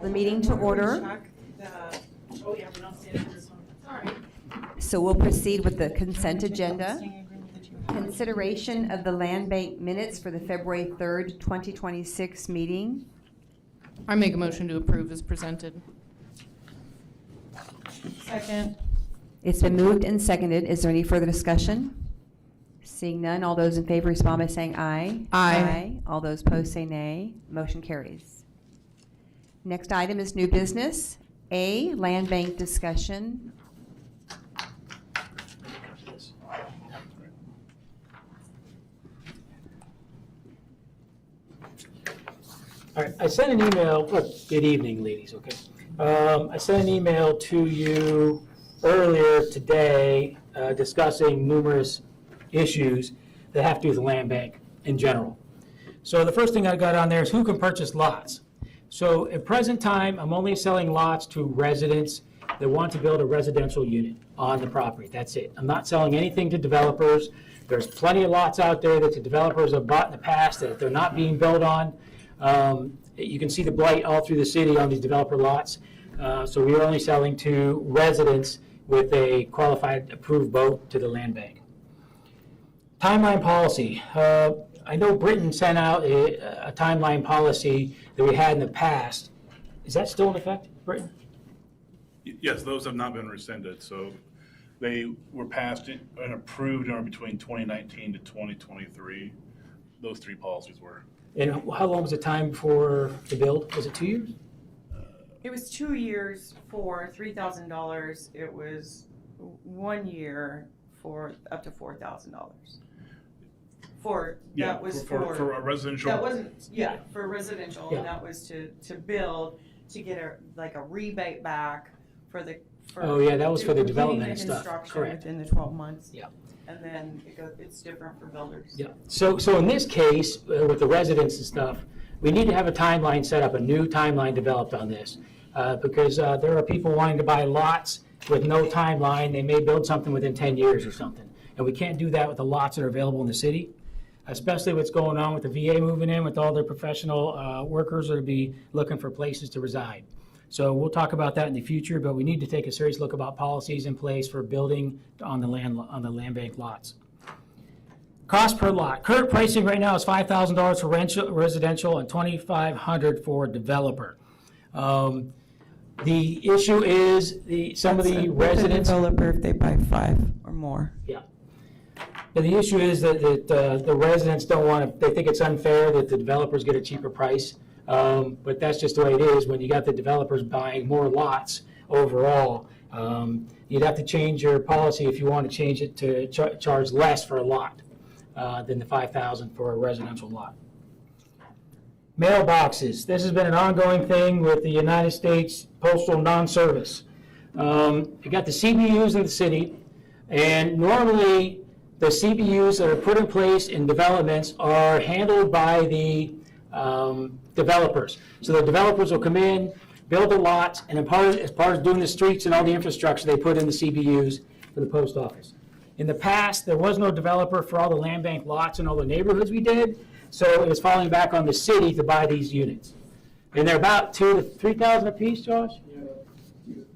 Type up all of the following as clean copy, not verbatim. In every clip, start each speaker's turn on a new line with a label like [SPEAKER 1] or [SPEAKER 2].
[SPEAKER 1] The meeting to order. So we'll proceed with the consent agenda. Consideration of the land bank minutes for the February 3rd, 2026 meeting.
[SPEAKER 2] I make a motion to approve as presented.
[SPEAKER 3] Second.
[SPEAKER 1] It's been moved and seconded. Is there any further discussion? Seeing none, all those in favor respond by saying aye.
[SPEAKER 2] Aye.
[SPEAKER 1] All those opposed say nay. Motion carries. Next item is new business. A, land bank discussion.
[SPEAKER 4] All right, I sent an email, good evening, ladies, okay? I sent an email to you earlier today discussing numerous issues that have to do with the land bank in general. So the first thing I got on there is who can purchase lots. So at present time, I'm only selling lots to residents that want to build a residential unit on the property. That's it. I'm not selling anything to developers. There's plenty of lots out there that the developers have bought in the past that they're not being built on. You can see the blight all through the city on these developer lots. So we are only selling to residents with a qualified approved vote to the land bank. Timeline policy. I know Britain sent out a timeline policy that we had in the past. Is that still in effect, Britain?
[SPEAKER 5] Yes, those have not been rescinded. So they were passed and approved between 2019 to 2023. Those three policies were.
[SPEAKER 4] And how long was the time for the build? Was it 2 years?
[SPEAKER 3] It was 2 years for $3,000. It was 1 year for up to $4,000. That was
[SPEAKER 5] for a residential.
[SPEAKER 3] That wasn't, for residential,
[SPEAKER 4] Yeah.
[SPEAKER 3] and that was to build, to get a rebate back for the,
[SPEAKER 4] Oh, yeah, that was for the
[SPEAKER 3] completing
[SPEAKER 4] development and stuff.
[SPEAKER 3] construction
[SPEAKER 4] Correct.
[SPEAKER 3] within the 12 months.
[SPEAKER 4] Yeah.
[SPEAKER 3] And then it's different for builders.
[SPEAKER 4] Yeah, so in this case, with the residents and stuff, we need to have a timeline set up, a new timeline developed on this. Because there are people wanting to buy lots with no timeline. They may build something within 10 years or something. And we can't do that with the lots that are available in the city, especially what's going on with the VA moving in with all their professional workers that will be looking for places to reside. So we'll talk about that in the future, but we need to take a serious look about policies in place for building on the land bank lots. Cost per lot. Current pricing right now is $5,000 for residential and $2,500 for developer. The issue is some of the residents.
[SPEAKER 3] Developer if they buy 5 or more.
[SPEAKER 4] Yeah. But the issue is that the residents don't want to, they think it's unfair that the developers get a cheaper price. But that's just the way it is when you got the developers buying more lots overall. You'd have to change your policy if you want to change it to charge less for a lot than the $5,000 for a residential lot. Mailboxes. This has been an ongoing thing with the United States Postal Non-Service. You got the CBUs in the city, and normally the CBUs that are put in place in developments are handled by the developers. So the developers will come in, build a lot, and as part of doing the streets and all the infrastructure, they put in the CBUs for the post office. In the past, there was no developer for all the land bank lots and all the neighborhoods we did, so it was falling back on the city to buy these units. And they're about 2,000 to 3,000 a piece, Josh?
[SPEAKER 6] Yeah,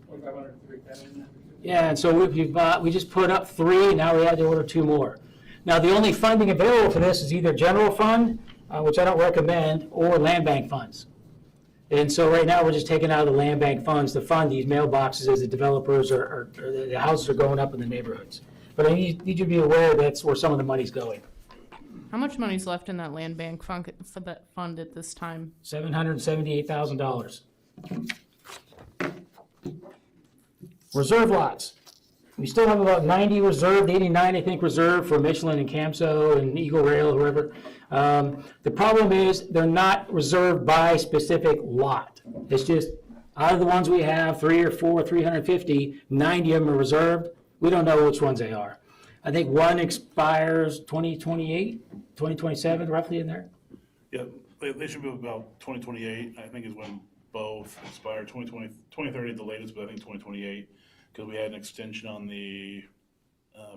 [SPEAKER 6] 2,500 to 3,000.
[SPEAKER 4] Yeah, and so we just put up 3, and now we had to order 2 more. Now, the only funding available for this is either general fund, which I don't recommend, or land bank funds. And so right now, we're just taking out of the land bank funds to fund these mailboxes as the developers or the houses are going up in the neighborhoods. But I need you to be aware that's where some of the money's going.
[SPEAKER 2] How much money's left in that land bank fund at this time?
[SPEAKER 4] $778,000. Reserve lots. We still have about 90 reserved, 89 I think reserved for Michelin and Camso and Eagle Rail, whoever. The problem is they're not reserved by specific lot. It's just out of the ones we have, 3 or 4, 350, 90 of them are reserved. We don't know which ones they are. I think one expires 2028, 2027, roughly in there.
[SPEAKER 5] Yeah, they should be about 2028, I think is when both expire, 2030 at the latest, but I think 2028, because we had an extension on the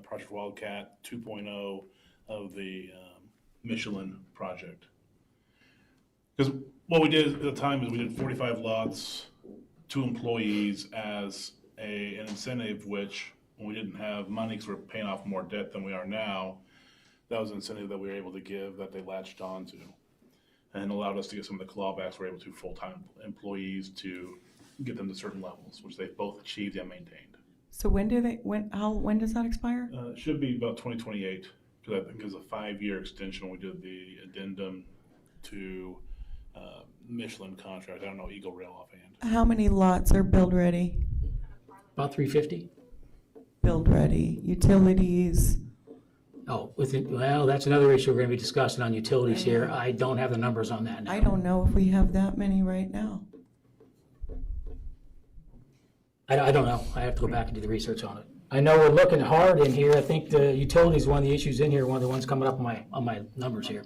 [SPEAKER 5] Project Wildcat 2.0 of the Michelin project. Because What we did at the time is we did 45 lots, 2 employees as an incentive, which when we didn't have money because we're paying off more debt than we are now, that was an incentive that we were able to give that they latched onto and allowed us to get some of the clawbacks we're able to full-time employees to get them to certain levels, which they've both achieved and maintained.
[SPEAKER 3] So when does that expire?
[SPEAKER 5] It should be about 2028, because I think it was a 5-year extension when we did the addendum to Michelin contract. I don't know Eagle Rail offhand.
[SPEAKER 3] How many lots are build ready?
[SPEAKER 4] About 350?
[SPEAKER 3] Build ready, utilities.
[SPEAKER 4] Oh, well, that's another issue we're gonna be discussing on utilities here. I don't have the numbers on that now.
[SPEAKER 3] I don't know if we have that many right now.
[SPEAKER 4] I don't know. I have to go back and do the research on it. I know we're looking hard in here. I think the utilities, one of the issues in here, one of the ones coming up on my numbers here.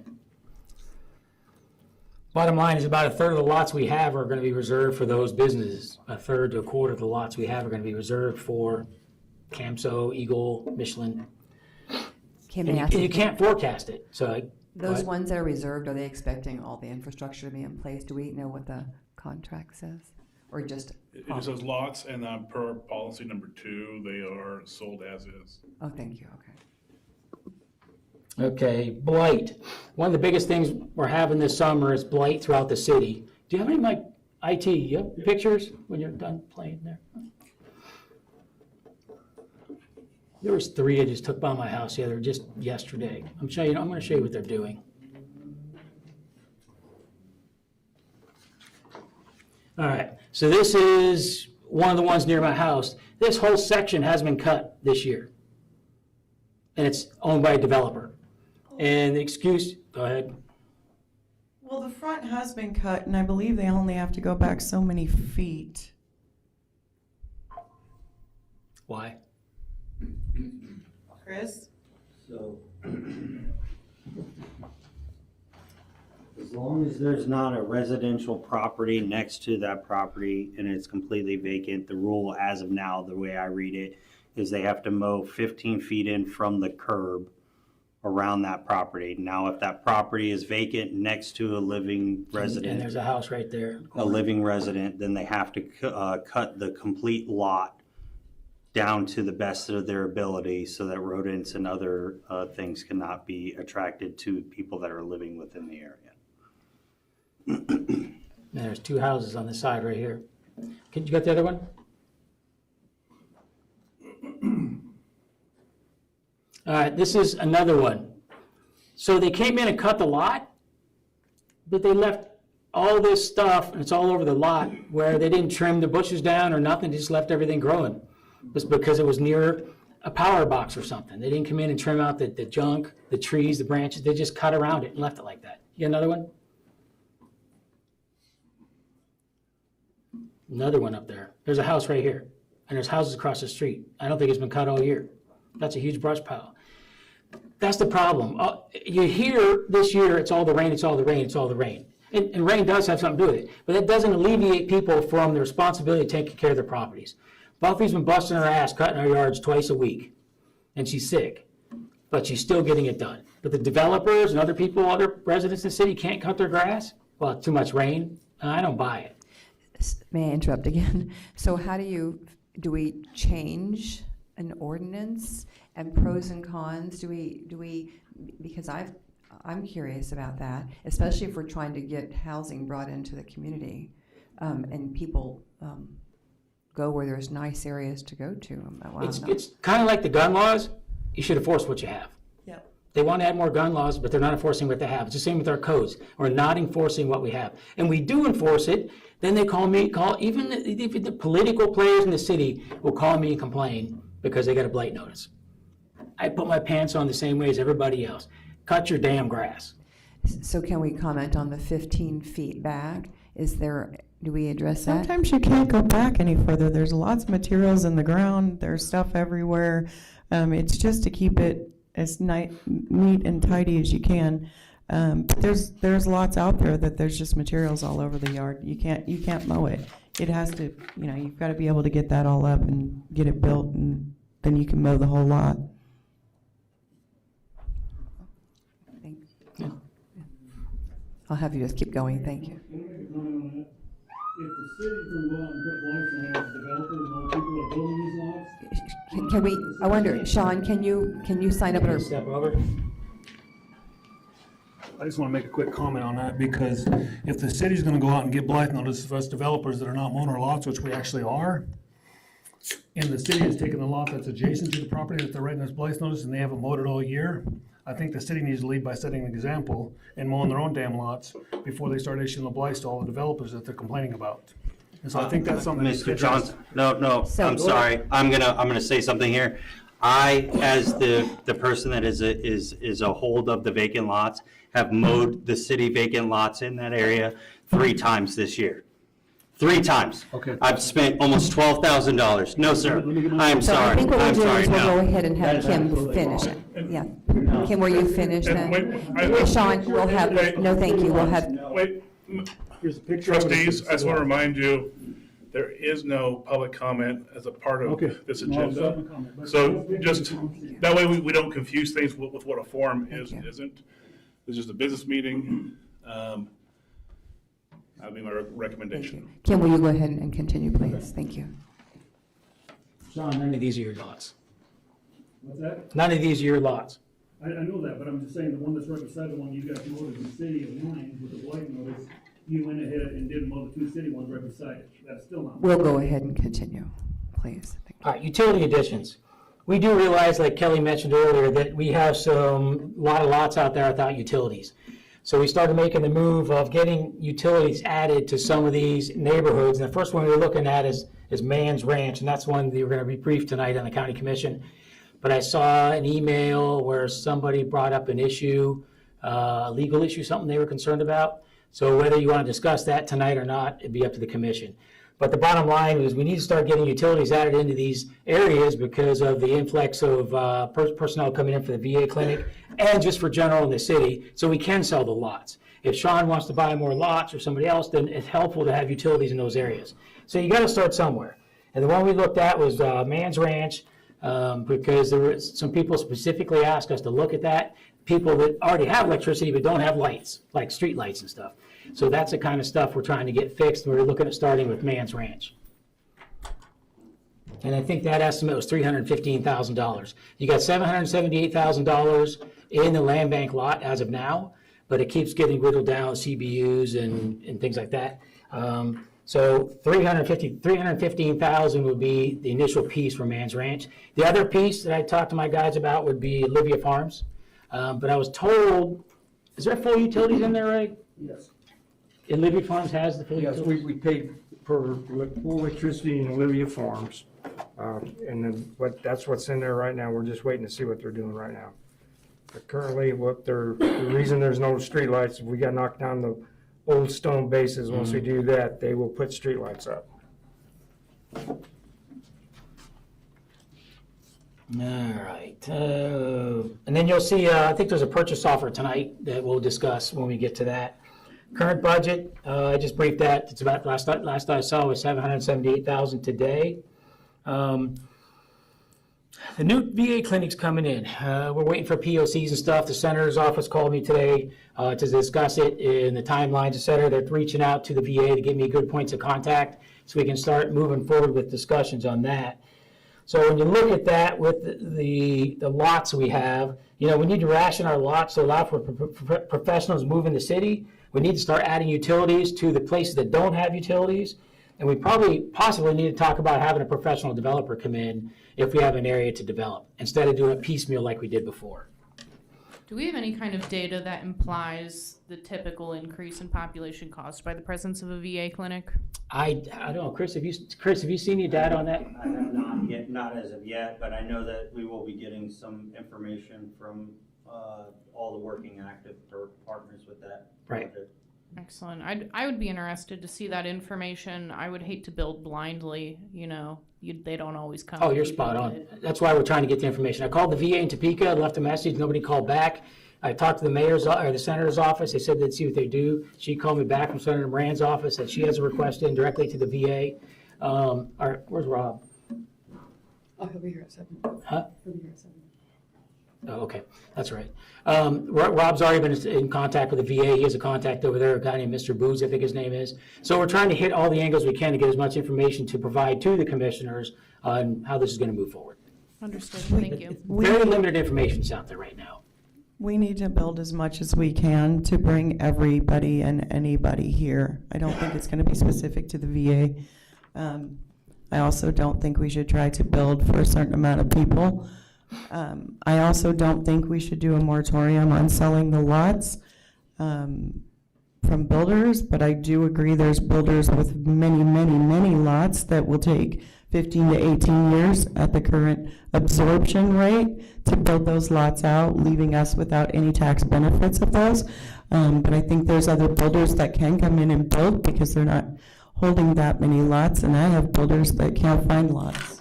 [SPEAKER 4] Bottom line is about a third of the lots we have are gonna be reserved for those businesses. A third to a quarter of the lots we have are gonna be reserved for CAMSO, Eagle, Michelin.
[SPEAKER 1] Can
[SPEAKER 4] And
[SPEAKER 1] I ask
[SPEAKER 4] you can't forecast it, so.
[SPEAKER 1] those ones that are reserved, are they expecting all the infrastructure to be in place? Do we know what the contract says? Or just,
[SPEAKER 5] It just says lots, and per policy number 2, they are sold as is.
[SPEAKER 1] oh, thank you, okay.
[SPEAKER 4] Okay, blight. One of the biggest things we're having this summer is blight throughout the city. Do you have any of my IT, you have pictures when you're done playing there? There was 3 I just took by my house just yesterday. I'm gonna show you what they're doing. All right, so this is one of the ones near my house. This whole section has been cut this year. And it's owned by a developer. And the excuse, go ahead.
[SPEAKER 3] Well, the front has been cut, and I believe they only have to go back so many feet.
[SPEAKER 4] Why?
[SPEAKER 3] Chris?
[SPEAKER 7] So, as long as there's not a residential property next to that property and it's completely vacant, the rule as of now, the way I read it, is they have to mow 15 feet in from the curb around that property. Now, if that property is vacant next to a living
[SPEAKER 4] And
[SPEAKER 7] resident,
[SPEAKER 4] there's a house right there.
[SPEAKER 7] a living resident, then they have to cut the complete lot down to the best of their ability so that rodents and other things cannot be attracted to people that are living within the area.
[SPEAKER 4] And there's 2 houses on the side right here. Can you get the other one? All right, this is another one. So they came in and cut the lot, but they left all this stuff, and it's all over the lot, where they didn't trim the bushes down or nothing, they just left everything growing. Just because it was near a power box or something. They didn't come in and trim out the junk, the trees, the branches, they just cut around it and left it like that. You got another one? Another one up there. There's a house right here, and there's houses across the street. I don't think it's been cut all year. That's a huge brush pile. That's the problem. You hear this year, it's all the rain, it's all the rain, it's all the rain. And rain does have something to do with it, but that doesn't alleviate people from the responsibility of taking care of their properties. Buffy's been busting her ass, cutting her yards twice a week, and she's sick, but she's still getting it done. But the developers and other people, other residents in the city can't cut their grass? Well, too much rain? I don't buy it.
[SPEAKER 1] May I interrupt again? So how do we change an ordinance and pros and cons? Do we, because I'm curious about that, especially if we're trying to get housing brought into the community, and people, go where there's nice areas to go to.
[SPEAKER 4] It's kind of like the gun laws. You should enforce what you have.
[SPEAKER 3] Yep.
[SPEAKER 4] They want to add more gun laws, but they're not enforcing what they have. It's the same with our codes. We're not enforcing what we have. And we do enforce it, then they even the political players in the city will call me and complain because they got a blight notice. I put my pants on the same way as everybody else. Cut your damn grass.
[SPEAKER 1] So can we comment on the 15 feet back? Do we address that?
[SPEAKER 3] Sometimes you can't go back any further. There's lots of materials in the ground. There's stuff everywhere. It's just to keep it as neat and tidy as you can. But there's lots out there that there's just materials all over the yard. You can't mow it. It has to, you've got to be able to get that all up and get it built, and then you can mow the whole lot.
[SPEAKER 1] I'll have you just keep going, thank you.
[SPEAKER 6] Can I make a comment on that? If the city's gonna go out and put lights on all the developers and all the people that are building these lots,
[SPEAKER 1] Can we, I wonder, Sean, can you sign up or?
[SPEAKER 4] Step over.
[SPEAKER 6] I just wanna make a quick comment on that, because if the city's gonna go out and get blight notice of us developers that are not mowing our lots, which we actually are, and the city has taken the lot that's adjacent to the property that they're writing us blight notice and they haven't mowed it all year, I think the city needs to lead by setting an example and mowing their own damn lots before they start issuing the blights to all the developers that they're complaining about. And so I think that's something.
[SPEAKER 7] Mr. Johnson, no,
[SPEAKER 1] So-
[SPEAKER 7] I'm sorry. I'm gonna say something here. I, as the person that is a hold of the vacant lots, have mowed the city vacant lots in that area 3 times this year. 3 times.
[SPEAKER 6] Okay.
[SPEAKER 7] I've spent almost $12,000. No, sir. I'm
[SPEAKER 1] So I
[SPEAKER 7] sorry.
[SPEAKER 1] think what we'll
[SPEAKER 7] I'm
[SPEAKER 1] do
[SPEAKER 7] sorry.
[SPEAKER 1] is we'll go
[SPEAKER 7] No.
[SPEAKER 1] ahead and have
[SPEAKER 7] That is
[SPEAKER 1] Kim
[SPEAKER 7] absolutely
[SPEAKER 1] finish
[SPEAKER 7] wrong.
[SPEAKER 1] it. Yeah. Kim, will you finish
[SPEAKER 5] And
[SPEAKER 1] then? Sean, we'll have, no, thank you, we'll have,
[SPEAKER 5] Wait,
[SPEAKER 6] Here's a picture. of it.
[SPEAKER 5] trustees, I just want to remind you, there is no public comment as a part of
[SPEAKER 6] Okay.
[SPEAKER 5] this
[SPEAKER 6] No,
[SPEAKER 5] agenda.
[SPEAKER 6] second comment, but-
[SPEAKER 5] So just, that way we don't confuse things with what a forum is,
[SPEAKER 1] Thank you.
[SPEAKER 5] isn't. It's just a business meeting. That'd be my
[SPEAKER 1] thank
[SPEAKER 5] recommendation.
[SPEAKER 1] you. Kim, will you go ahead and continue, please? Thank you.
[SPEAKER 4] Sean, none of these are your lots.
[SPEAKER 6] What's that?
[SPEAKER 4] None of these are your lots.
[SPEAKER 6] I know that, but I'm just saying, the one that's right beside the one you guys noted in the city of mine with the blight notice, you went ahead and did mow the 2 city ones right beside it. That's still not.
[SPEAKER 1] We'll go ahead and continue, please. Thank you.
[SPEAKER 4] All right, utility additions. We do realize, like Kelly mentioned earlier, that we have lot of lots out there without utilities. So we started making the move of getting utilities added to some of these neighborhoods. And the first one we were looking at is Mann's Ranch, and that's one that we're gonna be briefed tonight on the county commission. But I saw an email where somebody brought up an issue, a legal issue, something they were concerned about. So whether you want to discuss that tonight or not, it'd be up to the commission. But the bottom line is we need to start getting utilities added into these areas because of the influx of personnel coming in for the VA clinic and just for general in the city, so we can sell the lots. If Sean wants to buy more lots or somebody else, then it's helpful to have utilities in those areas. So you got to start somewhere. And the one we looked at was Mann's Ranch, because there were some people specifically asked us to look at that. People that already have electricity but don't have lights, like street lights and stuff. So that's the kind of stuff we're trying to get fixed. We're looking at starting with Mann's Ranch. And I think that estimate was $315,000. You got $778,000 in the land bank lot as of now, but it keeps getting whittled down, CBUs and things like that. So $315,000 would be the initial piece for Mann's Ranch. The other piece that I talked to my guys about would be Olivia Farms. But I was told, is there full utilities in there, Ray?
[SPEAKER 6] Yes.
[SPEAKER 4] Olivia Farms has the full
[SPEAKER 8] Yes,
[SPEAKER 4] utilities?
[SPEAKER 8] we paid for electricity in Olivia Farms. And then that's what's in there right now. We're just waiting to see what they're doing right now. But currently, the reason there's no streetlights, if we got knocked down the old stone bases, once we do that, they will put streetlights up.
[SPEAKER 4] All right. And then you'll see, I think there's a purchase offer tonight that we'll discuss when we get to that. Current budget, I just briefed that. It's about, last I saw was $778,000 today. The new VA clinic's coming in. We're waiting for POCs and stuff. The senator's office called me today to discuss it in the timelines, et cetera. They're reaching out to the VA to give me good points of contact so we can start moving forward with discussions on that. So when you look at that with the lots we have, we need to ration our lots to allow for professionals moving the city. We need to start adding utilities to the places that don't have utilities. And we possibly need to talk about having a professional developer come in if we have an area to develop, instead of doing it piecemeal like we did before.
[SPEAKER 2] Do we have any kind of data that implies the typical increase in population caused by the presence of a VA clinic?
[SPEAKER 4] I don't know, Chris, have you seen any data on that?
[SPEAKER 7] I have not yet, not as of yet, but I know that we will be getting some information from all the working active partners with that
[SPEAKER 4] Right.
[SPEAKER 7] project.
[SPEAKER 2] Excellent. I would be interested to see that information. I would hate to build blindly, they don't always come.
[SPEAKER 4] Oh, you're spot on. That's why we're trying to get the information. I called the VA in Topeka, left a message, nobody called back. I talked to the the senator's office, they said they'd see what they do. She called me back from Senator Moran's office, that she has a request in directly to the VA. All right, where's Rob?
[SPEAKER 9] Oh, he'll be here at 7.
[SPEAKER 4] Huh?
[SPEAKER 9] He'll be here at 7.
[SPEAKER 4] Oh, okay, that's right. Rob's already been in contact with the VA. He has a contact over there, a guy named Mr. Booz, I think his name is. So we're trying to hit all the angles we can to get as much information to provide to the commissioners on how this is going to move forward.
[SPEAKER 2] Understood, thank you.
[SPEAKER 4] Very limited information's out there right now.
[SPEAKER 3] We need to build as much as we can to bring everybody and anybody here. I don't think it's going to be specific to the VA. I also don't think we should try to build for a certain amount of people. I also don't think we should do a moratorium on selling the lots from builders, but I do agree there's builders with many, many, many lots that will take 15 to 18 years at the current absorption rate to build those lots out, leaving us without any tax benefits of those. But I think there's other builders that can come in and build because they're not holding that many lots, and I have builders that can't find lots.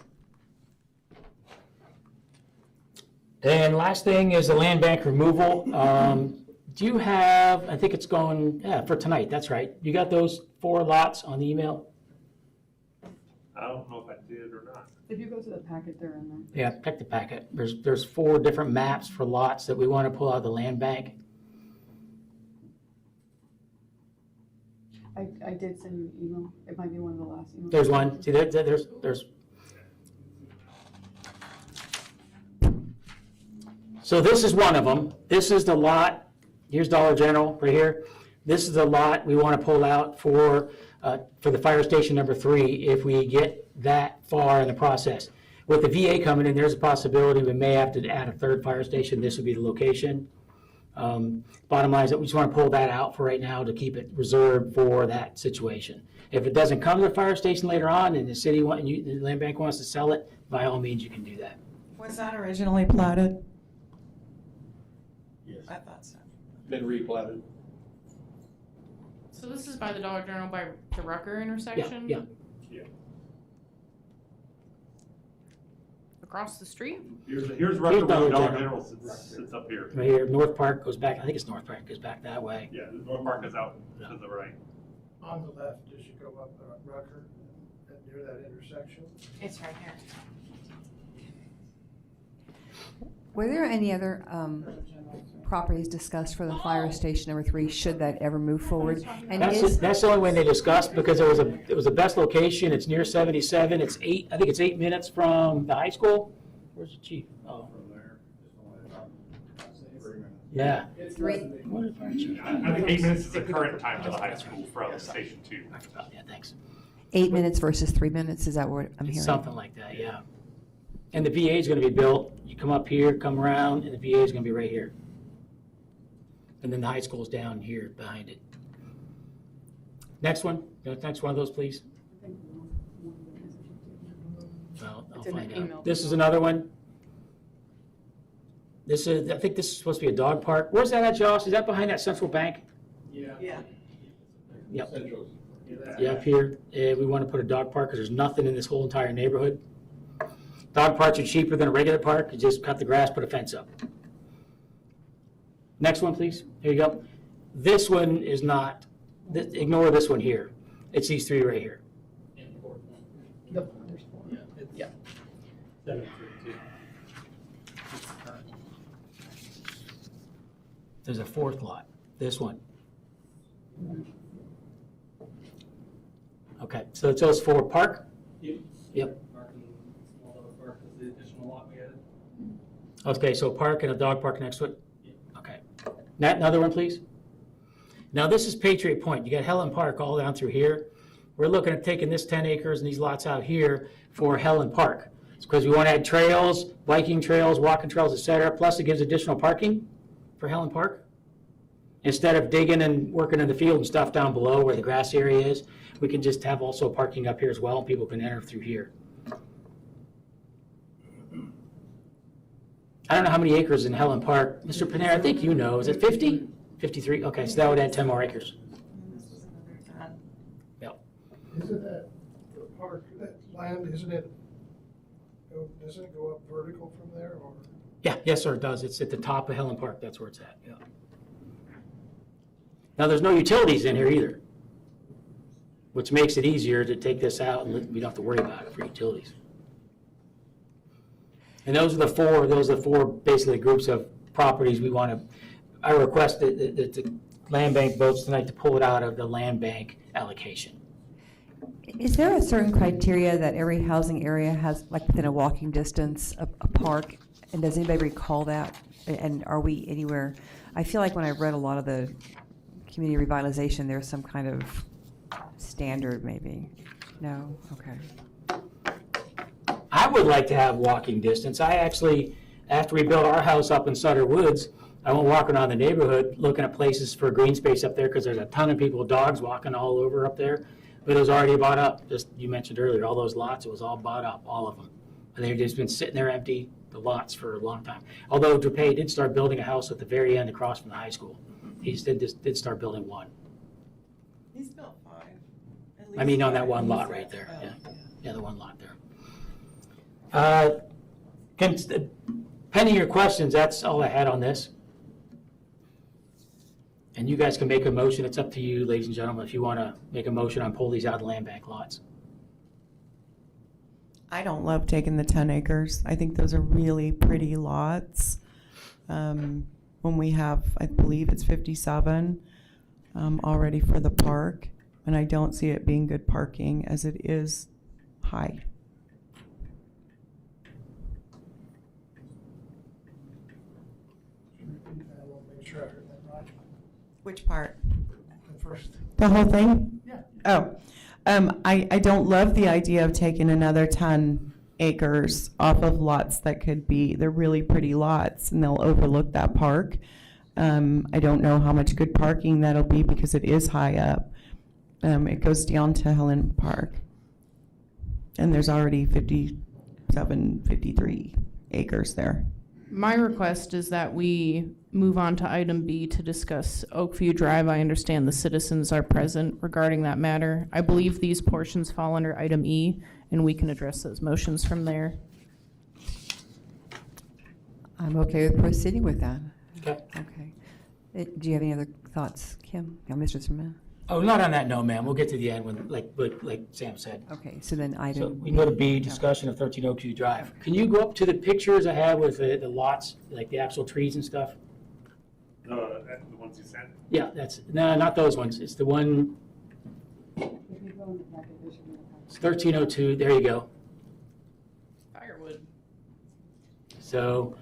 [SPEAKER 4] And last thing is the land bank removal. Do you have, I think it's going, yeah, for tonight, that's right. You got those 4 lots on the email?
[SPEAKER 9] I don't know if I did or not.
[SPEAKER 10] If you go to the packet, they're in there.
[SPEAKER 4] Yeah, check the packet. There's 4 different maps for lots that we want to pull out of the land bank.
[SPEAKER 10] I did send you an email. It might be one of the last emails.
[SPEAKER 4] There's one. See, there's. So this is one of them. This is the lot. Here's Dollar General right here. This is the lot we want to pull out for the fire station number 3 if we get that far in the process. With the VA coming in, there's a possibility we may have to add a 3rd fire station. This would be the location. Bottom line is that we just want to pull that out for right now to keep it reserved for that situation. If it doesn't come to the fire station later on and the city the land bank wants to sell it, by all means, you can do that.
[SPEAKER 3] Was that originally platted?
[SPEAKER 9] Yes.
[SPEAKER 3] I thought so.
[SPEAKER 9] Been replatted.
[SPEAKER 2] So this is by the Dollar General by the Rucker intersection?
[SPEAKER 4] Yeah.
[SPEAKER 2] Across the street?
[SPEAKER 9] Here's Rucker
[SPEAKER 4] Dollar
[SPEAKER 9] Road, Dollar
[SPEAKER 4] General.
[SPEAKER 9] General sits up here.
[SPEAKER 4] Right here, North Park goes back, I think it's North Park goes back that way.
[SPEAKER 9] Yeah, the North Park is out to the right.
[SPEAKER 11] On the left, as you go up Rucker, near that intersection.
[SPEAKER 2] It's right here.
[SPEAKER 1] Were there any other properties discussed for the fire station number 3, should that ever move forward? And
[SPEAKER 4] That's the only way they discussed, because it was the best location, it's near 77, it's 8 minutes from the high school. Where's the chief? Oh. Yeah.
[SPEAKER 1] 3,
[SPEAKER 4] What is our chief?
[SPEAKER 9] I think 8 minutes is the current time to the high school from Station 2.
[SPEAKER 4] I forgot, yeah, thanks.
[SPEAKER 1] 8 minutes versus 3 minutes, is that what I'm hearing?
[SPEAKER 4] Something like that, yeah. And the VA is gonna be built, you come up here, come around, and the VA is gonna be right here. And then the high school's down here behind it. Next one, next one of those, please. Well, I'll
[SPEAKER 10] It's in
[SPEAKER 4] find
[SPEAKER 10] the email.
[SPEAKER 4] out. This is another one. This is, I think this is supposed to be a dog park. Where's that at, Josh? Is that behind that central bank?
[SPEAKER 11] Yeah.
[SPEAKER 4] Yep. Yeah, up here. We want to put a dog park because there's nothing in this whole entire neighborhood. Dog parks are cheaper than a regular park. You just cut the grass, put a fence up. Next one, please. Here you go. This one is not, ignore this one here. It's these 3 right here.
[SPEAKER 10] Yep, there's 4.
[SPEAKER 4] Yeah. There's a 4th lot, this one. Okay, so it's those 4. Park? Yep. Okay, so park and a dog park next to it? Okay. Another one, please. Now, this is Patriot Point. You got Helen Park all down through here. We're looking at taking this 10 acres and these lots out here for Helen Park. It's because we want to add trails, biking trails, walking trails, et cetera. Plus, it gives additional parking for Helen Park. Instead of digging and working in the field and stuff down below where the grass area is, we can just have also parking up here as well, and people can enter through here. I don't know how many acres in Helen Park. Mr. Panera, I think you know. Is it 50? 53? Okay, so that would add 10 more acres. Yep.
[SPEAKER 11] Isn't that the park, that land, doesn't it go up vertical from there, or?
[SPEAKER 4] Yeah, yes, sir, it does. It's at the top of Helen Park. That's where it's at, yeah. Now, there's no utilities in here either, which makes it easier to take this out and we don't have to worry about it for utilities. And those are the four basically groups of properties we want to, I request that the land bank votes tonight to pull it out of the land bank allocation.
[SPEAKER 1] Is there a certain criteria that every housing area has, like within a walking distance, a park? And does anybody recall that? And are we anywhere? I feel like when I read a lot of the community revitalization, there's some kind of standard maybe. No? Okay.
[SPEAKER 4] I would like to have walking distance. I actually, after we built our house up in Sutter Woods, I went walking around the neighborhood looking at places for green space up there because there's a ton of people, dogs walking all over up there. But it was already bought up. Just, you mentioned earlier, all those lots, it was all bought up, all of them. And they've just been sitting there empty, the lots, for a long time. Although DuPay did start building a house at the very end across from the high school. He did start building one.
[SPEAKER 3] He's built 5.
[SPEAKER 4] I mean, on that one lot right there, yeah. Yeah, the one lot there. Pending your questions, that's all I had on this. And you guys can make a motion. It's up to you, ladies and gentlemen, if you want to make a motion on pull these out of the land bank lots.
[SPEAKER 3] I don't love taking the 10 acres. I think those are really pretty lots. When we have, I believe it's 57 already for the park, and I don't see it being good parking as it is high.
[SPEAKER 11] I want to make sure I heard that right.
[SPEAKER 3] Which part?
[SPEAKER 11] The first.
[SPEAKER 3] The whole thing?
[SPEAKER 11] Yeah.
[SPEAKER 3] Oh, I don't love the idea of taking another 10 acres off of lots that could be, they're really pretty lots and they'll overlook that park. I don't know how much good parking that'll be because it is high up. It goes down to Helen Park. And there's already 57, 53 acres there.
[SPEAKER 2] My request is that we move on to item B to discuss Oakview Drive. I understand the citizens are present regarding that matter. I believe these portions fall under item E, and we can address those motions from there.
[SPEAKER 1] I'm okay with proceeding with that.
[SPEAKER 4] Okay.
[SPEAKER 1] Okay. Do you have any other thoughts, Kim? No, Mr. Smith?
[SPEAKER 4] Oh, not on that, no, ma'am. We'll get to the end when, like Sam said.
[SPEAKER 1] Okay, so then
[SPEAKER 4] So
[SPEAKER 1] item.
[SPEAKER 4] we go to B, discussion of 13 Oakview Drive. Can you go up to the pictures I have with the lots, like the actual trees and stuff?
[SPEAKER 9] The ones you sent?
[SPEAKER 4] Yeah, no, not those ones. It's the one,
[SPEAKER 10] If you go in the packet, there should be a packet.
[SPEAKER 4] it's 1302, there you go.
[SPEAKER 2] Firewood.
[SPEAKER 4] So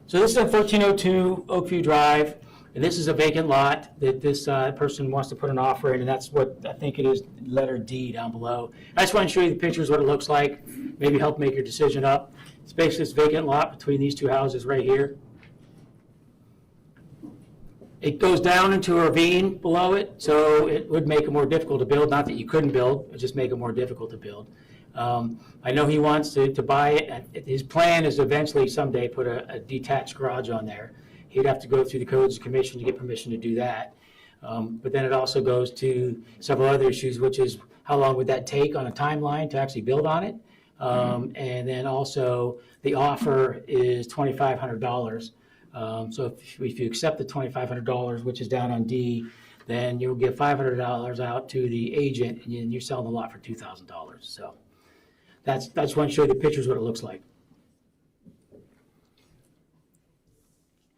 [SPEAKER 4] this is a 1302 Oakview Drive, and this is a vacant lot that this person wants to put an offer in, and that's what I think it is, letter D down below. I just want to show you the pictures, what it looks like, maybe help make your decision up. It's basically this vacant lot between these two houses right here. It goes down into a ravine below it, so it would make it more difficult to build. Not that you couldn't build, it would just make it more difficult to build. I know he wants to buy it. His plan is to eventually someday put a detached garage on there. He'd have to go through the Codes Commission to get permission to do that. But then it also goes to several other issues, which is how long would that take on a timeline to actually build on it? And then also the offer is $2,500. So if you accept the $2,500, which is down on D, then you'll give $500 out to the agent, and you're selling the lot for $2,000. So that's want to show you the pictures what it looks like.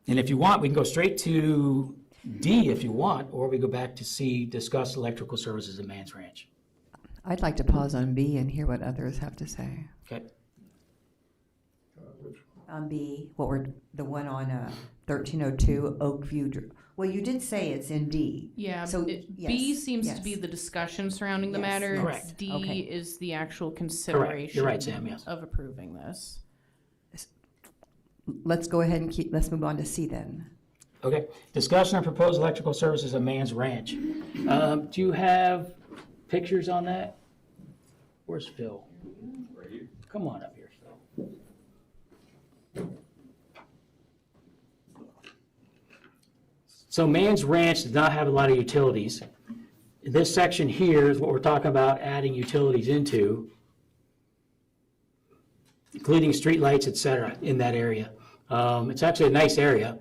[SPEAKER 4] And if you want, we can go straight to D if you want, or we go back to C, discuss electrical services at Mann's Ranch.
[SPEAKER 1] I'd like to pause on B and hear what others have to say.
[SPEAKER 4] Okay.
[SPEAKER 1] On B, the one on 1302 Oakview. Well, you did say it's in D.
[SPEAKER 2] Yeah,
[SPEAKER 1] So,
[SPEAKER 2] B
[SPEAKER 1] yes,
[SPEAKER 2] seems
[SPEAKER 1] yes.
[SPEAKER 2] to be the discussion surrounding the
[SPEAKER 1] Yes,
[SPEAKER 2] matter.
[SPEAKER 4] Correct.
[SPEAKER 2] D
[SPEAKER 1] Okay.
[SPEAKER 2] is the actual consideration
[SPEAKER 4] You're right, Sam, yes.
[SPEAKER 2] of approving this.
[SPEAKER 1] Let's go ahead and let's move on to C then.
[SPEAKER 4] Okay. Discussion on proposed electrical services at Mann's Ranch. Do you have pictures on that? Where's Phil? Come on up here, Phil. So Mann's Ranch does not have a lot of utilities. This section here is what we're talking about adding utilities into, including streetlights, et cetera, in that area. It's actually a nice area.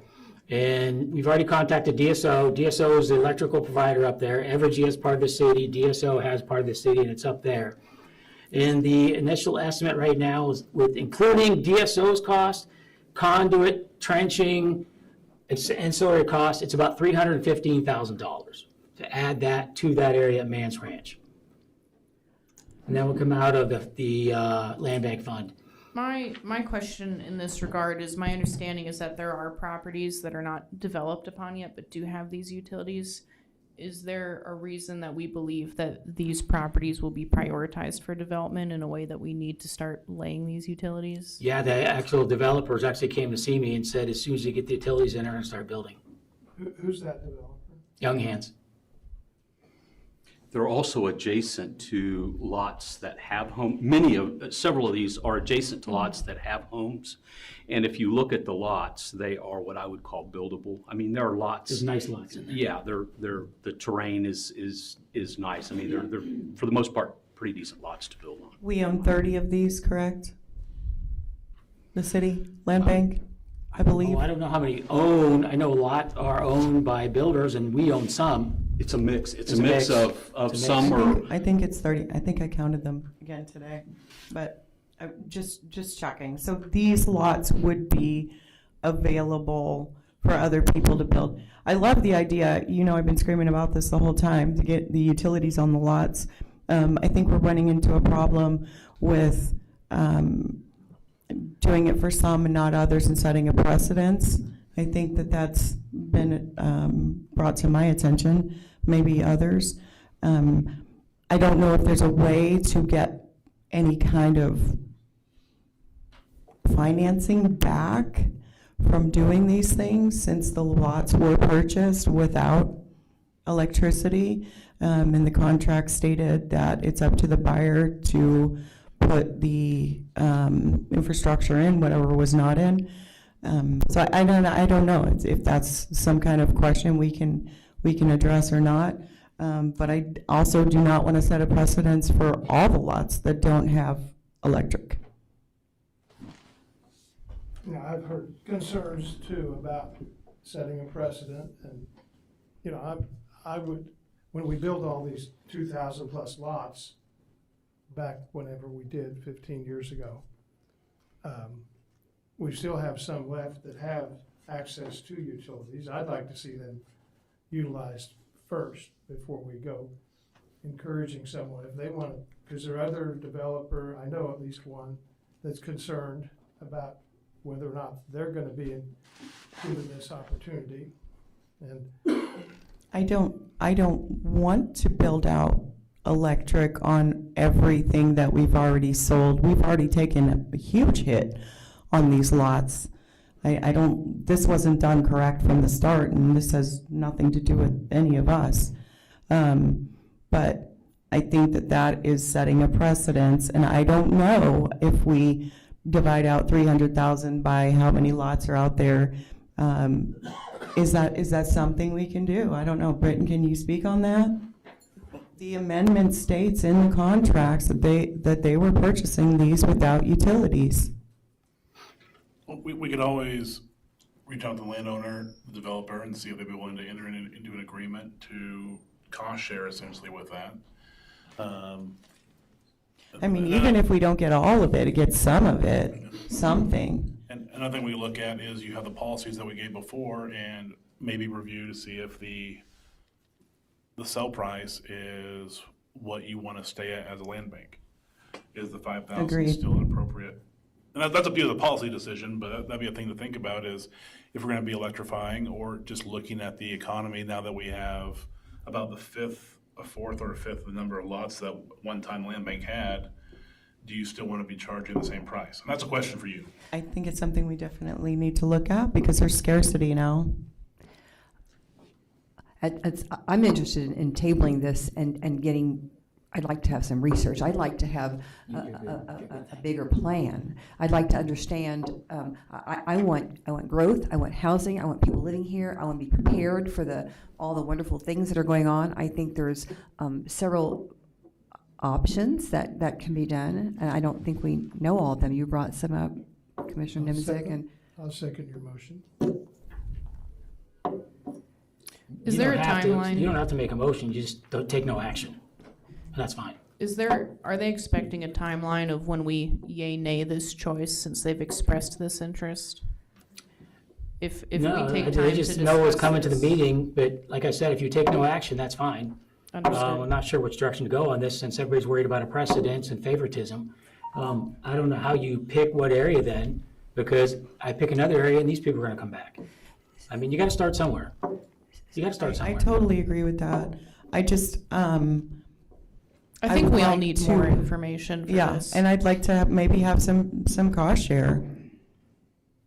[SPEAKER 4] And we've already contacted DSO. DSO is the electrical provider up there. Evergy is part of the city. DSO has part of the city, and it's up there. And the initial estimate right now is with including DSO's cost, conduit, trenching, ancillary costs, it's about $315,000 to add that to that area at Mann's Ranch. And that will come out of the land bank fund.
[SPEAKER 2] My question in this regard is, my understanding is that there are properties that are not developed upon yet but do have these utilities. Is there a reason that we believe that these properties will be prioritized for development in a way that we need to start laying these utilities?
[SPEAKER 4] Yeah, the actual developers actually came to see me and said, as soon as you get the utilities in, they're gonna start building.
[SPEAKER 11] Who's that developer?
[SPEAKER 4] Young Hands.
[SPEAKER 12] They're also adjacent to lots that have several of these are adjacent to lots that have homes. And if you look at the lots, they are what I would call buildable. I mean, there are lots.
[SPEAKER 4] There's nice lots in there.
[SPEAKER 12] Yeah, the terrain is nice. I mean, they're for the most part, pretty decent lots to build on.
[SPEAKER 3] We own 30 of these, correct? The city, land bank, I believe.
[SPEAKER 4] Oh, I don't know how many own. I know a lot are owned by builders, and we own some.
[SPEAKER 12] It's a mix. It's
[SPEAKER 4] It's
[SPEAKER 12] a
[SPEAKER 4] a
[SPEAKER 12] mix
[SPEAKER 4] mix.
[SPEAKER 12] of
[SPEAKER 4] It's a
[SPEAKER 12] some
[SPEAKER 4] mix.
[SPEAKER 12] are.
[SPEAKER 3] I think it's 30. I think I counted them again today. But just checking. So these lots would be available for other people to build. I love the idea. You know, I've been screaming about this the whole time, to get the utilities on the lots. I think we're running into a problem with doing it for some and not others and setting a precedence. I think that that's been brought to my attention, maybe others. I don't know if there's a way to get any kind of financing back from doing these things, since the lots were purchased without electricity. And the contract stated that it's up to the buyer to put the infrastructure in, whatever was not in. So I don't know if that's some kind of question we can address or not. But I also do not want to set a precedence for all the lots that don't have electric.
[SPEAKER 11] Yeah, I've heard concerns too about setting a precedent, and, you know, I would, when we build all these 2,000 plus lots, back whenever we did 15 years ago, we still have some left that have access to utilities. I'd like to see them utilized first before we go encouraging someone, if they want to, because there are other developer, I know at least one, that's concerned about whether or not they're going to be given this opportunity. And
[SPEAKER 3] I don't want to build out electric on everything that we've already sold. We've already taken a huge hit on these lots. This wasn't done correct from the start, and this has nothing to do with any of us. But I think that is setting a precedence, and I don't know if we divide out 300,000 by how many lots are out there. Is that something we can do? I don't know. Britton, can you speak on that? The amendment states in the contracts that they were purchasing these without utilities.
[SPEAKER 5] Well, we could always reach out to the landowner, the developer, and see if they'd be willing to enter into an agreement to cost share essentially with that.
[SPEAKER 3] I mean, even if we don't get all of it, it gets some of it, something.
[SPEAKER 5] And another thing we look at is you have the policies that we gave before, and maybe review to see if the sell price is what you want to stay at as a land bank. Is the 5,000
[SPEAKER 3] Agreed.
[SPEAKER 5] still appropriate? And that's up to the policy decision, but that'd be a thing to think about, is if we're going to be electrifying or just looking at the economy now that we have about a fourth or a fifth of the number of lots that one-time land bank had, do you still want to be charging the same price? And that's a question for you.
[SPEAKER 3] I think it's something we definitely need to look at because there's scarcity now.
[SPEAKER 1] I'm interested in tabling this and getting, I'd like to have some research. I'd like to have a bigger plan. I'd like to understand, I want growth, I want housing, I want people living here, I want to be prepared for all the wonderful things that are going on. I think there's several options that can be done, and I don't think we know all of them. You brought some up, Commissioner Nimzek, and
[SPEAKER 11] I'll second your motion.
[SPEAKER 2] Is
[SPEAKER 4] You
[SPEAKER 2] there a
[SPEAKER 4] don't have to-
[SPEAKER 2] timeline?
[SPEAKER 4] You don't have to make a motion, you just don't take no action. And that's fine.
[SPEAKER 2] Are they expecting a timeline of when we yay, nay this choice, since they've expressed this interest? If we
[SPEAKER 4] No,
[SPEAKER 2] take time
[SPEAKER 4] they
[SPEAKER 2] to
[SPEAKER 4] just know what's
[SPEAKER 2] discuss
[SPEAKER 4] coming to the
[SPEAKER 2] this-
[SPEAKER 4] meeting, but like I said, if you take no action, that's fine. I'm
[SPEAKER 2] Understood.
[SPEAKER 4] not sure which direction to go on this, since everybody's worried about a precedence and favoritism. I don't know how you pick what area then, because I pick another area and these people are gonna come back. I mean, you gotta start somewhere. You gotta start
[SPEAKER 3] I
[SPEAKER 4] somewhere.
[SPEAKER 3] totally agree with that. I just,
[SPEAKER 2] I
[SPEAKER 3] I
[SPEAKER 2] think
[SPEAKER 3] would
[SPEAKER 2] we all
[SPEAKER 3] like
[SPEAKER 2] need
[SPEAKER 3] to-
[SPEAKER 2] more information for
[SPEAKER 3] yeah,
[SPEAKER 2] this.
[SPEAKER 3] and I'd like to maybe have some cost share.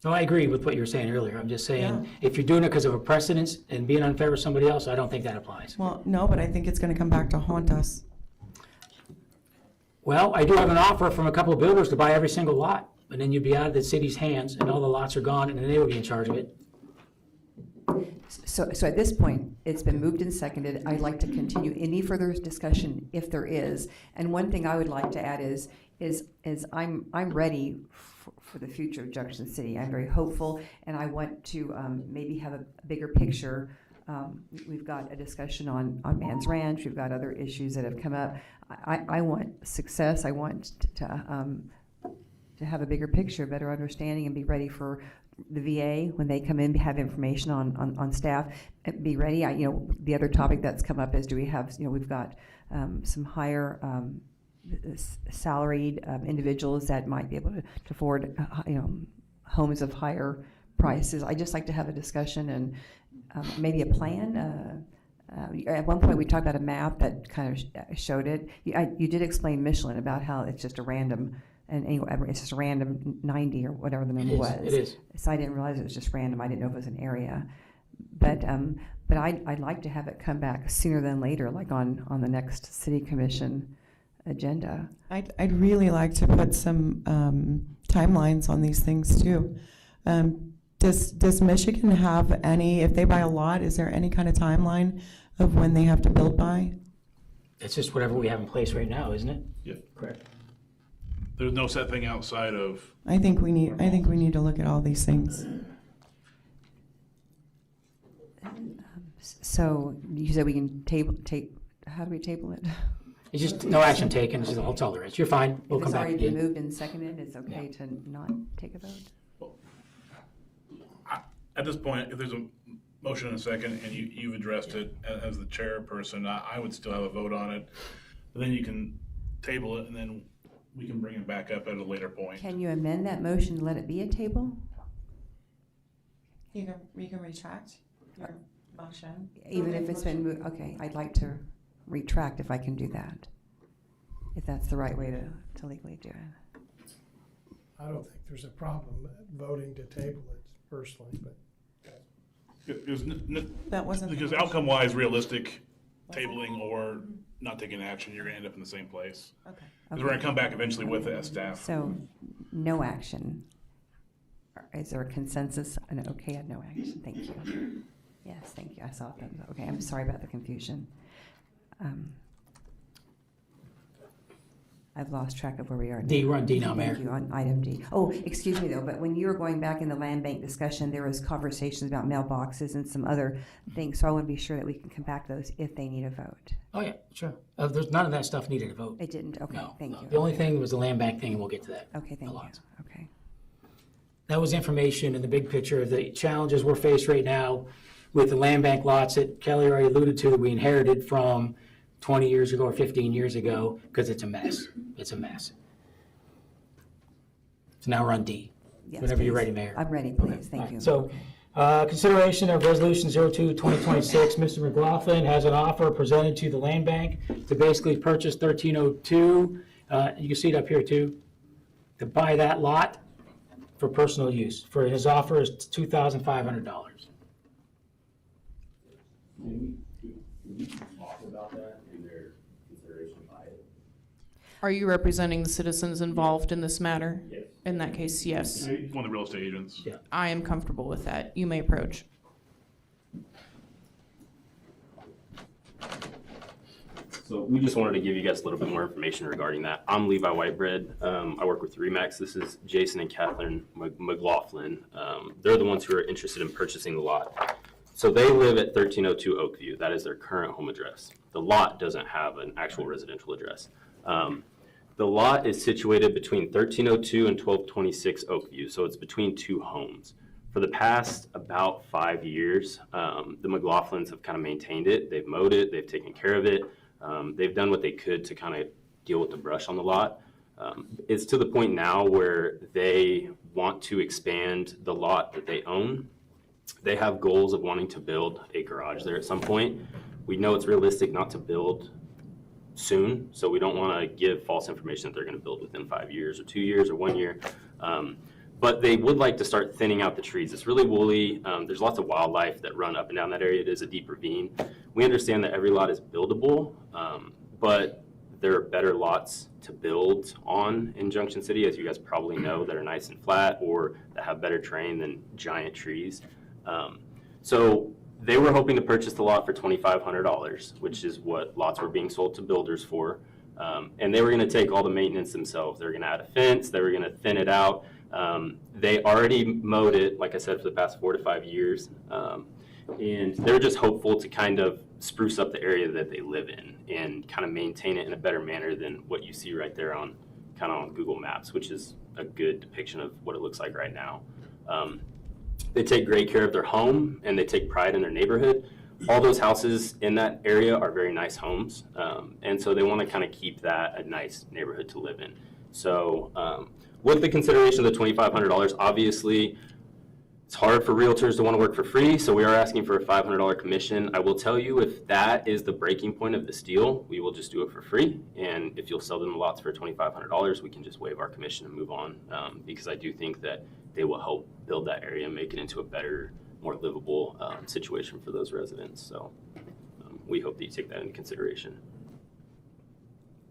[SPEAKER 4] No, I agree with what you were saying earlier. I'm just
[SPEAKER 3] Yeah.
[SPEAKER 4] saying, if you're doing it because of a precedence and being unfair with somebody else, I don't think that applies.
[SPEAKER 3] Well, no, but I think it's gonna come back to haunt us.
[SPEAKER 4] Well, I do have an offer from a couple of builders to buy every single lot, and then you'd be out of the city's hands, and all the lots are gone, and then they would be in charge of it.
[SPEAKER 1] So at this point, it's been moved and seconded. I'd like to continue any further discussion if there is. And one thing I would like to add is I'm ready for the future of Junction City. I'm very hopeful, and I want to maybe have a bigger picture. We've got a discussion on Mann's Ranch. We've got other issues that have come up. I want success. I want to have a bigger picture, better understanding, and be ready for the VA when they come in, have information on staff, and be ready. The other topic that's come up is, do we have, we've got some higher salaried individuals that might be able to afford, homes of higher prices. I just like to have a discussion and maybe a plan. At one point, we talked about a map that kind of showed it. You did explain Michelin about how it's just a random, and anyway, it's just a random 90 or whatever the number was.
[SPEAKER 4] It is.
[SPEAKER 1] So I didn't realize it was just random. I didn't know if it was an area. But I'd like to have it come back sooner than later, like on the next city commission agenda.
[SPEAKER 3] I'd really like to put some timelines on these things too. Does Michigan have any, if they buy a lot, is there any kind of timeline of when they have to build by?
[SPEAKER 4] It's just whatever we have in place right now, isn't it?
[SPEAKER 5] Yeah.
[SPEAKER 4] Correct.
[SPEAKER 5] There's no set thing outside of,
[SPEAKER 3] I think we need to look at all these things.
[SPEAKER 1] So you said we can how do we table it?
[SPEAKER 4] It's just no action taken, that's all there is. You're fine, we'll
[SPEAKER 1] If
[SPEAKER 4] come
[SPEAKER 1] it's
[SPEAKER 4] back
[SPEAKER 1] already been
[SPEAKER 4] again.
[SPEAKER 1] moved and seconded, it's okay to not take a vote?
[SPEAKER 5] at this point, if there's a motion and a second, and you've addressed it as the chairperson, I would still have a vote on it. But then you can table it, and then we can bring it back up at a later point.
[SPEAKER 1] Can you amend that motion to let it be a table?
[SPEAKER 3] You can retract your motion.
[SPEAKER 1] Even if it's been moved, okay, I'd like to retract if I can do that. If that's the right way to legally do it.
[SPEAKER 11] I don't think there's a problem voting to table it personally, but
[SPEAKER 3] That wasn't.
[SPEAKER 5] Because outcome-wise, realistic, tabling or not taking action, you're gonna end up in the same place.
[SPEAKER 3] Okay.
[SPEAKER 5] Because we're gonna come back eventually with it as staff.
[SPEAKER 1] So, no action. Is there a consensus? Okay, on no action, thank you. Yes, thank you, I saw that. Okay, I'm sorry about the confusion. I've lost track of where we are.
[SPEAKER 4] D, we're on D now, Mayor.
[SPEAKER 1] Thank you, on item D. Oh, excuse me though, but when you were going back in the land bank discussion, there was conversations about mailboxes and some other things, so I want to be sure that we can come back to those if they need a vote.
[SPEAKER 4] Oh, yeah, sure. There's none of that stuff needed to vote.
[SPEAKER 1] It didn't, okay,
[SPEAKER 4] No,
[SPEAKER 1] thank
[SPEAKER 4] no.
[SPEAKER 1] you.
[SPEAKER 4] The only thing was the land bank thing, and we'll get to that.
[SPEAKER 1] Okay, thank
[SPEAKER 4] a
[SPEAKER 1] you,
[SPEAKER 4] lot.
[SPEAKER 1] okay.
[SPEAKER 4] That was information in the big picture of the challenges we're faced right now with the land bank lots that Kelly already alluded to that we inherited from 20 years ago or 15 years ago, because it's a mess. It's a mess. So now we're on D.
[SPEAKER 1] Yes,
[SPEAKER 4] Whenever you're
[SPEAKER 1] please.
[SPEAKER 4] ready, Mayor.
[SPEAKER 1] I'm ready, please, thank you.
[SPEAKER 4] So, consideration of Resolution 02-2026, Mr. McLaughlin has an offer presented to the land bank to basically purchase 1302, you can see it up here too, to buy that lot for personal use. For his offer is $2,500.
[SPEAKER 2] Are you representing the citizens involved in this matter? Yes. In that case, yes.
[SPEAKER 5] He's one of the real estate agents.
[SPEAKER 4] Yeah.
[SPEAKER 2] I am comfortable with that. You may approach.
[SPEAKER 13] So we just wanted to give you guys a little bit more information regarding that. I'm Levi Whitebread. I work with Remax. This is Jason and Kathleen McLaughlin. They're the ones who are interested in purchasing the lot. So they live at 1302 Oakview. That is their current home address. The lot doesn't have an actual residential address. The lot is situated between 1302 and 1226 Oakview, so it's between two homes. For the past about 5 years, the McLaughlins have kind of maintained it. They've mowed it, they've taken care of it. They've done what they could to kind of deal with the brush on the lot. It's to the point now where they want to expand the lot that they own. They have goals of wanting to build a garage there at some point. We know it's realistic not to build soon, so we don't want to give false information that they're going to build within 5 years or 2 years or 1 year. But they would like to start thinning out the trees. It's really woolly. There's lots of wildlife that run up and down that area. It is a deep ravine. We understand that every lot is buildable, but there are better lots to build on in Junction City, as you guys probably know, that are nice and flat or that have better terrain than giant trees. So they were hoping to purchase the lot for $2,500, which is what lots were being sold to builders for. And they were going to take all the maintenance themselves. They were going to add a fence. They were going to thin it out. They already mowed it, like I said, for the past 4 to 5 years. And they're just hopeful to kind of spruce up the area that they live in and kind of maintain it in a better manner than what you see right there on kind of on Google Maps, which is a good depiction of what it looks like right now. They take great care of their home and they take pride in their neighborhood. All those houses in that area are very nice homes. And so they want to kind of keep that a nice neighborhood to live in. So with the consideration of the $2,500, obviously it's hard for realtors to want to work for free, so we are asking for a $500 commission. I will tell you, if that is the breaking point of this deal, we will just do it for free. And if you'll sell them the lots for $2,500, we can just waive our commission and move on, because I do think that they will help build that area and make it into a better, more livable situation for those residents. So we hope that you take that into consideration.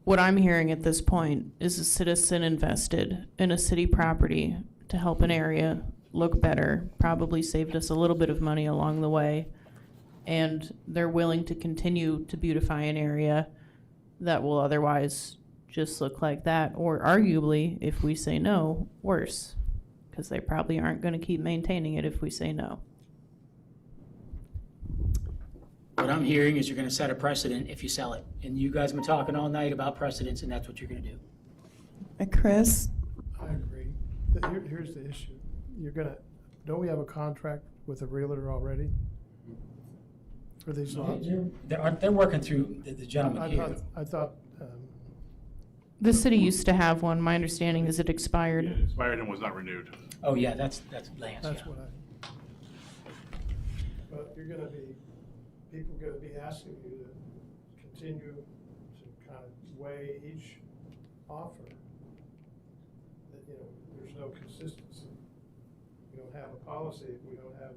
[SPEAKER 2] What I'm hearing at this point is a citizen invested in a city property to help an area look better, probably saved us a little bit of money along the way, and they're willing to continue to beautify an area that will otherwise just look like that, or arguably, if we say no, worse, because they probably aren't going to keep maintaining it if we say no.
[SPEAKER 14] What I'm hearing is you're going to set a precedent if you sell it. And you guys have been talking all night about precedents, and that's what you're going to do.
[SPEAKER 3] Chris?
[SPEAKER 11] I agree. Here's the issue. Don't we have a contract with a realtor already for these lots?
[SPEAKER 14] They're working through the gentleman here.
[SPEAKER 11] I thought,
[SPEAKER 2] The city used to have one. My understanding is it expired.
[SPEAKER 5] It expired and was not renewed.
[SPEAKER 14] Oh, yeah, that's Lance,
[SPEAKER 11] that's
[SPEAKER 14] yeah.
[SPEAKER 11] what but people are gonna be asking you to continue to kind of weigh each offer. That, there's no consistency. We don't have a policy, we don't have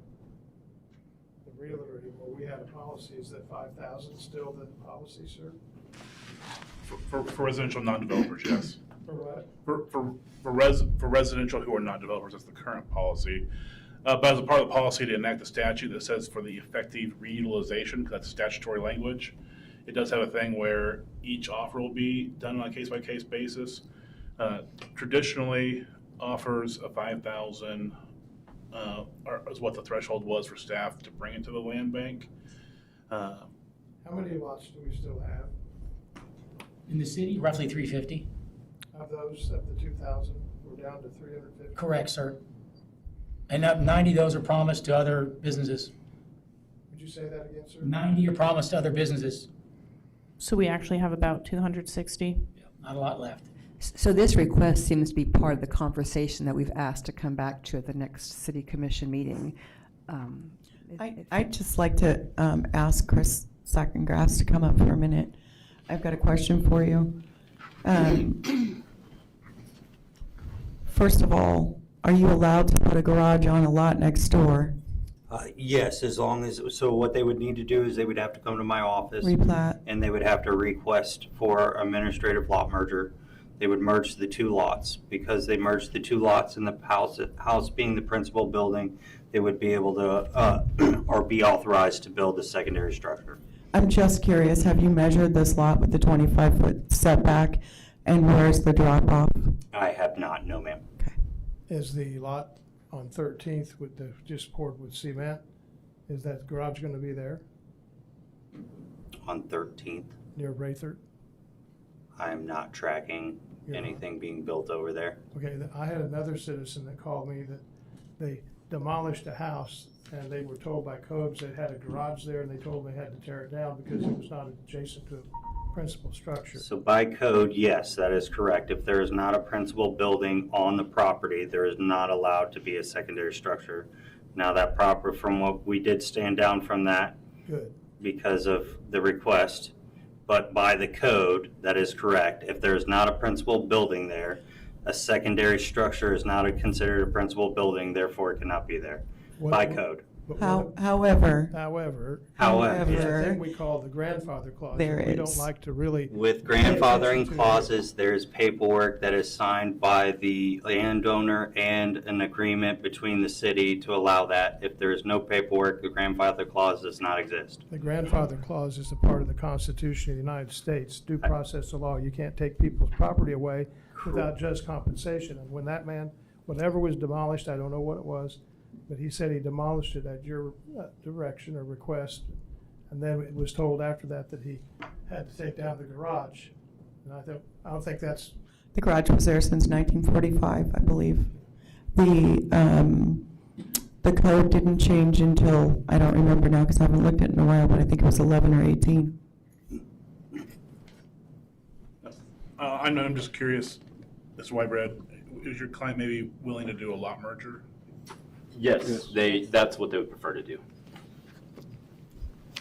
[SPEAKER 11] the realtor anymore. We have a policy. Is that 5,000 still the policy, sir?
[SPEAKER 5] For residential non-developers, yes.
[SPEAKER 11] For what?
[SPEAKER 5] For residential who are not developers, that's the current policy. But as a part of the policy to enact the statute that says for the effective reutilization, because that's statutory language, it does have a thing where each offer will be done on a case-by-case basis. Traditionally, offers of 5,000 is what the threshold was for staff to bring into the land bank.
[SPEAKER 11] How many lots do we still have?
[SPEAKER 14] In the city, roughly 350.
[SPEAKER 11] Of those, of the 2,000, we're down to 350?
[SPEAKER 14] Correct, sir. And 90 of those are promised to other businesses.
[SPEAKER 11] Would you say that again, sir?
[SPEAKER 14] 90 are promised to other businesses.
[SPEAKER 2] So we actually have about 260.
[SPEAKER 14] Not a lot left.
[SPEAKER 1] So this request seems to be part of the conversation that we've asked to come back to at the next city commission meeting.
[SPEAKER 3] I'd just like to ask Chris Sackengrass to come up for a minute. I've got a question for you. First of all, are you allowed to put a garage on a lot next door?
[SPEAKER 7] Yes, as long as, so what they would need to do is they would have to come to my office.
[SPEAKER 3] Replat?
[SPEAKER 7] And they would have to request for administrative lot merger. They would merge the two lots. Because they merged the two lots in the house being the principal building, they would be able to, or be authorized to build a secondary structure.
[SPEAKER 3] I'm just curious, have you measured this lot with the 25-foot setback, and where's the drop-off?
[SPEAKER 7] I have not, no ma'am.
[SPEAKER 11] Is the lot on 13th with the, just poured with cement, is that garage gonna be there
[SPEAKER 7] On 13th.
[SPEAKER 11] near Braithert?
[SPEAKER 7] I'm not tracking
[SPEAKER 11] Yeah.
[SPEAKER 7] anything being built over there.
[SPEAKER 11] Okay, I had another citizen that called me that they demolished a house and they were told by codes they had a garage there and they told them they had to tear it down because it was not adjacent to a principal structure.
[SPEAKER 7] So by code, yes, that is correct. If there is not a principal building on the property, there is not allowed to be a secondary structure. Now that proper, from what we did stand down from that
[SPEAKER 11] Good.
[SPEAKER 7] because of the request, but by the code, that is correct. If there is not a principal building there, a secondary structure is not considered a principal building, therefore it cannot be there by code.
[SPEAKER 11] But
[SPEAKER 3] However,
[SPEAKER 11] However,
[SPEAKER 7] However,
[SPEAKER 11] there's a thing we call the grandfather clause.
[SPEAKER 3] There
[SPEAKER 11] and we
[SPEAKER 3] is.
[SPEAKER 11] don't like to really,
[SPEAKER 7] with
[SPEAKER 11] Pay attention
[SPEAKER 7] grandfathering
[SPEAKER 11] to-
[SPEAKER 7] clauses, there's paperwork that is signed by the landowner and an agreement between the city to allow that. If there is no paperwork, the grandfather clause does not exist.
[SPEAKER 11] the grandfather clause is a part of the Constitution of the United States. Due process of law, you can't take people's property away without just compensation. And when that man, whatever was demolished, I don't know what it was, but he said he demolished it at your direction or request. And then it was told after that that he had to take down the garage. And I don't think that's,
[SPEAKER 3] the garage was there since 1945, I believe. The code didn't change until, I don't remember now because I haven't looked at it in a while, but I think it was 11 or 18.
[SPEAKER 5] I'm just curious, Mr. Whitebread, is your client maybe willing to do a lot merger?
[SPEAKER 13] Yes, that's what they would prefer to do.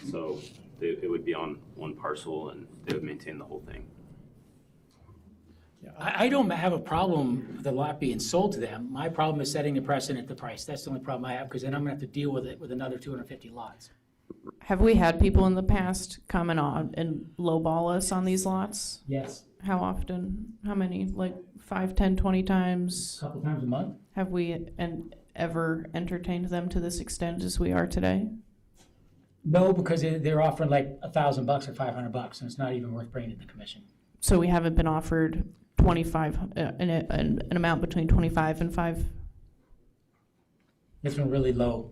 [SPEAKER 13] So it would be on one parcel and they would maintain the whole thing.
[SPEAKER 14] I don't have a problem with the lot being sold to them. My problem is setting the precedent, the price. That's the only problem I have, because then I'm gonna have to deal with it with another 250 lots.
[SPEAKER 2] Have we had people in the past comment on and lowball us on these lots?
[SPEAKER 14] Yes.
[SPEAKER 2] How often? How many? Like 5, 10, 20 times?
[SPEAKER 14] A couple times a month?
[SPEAKER 2] Have we ever entertained them to this extent as we are today?
[SPEAKER 14] No, because they're offering like $1,000 or $500, and it's not even worth bringing to the commission.
[SPEAKER 2] So we haven't been offered 25, an amount between 25 and 5?
[SPEAKER 14] It's been really low.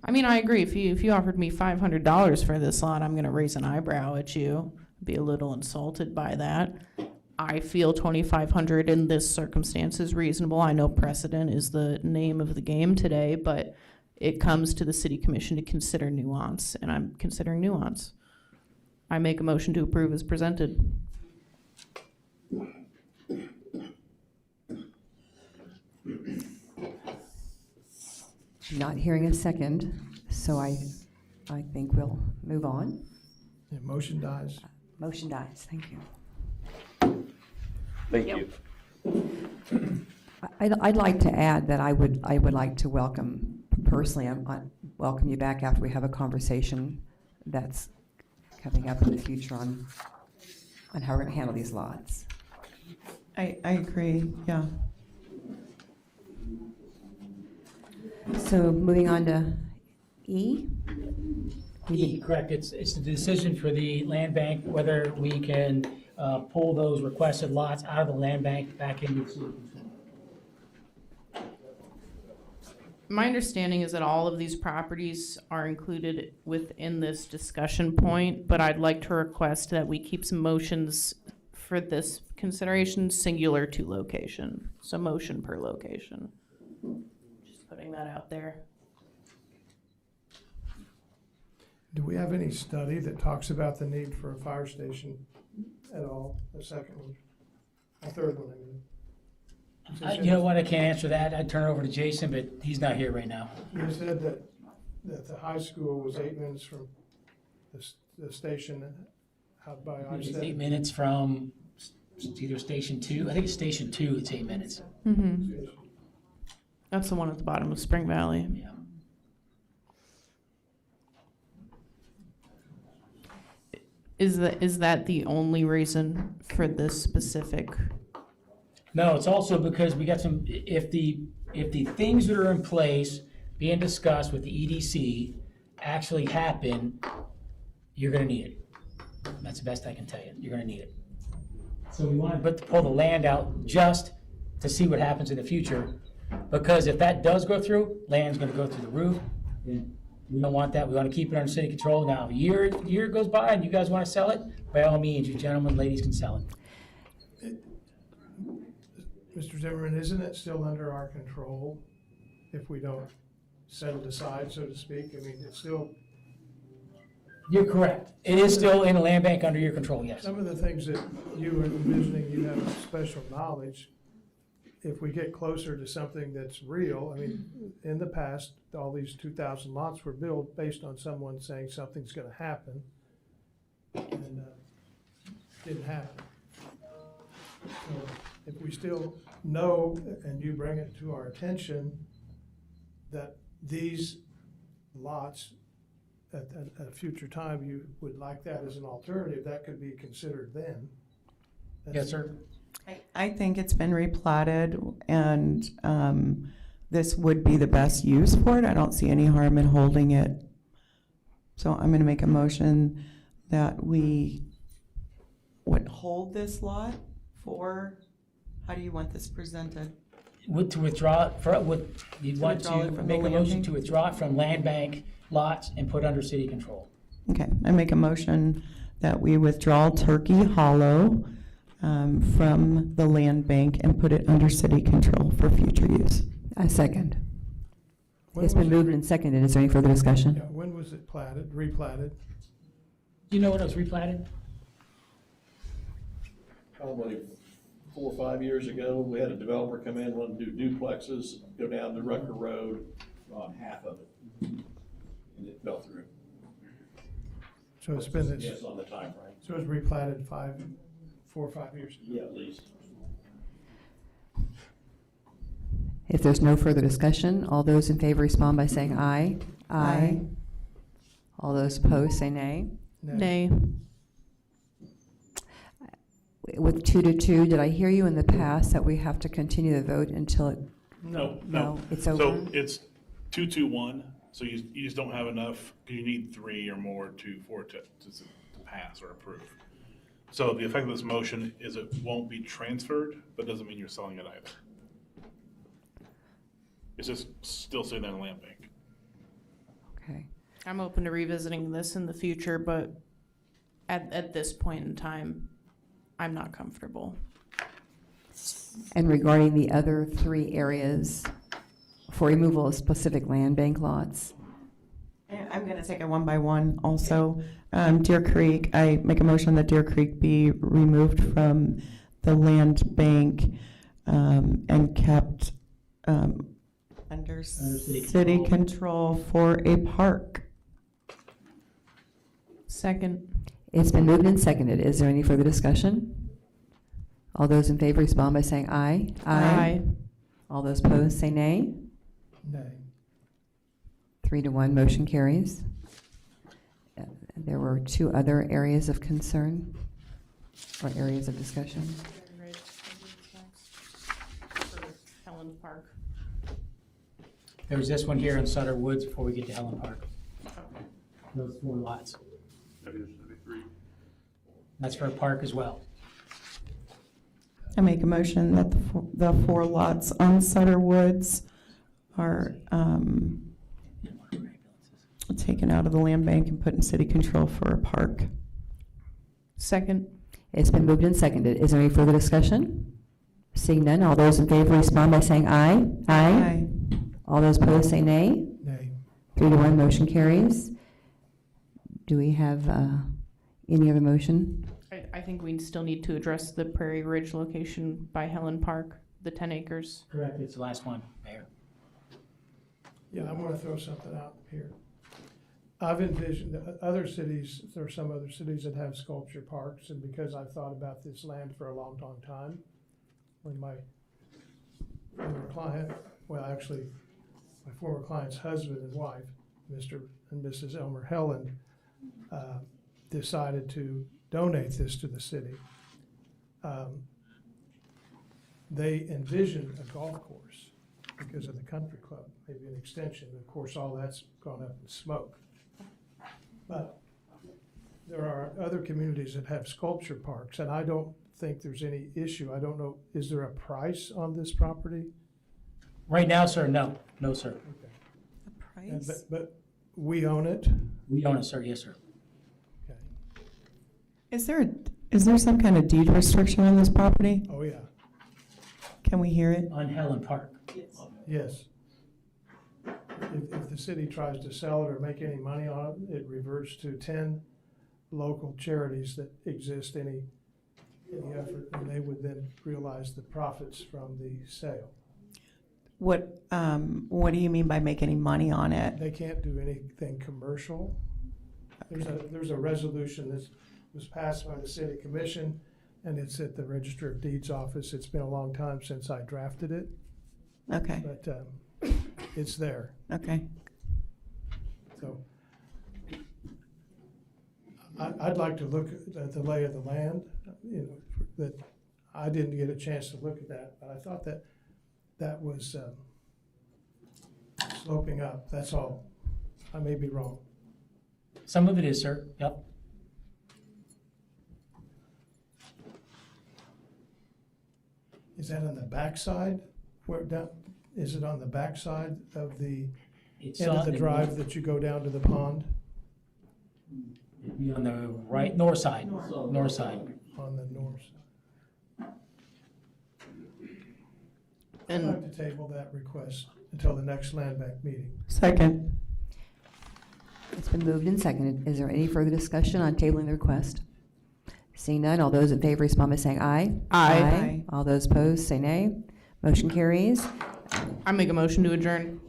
[SPEAKER 2] I mean, I agree. If you offered me $500 for this lot, I'm going to raise an eyebrow at you, be a little insulted by that. I feel $2,500 in this circumstance is reasonable. I know precedent is the name of the game today, but it comes to the city commission to consider nuance, and I'm considering nuance. I make a motion to approve as presented.
[SPEAKER 1] Not hearing a second, so I think we'll move on.
[SPEAKER 11] yeah, motion dies.
[SPEAKER 1] Motion dies, thank you.
[SPEAKER 13] Thank you.
[SPEAKER 1] I'd like to add that I would like to welcome, personally, I welcome you back after we have a conversation that's coming up in the future on how we're gonna handle these lots.
[SPEAKER 3] I agree, yeah.
[SPEAKER 1] So moving on to E.
[SPEAKER 14] Correct, it's the decision for the land bank whether we can pull those requested lots out of the land bank back into the city control.
[SPEAKER 2] My understanding is that all of these properties are included within this discussion point, but I'd like to request that we keep some motions for this consideration singular to location. So motion per location. Just putting that out there.
[SPEAKER 11] Do we have any study that talks about the need for a fire station at all? A second one, a third one, I mean.
[SPEAKER 14] You know what, I can't answer that. I'd turn it over to Jason, but he's not here right now.
[SPEAKER 11] You said that the high school was 8 minutes from the station out by
[SPEAKER 14] It's
[SPEAKER 11] Einstein.
[SPEAKER 14] 8 minutes from it's either Station 2. I think it's Station 2, it's 8 minutes.
[SPEAKER 2] Mm-hmm. That's the one at the bottom of Spring Valley.
[SPEAKER 14] Yeah.
[SPEAKER 2] Is that the only reason for this specific?
[SPEAKER 14] No, it's also because we got some, if the things that are in place being discussed with the EDC actually happen, you're gonna need it. That's the best I can tell you. You're gonna need it. So we want to pull the land out just to see what happens in the future. Because if that does go through, land's gonna go through the roof. And we don't want that. We want to keep it under city control. Now, if a year goes by and you guys want to sell it, by all means, you gentlemen, ladies can sell it.
[SPEAKER 11] Mr. Zimmerman, isn't it still under our control if we don't set it aside, so to speak? I mean, it's still,
[SPEAKER 14] You're correct. It is still in the land bank under your control, yes.
[SPEAKER 11] some of the things that you were envisioning, you have special knowledge. If we get closer to something that's real, I mean, in the past, all these 2,000 lots were built based on someone saying something's gonna happen. And, didn't happen. So if we still know, and you bring it to our attention, that these lots, at a future time, you would like that as an alternative, that could be considered then.
[SPEAKER 14] Yes, sir.
[SPEAKER 3] I think it's been replatted, and this would be the best use for it. I don't see any harm in holding it. So I'm going to make a motion that we would hold this lot for, how do you want this presented?
[SPEAKER 14] To withdraw, you'd want
[SPEAKER 3] withdraw it
[SPEAKER 14] to
[SPEAKER 3] from
[SPEAKER 14] make
[SPEAKER 3] the
[SPEAKER 14] a
[SPEAKER 3] land
[SPEAKER 14] motion
[SPEAKER 3] bank?
[SPEAKER 14] to withdraw it from land bank lots and put under city control.
[SPEAKER 3] Okay, I make a motion that we withdraw Turkey Hollow from the land bank and put it under city control for future use.
[SPEAKER 1] I second.
[SPEAKER 11] When
[SPEAKER 1] It's been
[SPEAKER 11] was it-
[SPEAKER 1] moved and seconded. Is there any further discussion?
[SPEAKER 11] Yeah, when was it platted, replatted?
[SPEAKER 14] Do you know when it was replatted?
[SPEAKER 15] Probably 4 or 5 years ago, we had a developer come in, wanted to do duplexes, go down to Rucker Road on half of it. And it fell through.
[SPEAKER 11] So it's been,
[SPEAKER 15] Yes, on the time frame.
[SPEAKER 11] so it was replatted 4 or 5 years ago.
[SPEAKER 15] Yeah, at least.
[SPEAKER 1] If there's no further discussion, all those in favor respond by saying aye.
[SPEAKER 3] Aye.
[SPEAKER 1] All those opposed say nay.
[SPEAKER 2] Nay.
[SPEAKER 1] With 2-2, did I hear you in the past that we have to continue the vote until it,
[SPEAKER 5] No,
[SPEAKER 1] no, it's over?
[SPEAKER 5] So it's 2-2-1, so you just don't have enough, because you need 3 or more for it to pass or approve. So the effect of this motion is it won't be transferred, but doesn't mean you're selling it either. It's just still sitting in the land bank.
[SPEAKER 1] Okay.
[SPEAKER 2] I'm open to revisiting this in the future, but at this point in time, I'm not comfortable.
[SPEAKER 1] And regarding the other 3 areas for removal of specific land bank lots?
[SPEAKER 3] And I'm going to take it one by one also. Deer Creek, I make a motion that Deer Creek be removed from the land bank and kept under city control for a park.
[SPEAKER 2] Second.
[SPEAKER 1] It's been moved and seconded. Is there any further discussion? All those in favor respond by saying aye.
[SPEAKER 2] Aye.
[SPEAKER 1] All those opposed say nay.
[SPEAKER 11] Nay.
[SPEAKER 1] 3-1, motion carries. There were 2 other areas of concern or areas of discussion.
[SPEAKER 2] Helen Park.
[SPEAKER 14] There's this one here in Sutter Woods before we get to Helen Park. Those 4 lots.
[SPEAKER 5] Maybe there should be 3.
[SPEAKER 14] That's for a park as well.
[SPEAKER 3] I make a motion that the 4 lots on Sutter Woods are taken out of the land bank and put in city control for a park.
[SPEAKER 2] Second.
[SPEAKER 1] It's been moved and seconded. Is there any further discussion? Seeing none, all those in favor respond by saying aye. Aye. All those opposed say nay.
[SPEAKER 11] Nay.
[SPEAKER 1] 3-1, motion carries. Do we have any other motion?
[SPEAKER 2] I think we still need to address the Prairie Ridge location by Helen Park, the 10 acres.
[SPEAKER 14] Correct. It's the last one, Mayor.
[SPEAKER 11] Yeah, I want to throw something out here. I've envisioned that other cities, there are some other cities that have sculpture parks, and because I've thought about this land for a long, long time, when my former client, well, actually, my former client's husband and wife, Mr. and Mrs. Elmer Helen, decided to donate this to the city. They envisioned a golf course because of the country club, maybe an extension. Of course, all that's gone up in smoke. But there are other communities that have sculpture parks, and I don't think there's any issue. I don't know, is there a price on this property?
[SPEAKER 14] Right now, sir, no. No, sir.
[SPEAKER 11] But we own it?
[SPEAKER 14] We own it, sir. Yes, sir.
[SPEAKER 11] Okay.
[SPEAKER 3] Is there some kind of deed restriction on this property?
[SPEAKER 11] Oh, yeah.
[SPEAKER 3] Can we hear it?
[SPEAKER 14] on Helen Park.
[SPEAKER 11] Yes. If the city tries to sell it or make any money on it, it reverts to 10 local charities that exist any effort, and they would then realize the profits from the sale.
[SPEAKER 3] What do you mean by make any money on it?
[SPEAKER 11] They can't do anything commercial. There's a resolution that was passed by the city commission, and it's at the Register of Deeds office. It's been a long time since I drafted it,
[SPEAKER 3] Okay,
[SPEAKER 11] but it's there.
[SPEAKER 3] okay.
[SPEAKER 11] So I'd like to look at the lay of the land, that I didn't get a chance to look at that, but I thought that was sloping up, that's all. I may be wrong.
[SPEAKER 14] Some of it is, sir, yep.
[SPEAKER 11] Is that on the backside? Where down, is it on the backside of the
[SPEAKER 14] It's
[SPEAKER 11] end of
[SPEAKER 14] on
[SPEAKER 11] the drive that you go down to the pond?
[SPEAKER 14] It'd be on the right, north side, north side.
[SPEAKER 11] On the north side. I'd
[SPEAKER 3] And
[SPEAKER 11] like to table that request until the next land bank meeting.
[SPEAKER 3] second,
[SPEAKER 1] It's been moved and seconded. Is there any further discussion on tabling the request? Seeing none, all those in favor respond by saying aye.
[SPEAKER 3] Aye.
[SPEAKER 1] All those opposed say nay. Motion carries.
[SPEAKER 2] I make a motion to adjourn.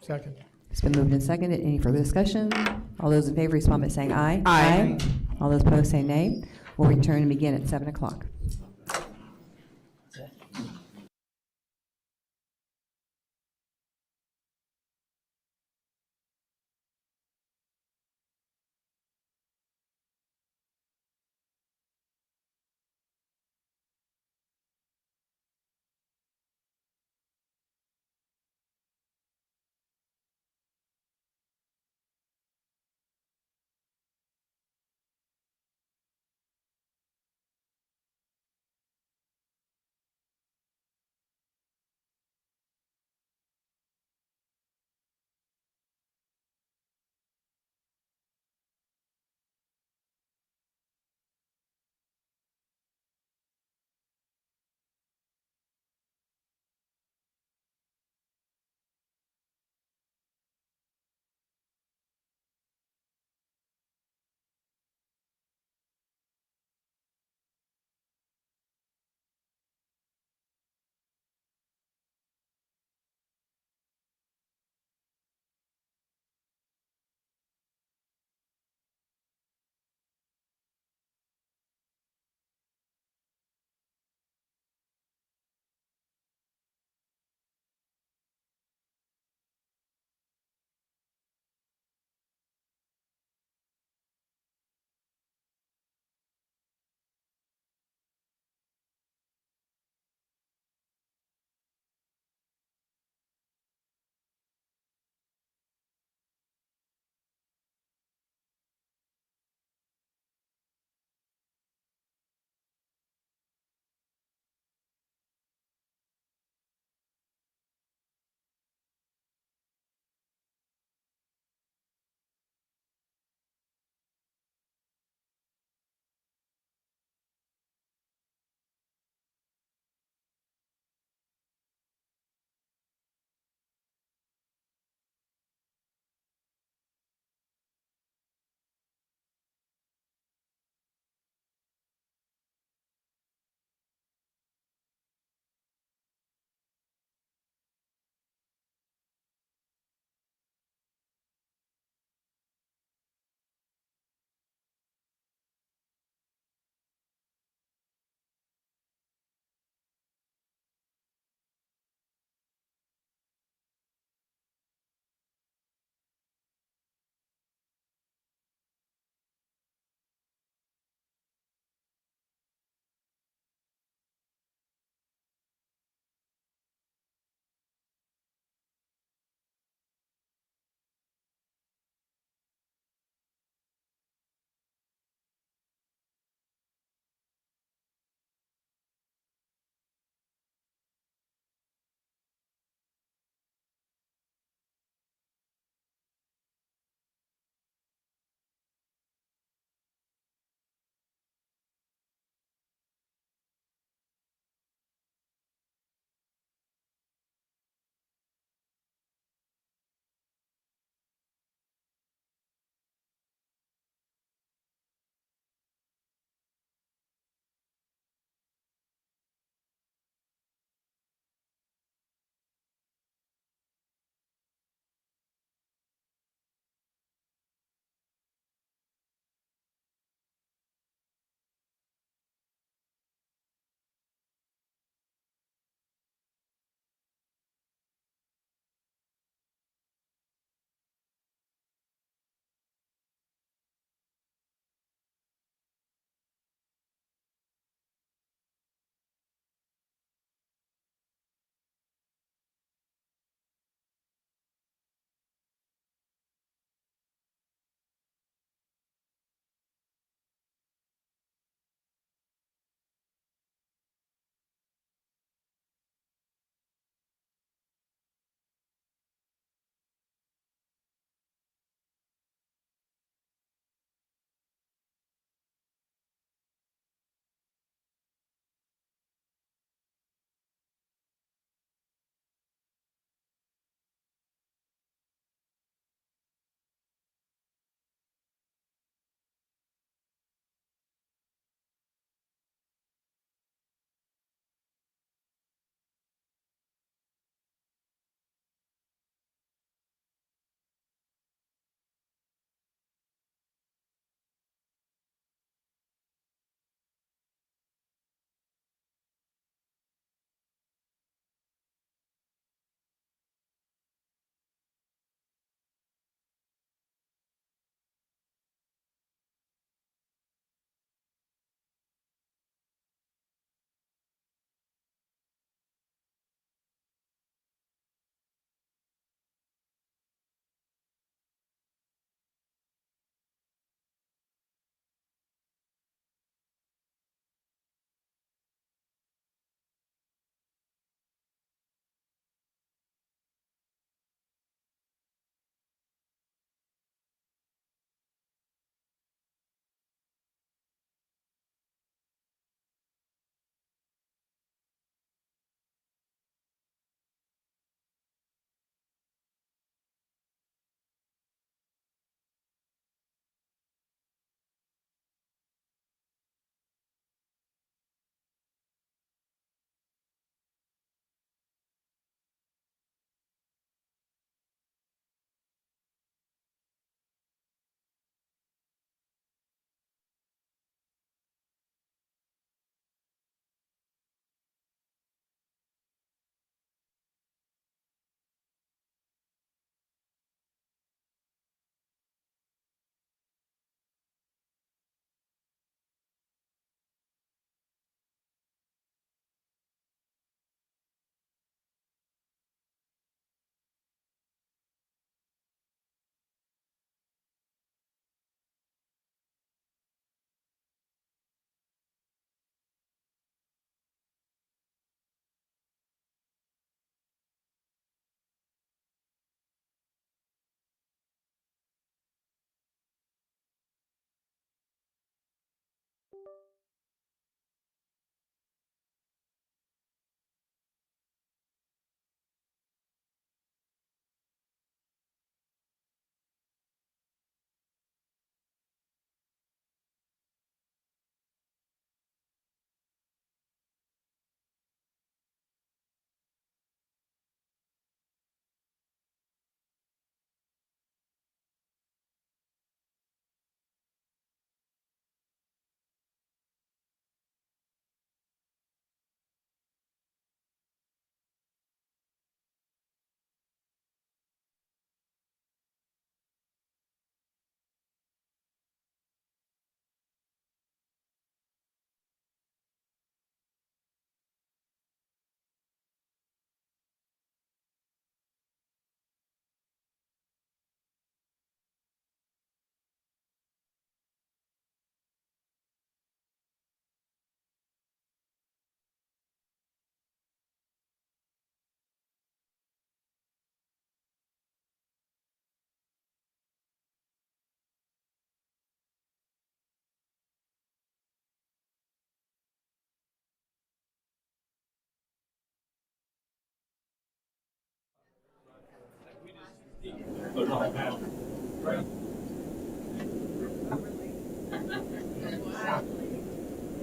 [SPEAKER 11] Second.
[SPEAKER 1] It's been moved and seconded. Any further discussion? All those in favor respond by saying aye.
[SPEAKER 2] Aye.
[SPEAKER 1] All those opposed say nay. We'll return and begin at 7 o'clock.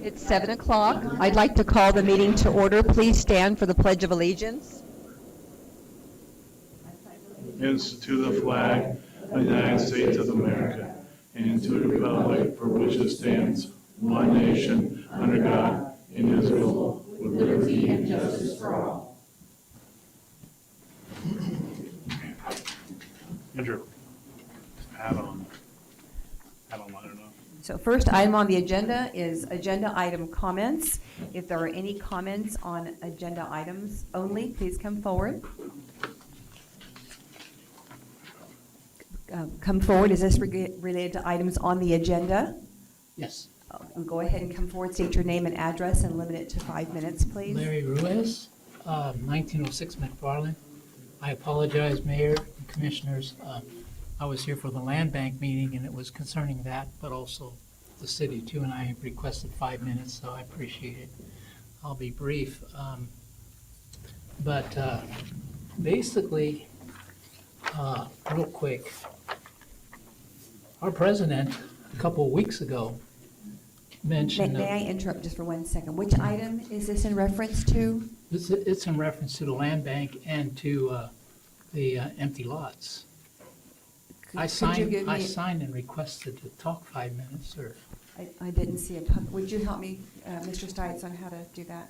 [SPEAKER 16] It's 7 o'clock. I'd like to call the meeting to order. Please stand for the Pledge of Allegiance.
[SPEAKER 5] Is to the flag of the United States of America and to the republic for which it stands, one nation, under God, indivisible, with liberty and justice for all. Andrew, add on, I don't know.
[SPEAKER 1] So first item on the agenda is agenda item comments. If there are any comments on agenda items only, please come forward. Come forward. Is this related to items on the agenda?
[SPEAKER 14] Yes.
[SPEAKER 1] Go ahead and come forward, state your name and address, and limit it to 5 minutes, please.
[SPEAKER 14] Larry Ruiz, 1906 McFarland. I apologize, Mayor and Commissioners. I was here for the land bank meeting, and it was concerning that, but also the city too, and I requested 5 minutes, so I appreciate it. I'll be brief. But basically, real quick, our president, a couple of weeks ago, mentioned...
[SPEAKER 1] May I interrupt just for 1 second? Which item is this in reference to?
[SPEAKER 14] It's in reference to the land bank and to the empty lots. I signed and requested to talk 5 minutes, or...
[SPEAKER 1] I didn't see would you help me, Mr. Stites, on how to do that?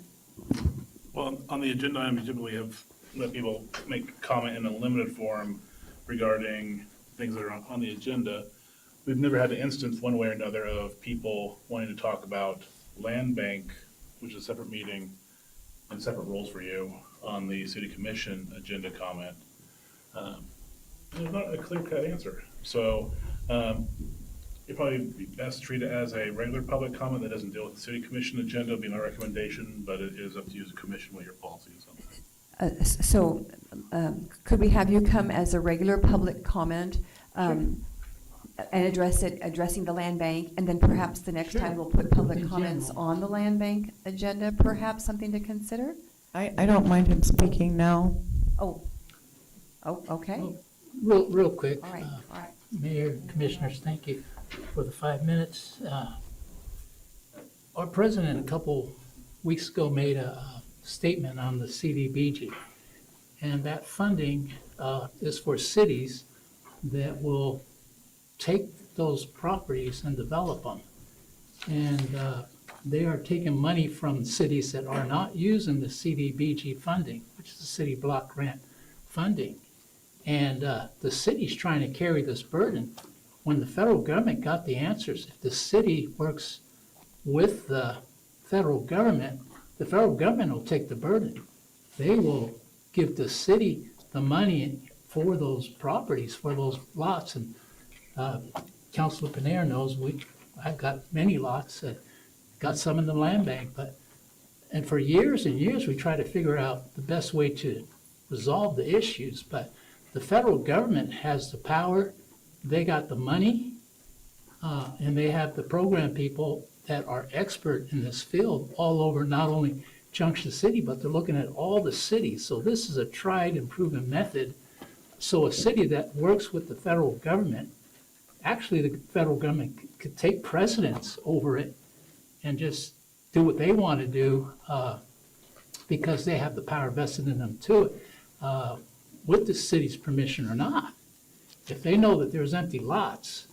[SPEAKER 5] Well, on the agenda item, you typically have let people make comment in a limited form regarding things that are on the agenda. We've never had an instance one way or another of people wanting to talk about land bank, which is a separate meeting and separate rules for you, on the city commission agenda comment. There's not a clear-cut answer. So you'd probably be best to treat it as a regular public comment that doesn't deal with the city commission agenda. It'd be my recommendation, but it is up to you as a commission what your policy is on that.
[SPEAKER 1] So could we have you come as a regular public comment and addressing the land bank, and then perhaps the next time we'll put public comments on the land bank agenda, perhaps something to consider?
[SPEAKER 3] I don't mind him speaking now.
[SPEAKER 1] Oh, okay.
[SPEAKER 14] Real quick.
[SPEAKER 1] All right.
[SPEAKER 14] Mayor, Commissioners, thank you for the 5 minutes. Our president a couple weeks ago made a statement on the CDBG, and that funding is for cities that will take those properties and develop them. And they are taking money from cities that are not using the CDBG funding, which is the city block grant funding. And the city's trying to carry this burden. When the federal government got the answers, if the city works with the federal government will take the burden. They will give the city the money for those properties, for those lots. And Councilor Panera knows I've got many lots, got some in the land bank, and for years and years we try to figure out the best way to resolve the issues, but the federal government has the power, they got the money, and they have the program people that are expert in this field all over, not only Junction City, but they're looking at all the cities. So this is a tried and proven method. So a city that works with the federal government, actually the federal government could take precedence over it and just do what they want to do because they have the power vested in them too, with the city's permission or not. If they know that there's empty lots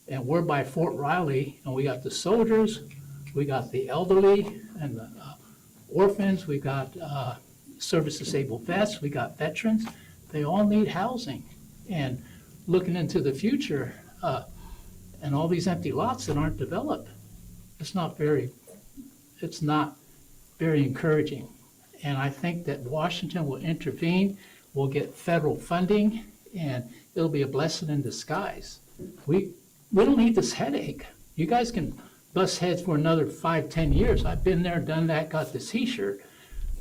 [SPEAKER 14] and we're by Fort Riley and we got the soldiers, we got the elderly and the orphans, we got service disabled vets, we got veterans, they all need housing. And looking into the future and all these empty lots that aren't developed, it's not very encouraging. And I think that Washington will intervene, we'll get federal funding, and it'll be a blessing in disguise. We don't need this headache. You guys can bust heads for another 5-10 years. I've been there, done that, got the T-shirt.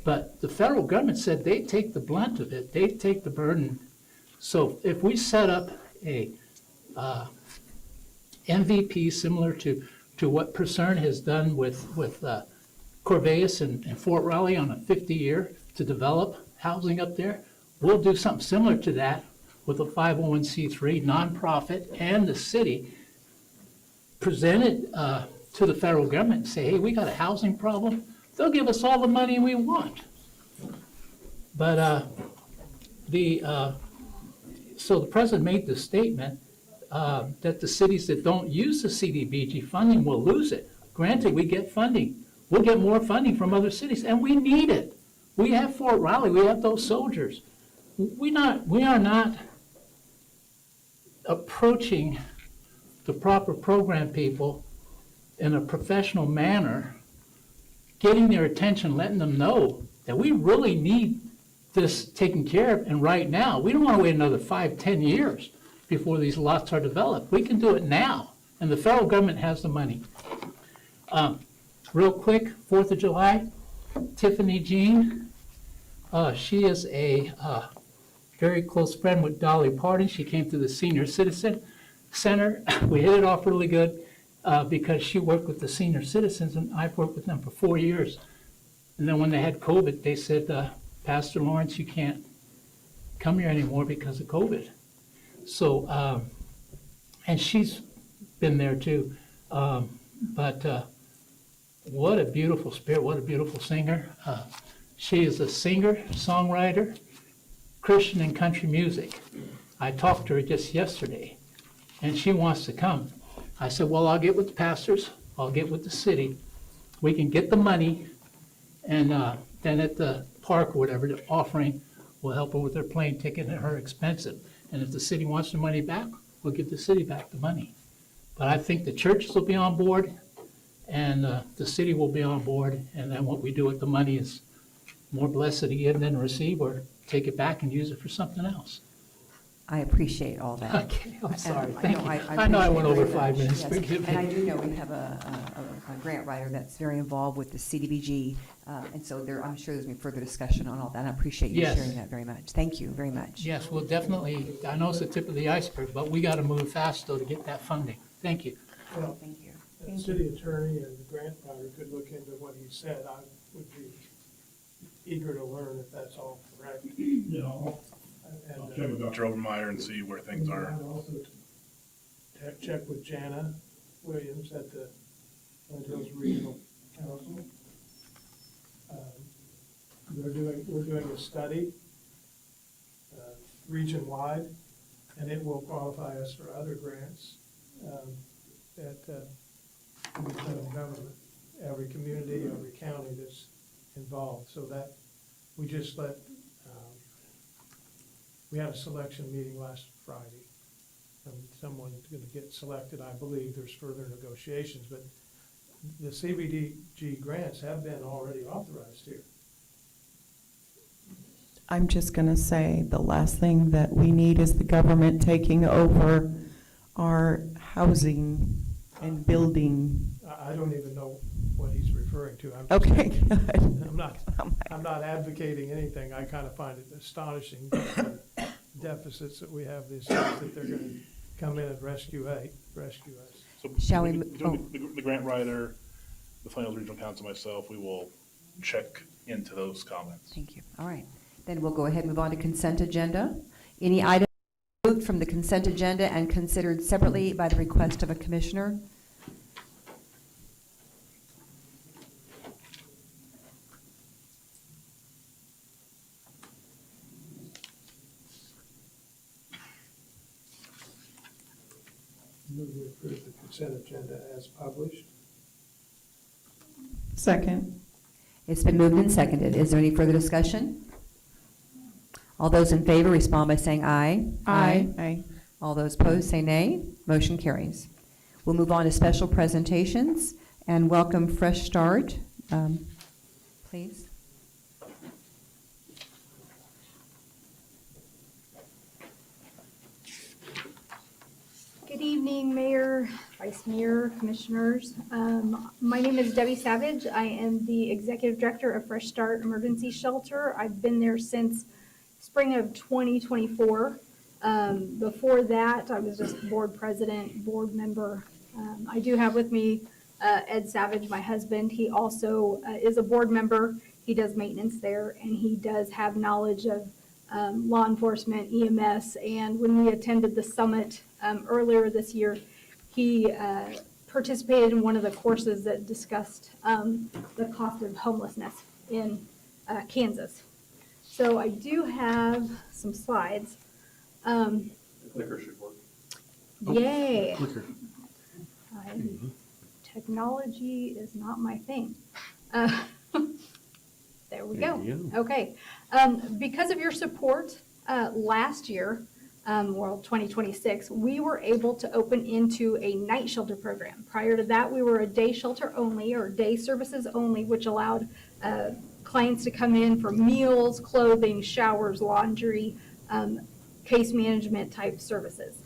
[SPEAKER 14] But the federal government said they take the blunt of it. They take the burden. So if we set up a MVP similar to what Purcern has done with Corvallis and Fort Riley on a 50-year to develop housing up there, we'll do something similar to that with a 501c3 nonprofit and the city, present it to the federal government and say, hey, we got a housing problem, they'll give us all the money we want. But so the president made the statement that the cities that don't use the CDBG funding will lose it. Granted, we get funding. We'll get more funding from other cities, and we need it. We have Fort Riley, we have those soldiers. We are not approaching the proper program people in a professional manner, getting their attention, letting them know that we really need this taken care of, and right now. We don't want to wait another 5-10 years before these lots are developed. We can do it now, and the federal government has the money. Real quick, 4th of July, Tiffany Jean, she is a very close friend with Dolly Parton. She came to the Senior Citizen Center. We hit it off really good because she worked with the senior citizens, and I've worked with them for 4 years. And then when they had COVID, they said, Pastor Lawrence, you can't come here anymore because of COVID. So, and she's been there too. But what a beautiful spirit, what a beautiful singer. She is a singer, songwriter, Christian and country music. I talked to her just yesterday, and she wants to come. I said, well, I'll get with the pastors, I'll get with the city. We can get the money, and then at the park or whatever, the offering will help her with her plane ticket and her expensive. And if the city wants the money back, we'll give the city back the money. But I think the churches will be on board, and the city will be on board, and then what we do with the money is more blessed to give than receive, or take it back and use it for something else.
[SPEAKER 1] I appreciate all that.
[SPEAKER 14] Okay, I'm sorry.
[SPEAKER 1] I
[SPEAKER 14] Thank
[SPEAKER 1] know,
[SPEAKER 14] you.
[SPEAKER 1] I
[SPEAKER 14] I know I
[SPEAKER 1] appreciate
[SPEAKER 14] went over
[SPEAKER 1] very
[SPEAKER 14] 5
[SPEAKER 1] much,
[SPEAKER 14] minutes.
[SPEAKER 1] yes.
[SPEAKER 14] Forgive me.
[SPEAKER 1] And I do know we have a grant writer that's very involved with the CDBG, and so I'm sure there's going to be further discussion on all that. I appreciate you
[SPEAKER 14] Yes.
[SPEAKER 1] sharing that very much. Thank you very much.
[SPEAKER 14] Yes, well, definitely, I know it's the tip of the iceberg, but we got to move fast, though, to get that funding. Thank you.
[SPEAKER 11] Well,
[SPEAKER 1] Thank you.
[SPEAKER 11] the city attorney and the grant writer could look into what he said. I would be eager to learn if that's all correct.
[SPEAKER 5] Yeah, I'll check with Dr. Overmeyer and see where things are.
[SPEAKER 11] I'd also check with Jana Williams at the Flint Hills Regional Council. We're doing a study region-wide, and it will qualify us for other grants at the federal government, every community, every county that's involved. So that we just let. We had a selection meeting last Friday, and someone's going to get selected. I believe there's further negotiations, but the CBDG grants have been already authorized here.
[SPEAKER 3] I'm just going to say the last thing that we need is the government taking over our housing and building.
[SPEAKER 11] I don't even know what he's referring to.
[SPEAKER 3] Okay, good.
[SPEAKER 11] I'm not advocating anything. I kind of find it astonishing, the deficits that we have this year, that they're going to come in and rescue us.
[SPEAKER 5] So
[SPEAKER 1] Shall we
[SPEAKER 5] between the grant writer, the Flint Hills Regional Council, myself, we will check into those comments.
[SPEAKER 1] Thank you. All right. Then we'll go ahead and move on to consent agenda. Any item removed from the consent agenda and considered separately by the request of a commissioner?
[SPEAKER 11] Move to approve the consent agenda as published.
[SPEAKER 3] Second.
[SPEAKER 1] It's been moved and seconded. Is there any further discussion? All those in favor respond by saying aye.
[SPEAKER 3] Aye.
[SPEAKER 1] All those opposed say nay. Motion carries. We'll move on to special presentations and welcome Fresh Start. Please.
[SPEAKER 17] Good evening, Mayor, Vice Mayor, Commissioners. My name is Debbie Savage. I am the Executive Director of Fresh Start Emergency Shelter. I've been there since spring of 2024. Before that, I was just board president, board member. I do have with me Ed Savage, my husband. He also is a board member. He does maintenance there, and he does have knowledge of law enforcement, EMS, and when we attended the summit earlier this year, he participated in one of the courses that discussed the cost of homelessness in Kansas. So I do have some slides.
[SPEAKER 15] Clicker should work.
[SPEAKER 17] Yay!
[SPEAKER 6] Clicker.
[SPEAKER 17] Technology is not my thing. There we go. Okay. Because of your support last year, 2026, we were able to open into a night shelter program. Prior to that, we were a day shelter only or day services only, which allowed clients to come in for meals, clothing, showers, laundry, case management type services.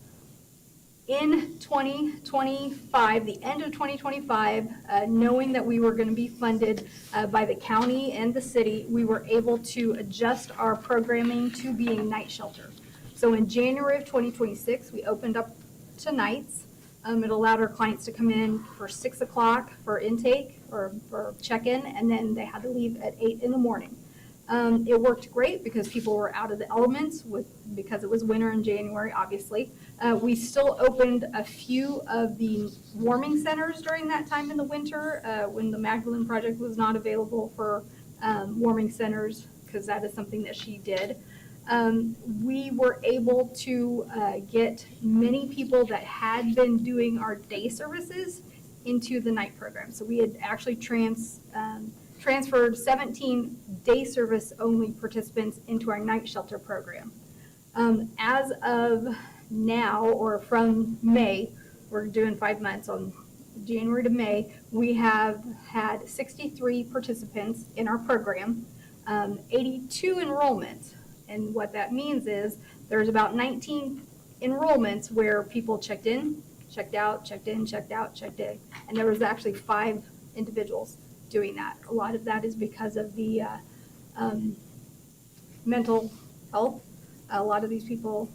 [SPEAKER 17] In 2025, the end of 2025, knowing that we were going to be funded by the county and the city, we were able to adjust our programming to being night shelter. So in January of 2026, we opened up to nights. It allowed our clients to come in for 6 o'clock for intake or for check-in, and then they had to leave at 8 in the morning. It worked great because people were out of the elements because it was winter in January, obviously. We still opened a few of the warming centers during that time in the winter when the Magdalene Project was not available for warming centers, because that is something that she did. We were able to get many people that had been doing our day services into the night program. So we had actually transferred 17 day service only participants into our night shelter program. As of now, or from May, we're doing 5 months, on January to May, we have had 63 participants in our program, 82 enrollments. And what that means is there's about 19 enrollments where people checked in, checked out, checked in, checked out, checked in. And there was actually 5 individuals doing that. A lot of that is because of the mental health. A lot of these people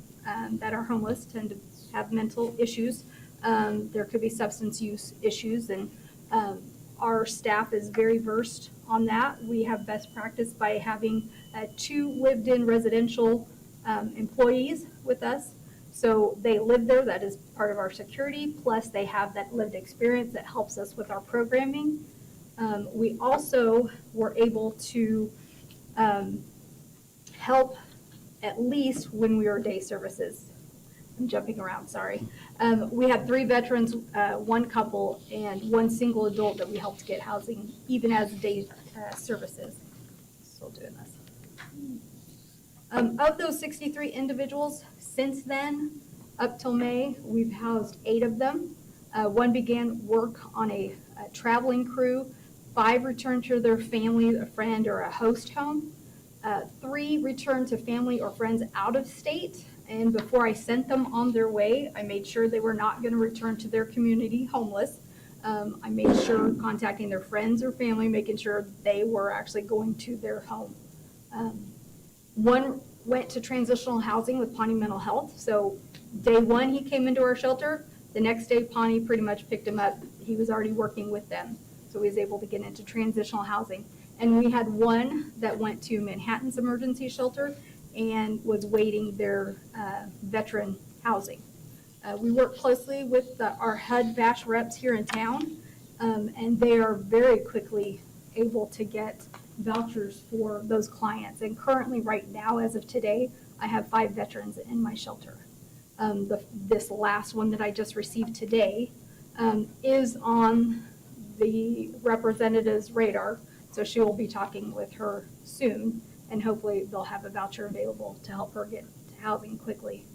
[SPEAKER 17] that are homeless tend to have mental issues. There could be substance use issues, and our staff is very versed on that. We have best practice by having 2 lived-in residential employees with us. So they live there, that is part of our security, plus they have that lived experience that helps us with our programming. We also were able to help at least when we were day services. I'm jumping around, sorry. We had 3 veterans, 1 couple, and 1 single adult that we helped get housing, even as day services. Still doing this. Of those 63 individuals, since then, up till May, we've housed 8 of them. 1 began work on a traveling crew. 5 returned to their family, a friend, or a host home. 3 returned to family or friends out of state. And before I sent them on their way, I made sure they were not going to return to their community homeless. I made sure contacting their friends or family, making sure they were actually going to their home. 1 went to transitional housing with Pawnee Mental Health. So day 1, he came into our shelter. The next day, Pawnee pretty much picked him up. He was already working with them. So he was able to get into transitional housing. And we had 1 that went to Manhattan's emergency shelter and was waiting their veteran housing. We work closely with our HUD-VASH reps here in town, and they are very quickly able to get vouchers for those clients. And currently, right now, as of today, I have 5 veterans in my shelter. This last one that I just received today is on the representative's radar, so she will be talking with her soon, and hopefully they'll have a voucher available to help her get to housing quickly.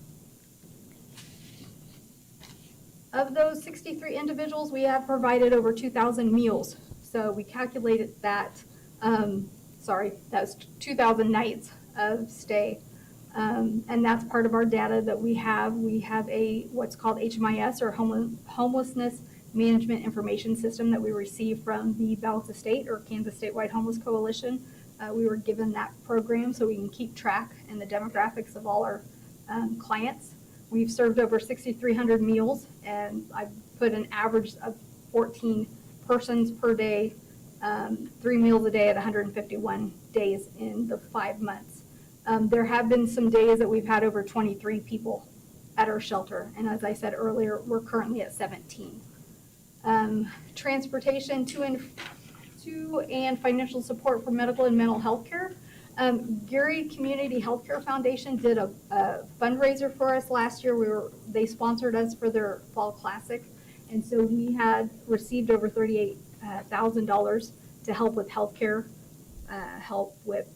[SPEAKER 17] Of those 63 individuals, we have provided over 2,000 meals. So we calculated that, that's 2,000 nights of stay. And that's part of our data that we have. We have what's called HMIS, or Homelessness Management Information System, that we received from the Balance of State, or Kansas Statewide Homeless Coalition. We were given that program so we can keep track in the demographics of all our clients. We've served over 6,300 meals, and I've put an average of 14 persons per day, 3 meals a day at 151 days in the 5 months. There have been some days that we've had over 23 people at our shelter, and as I said earlier, we're currently at 17. Transportation to and financial support for medical and mental health care. Gary Community Healthcare Foundation did a fundraiser for us last year. They sponsored us for their fall classic, and so we had received over $38,000 to help with healthcare, help with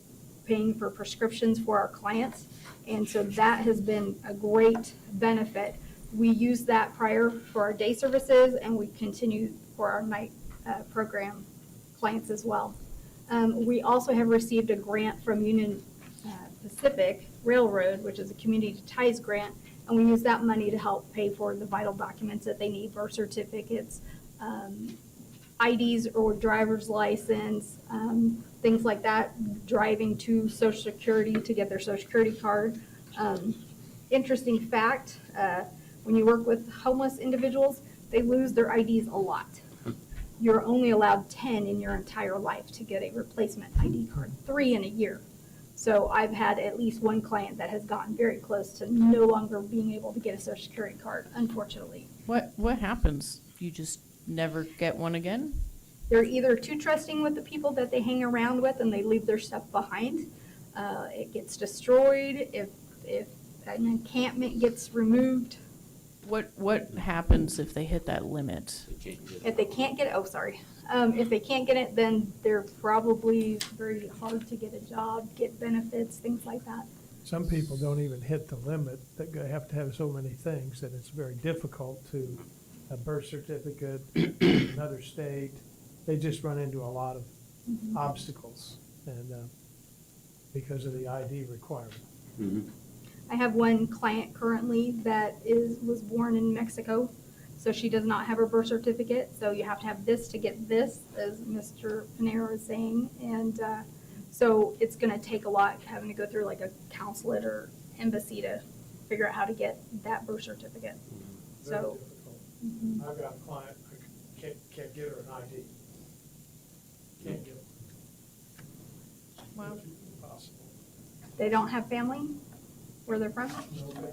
[SPEAKER 17] paying for prescriptions for our clients, and so that has been a great benefit. We use that prior for our day services, and we continue for our night program clients as well. We also have received a grant from Union Pacific Railroad, which is a community ties grant, and we use that money to help pay for the vital documents that they need, birth certificates, IDs or driver's license, things like that, driving to Social Security to get their Social Security card. Interesting fact, when you work with homeless individuals, they lose their IDs a lot. You're only allowed 10 in your entire life to get a replacement ID card, 3 in a year. So I've had at least one client that has gotten very close to no longer being able to get a Social Security card, unfortunately.
[SPEAKER 2] What happens? You just never get one again?
[SPEAKER 17] They're either too trusting with the people that they hang around with and they leave their stuff behind. It gets destroyed. If an encampment gets removed.
[SPEAKER 2] What happens if they hit that limit?
[SPEAKER 17] If they can't get it, if they can't get it, then they're probably very hard to get a job, get benefits, things like that.
[SPEAKER 11] Some people don't even hit the limit, that they have to have so many things that it's very difficult to, a birth certificate, another state, they just run into a lot of obstacles and because of the ID requirement.
[SPEAKER 17] I have one client currently that was born in Mexico, so she does not have her birth certificate, so you have to have this to get this, as Mr. Panero is saying, and so it's gonna take a lot, having to go through like a consulate or embassy to figure out how to get that birth certificate.
[SPEAKER 11] Very
[SPEAKER 17] So,
[SPEAKER 11] difficult. I've got a client, I can't get her an ID. Can't get it.
[SPEAKER 17] Wow.
[SPEAKER 11] Impossible.
[SPEAKER 17] they don't have family where they're from?
[SPEAKER 11] Okay.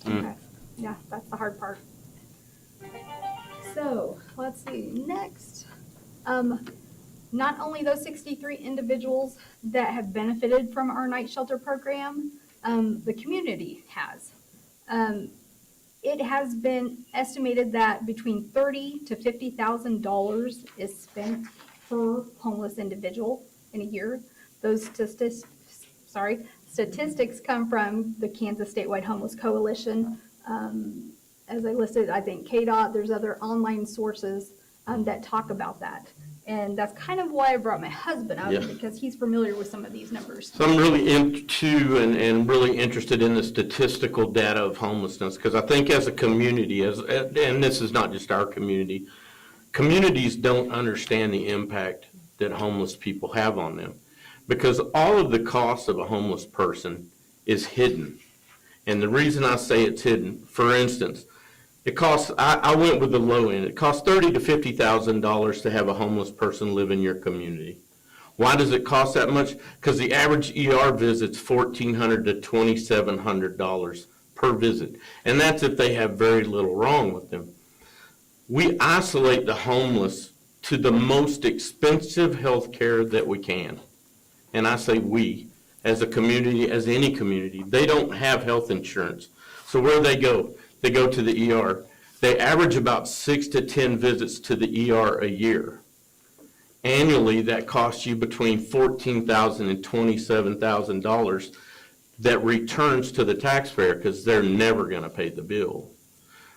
[SPEAKER 17] Okay, yeah, that's the hard part. So, let's see, next. Not only those 63 individuals that have benefited from our night shelter program, the community has. It has been estimated that between $30,000 to $50,000 is spent per homeless individual in a year. Those statistics come from the Kansas Statewide Homeless Coalition. As I listed, I think KDOT, there's other online sources that talk about that. And that's kind of why I brought my husband up, because he's familiar with some of these numbers.
[SPEAKER 18] So I'm really into and really interested in the statistical data of homelessness, because I think as a community, and this is not just our community, communities don't understand the impact that homeless people have on them, because all of the costs of a homeless person is hidden. And the reason I say it's hidden, for instance, it costs, I went with the low end, it costs $30,000 to $50,000 to have a homeless person live in your community. Why does it cost that much? Because the average ER visit's $1,400 to $2,700 per visit. And that's if they have very little wrong with them. We isolate the homeless to the most expensive health care that we can. And I say we, as a community, as any community. They don't have health insurance. So where do they go? They go to the ER. They average about 6 to 10 visits to the ER a year. Annually, that costs you between $14,000 and $27,000 that returns to the taxpayer, because they're never going to pay the bill.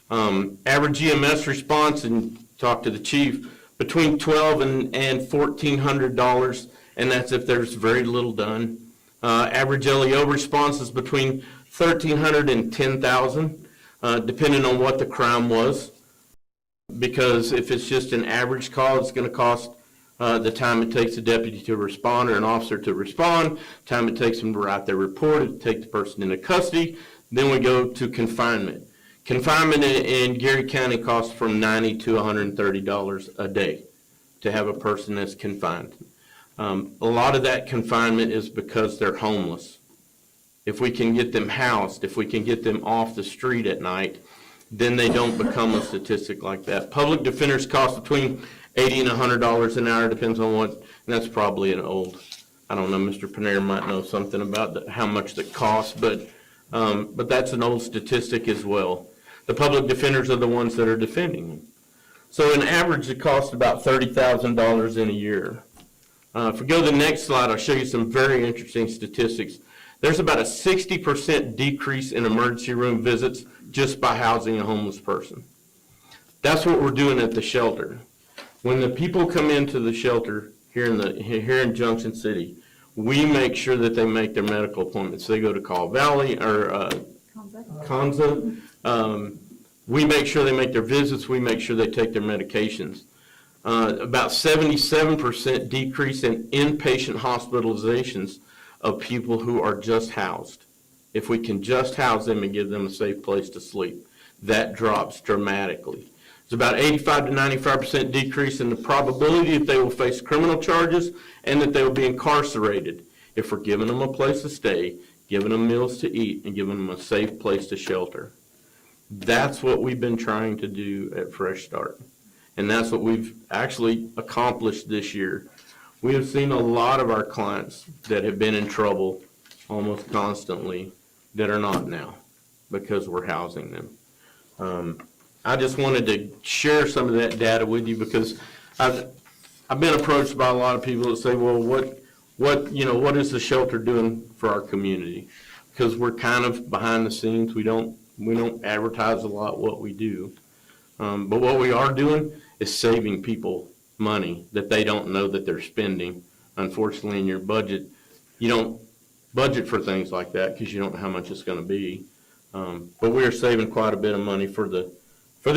[SPEAKER 18] Average EMS response, and talk to the chief, between $1,200 and $1,400, and that's if there's very little done. Average LEO response is between $1,300 and $10,000. Depending on what the crime was, because if it's just an average call, it's going to cost the time it takes a deputy to respond or an officer to respond, time it takes them to write their report, it take the person into custody. Then we go to confinement. Confinement in Geary County costs from $90 to $130 a day to have a person that's confined. A lot of that confinement is because they're homeless. if we can get them housed, if we can get them off the street at night, then they don't become a statistic like that. Public defenders cost between $80 and $100 an hour, depends on what, and that's probably an old, I don't know, Mr. Panera might know something about how much that costs, but that's an old statistic as well. The public defenders are the ones that are defending them. So in average, it costs about $30,000 in a year. If we go to the next slide, I'll show you some very interesting statistics. There's about a 60% decrease in emergency room visits just by housing a homeless person. That's what we're doing at the shelter. When the people come into the shelter here in Junction City, we make sure that they make their medical appointments. They go to Call Valley or Konza. We make sure they make their visits. We make sure they take their medications. About 77% decrease in inpatient hospitalizations of people who are just housed. If we can just house them and give them a safe place to sleep, that drops dramatically. It's about 85 to 95% decrease in the probability that they will face criminal charges and that they will be incarcerated if we're giving them a place to stay, giving them meals to eat, and giving them a safe place to shelter. That's what we've been trying to do at Fresh Start. And that's what we've actually accomplished this year. We have seen a lot of our clients that have been in trouble almost constantly that are not now because we're housing them. I just wanted to share some of that data with you because I've been approached by a lot of people that say, well, what is the shelter doing for our community? Because we're kind of behind the scenes. We don't advertise a lot what we do. But what we are doing is saving people money that they don't know that they're spending. Unfortunately, in your budget, you don't budget for things like that because you don't know how much it's going to be. But we are saving quite a bit of money for the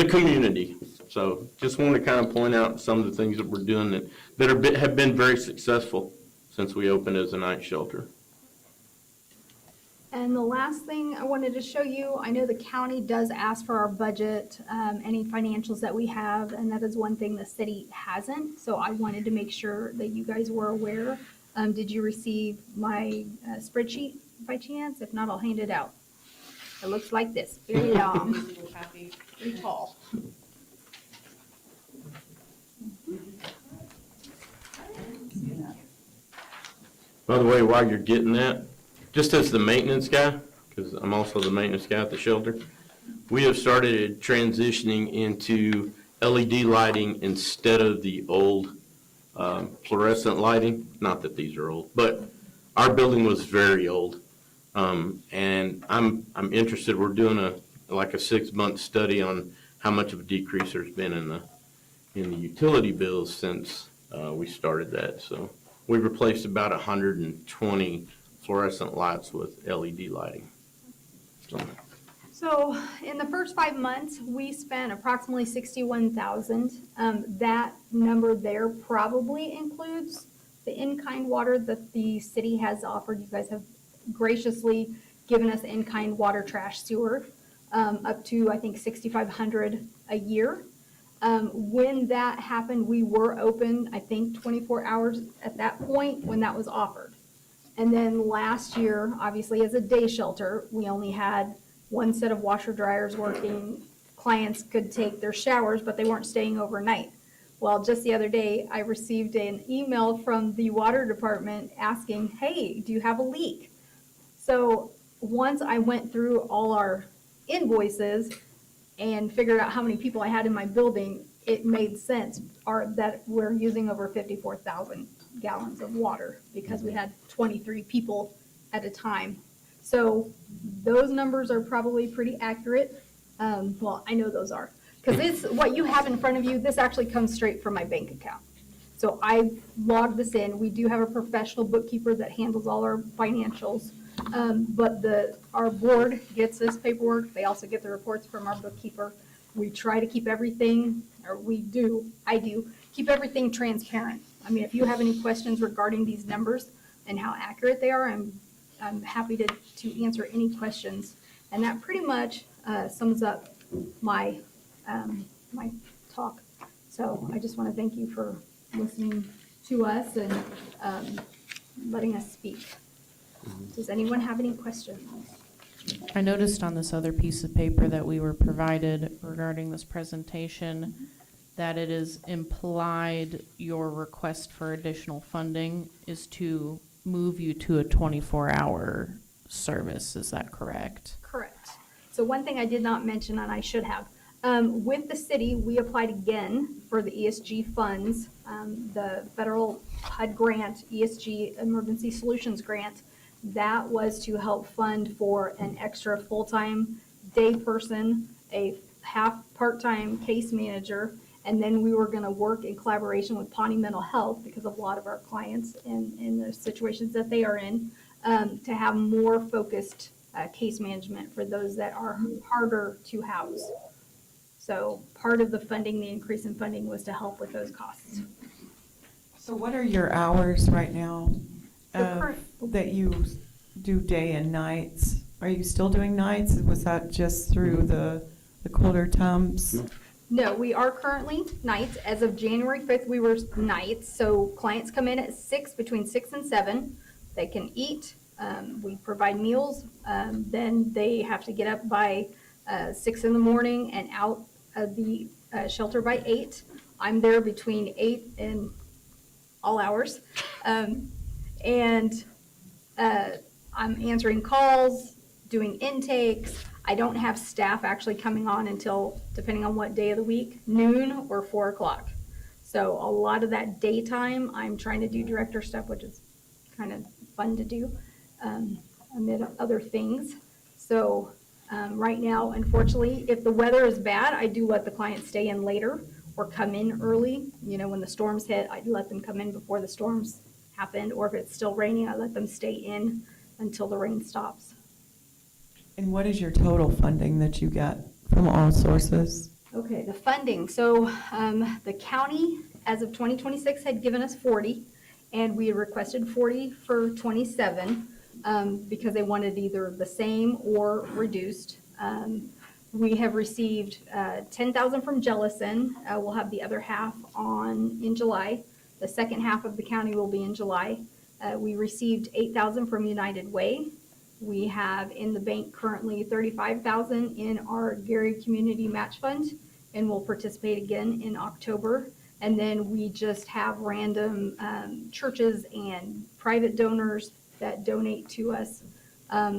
[SPEAKER 18] community. So just wanted to kind of point out some of the things that we're doing that have been very successful since we opened as a night shelter.
[SPEAKER 17] And the last thing I wanted to show you, I know the county does ask for our budget, any financials that we have, and that is one thing the city hasn't. So I wanted to make sure that you guys were aware. Did you receive my spreadsheet by chance? If not, I'll hand it out. It looks like this, very long, very tall.
[SPEAKER 18] By the way, while you're getting that, just as the maintenance guy, because I'm also the maintenance guy at the shelter, we have started transitioning into LED lighting instead of the old fluorescent lighting. Not that these are old, but our building was very old. And I'm interested, we're doing a 6-month study on how much of a decrease there's been in the utility bills since we started that. So we replaced about 120 fluorescent lights with LED lighting.
[SPEAKER 17] So in the first 5 months, we spent approximately $61,000. That number there probably includes the in-kind water that the city has offered. You guys have graciously given us in-kind water, trash, sewer, up to I think $6,500 a year. When that happened, we were open, I think 24 hours at that point when that was offered. And then last year, obviously as a day shelter, we only had one set of washer dryers working. Clients could take their showers, but they weren't staying overnight. Well, just the other day, I received an email from the water department asking, hey, do you have a leak? So once I went through all our invoices and figured out how many people I had in my building, it made sense that we're using over 54,000 gallons of water because we had 23 people at a time. So those numbers are probably pretty accurate. Well, I know those are. Because this, what you have in front of you, this actually comes straight from my bank account. So I logged this in. We do have a professional bookkeeper that handles all our financials. But our board gets this paperwork. They also get the reports from our bookkeeper. We try to keep everything, or I do, keep everything transparent. I mean, if you have any questions regarding these numbers and how accurate they are, I'm happy to answer any questions. And that pretty much sums up my my talk. So I just want to thank you for listening to us and letting us speak. Does anyone have any questions?
[SPEAKER 2] I noticed on this other piece of paper that we were provided regarding this presentation that it is implied your request for additional funding is to move you to a 24-hour service. Is that correct?
[SPEAKER 17] Correct. So one thing I did not mention, and I should have, with the city, we applied again for the ESG funds, the federal HUD grant, ESG Emergency Solutions Grant. That was to help fund for an extra full-time day person, a half part-time case manager, and then we were going to work in collaboration with Pawnee Mental Health, because of a lot of our clients in the situations that they are in, to have more focused case management for those that are harder to house. So part of the funding, the increase in funding, was to help with those costs.
[SPEAKER 3] So what are your hours right now
[SPEAKER 17] The current-
[SPEAKER 3] that you do day and nights? Are you still doing nights? Was that just through the colder temps?
[SPEAKER 17] No, we are currently nights. As of January 5th, we were nights. So clients come in at 6, between 6 and 7. They can eat. We provide meals. Then they have to get up by 6 in the morning and out of the shelter by 8. I'm there between 8 and all hours. I'm answering calls, doing intakes. I don't have staff actually coming on until, depending on what day of the week, noon or 4 o'clock. So a lot of that daytime, I'm trying to do director stuff, which is kind of fun to do amid other things. So right now, unfortunately, if the weather is bad, I do let the clients stay in later or come in early. You know, when the storms hit, I let them come in before the storms happened, or if it's still raining, I let them stay in until the rain stops.
[SPEAKER 3] And what is your total funding that you get from all sources?
[SPEAKER 17] Okay, the funding. So the county, as of 2026, had given us 40, and we had requested 40 for 27 because they wanted either the same or reduced. We have received 10,000 from Jellison. We'll have the other half in July. The second half of the county will be in July. We received 8,000 from United Way. We have in the bank currently 35,000 in our Gary Community Match Fund, and we'll participate again in October. And then we just have random churches and private donors that donate to us.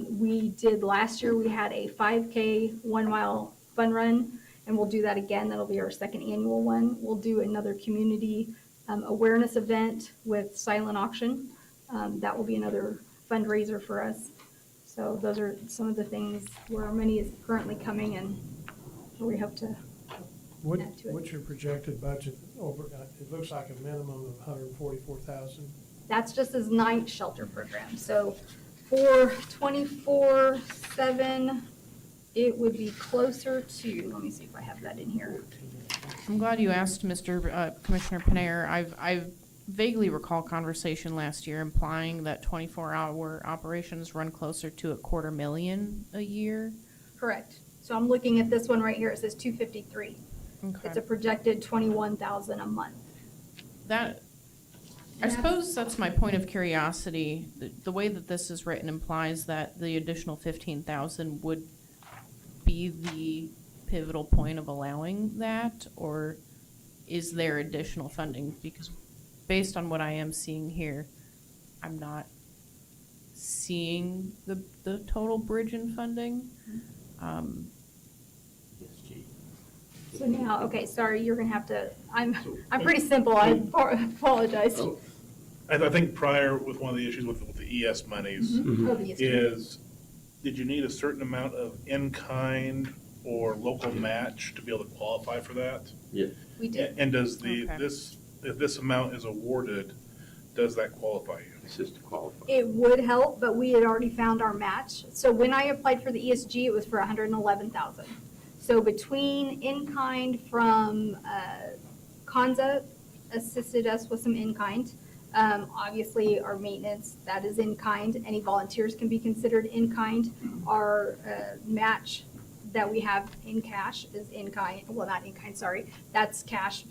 [SPEAKER 17] We did last year, we had a 5K 1 mile fun run, and we'll do that again. That'll be our second annual one. We'll do another community awareness event with silent auction. That will be another fundraiser for us. So those are some of the things where our money is currently coming and where we hope to add to it.
[SPEAKER 11] What's your projected budget over, it looks like a minimum of 144,000.
[SPEAKER 17] That's just as night shelter program. So for 24/7, it would be closer to, let me see if I have that in here.
[SPEAKER 2] I'm glad you asked, Commissioner Panay. I vaguely recall conversation last year implying that 24-hour operations run closer to $250,000 a year.
[SPEAKER 17] Correct. So I'm looking at this one right here. It says 253.
[SPEAKER 2] Okay.
[SPEAKER 17] It's a projected 21,000 a month.
[SPEAKER 2] I suppose that's my point of curiosity. The way that this is written implies that the additional 15,000 would be the pivotal point of allowing that, or is there additional funding? Because based on what I am seeing here, I'm not seeing the total bridge in funding.
[SPEAKER 17] So now, okay, sorry, you're gonna have to, I'm pretty simple. I apologize.
[SPEAKER 5] I think prior with one of the issues with the ES monies
[SPEAKER 17] Oh, the ESG.
[SPEAKER 5] is, did you need a certain amount of in-kind or local match to be able to qualify for that?
[SPEAKER 13] Yeah.
[SPEAKER 17] We did.
[SPEAKER 5] And does
[SPEAKER 2] Okay.
[SPEAKER 5] if this amount is awarded, does that qualify you?
[SPEAKER 13] It's just to qualify.
[SPEAKER 17] It would help, but we had already found our match. So when I applied for the ESG, it was for 111,000. So between in-kind from Kanza assisted us with some in-kind. Obviously, our maintenance, that is in-kind. Any volunteers can be considered in-kind. Our match that we have in cash is in-kind. Well, not in-kind, sorry. That's cash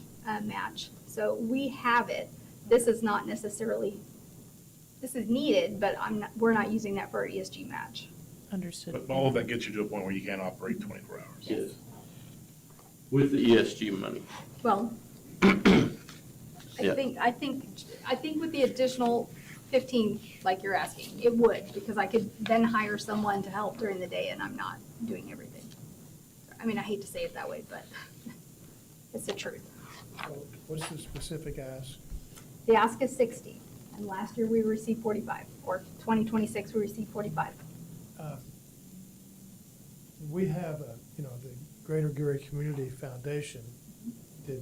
[SPEAKER 17] match. So we have it. This is not necessarily this is needed, but we're not using that for our ESG match.
[SPEAKER 2] Understood.
[SPEAKER 5] But all of that gets you to a point where you can't operate 24 hours.
[SPEAKER 18] Yes. With the ESG money.
[SPEAKER 17] Well,
[SPEAKER 18] Yeah.
[SPEAKER 17] I think with the additional 15, like you're asking, it would, because I could then hire someone to help during the day and I'm not doing everything. I mean, I hate to say it that way, but it's the truth.
[SPEAKER 11] So what's the specific ask?
[SPEAKER 17] The ask is 60, and last year we received 45, or 2026 we received 45.
[SPEAKER 11] We have the Greater Gary Community Foundation that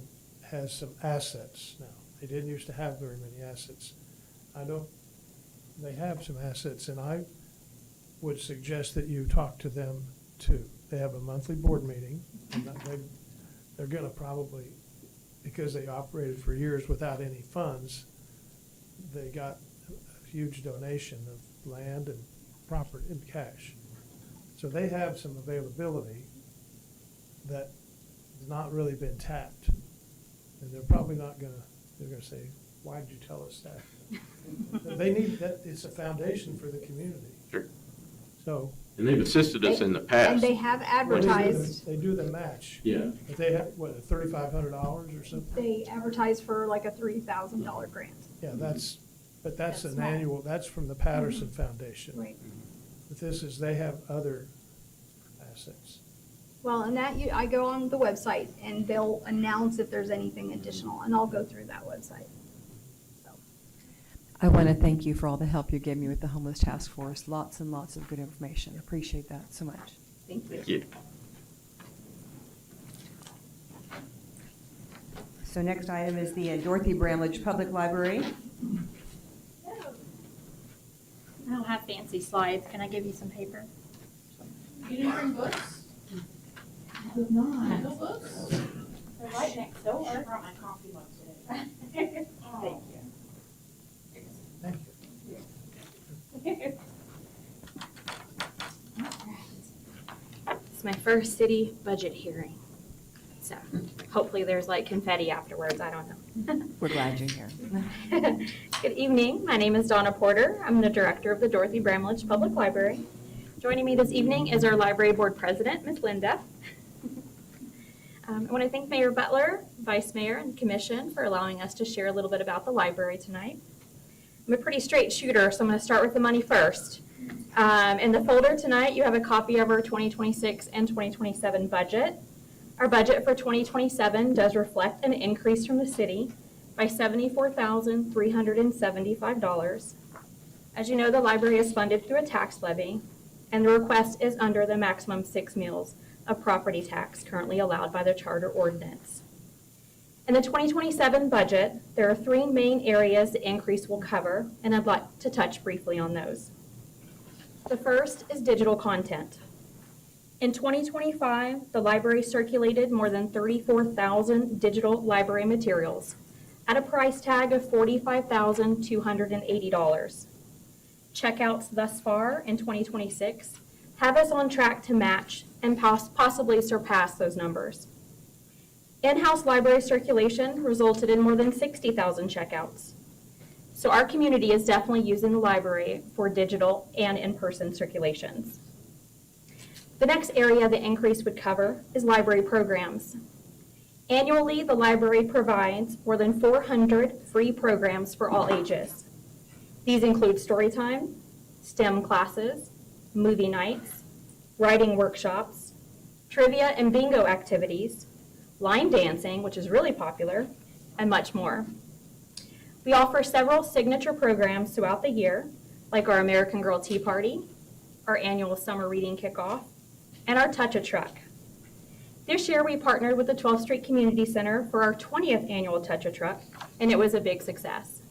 [SPEAKER 11] has some assets now. They didn't used to have very many assets. They have some assets, and I would suggest that you talk to them too. They have a monthly board meeting, and they're gonna probably, because they operated for years without any funds, they got a huge donation of land and property and cash. So they have some availability that has not really been tapped. And they're probably not they're gonna say, why did you tell us that? They need that, it's a foundation for the community.
[SPEAKER 18] Sure.
[SPEAKER 11] So.
[SPEAKER 18] And they've assisted us in the
[SPEAKER 17] And
[SPEAKER 18] past.
[SPEAKER 17] they have advertised,
[SPEAKER 11] They do the match.
[SPEAKER 18] Yeah.
[SPEAKER 11] But they have, what, $3,500 or something?
[SPEAKER 17] they advertise for like a $3,000 grant.
[SPEAKER 11] Yeah, that's
[SPEAKER 17] That's
[SPEAKER 11] an
[SPEAKER 17] small.
[SPEAKER 11] annual, that's from the Patterson Foundation.
[SPEAKER 17] Right.
[SPEAKER 11] But this is, they have other assets.
[SPEAKER 17] Well, and I go on the website and they'll announce if there's anything additional, and I'll go through that website.
[SPEAKER 1] I want to thank you for all the help you gave me with the homeless task force. Lots and lots of good information. Appreciate that so much.
[SPEAKER 17] Thank you.
[SPEAKER 18] Thank you.
[SPEAKER 1] So next item is the Dorothy Bramlage Public Library.
[SPEAKER 19] I don't have fancy slides. Can I give you some paper?
[SPEAKER 2] You didn't bring books?
[SPEAKER 19] I did not.
[SPEAKER 2] No books?
[SPEAKER 19] They're right next door.
[SPEAKER 2] I brought my coffee mug today.
[SPEAKER 19] Thank you.
[SPEAKER 11] Thank you.
[SPEAKER 19] It's my first city budget hearing. So hopefully there's like confetti afterwards. I don't know.
[SPEAKER 1] We're glad you're here.
[SPEAKER 19] Good evening. My name is Donna Porter. I'm the director of the Dorothy Bramlage Public Library. Joining me this evening is our library board president, Ms. Linda. I want to thank Mayor Butler, Vice Mayor, and Commission for allowing us to share a little bit about the library tonight. I'm a pretty straight shooter, so I'm going to start with the money first. In the folder tonight, you have a copy of our 2026 and 2027 budget. Our budget for 2027 does reflect an increase from the city by $74,375. As you know, the library is funded through a tax levy, and the request is under the maximum 6 meals of property tax currently allowed by the charter ordinance. In the 2027 budget, there are 3 main areas the increase will cover, and I'd like to touch briefly on those. The first is digital content. In 2025, the library circulated more than 34,000 digital library materials at a price tag of $45,280. Checkouts thus far in 2026 have us on track to match and possibly surpass those numbers. In-house library circulation resulted in more than 60,000 checkouts. So our community is definitely using the library for digital and in-person circulations. The next area the increase would cover is library programs. Annually, the library provides more than 400 free programs for all ages. These include storytime, STEM classes, movie nights, writing workshops, trivia and bingo activities, line dancing, which is really popular, and much more. We offer several signature programs throughout the year, like our American Girl Tea Party, our annual summer reading kickoff, and our Touch a Truck. This year, we partnered with the 12th Street Community Center for our 20th annual Touch a Truck, and it was a big success.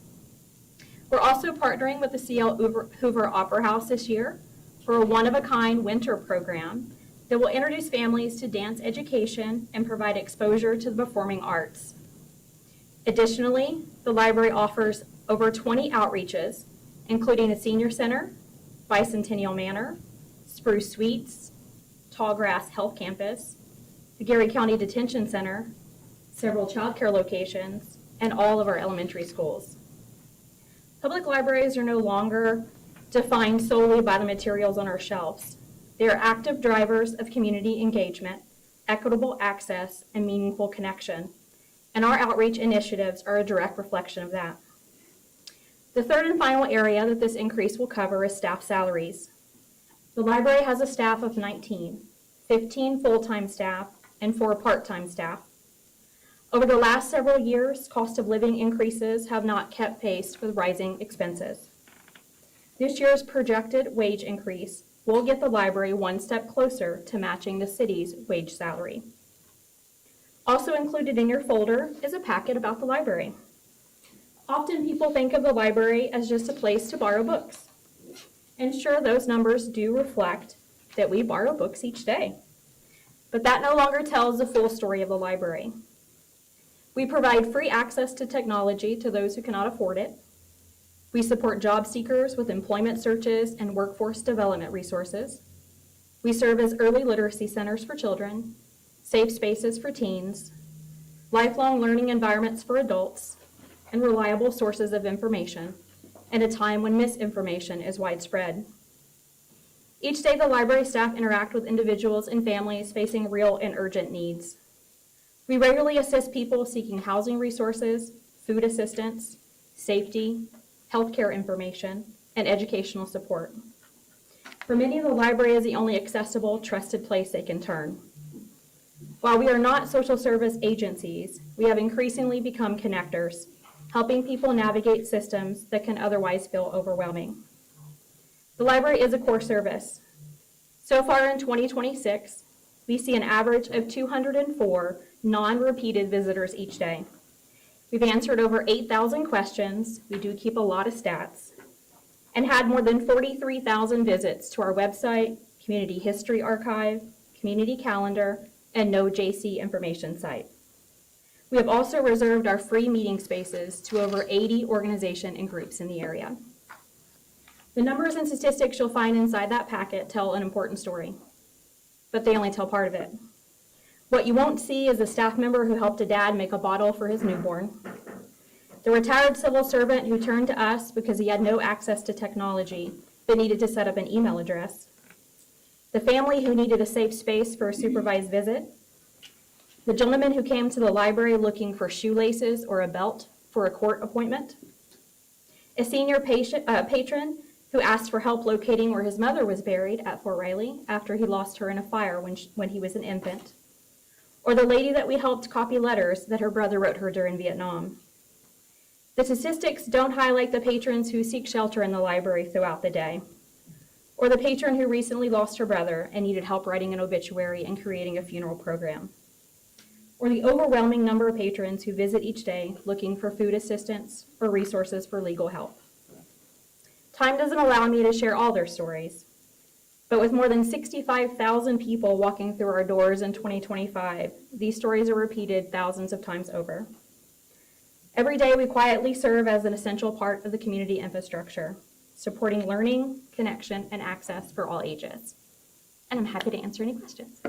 [SPEAKER 19] We're also partnering with the C.L. Hoover Opera House this year for a one-of-a-kind winter program that will introduce families to dance education and provide exposure to the performing arts. Additionally, the library offers over 20 outreaches, including the Senior Center, Bicentennial Manor, Spruce Suites, Tallgrass Health Campus, the Gary County Detention Center, several child care locations, and all of our elementary schools. Public libraries are no longer defined solely by the materials on our shelves. They are active drivers of community engagement, equitable access, and meaningful connection. And our outreach initiatives are a direct reflection of that. The third and final area that this increase will cover is staff salaries. The library has a staff of 19, 15 full-time staff, and 4 part-time staff. Over the last several years, cost of living increases have not kept pace with rising expenses. This year's projected wage increase will get the library one step closer to matching the city's wage salary. Also included in your folder is a packet about the library. Often people think of the library as just a place to borrow books. And sure, those numbers do reflect that we borrow books each day. But that no longer tells the full story of the library. We provide free access to technology to those who cannot afford it. We support job seekers with employment searches and workforce development resources. We serve as early literacy centers for children, safe spaces for teens, lifelong learning environments for adults, and reliable sources of information at a time when misinformation is widespread. Each day, the library staff interact with individuals and families facing real and urgent needs. We regularly assist people seeking housing resources, food assistance, safety, healthcare information, and educational support. For many, the library is the only accessible, trusted place they can turn. While we are not social service agencies, we have increasingly become connectors, helping people navigate systems that can otherwise feel overwhelming. The library is a core service. So far in 2026, we see an average of 204 non-repeated visitors each day. We've answered over 8,000 questions, we do keep a lot of stats, and had more than 43,000 visits to our website, community history archive, community calendar, and No JC information site. We have also reserved our free meeting spaces to over 80 organizations and groups in the area. The numbers and statistics you'll find inside that packet tell an important story, but they only tell part of it. What you won't see is a staff member who helped a dad make a bottle for his newborn, the retired civil servant who turned to us because he had no access to technology but needed to set up an email address, the family who needed a safe space for a supervised visit, the gentleman who came to the library looking for shoelaces or a belt for a court appointment, a senior patron who asked for help locating where his mother was buried at Fort Riley after he lost her in a fire when he was an infant, or the lady that we helped copy letters that her brother wrote her during Vietnam. The statistics don't highlight the patrons who seek shelter in the library throughout the day, or the patron who recently lost her brother and needed help writing an obituary and creating a funeral program, or the overwhelming number of patrons who visit each day looking for food assistance or resources for legal help. Time doesn't allow me to share all their stories, but with more than 65,000 people walking through our doors in 2025, these stories are repeated thousands of times over. Every day, we quietly serve as an essential part of the community infrastructure, supporting learning, connection, and access for all ages. And I'm happy to answer any questions.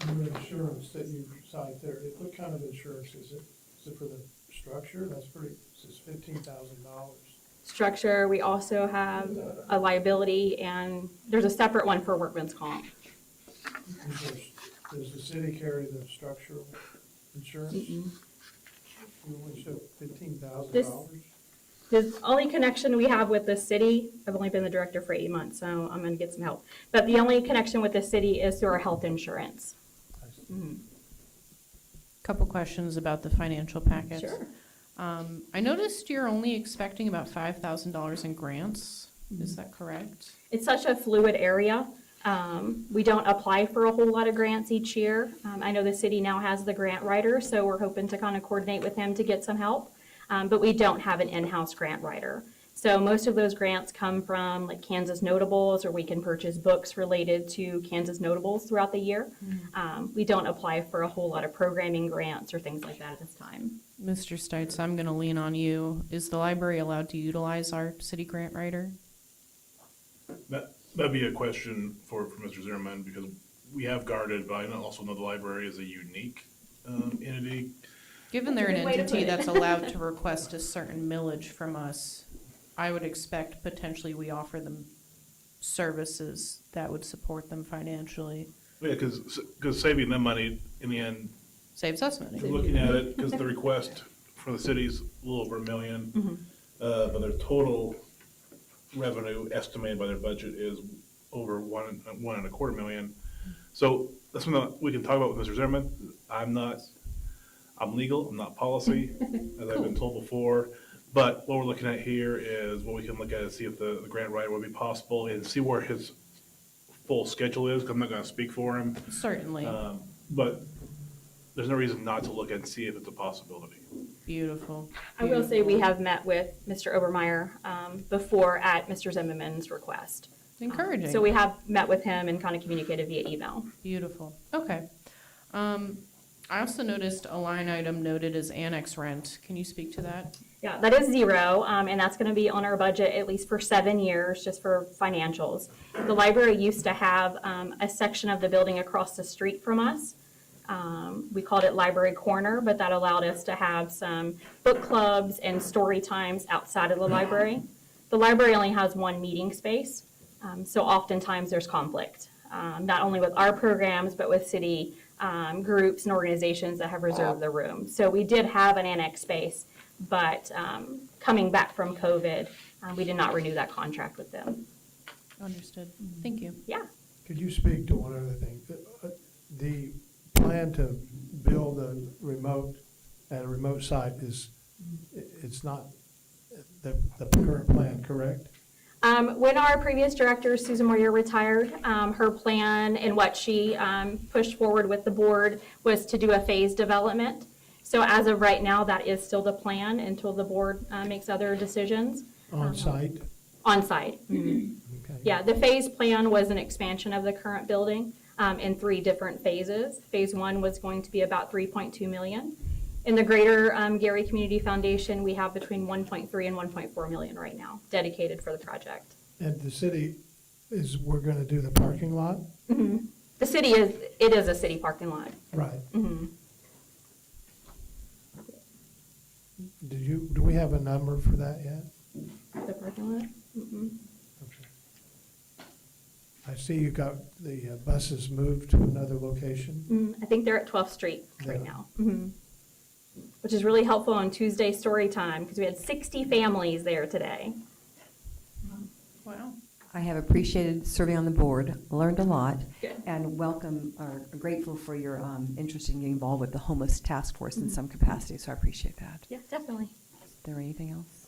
[SPEAKER 11] The insurance that you cite there, what kind of insurance is it? Is it for the structure? That's pretty, it's $15,000.
[SPEAKER 19] Structure, we also have a liability, and there's a separate one for workman's comp.
[SPEAKER 11] Does the city carry the structural insurance? You only show $15,000?
[SPEAKER 19] The only connection we have with the city, I've only been the director for 8 months, so I'm going to get some help. But the only connection with the city is through our health insurance.
[SPEAKER 2] Couple questions about the financial package.
[SPEAKER 19] Sure.
[SPEAKER 2] I noticed you're only expecting about $5,000 in grants. Is that correct?
[SPEAKER 19] It's such a fluid area. We don't apply for a whole lot of grants each year. I know the city now has the grant writer, so we're hoping to kind of coordinate with him to get some help. But we don't have an in-house grant writer. So most of those grants come from like Kansas Notables, or we can purchase books related to Kansas Notables throughout the year. We don't apply for a whole lot of programming grants or things like that at this time.
[SPEAKER 2] Mr. Stites, I'm going to lean on you. Is the library allowed to utilize our city grant writer?
[SPEAKER 5] That'd be a question for Mr. Zimmerman, because we have guarded, but I also know the library is a unique entity.
[SPEAKER 2] Given they're an
[SPEAKER 19] Good way to
[SPEAKER 2] entity
[SPEAKER 19] put it.
[SPEAKER 2] that's allowed to request a certain millage from us, I would expect potentially we offer them services that would support them financially.
[SPEAKER 5] Yeah, because saving them money in the end,
[SPEAKER 2] Saves us money.
[SPEAKER 5] looking at it, because the request for the city's a little over $1 million, but their total revenue estimated by their budget is over $1.25 million. So that's something that we can talk about with Mr. Zimmerman. I'm legal, I'm not policy, as I've been told before. But what we're looking at here is what we can look at and see if the grant writer would be possible and see where his full schedule is, 'cause I'm not gonna speak for him.
[SPEAKER 2] Certainly.
[SPEAKER 5] But there's no reason not to look and see if it's a possibility.
[SPEAKER 2] Beautiful.
[SPEAKER 19] I will say we have met with Mr. Obermeyer before at Mr. Zimmerman's request.
[SPEAKER 2] Encouraging.
[SPEAKER 19] So we have met with him and kind of communicated via email.
[SPEAKER 2] Beautiful. Okay. I also noticed a line item noted as annex rent. Can you speak to that?
[SPEAKER 19] Yeah, that is 0, and that's going to be on our budget at least for 7 years, just for financials. The library used to have a section of the building across the street from us. We called it Library Corner, but that allowed us to have some book clubs and story times outside of the library. The library only has one meeting space, so oftentimes there's conflict, not only with our programs, but with city groups and organizations that have reserved the room. So we did have an annex space, but coming back from COVID, we did not renew that contract with them.
[SPEAKER 2] Understood. Thank you.
[SPEAKER 19] Yeah.
[SPEAKER 11] Could you speak to one other thing? The plan to build at a remote site it's not the current plan, correct?
[SPEAKER 19] When our previous director, Susan Moyer, retired, her plan and what she pushed forward with the board was to do a phased development. So as of right now, that is still the plan until the board makes other decisions.
[SPEAKER 11] On site?
[SPEAKER 19] On site.
[SPEAKER 11] Okay.
[SPEAKER 19] Yeah, the phase plan was an expansion of the current building in 3 different phases. Phase 1 was going to be about $3.2 million. In the greater Gary Community Foundation, we have between 1.3 and 1.4 million right now dedicated for the project.
[SPEAKER 11] And the city we're gonna do the parking lot?
[SPEAKER 19] The city it is a city parking lot.
[SPEAKER 11] Right. Do we have a number for that yet?
[SPEAKER 19] The parking lot?
[SPEAKER 11] I see you got the buses moved to another location.
[SPEAKER 19] I think they're at 12th Street right
[SPEAKER 11] Yeah.
[SPEAKER 19] now. Which is really helpful on Tuesday story time because we had 60 families there today.
[SPEAKER 2] Wow.
[SPEAKER 1] I have appreciated serving on the board, learned a lot,
[SPEAKER 19] Good.
[SPEAKER 1] and welcome, or grateful for your interest in getting involved with the homeless task force in some capacity, so I appreciate that.
[SPEAKER 19] Yeah, definitely.
[SPEAKER 1] Is there anything else?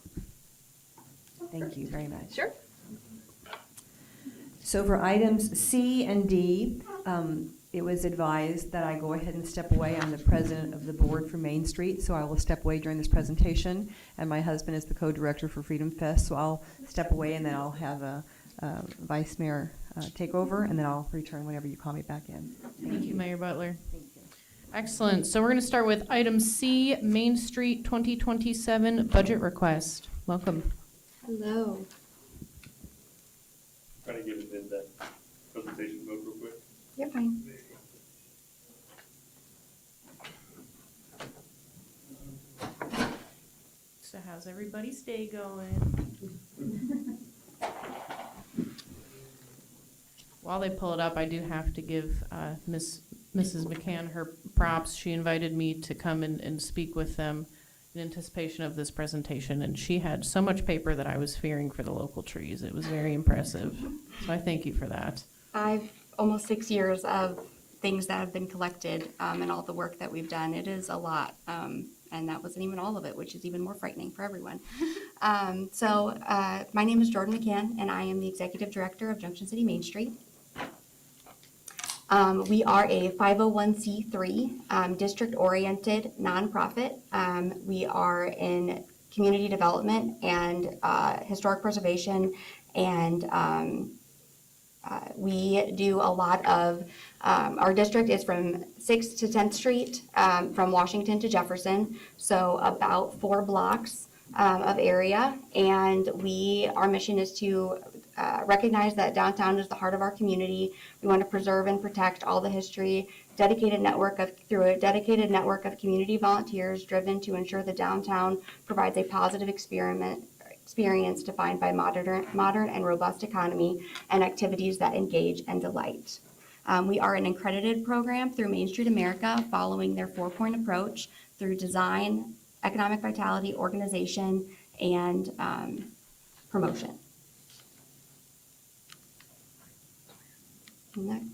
[SPEAKER 1] Thank you very much.
[SPEAKER 19] Sure.
[SPEAKER 1] So for items C and D, it was advised that I go ahead and step away. I'm the president of the board for Main Street, so I will step away during this presentation. And my husband is the co-director for Freedom Fest, so I'll step away and then I'll have a vice mayor take over, and then I'll return whenever you call me back in.
[SPEAKER 2] Thank you, Mayor Butler.
[SPEAKER 1] Thank you.
[SPEAKER 2] Excellent. So we're going to start with item C, Main Street 2027 budget request. Welcome.
[SPEAKER 17] Hello.
[SPEAKER 9] Trying to give it that presentation mode real quick.
[SPEAKER 17] You're fine.
[SPEAKER 2] So how's everybody's day going? While they pull it up, I do have to give Mrs. McCann her props. She invited me to come and speak with them in anticipation of this presentation, and she had so much paper that I was fearing for the local trees. It was very impressive. So I thank you for that.
[SPEAKER 20] I've almost 6 years of things that have been collected and all the work that we've done. It is a lot, and that wasn't even all of it, which is even more frightening for everyone. My name is Jordan McCann, and I am the Executive Director of Junction City Main Street. We are a 501c3 district-oriented nonprofit. We are in community development and historic preservation, and we do a lot of, our district is from 6th to 10th Street, from Washington to Jefferson, so about 4 blocks of area, and our mission is to recognize that downtown is the heart of our community. We want to preserve and protect all the history, through a dedicated network of community volunteers driven to ensure the downtown provides a positive experience defined by modern and robust economy and activities that engage and delight. We are an accredited program through Main Street America, following their 4-point approach through design, economic vitality, organization, and promotion. Next.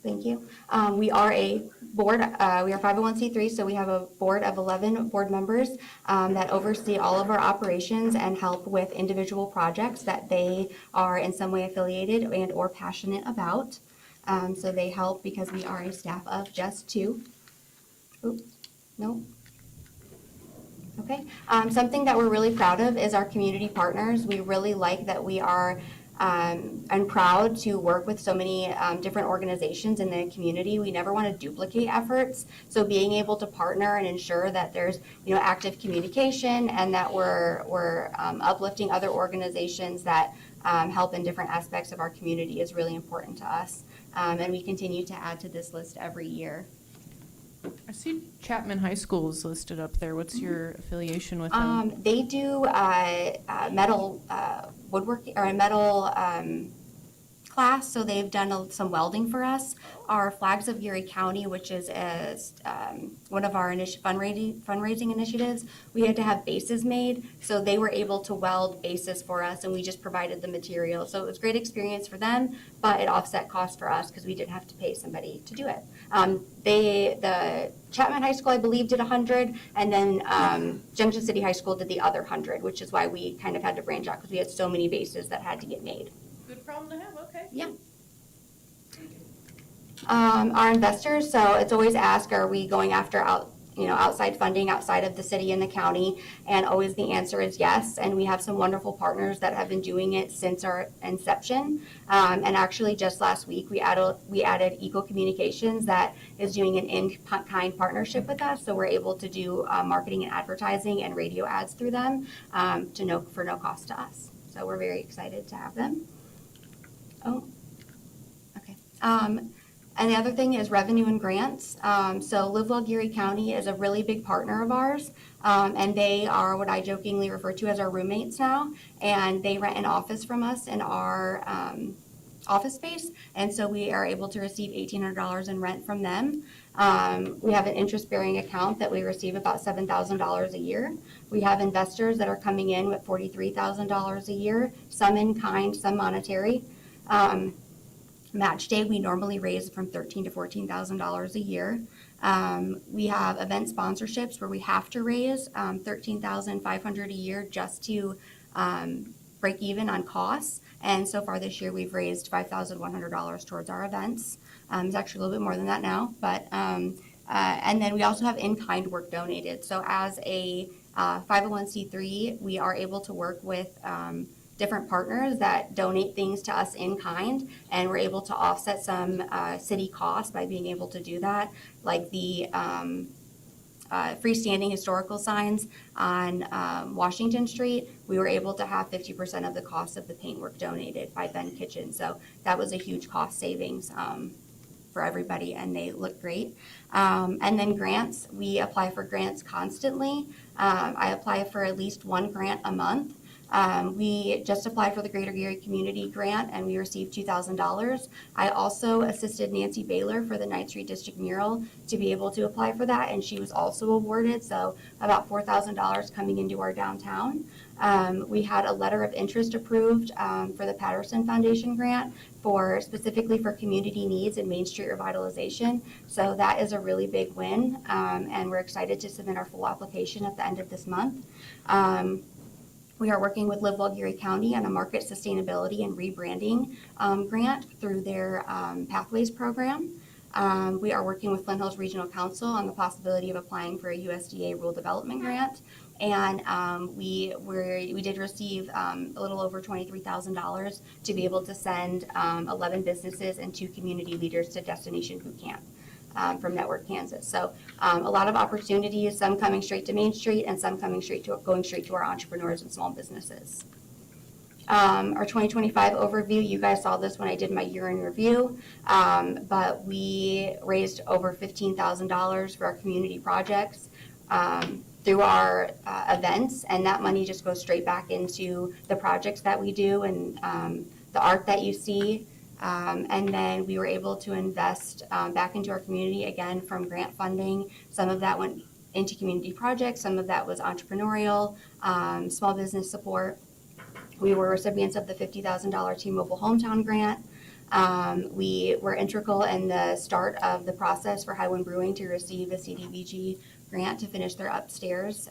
[SPEAKER 20] Thank you. We are a board, we are 501c3, so we have a board of 11 board members that oversee all of our operations and help with individual projects that they are in some way affiliated and or passionate about. So they help because we are a staff of just 2. Oops, no. Okay. Something that we're really proud of is our community partners. We really like that we are I'm proud to work with so many different organizations in the community. We never want to duplicate efforts, so being able to partner and ensure that there's active communication and that we're uplifting other organizations that help in different aspects of our community is really important to us, and we continue to add to this list every year.
[SPEAKER 2] I see Chapman High School is listed up there. What's your affiliation with them?
[SPEAKER 20] They do metal woodworking or a metal class, so they've done some welding for us. Our Flags of Erie County, which is one of our fundraising initiatives, we had to have bases made, so they were able to weld bases for us, and we just provided the material. So it was a great experience for them, but it offset costs for us because we didn't have to pay somebody to do it. The Chapman High School, I believe, did 100, and then Junction City High School did the other 100, which is why we kind of had to branch out because we had so many bases that had to get made.
[SPEAKER 2] Good problem to have, okay.
[SPEAKER 20] Yeah. Our investors, so it's always asked, are we going after outside funding outside of the city and the county? And always the answer is yes. And we have some wonderful partners that have been doing it since our inception. And actually just last week, we added Eagle Communications that is doing an in-kind partnership with us. So we're able to do marketing and advertising and radio ads through them for no cost to us. So we're very excited to have them. Oh, okay. And the other thing is revenue and grants. So Live Well Geary County is a really big partner of ours, and they are what I jokingly refer to as our roommates now, and they rent an office from us in our office space, and so we are able to receive $1,800 in rent from them. We have an interest-bearing account that we receive about $7,000 a year. We have investors that are coming in with $43,000 a year, some in kind, some monetary. Match day, we normally raise from $13,000 to $14,000 a year. We have event sponsorships where we have to raise $13,500 a year just to break even on costs. And so far this year, we've raised $5,100 towards our events. It's actually a little bit more than that now, but and then we also have in-kind work donated. So as a 501c3, we are able to work with different partners that donate things to us in kind, and we're able to offset some city costs by being able to do that, like the freestanding historical signs on Washington Street. We were able to have 50% of the cost of the paintwork donated by Ben Kitchen, so that was a huge cost savings for everybody, and they look great. And then grants, we apply for grants constantly. I apply for at least one grant a month. We just applied for the Greater Geary Community Grant, and we received $2,000. I also assisted Nancy Baylor for the 9th Street District mural to be able to apply for that, and she was also awarded, so about $4,000 coming into our downtown. We had a letter of interest approved for the Patterson Foundation grant specifically for community needs and Main Street revitalization. So that is a really big win, and we're excited to submit our full application at the end of this month. We are working with Live Well Geary County on a market sustainability and rebranding grant through their Pathways program. We are working with Flint Hills Regional Council on the possibility of applying for a USDA rural development grant. And we did receive a little over $23,000 to be able to send 11 businesses and 2 community leaders to Destination Boot Camp. from Network Kansas. So a lot of opportunities, some coming straight to Main Street and some coming going straight to our entrepreneurs and small businesses. Our 2025 overview, you guys saw this when I did my year in review, but we raised over $15,000 for our community projects through our events, and that money just goes straight back into the projects that we do and the art that you see. And then we were able to invest back into our community, again, from grant funding. Some of that went into community projects, some of that was entrepreneurial, small business support. We were recipients of the $50,000 T-Mobile Hometown Grant. We were integral in the start of the process for Highwind Brewing to receive a CDBG grant to finish their upstairs.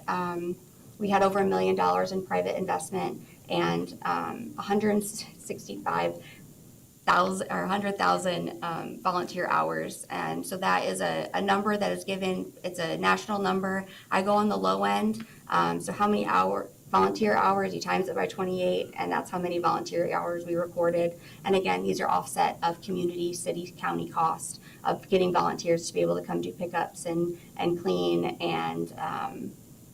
[SPEAKER 20] We had over $1 million in private investment and 100,000 volunteer hours. And so that is a number that is given, it's a national number. I go on the low end. So how many volunteer hours, you times it by 28, and that's how many volunteer hours we recorded. And again, these are offset of community, city, county cost of getting volunteers to be able to come do pickups and clean and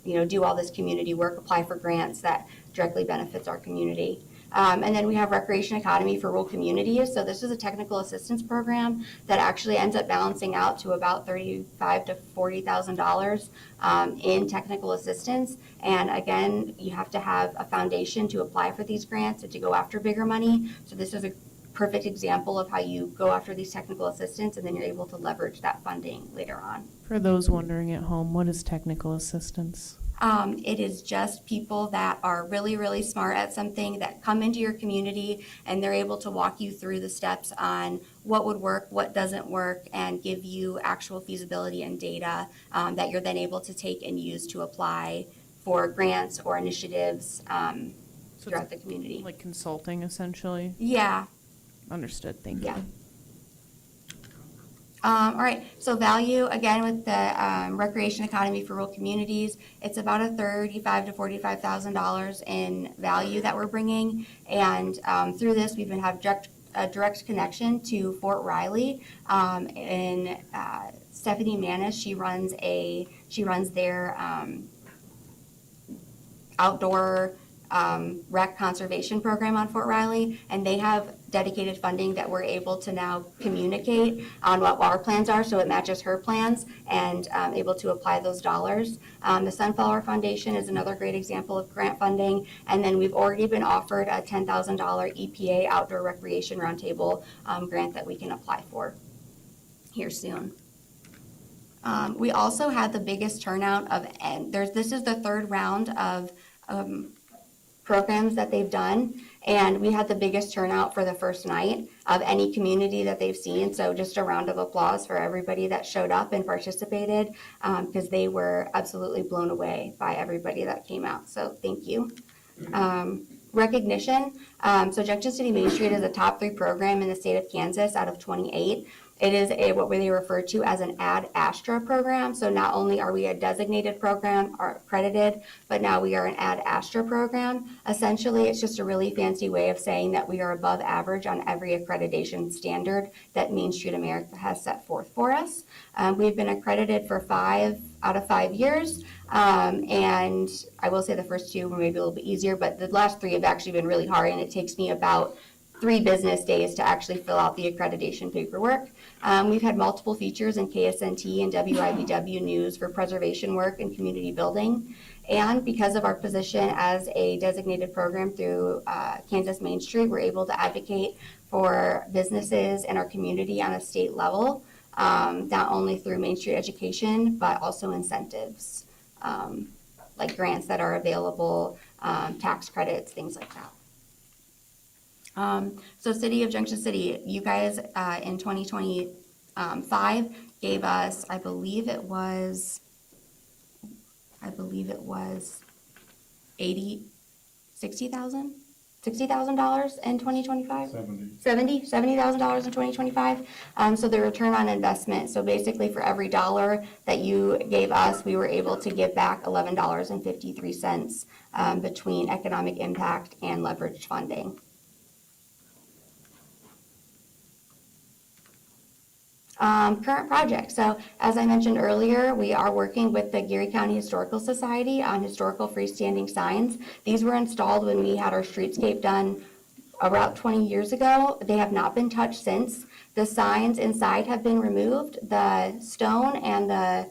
[SPEAKER 20] do all this community work, apply for grants that directly benefits our community. And then we have Recreation Academy for rural communities. So this is a technical assistance program that actually ends up balancing out to about $35,000 to $40,000 in technical assistance. And again, you have to have a foundation to apply for these grants and to go after bigger money. So this is a perfect example of how you go after these technical assistance and then you're able to leverage that funding later on.
[SPEAKER 2] For those wondering at home, what is technical assistance?
[SPEAKER 20] It is just people that are really, really smart at something that come into your community and they're able to walk you through the steps on what would work, what doesn't work, and give you actual feasibility and data that you're then able to take and use to apply for grants or initiatives throughout the community.
[SPEAKER 2] Like consulting, essentially?
[SPEAKER 20] Yeah.
[SPEAKER 2] Understood. Thank you.
[SPEAKER 20] Yeah. All right, so value, again, with the Recreation Academy for Rural Communities, it's about a $35,000 to $45,000 in value that we're bringing. And through this, we've been have a direct connection to Fort Riley. And Stephanie Manis, she runs their outdoor rec conservation program on Fort Riley, and they have dedicated funding that we're able to now communicate on what our plans are, so it matches her plans, and able to apply those dollars. The Sunflower Foundation is another great example of grant funding, and then we've already been offered a $10,000 EPA Outdoor Recreation Roundtable grant that we can apply for here soon. We also had the biggest turnout of, and this is the third round of programs that they've done, and we had the biggest turnout for the first night of any community that they've seen. So just a round of applause for everybody that showed up and participated, because they were absolutely blown away by everybody that came out. So thank you. Recognition. So Junction City Main Street is a top 3 program in the state of Kansas out of 28. It is what they refer to as an Ad Astra program. So not only are we a designated program or accredited, but now we are an Ad Astra program. Essentially, it's just a really fancy way of saying that we are above average on every accreditation standard that Main Street America has set forth for us. We've been accredited for 5 out of 5 years. And I will say the first 2 were maybe a little bit easier, but the last 3 have actually been really hard, and it takes me about 3 business days to actually fill out the accreditation paperwork. We've had multiple features in KSNT and WIBW News for preservation work and community building. And because of our position as a designated program through Kansas Main Street, we're able to advocate for businesses in our community on a state level, not only through Main Street education, but also incentives, like grants that are available, tax credits, things like that. So City of Junction City, you guys in 2025 gave us, I believe it was $60,000 in 2025? $70,000 in 2025. So the return on investment, so basically for every dollar that you gave us, we were able to give back $11.53 between economic impact and leveraged funding. Current projects. So as I mentioned earlier, we are working with the Geary County Historical Society on historical freestanding signs. These were installed when we had our streetscape done about 20 years ago. They have not been touched since. The signs inside have been removed. The stone and the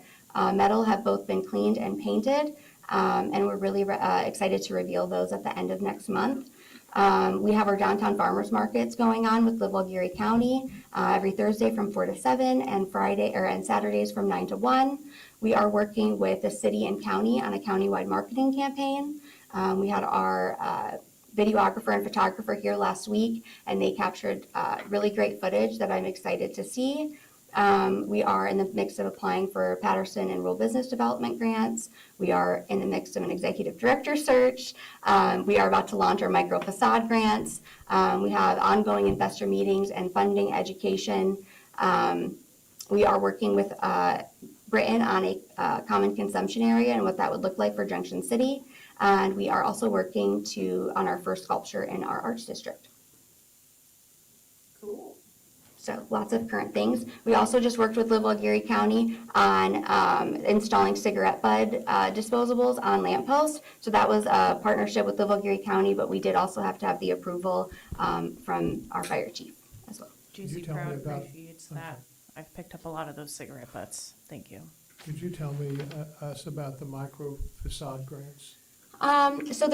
[SPEAKER 20] metal have both been cleaned and painted. And we're really excited to reveal those at the end of next month. We have our downtown farmers markets going on with Live Well Geary County every Thursday from 4 to 7 and Saturdays from 9 to 1. We are working with the city and county on a countywide marketing campaign. We had our videographer and photographer here last week, and they captured really great footage that I'm excited to see. We are in the mix of applying for Patterson and Rural Business Development grants. We are in the mix of an executive director search. We are about to launch our micro facade grants. We have ongoing investor meetings and funding education. We are working with Britain on a common consumption area and what that would look like for Junction City. And we are also working on our first sculpture in our Arts District.
[SPEAKER 1] Cool.
[SPEAKER 20] So lots of current things. We also just worked with Live Well Geary County on installing cigarette bud disposables on lampposts. So that was a partnership with Live Well Geary County, but we did also have to have the approval from our fire chief as well.
[SPEAKER 2] Juicy
[SPEAKER 11] tell me
[SPEAKER 2] Crowd
[SPEAKER 11] about-
[SPEAKER 2] appreciates that. I've picked up a lot of those cigarette butts. Thank you.
[SPEAKER 11] Could you tell me us about the micro facade grants?
[SPEAKER 20] So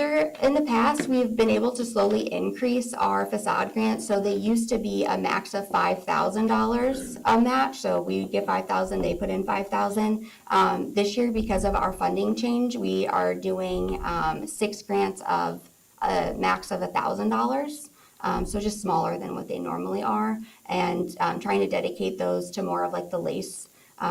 [SPEAKER 20] in the past, we've been able to slowly increase our facade grants. So they used to be a max of $5,000 a match. So we get $5,000, they put in $5,000. This year, because of our funding change, we are doing 6 grants of a max of $1,000. So just smaller than what they normally are. And trying to dedicate those to more of like the LACE.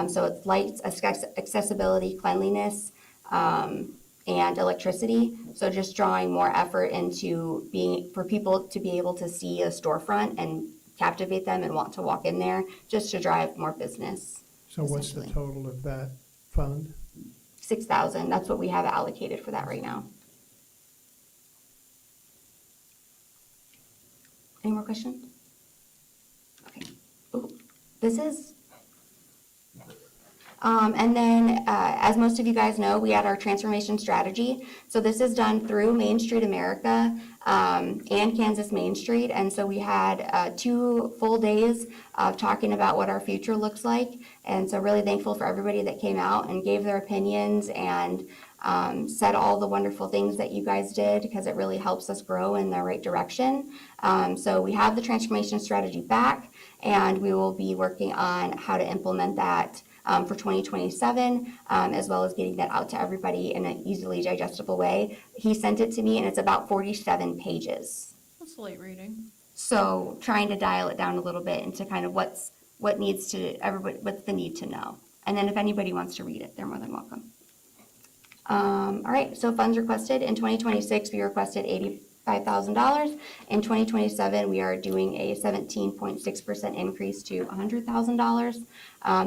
[SPEAKER 20] So it's lights, accessibility, cleanliness, and electricity. So just drawing more effort into for people to be able to see a storefront and captivate them and want to walk in there, just to drive more business.
[SPEAKER 11] So what's the total of that fund?
[SPEAKER 20] $6,000, that's what we have allocated for that right now. Any more questions? Okay. Ooh, this is and then, as most of you guys know, we had our transformation strategy. So this is done through Main Street America and Kansas Main Street. And so we had 2 full days of talking about what our future looks like. And so really thankful for everybody that came out and gave their opinions and said all the wonderful things that you guys did, because it really helps us grow in the right direction. So we have the transformation strategy back, and we will be working on how to implement that for 2027, as well as getting that out to everybody in an easily digestible way. He sent it to me, and it's about 47 pages.
[SPEAKER 2] That's a late reading.
[SPEAKER 20] So trying to dial it down a little bit into kind of what's the need to know. And then if anybody wants to read it, they're more than welcome. All right, so funds requested in 2026, we requested $85,000. In 2027, we are doing a 17.6% increase to $100,000.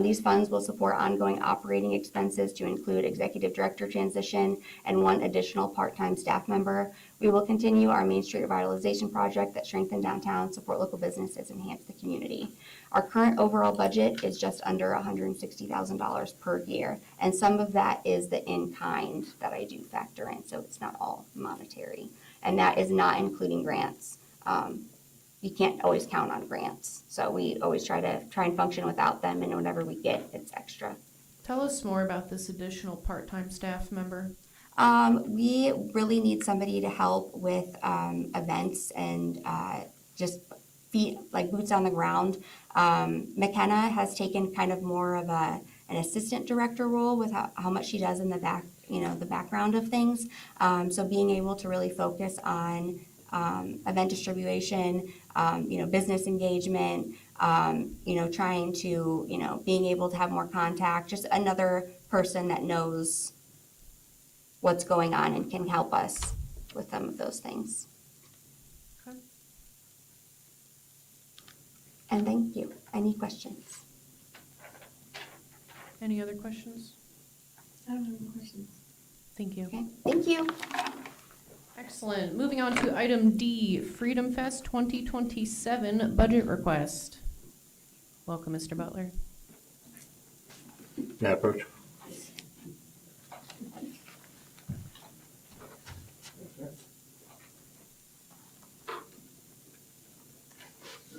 [SPEAKER 20] These funds will support ongoing operating expenses to include executive director transition and 1 additional part-time staff member. We will continue our Main Street revitalization project that strengthen downtown, support local businesses, enhance the community. Our current overall budget is just under $160,000 per year, and some of that is the in-kind that I do factor in, so it's not all monetary. And that is not including grants. You can't always count on grants, so we always try and function without them, and whatever we get, it's extra.
[SPEAKER 2] Tell us more about this additional part-time staff member.
[SPEAKER 20] We really need somebody to help with events and just boots on the ground. McKenna has taken kind of more of an assistant director role with how much she does in the back, the background of things. So being able to really focus on event distribution, business engagement, trying to, being able to have more contact, just another person that knows what's going on and can help us with some of those things.
[SPEAKER 2] Okay.
[SPEAKER 20] And thank you. Any questions?
[SPEAKER 2] Any other questions?
[SPEAKER 10] I don't have any questions.
[SPEAKER 2] Thank you.
[SPEAKER 20] Okay, thank you.
[SPEAKER 2] Excellent. Moving on to item D, Freedom Fest 2027 budget request. Welcome, Mr. Butler.
[SPEAKER 6] May I approach?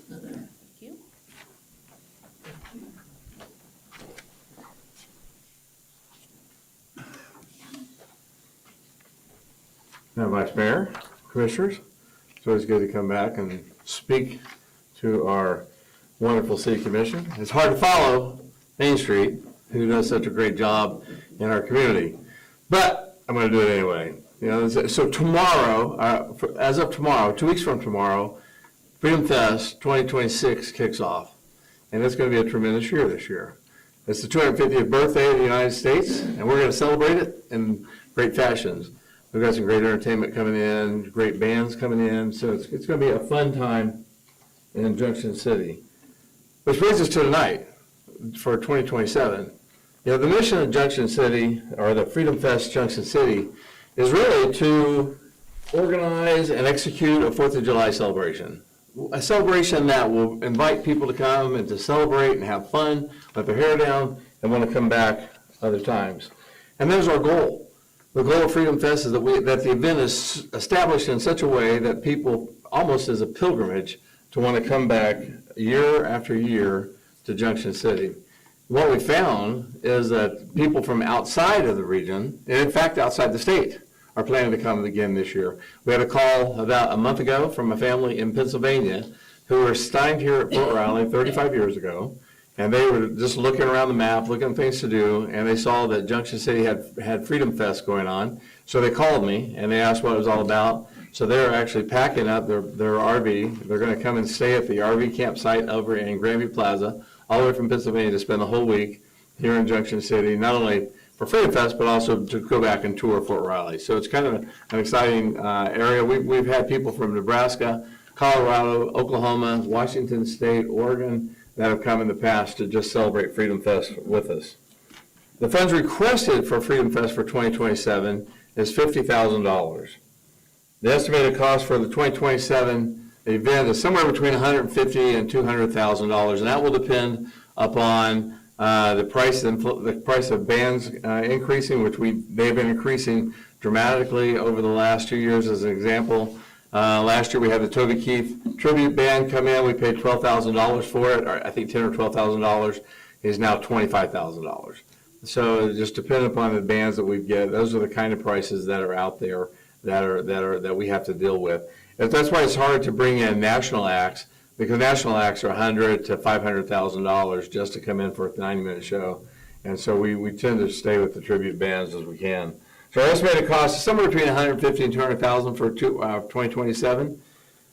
[SPEAKER 2] Thank you.
[SPEAKER 6] Now, Vice Mayor, Commissioners, it's always good to come back and speak to our wonderful city commission. It's hard to follow Main Street, who does such a great job in our community, but I'm going to do it anyway. You know, so tomorrow, as of tomorrow, 2 weeks from tomorrow, Freedom Fest 2026 kicks off, and it's going to be a tremendous year this year. It's the 250th birthday of the United States, and we're going to celebrate it in great fashions. We've got some great entertainment coming in, great bands coming in, so it's going to be a fun time in Junction City. Which brings us to tonight for 2027. You know, the mission of Junction City, or the Freedom Fest Junction City, is really to organize and execute a 4th of July celebration. A celebration that will invite people to come and to celebrate and have fun, let their hair down, and want to come back other times. And there's our goal. The goal of Freedom Fest is that the event is established in such a way that people, almost as a pilgrimage, to want to come back year after year to Junction City. What we found is that people from outside of the region, and in fact outside the state, are planning to come again this year. We had a call about a month ago from a family in Pennsylvania who were signed here at Fort Riley 35 years ago, and they were just looking around the map, looking at things to do, and they saw that Junction City had Freedom Fest going on. So they called me and they asked what it was all about. So they're actually packing up their RV. They're going to come and stay at the RV campsite over in Grandview Plaza, all the way from Pennsylvania, to spend the whole week here in Junction City, not only for Freedom Fest, but also to go back and tour Fort Riley. So it's kind of an exciting area. We've had people from Nebraska, Colorado, Oklahoma, Washington State, Oregon, that have come in the past to just celebrate Freedom Fest with us. The funds requested for Freedom Fest for 2027 is $50,000. The estimated cost for the 2027 event is somewhere between $150,000 and $200,000, and that will depend upon the price of bands increasing, which they've been increasing dramatically over the last 2 years. As an example, last year we had the Toby Keith tribute band come in. We paid $12,000 for it, or I think $10,000 or $12,000. Is now $25,000. So it just depending upon the bands that we get, those are the kind of prices that are out there that we have to deal with. And that's why it's hard to bring in national acts, because national acts are $100,000 to $500,000 just to come in for a 90-minute show. And so we tend to stay with the tribute bands as we can. So our estimated cost is somewhere between $150,000 and $200,000 for 2027.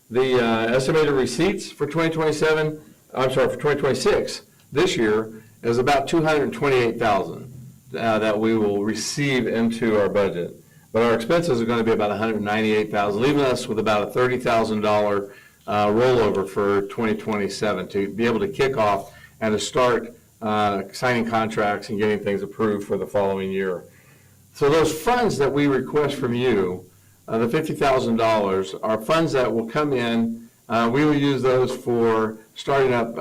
[SPEAKER 6] The estimated receipts for 2026 this year is about $228,000 that we will receive into our budget. But our expenses are going to be about $198,000, leaving us with about a $30,000 rollover for 2027 to be able to kick off and to start signing contracts and getting things approved for the following year. So those funds that we request from you, the $50,000, are funds that will come in. We will use those for starting up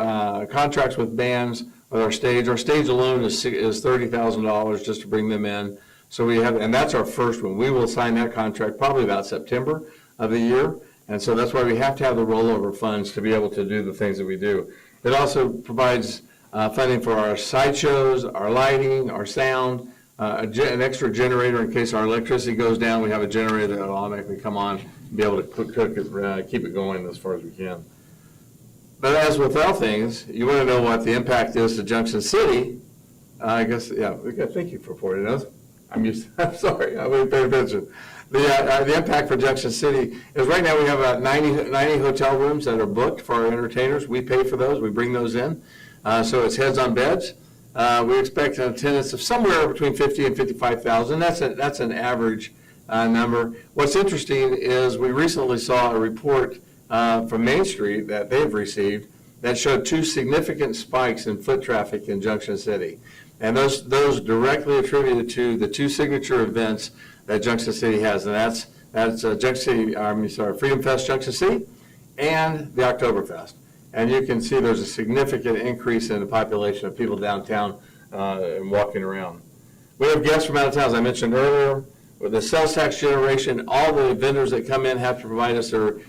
[SPEAKER 6] contracts with bands with our stage. Our stage alone is $30,000 just to bring them in. So we have, and that's our first one. We will sign that contract probably about September of the year. And so that's why we have to have the rollover funds to be able to do the things that we do. It also provides funding for our sideshows, our lighting, our sound, an extra generator in case our electricity goes down. We have a generator that will automatically come on and be able to keep it going as far as we can. But as with all things, you want to know what the impact is to Junction City. I guess, yeah, thank you for pointing those. I'm sorry, I wasn't paying attention. The impact for Junction City is right now we have about 90 hotel rooms that are booked for our entertainers. We pay for those, we bring those in. So it's heads on beds. We expect an attendance of somewhere between 50 and 55,000. That's an average number. What's interesting is we recently saw a report from Main Street that they've received that showed two significant spikes in foot traffic in Junction City. And those directly attributed to the two signature events that Junction City has, and that's Freedom Fest Junction City and the Oktoberfest.
[SPEAKER 21] and you can see there's a significant increase in the population of people downtown and walking around. We have guests from out of town, as I mentioned earlier. With the sales tax generation, all the vendors that come in have to provide us their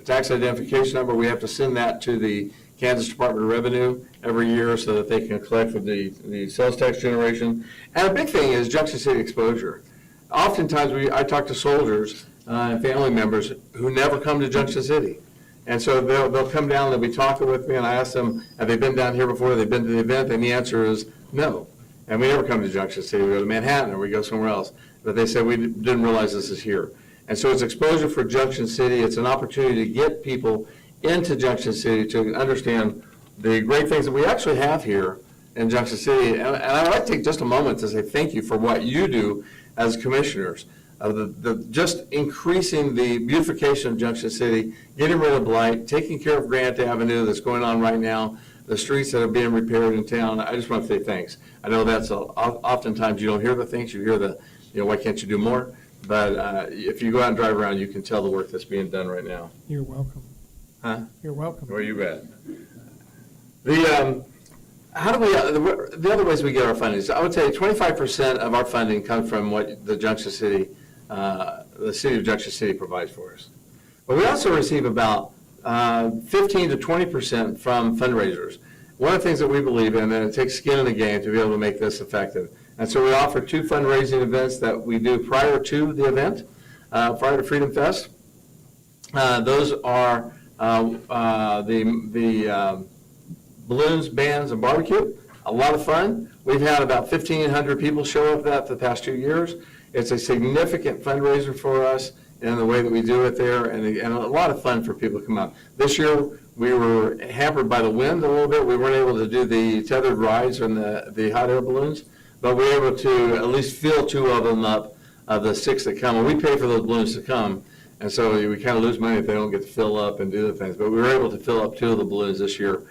[SPEAKER 21] tax identification number. We have to send that to the Kansas Department of Revenue every year so that they can collect with the sales tax generation. And a big thing is Junction City exposure. Oftentimes, I talk to soldiers and family members who never come to Junction City. And so they'll come down, they'll be talking with me, and I ask them, have they been down here before? Have they been to the event? And the answer is no. And we never come to Junction City. We go to Manhattan or we go somewhere else. But they said, we didn't realize this is here. And so it's exposure for Junction City. It's an opportunity to get people into Junction City to understand the great things that we actually have here in Junction City. And I'd like to take just a moment to say thank you for what you do as commissioners. Just increasing the beautification of Junction City, getting rid of blight, taking care of Grant Avenue that's going on right now, the streets that are being repaired in town. I just want to say thanks. I know that's oftentimes you don't hear the things, you hear the, why can't you do more? But if you go out and drive around, you can tell the work that's being done right now.
[SPEAKER 11] You're welcome.
[SPEAKER 21] Huh?
[SPEAKER 11] You're welcome.
[SPEAKER 21] Well, you bet. How do we, the other ways we get our funding, so I would say 25% of our funding comes from what the Junction City, the city of Junction City provides for us. But we also receive about 15 to 20% from fundraisers. One of the things that we believe in, and it takes skin in the game to be able to make this effective. And so we offer 2 fundraising events that we do prior to the event, prior to Freedom Fest. Those are the balloons, bands, and barbecue. A lot of fun. We've had about 1,500 people show up that the past 2 years. It's a significant fundraiser for us in the way that we do it there, and a lot of fun for people to come out. This year, we were hampered by the wind a little bit. We weren't able to do the tethered rides and the hot air balloons, but we were able to at least fill 2 of them up of the 6 that come. And we pay for those balloons to come, and so we kind of lose money if they don't get to fill up and do the things. But we were able to fill up 2 of the balloons this year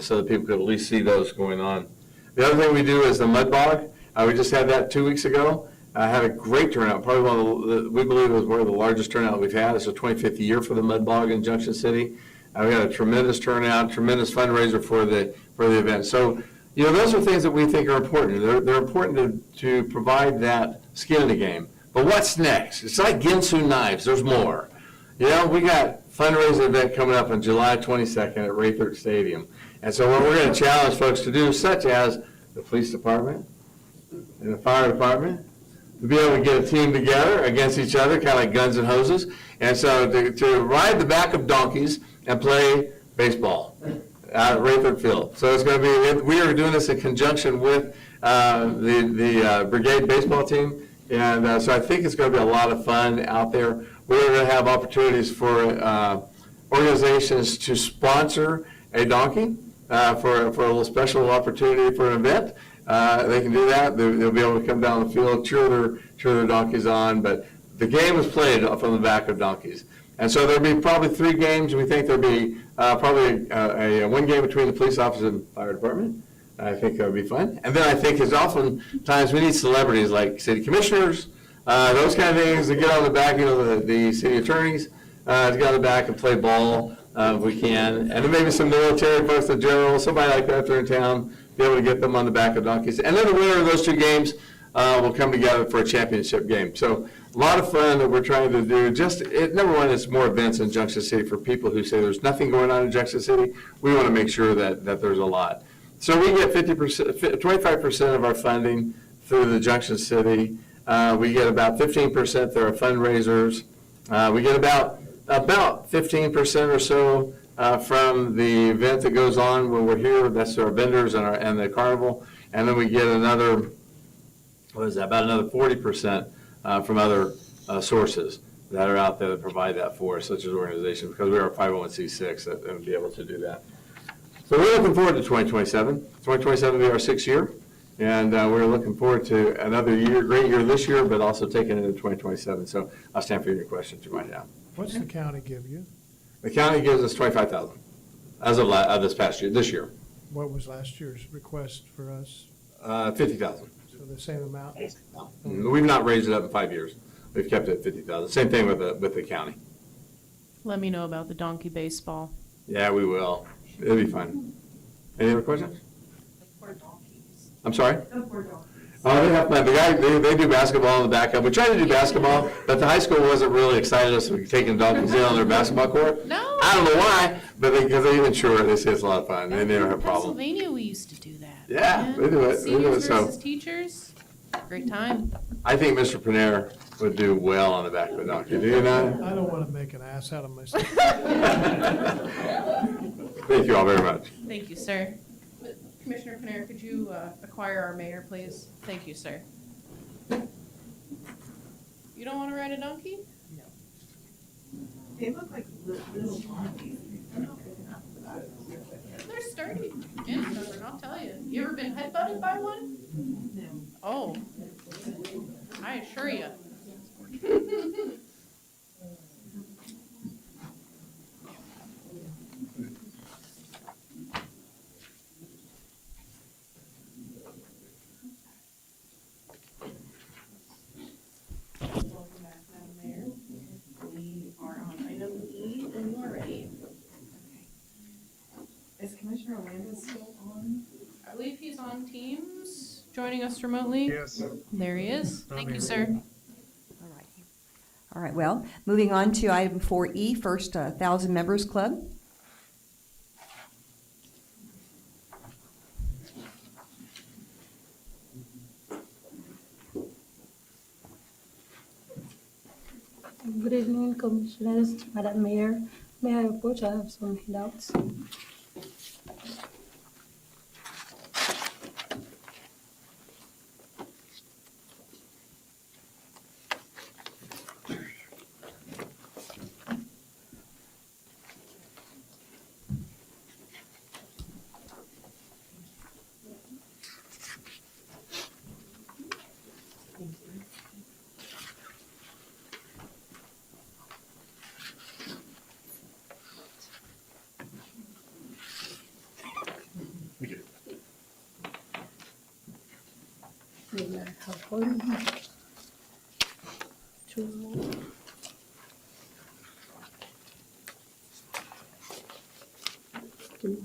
[SPEAKER 21] so that people could at least see those going on. The other thing we do is the mud bog. We just had that 2 weeks ago. Had a great turnout, probably one of we believe it was one of the largest turnout we've had. It's the 25th year for the Mud Bog in Junction City. We had a tremendous turnout, tremendous fundraiser for the event. So, those are things that we think are important. They're important to provide that skin in the game. But what's next? It's like Ginsu knives. There's more. We got fundraising event coming up on July 22nd at Rayford Stadium. And so what we're going to challenge folks to do, such as the police department and the fire department, to be able to get a team together against each other, kind of like guns and hoses. And so to ride the back of donkeys and play baseball at Rayford Field. So it's going to be, we are doing this in conjunction with the brigade baseball team. And so I think it's going to be a lot of fun out there. We're going to have opportunities for organizations to sponsor a donkey for a little special opportunity for an event. They can do that. They'll be able to come down the field, cheer their donkeys on. But the game is played from the back of donkeys. And so there'll be probably 3 games. We think there'll be probably a 1 game between the police officer and fire department. I think that would be fun. And then I think it's oftentimes we need celebrities like city commissioners, those kind of things to get on the back, the city attorneys, to get on the back and play ball if we can. And then maybe some military folks, the general, somebody like that if they're in town, be able to get them on the back of donkeys. And then the winner of those 2 games will come together for a championship game. So a lot of fun that we're trying to do. Number one, it's more events in Junction City for people who say there's nothing going on in Junction City. We want to make sure that there's a lot. So we get 25% of our funding through the Junction City. We get about 15% that are fundraisers. We get about 15% or so from the event that goes on when we're here. That's our vendors and the carnival. And then we get another, about another 40% from other sources that are out there that provide that for us, such as organizations, because we are a 501c6 that would be able to do that. So we're looking forward to 2027. 2027 will be our 6th year. And we're looking forward to another great year this year, but also taking it into 2027. So I'll stand for your questions you might have.
[SPEAKER 11] What's the county give you?
[SPEAKER 21] The county gives us $25,000 as of this year.
[SPEAKER 11] What was last year's request for us?
[SPEAKER 21] $50,000.
[SPEAKER 11] So the same amount?
[SPEAKER 21] We've not raised it up in 5 years. We've kept it at $50,000. Same thing with the county.
[SPEAKER 2] Let me know about the donkey baseball.
[SPEAKER 21] Yeah, we will. It'll be fun. Any other questions? I'm sorry? Oh, they have fun. They do basketball in the backup. We tried to do basketball, but the high school wasn't really excited us with taking donkeys in on their basketball court.
[SPEAKER 2] No.
[SPEAKER 21] I don't know why, but because they insure it, they say it's a lot of fun. They never have a problem.
[SPEAKER 2] Pennsylvania, we used to do that.
[SPEAKER 21] Yeah, they do it. They do it.
[SPEAKER 2] Seniors
[SPEAKER 21] So
[SPEAKER 2] versus teachers, great time.
[SPEAKER 21] I think Mr. Panera would do well on the back of a donkey. Do you not?
[SPEAKER 11] I don't want to make an ass out of myself.
[SPEAKER 21] Thank you all very much.
[SPEAKER 2] Thank you, sir. Commissioner Panera, could you acquire our mayor, please? Thank you, sir. You don't want to ride a donkey?
[SPEAKER 10] They look like little donkeys.
[SPEAKER 2] They're sturdy and stubborn, I'll tell you. You ever been headbutted by one?
[SPEAKER 10] No.
[SPEAKER 2] Oh, I assure you. Welcome back, Madam Mayor. We are on item E when you are ready.
[SPEAKER 10] Is Commissioner Landis still on?
[SPEAKER 2] I believe he's on Teams, joining us remotely.
[SPEAKER 11] Yes.
[SPEAKER 2] There he is. Thank you, sir.
[SPEAKER 1] All right, well, moving on to item 4E, First 1,000 Members Club.
[SPEAKER 17] Good evening, Commissioners, Madam Mayor. May I approach? I have some handouts. May I have one? Two. Three.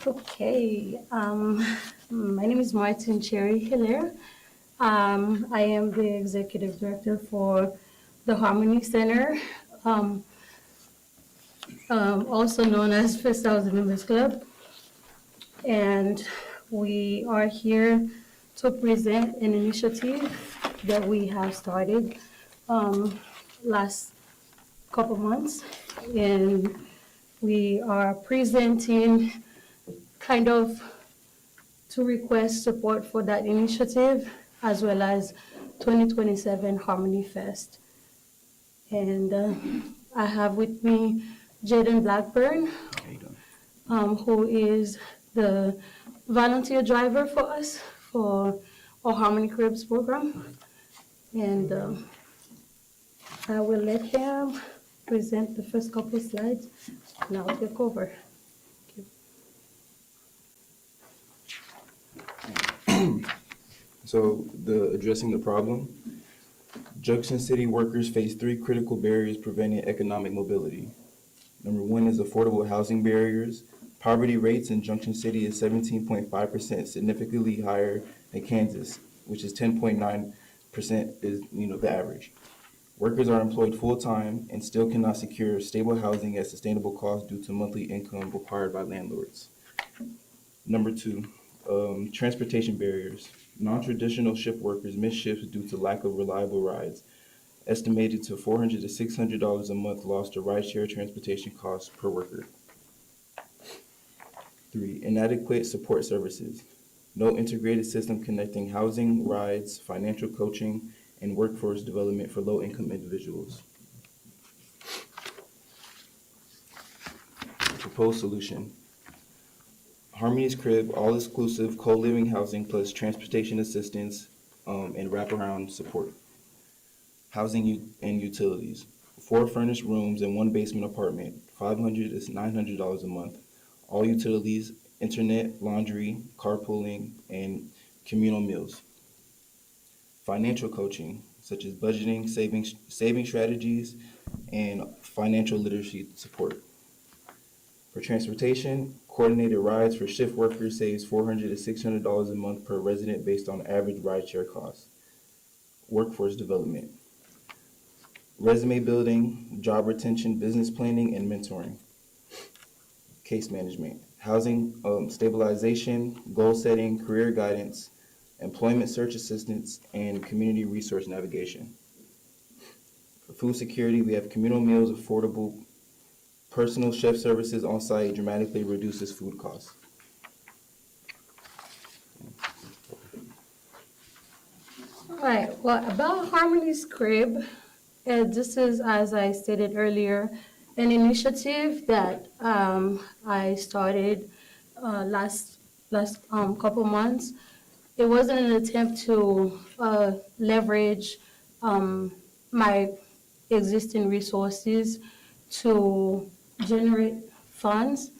[SPEAKER 17] Okay, my name is Martin Cherry Hilaire. I am the executive director for the Harmony Center, also known as First 1,000 Members Club. And we are here to present an initiative that we have started last couple months. And we are presenting kind of to request support for that initiative, as well as 2027 Harmony Fest. And I have with me Jaden Blackburn, who is the volunteer driver for us for our Harmony Cribs program. And I will let him present the first couple slides, and I'll take over.
[SPEAKER 8] So, addressing the problem, Junction City workers face 3 critical barriers preventing economic mobility. Number 1 is affordable housing barriers. Poverty rates in Junction City is 17.5%, significantly higher than Kansas, which is 10.9% is the average. Workers are employed full-time and still cannot secure stable housing at sustainable cost due to monthly income required by landlords. Number 2, Transportation barriers. Non-traditional shift workers miss shifts due to lack of reliable rides. Estimated to $400 to $600 a month lost to rideshare transportation costs per worker. 3. Inadequate support services. No integrated system connecting housing, rides, financial coaching, and workforce development for low-income individuals. Proposed solution. Harmony's Crib, all-exclusive co-living housing plus transportation assistance and wraparound support. Housing and utilities. 4 furnished rooms and 1 basement apartment, $500 to $900 a month. All utilities, internet, laundry, carpooling, and communal meals. Financial coaching, such as budgeting, saving strategies, and financial literacy support. For transportation, coordinated rides for shift workers saves $400 to $600 a month per resident based on average rideshare costs. Workforce development. Resume building, job retention, business planning, and mentoring. Case management. Housing stabilization, goal setting, career guidance, employment search assistance, and community resource navigation. For food security, we have communal meals, affordable personal chef services on site dramatically reduces food costs.
[SPEAKER 12] All right, well, about Harmony's Crib, this is, as I stated earlier, an initiative that I started last couple months. It wasn't an attempt to leverage my existing resources to generate funds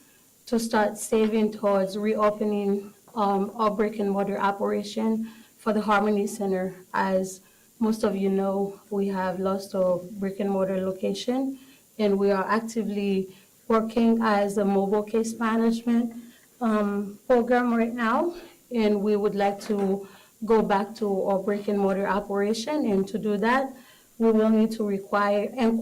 [SPEAKER 12] to start saving towards reopening our brick and mortar operation for the Harmony Center. As most of you know, we have lost our brick and mortar location, and we are actively working as a mobile case management program right now, and we would like to go back to our brick and mortar operation, and to do that, we will need to acquire a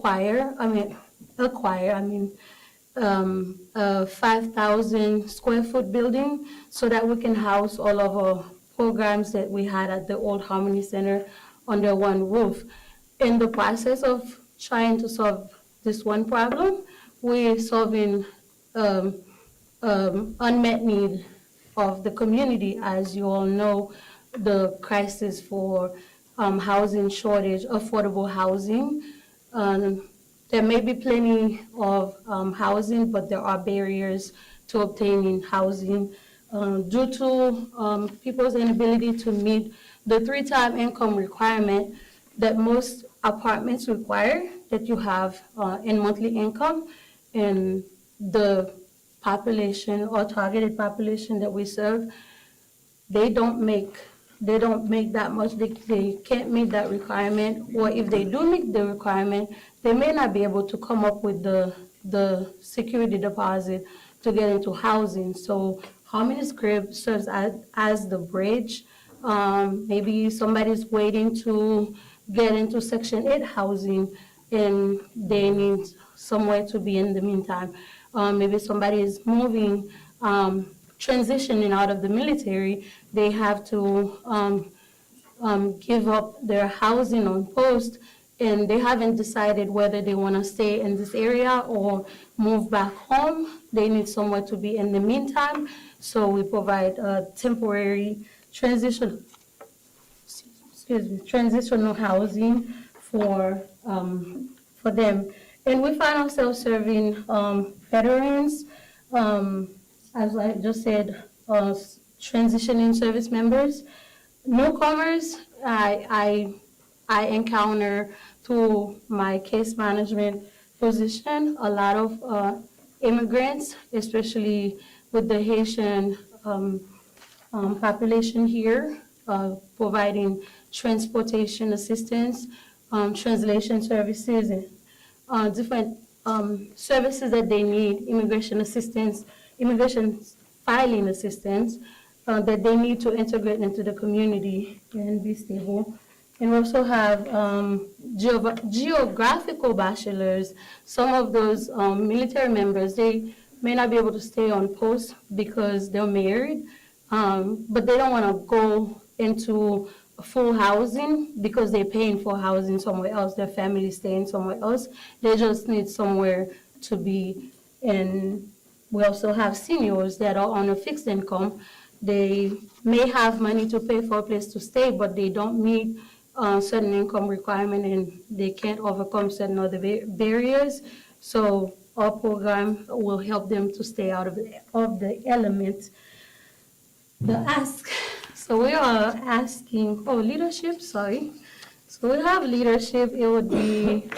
[SPEAKER 12] 5,000 square foot building so that we can house all of our programs that we had at the old Harmony Center under one roof. In the process of trying to solve this one problem, we're solving unmet need of the community. As you all know, the crisis for housing shortage, affordable housing. There may be plenty of housing, but there are barriers to obtaining housing due to people's inability to meet the 3-time income requirement that most apartments require, that you have in monthly income. And the population or targeted population that we serve, they don't make that much. They can't meet that requirement, or if they do meet the requirement, they may not be able to come up with the security deposit to get into housing. So Harmony's Crib serves as the bridge. Maybe somebody's waiting to get into Section 8 housing and they need somewhere to be in the meantime. Maybe somebody is moving, transitioning out of the military. They have to give up their housing on post, and they haven't decided whether they want to stay in this area or move back home. They need somewhere to be in the meantime, so we provide a temporary transitional housing for them. And we find ourselves serving veterans, as I just said, transitioning service members, newcomers. I encounter through my case management position a lot of immigrants, especially with the Haitian population here, providing transportation assistance, translation services, and different services that they need, immigration assistance, immigration filing assistance, that they need to integrate into the community and be stable. And we also have geographical bachelors. Some of those military members, they may not be able to stay on post because they're married, but they don't want to go into full housing because they're paying for housing somewhere else. Their family staying somewhere else. They just need somewhere to be. And we also have seniors that are on a fixed income. They may have money to pay for a place to stay, but they don't meet certain income requirement and they can't overcome certain other barriers. So our program will help them to stay out of the element. The ask. So we are asking, leadership, sorry. So we have leadership. It would be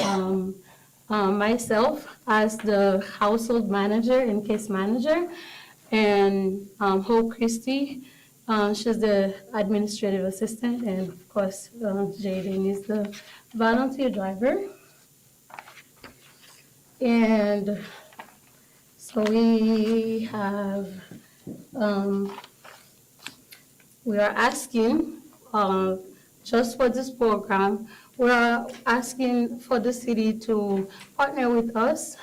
[SPEAKER 12] myself as the household manager and case manager, and Hope Christie, she's the administrative assistant, and of course, Jaden is the volunteer driver. And so we have, we are asking, just for this program, we are asking for the city to partner with us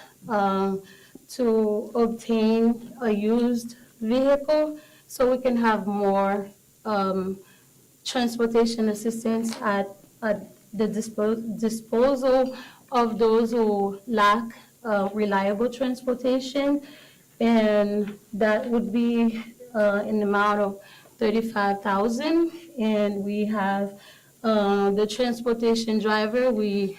[SPEAKER 12] to obtain a used vehicle so we can have more transportation assistance at the disposal of those who lack reliable transportation. And that would be in the amount of $35,000. And we have the transportation driver, we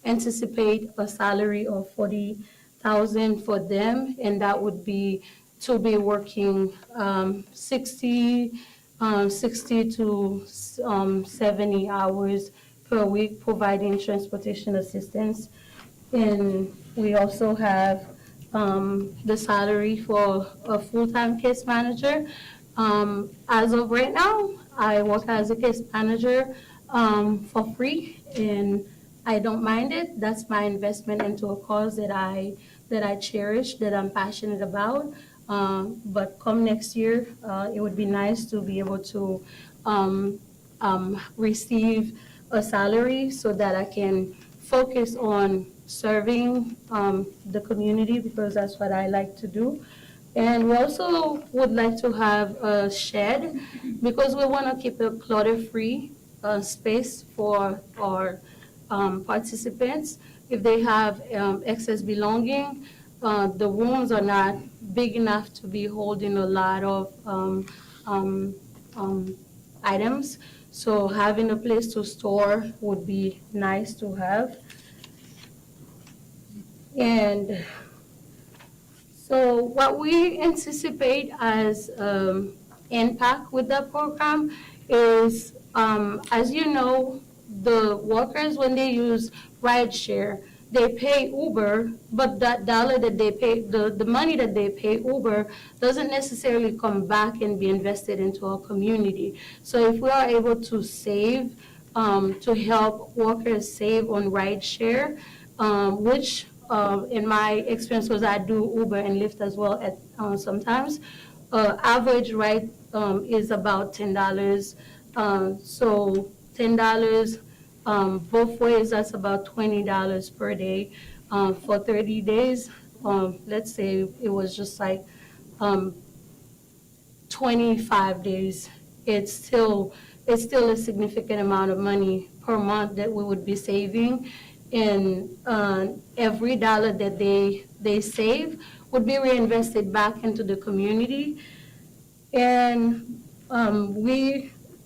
[SPEAKER 12] anticipate a salary of $40,000 for them, and that would be to be working 60 to 70 hours per week, providing transportation assistance. And we also have the salary for a full-time case manager. As of right now, I work as a case manager for free, and I don't mind it. That's my investment into a cause that I cherish, that I'm passionate about. But come next year, it would be nice to be able to receive a salary so that I can focus on serving the community, because that's what I like to do. And we also would like to have a shed because we want to keep a clutter-free space for our participants. If they have excess belonging, the rooms are not big enough to be holding a lot of items. So having a place to store would be nice to have. And so what we anticipate as impact with that program is, as you know, the workers, when they use rideshare, they pay Uber, but that dollar that they pay, the money that they pay Uber doesn't necessarily come back and be invested into our community. So if we are able to save, to help workers save on rideshare, which in my experience, was I do Uber and Lyft as well at sometimes. Average ride is about $10. So $10 both ways, that's about $20 per day. For 30 days, let's say it was just like 25 days. It's still a significant amount of money per month that we would be saving. And every dollar that they save would be reinvested back into the community. And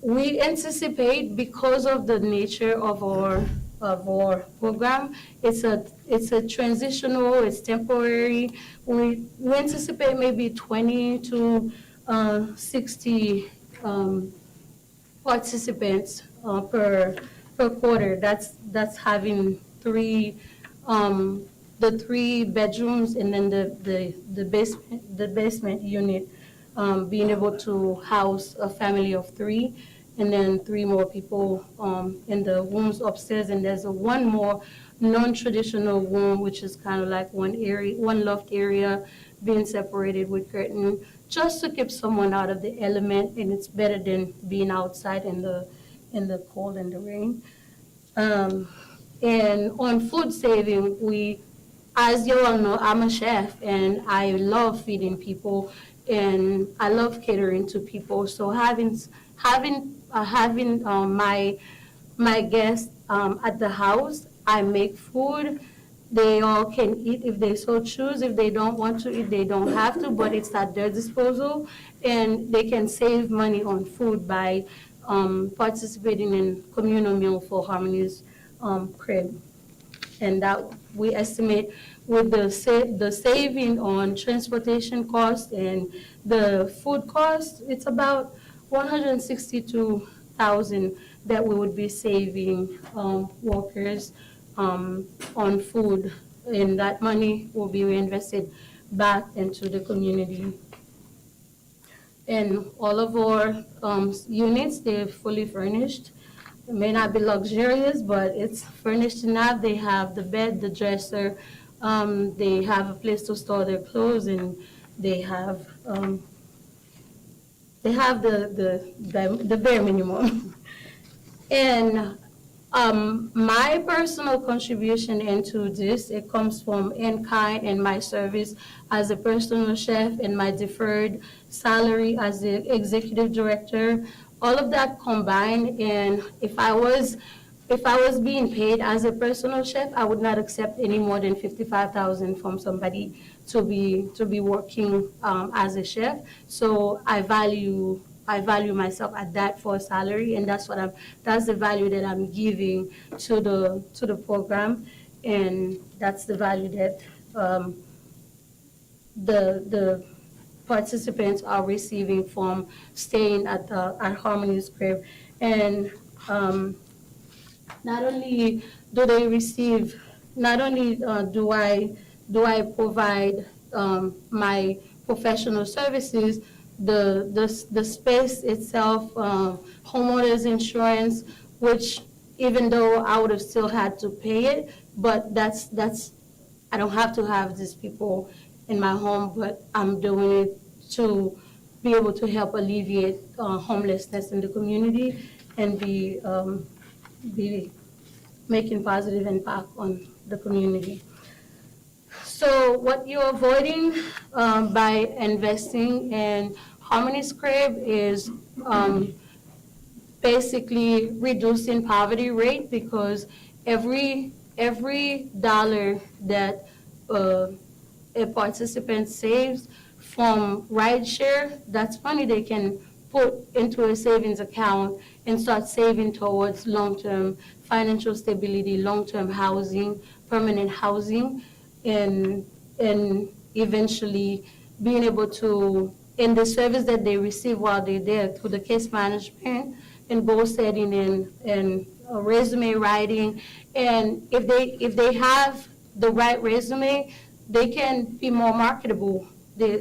[SPEAKER 12] we anticipate, because of the nature of our program, it's a transitional, it's temporary. We anticipate maybe 20 to 60 participants per quarter. That's having the 3 bedrooms and then the basement unit, being able to house a family of 3, and then 3 more people in the rooms upstairs. And there's one more non-traditional room, which is kind of like one loft area being separated with curtain, just to keep someone out of the element. And it's better than being outside in the cold and the rain. And on food saving, as you all know, I'm a chef and I love feeding people. and I love catering to people. So having my guests at the house, I make food. They all can eat if they so choose. If they don't want to eat, they don't have to, but it's at their disposal. And they can save money on food by participating in communal meal for Harmony's crib. And that we estimate with the saving on transportation costs and the food costs, it's about $162,000 that we would be saving workers on food, and that money will be reinvested back into the community. And all of our units, they're fully furnished. It may not be luxurious, but it's furnished enough. They have the bed, the dresser, they have a place to store their clothes, and they have the bare minimum. And my personal contribution into this, it comes from in-kind and my service as a personal chef and my deferred salary as the executive director. All of that combined, and if I was being paid as a personal chef, I would not accept any more than $55,000 from somebody to be working as a chef. So I value myself at that for a salary, and that's the value that I'm giving to the program, and that's the value that the participants are receiving from staying at Harmony's crib. And not only do they receive, not only do I provide my professional services, the space itself, homeowners insurance, which even though I would have still had to pay it, but that's I don't have to have these people in my home, but I'm doing it to be able to help alleviate homelessness in the community and be making positive impact on the community. So what you're avoiding by investing in Harmony's crib is basically reducing poverty rate, because every dollar that a participant saves from rideshare, that's money they can put into a savings account and start saving towards long-term financial stability, long-term housing, permanent housing, and eventually being able to, in the service that they receive while they're there, through the case management and goal setting and resume writing. And if they have the right resume, they can be more marketable.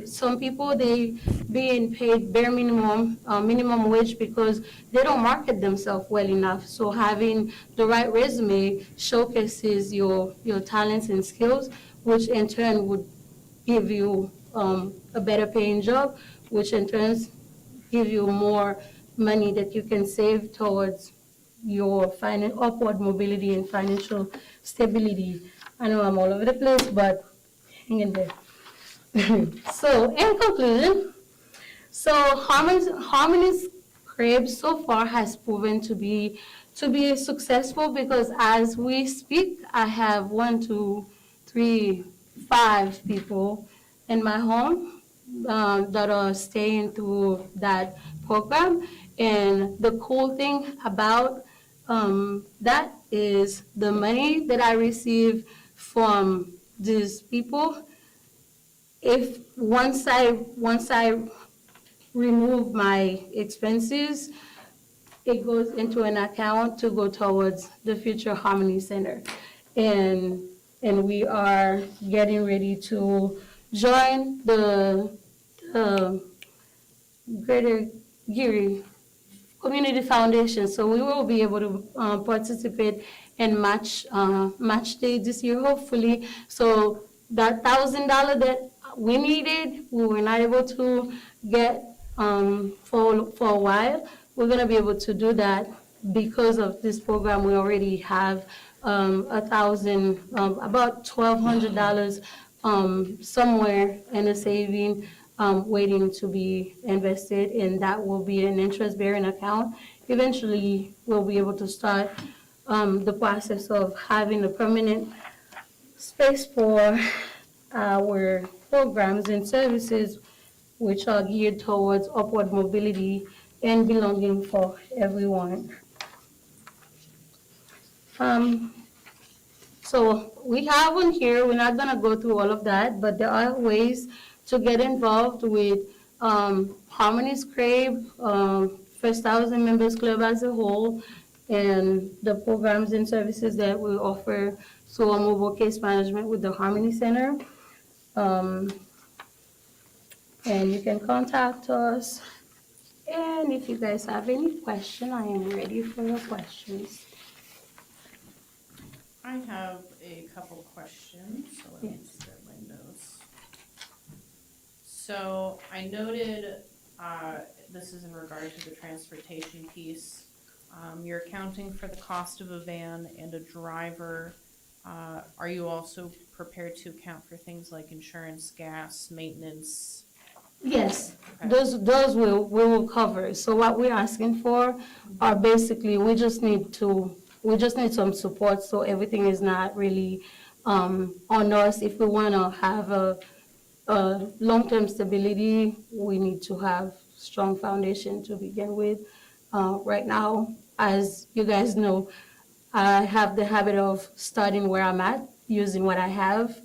[SPEAKER 12] Some people, they being paid bare minimum, minimum wage, because they don't market themselves well enough. So having the right resume showcases your talents and skills, which in turn would give you a better paying job, which in turn give you more money that you can save towards your upward mobility and financial stability. I know I'm all over the place, but hang in there. So in conclusion, so Harmony's crib so far has proven to be successful, because as we speak, I have 1, 2, 3, 5 people in my home that are staying through that program. And the cool thing about that is the money that I receive from these people, if once I remove my expenses, it goes into an account to go towards the future Harmony Center. And we are getting ready to join the Greater Geary Community Foundation. So we will be able to participate in match day this year, hopefully. So that $1,000 that we needed, we were not able to get for a while. We're going to be able to do that because of this program. We already have about $1,200 somewhere in a saving waiting to be invested, and that will be an interest-bearing account. Eventually, we'll be able to start the process of having a permanent space for our programs and services which are geared towards upward mobility and belonging for everyone. So we have one here, we're not gonna go through all of that, but there are ways to get involved with Harmony Scrape, First Thousand Members Club as a whole, and the programs and services that we offer through our mobile case management with the Harmony Center. And you can contact us. And if you guys have any question, I am ready for your questions.
[SPEAKER 2] I have a couple questions, so let me just get my notes. So I noted, this is in regard to the transportation piece. You're accounting for the cost of a van and a driver. Are you also prepared to account for things like insurance, gas, maintenance?
[SPEAKER 12] Yes,
[SPEAKER 2] Okay.
[SPEAKER 12] those we will cover. So what we're asking for are basically, we just need some support, so everything is not really on us. If we want to have a long-term stability, we need to have strong foundation to begin with. Right now, as you guys know, I have the habit of starting where I'm at, using what I have,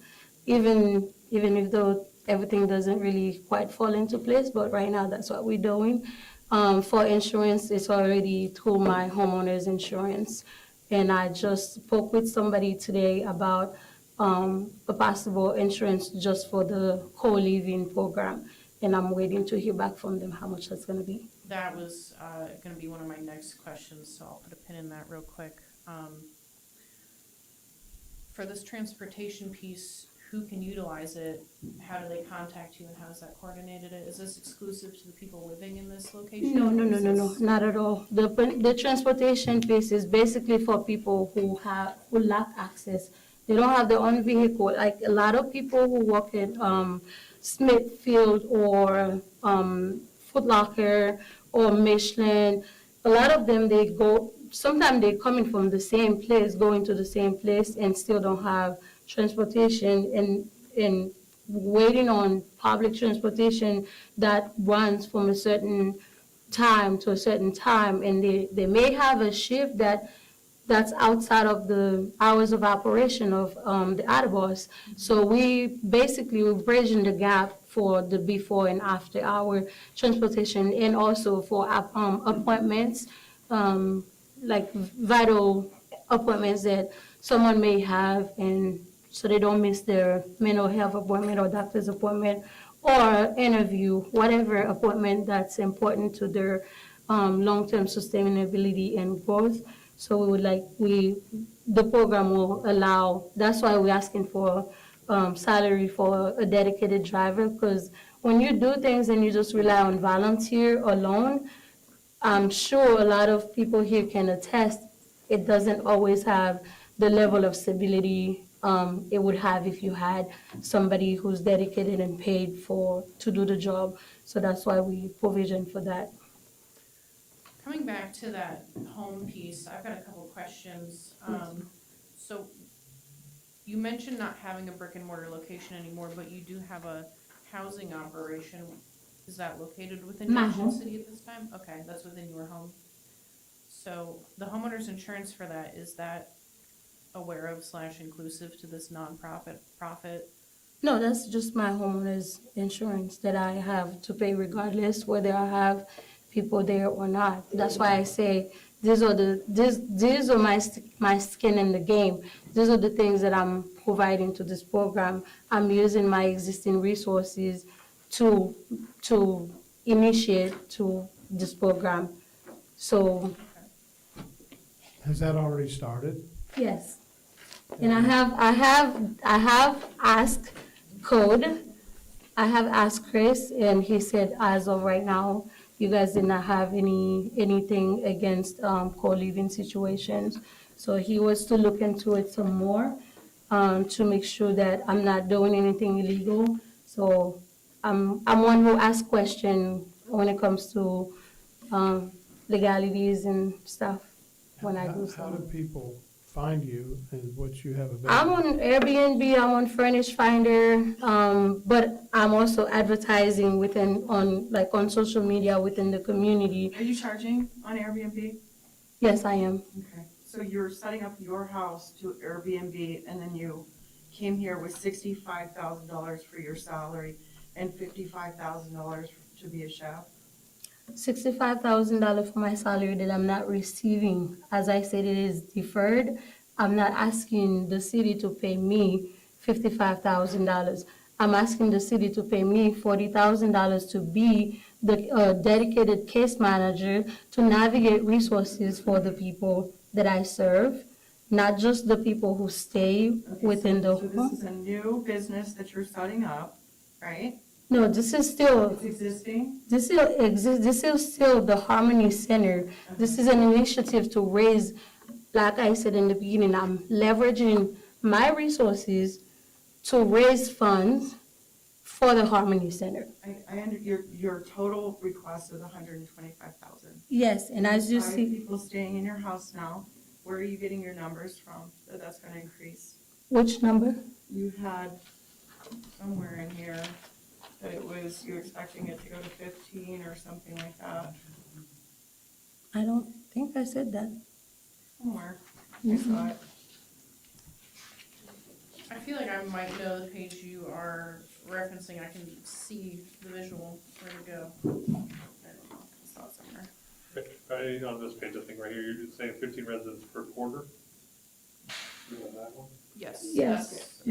[SPEAKER 12] even if though everything doesn't really quite fall into place, but right now that's what we're doing. For insurance, it's already through my homeowner's insurance. And I just spoke with somebody today about a possible insurance just for the co-living program. And I'm waiting to hear back from them how much that's gonna be.
[SPEAKER 2] That was gonna be one of my next questions, so I'll put a pin in that real quick. For this transportation piece, who can utilize it? How do they contact you, and how is that coordinated? Is this exclusive to the people living in this location?
[SPEAKER 12] No,
[SPEAKER 2] or is this-
[SPEAKER 12] not at all. The transportation piece is basically for people who lack access. They don't have their own vehicle. Like a lot of people who work at Smithfield or Foot Locker or Michelin, a lot of them, sometimes they're coming from the same place, going to the same place, and still don't have transportation, and waiting on public transportation that runs from a certain time to a certain time, and they may have a shift that's outside of the hours of operation of the Autobus. So we're bridging the gap for the before and after hour transportation, and also for appointments, like vital appointments that someone may have, and so they don't miss their mental health appointment or doctor's appointment or interview, whatever appointment that's important to their long-term sustainability and growth. So the program will allow, that's why we're asking for salary for a dedicated driver, because when you do things and you just rely on volunteer alone, I'm sure a lot of people here can attest, it doesn't always have the level of stability it would have if you had somebody who's dedicated and paid to do the job. So that's why we provision for that.
[SPEAKER 2] Coming back to that home piece, I've got a couple questions. So you mentioned not having a brick and mortar location anymore, but you do have a housing operation. Is that located within
[SPEAKER 12] My
[SPEAKER 2] Junction
[SPEAKER 12] home.
[SPEAKER 2] City at this time? Okay, that's within your home. So the homeowner's insurance for that, is that aware of / inclusive to this nonprofit profit?
[SPEAKER 12] No, that's just my homeowner's insurance that I have to pay regardless whether I have people there or not. That's why I say these are my skin in the game. These are the things that I'm providing to this program. I'm using my existing resources to initiate to this program. So
[SPEAKER 11] Has that already started?
[SPEAKER 12] yes. And I have asked Code. I have asked Chris, and he said as of right now, you guys did not have anything against co-living situations. So he was to look into it some more to make sure that I'm not doing anything illegal. So I'm one who asks questions when it comes to legalities and stuff when I do
[SPEAKER 11] How
[SPEAKER 12] stuff.
[SPEAKER 11] do people find you and what you have
[SPEAKER 12] I'm
[SPEAKER 11] available?
[SPEAKER 12] on Airbnb, I'm on Furnish Finder, but I'm also advertising on social media within the community.
[SPEAKER 10] Are you charging on Airbnb?
[SPEAKER 12] Yes, I am.
[SPEAKER 10] Okay, so you're setting up your house to Airbnb and then you came here with $65,000 for your salary and $55,000 to be a chef?
[SPEAKER 12] $65,000 for my salary that I'm not receiving. As I said, it is deferred. I'm not asking the city to pay me $55,000. I'm asking the city to pay me $40,000 to be the dedicated case manager to navigate resources for the people that I serve, not just the people who stay within the
[SPEAKER 10] So this is a new business that you're setting up, right?
[SPEAKER 12] No, this is still.
[SPEAKER 10] It's existing?
[SPEAKER 12] This still exists. This is still the Harmony Center. This is an initiative to raise, like I said in the beginning, I'm leveraging my resources to raise funds for the Harmony Center.
[SPEAKER 10] Your total request is $125,000.
[SPEAKER 12] Yes, and as you
[SPEAKER 10] Five
[SPEAKER 12] see,
[SPEAKER 10] people staying in your house now. Where are you getting your numbers from that's gonna increase?
[SPEAKER 12] which number?
[SPEAKER 10] You had somewhere in here that you're expecting it to go to 15 or something like that.
[SPEAKER 12] I don't think I said that.
[SPEAKER 10] Somewhere, I saw it.
[SPEAKER 2] I feel like I might know the page you are referencing. I can see the visual where to go. I don't know. I saw it somewhere.
[SPEAKER 9] On this page, I think right here, you're saying 15 residents per quarter? You want that one?
[SPEAKER 2] Yes.
[SPEAKER 12] Yes.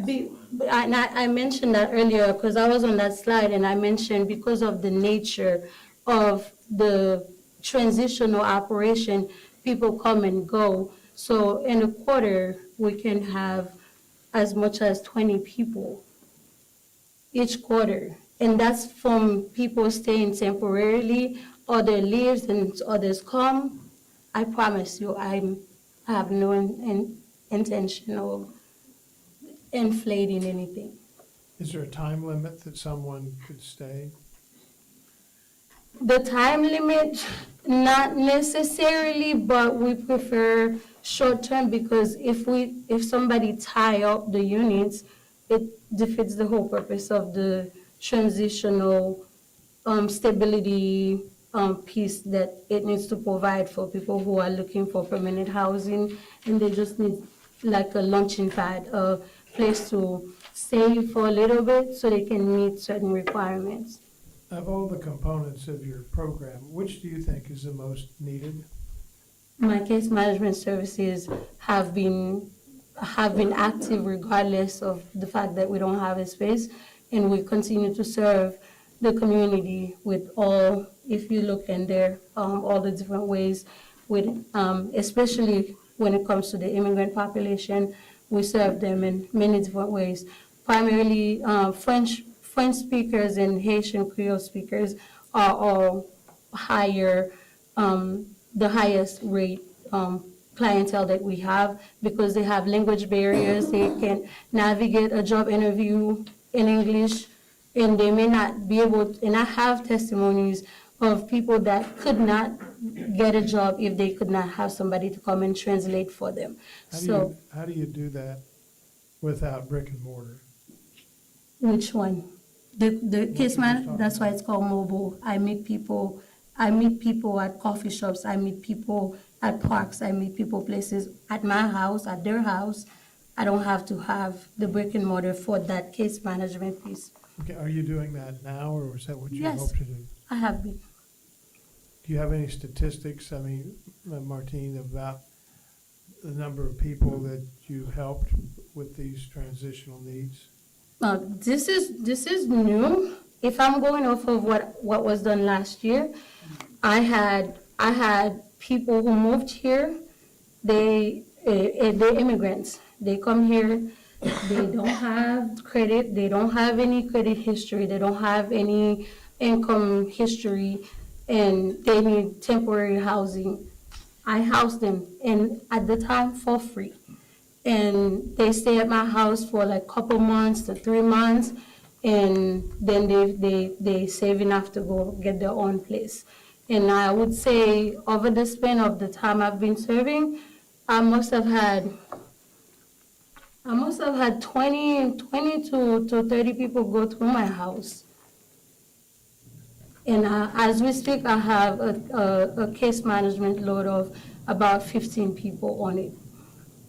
[SPEAKER 12] But I mentioned that earlier because I was on that slide and I mentioned because of the nature of the transitional operation, people come and go. So in a quarter, we can have as much as 20 people each quarter. And that's from people staying temporarily, other leaves and others come. I promise you, I have no intention of inflating anything.
[SPEAKER 11] Is there a time limit that someone could stay?
[SPEAKER 12] The time limit, not necessarily, but we prefer short term because if somebody tie up the units, it defeats the whole purpose of the transitional stability piece that it needs to provide for people who are looking for permanent housing and they just need like a launching pad, a place to stay for a little bit so they can meet certain requirements.
[SPEAKER 11] Of all the components of your program, which do you think is the most needed?
[SPEAKER 12] My case management services have been active regardless of the fact that we don't have a space, and we continue to serve the community with all, if you look in there, all the different ways, with especially when it comes to the immigrant population, we serve them in many different ways. Primarily, French speakers and Haitian Creole speakers are all higher, the highest rate clientele that we have because they have language barriers. They can navigate a job interview in English, and they may not be able to, and I have testimonies of people that could not get a job if they could not have somebody to come and translate for them.
[SPEAKER 11] How do you do that without brick and mortar?
[SPEAKER 12] Which one? The case man, that's why it's called mobile. I meet people at coffee shops, I meet people at parks, I meet people places at my house, at their house. I don't have to have the brick and mortar for that case management piece.
[SPEAKER 11] Okay, are you doing that now, or is that what you
[SPEAKER 12] Yes.
[SPEAKER 11] hope to do?
[SPEAKER 12] I have been.
[SPEAKER 11] Do you have any statistics, Martine, about the number of people that you helped with these transitional needs?
[SPEAKER 12] This is new. If I'm going off of what was done last year, I had people who moved here. They're immigrants. They come here. They don't have credit. They don't have any credit history. They don't have any income history, and they need temporary housing. I housed them, and at the time for free. And they stay at my house for like a couple months to 3 months, and then they save enough to go get their own place. And I would say over the span of the time I've been serving, I must have had 20 to 30 people go through my house. And as we speak, I have a case management load of about 15 people on it.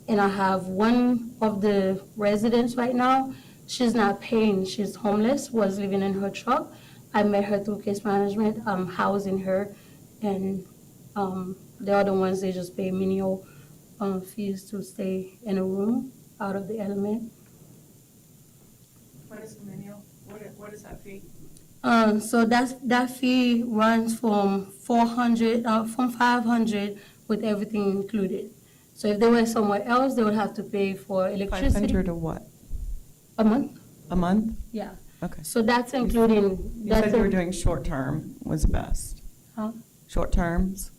[SPEAKER 12] And I have one of the residents right now, she's not paying, she's homeless, was living in her truck. I met her through case management, I'm housing her, and the other ones, they just pay menial fees to stay in a room out of the element.
[SPEAKER 10] What is the menial? What is that fee?
[SPEAKER 12] So that fee runs from 500 with everything included. So if they were somewhere else, they would have to pay for electricity.
[SPEAKER 3] 500 or what?
[SPEAKER 12] A month?
[SPEAKER 3] A month?
[SPEAKER 12] Yeah.
[SPEAKER 3] Okay.
[SPEAKER 12] So that's including.
[SPEAKER 3] You said you were doing short term was best.
[SPEAKER 12] Huh?
[SPEAKER 3] Short terms?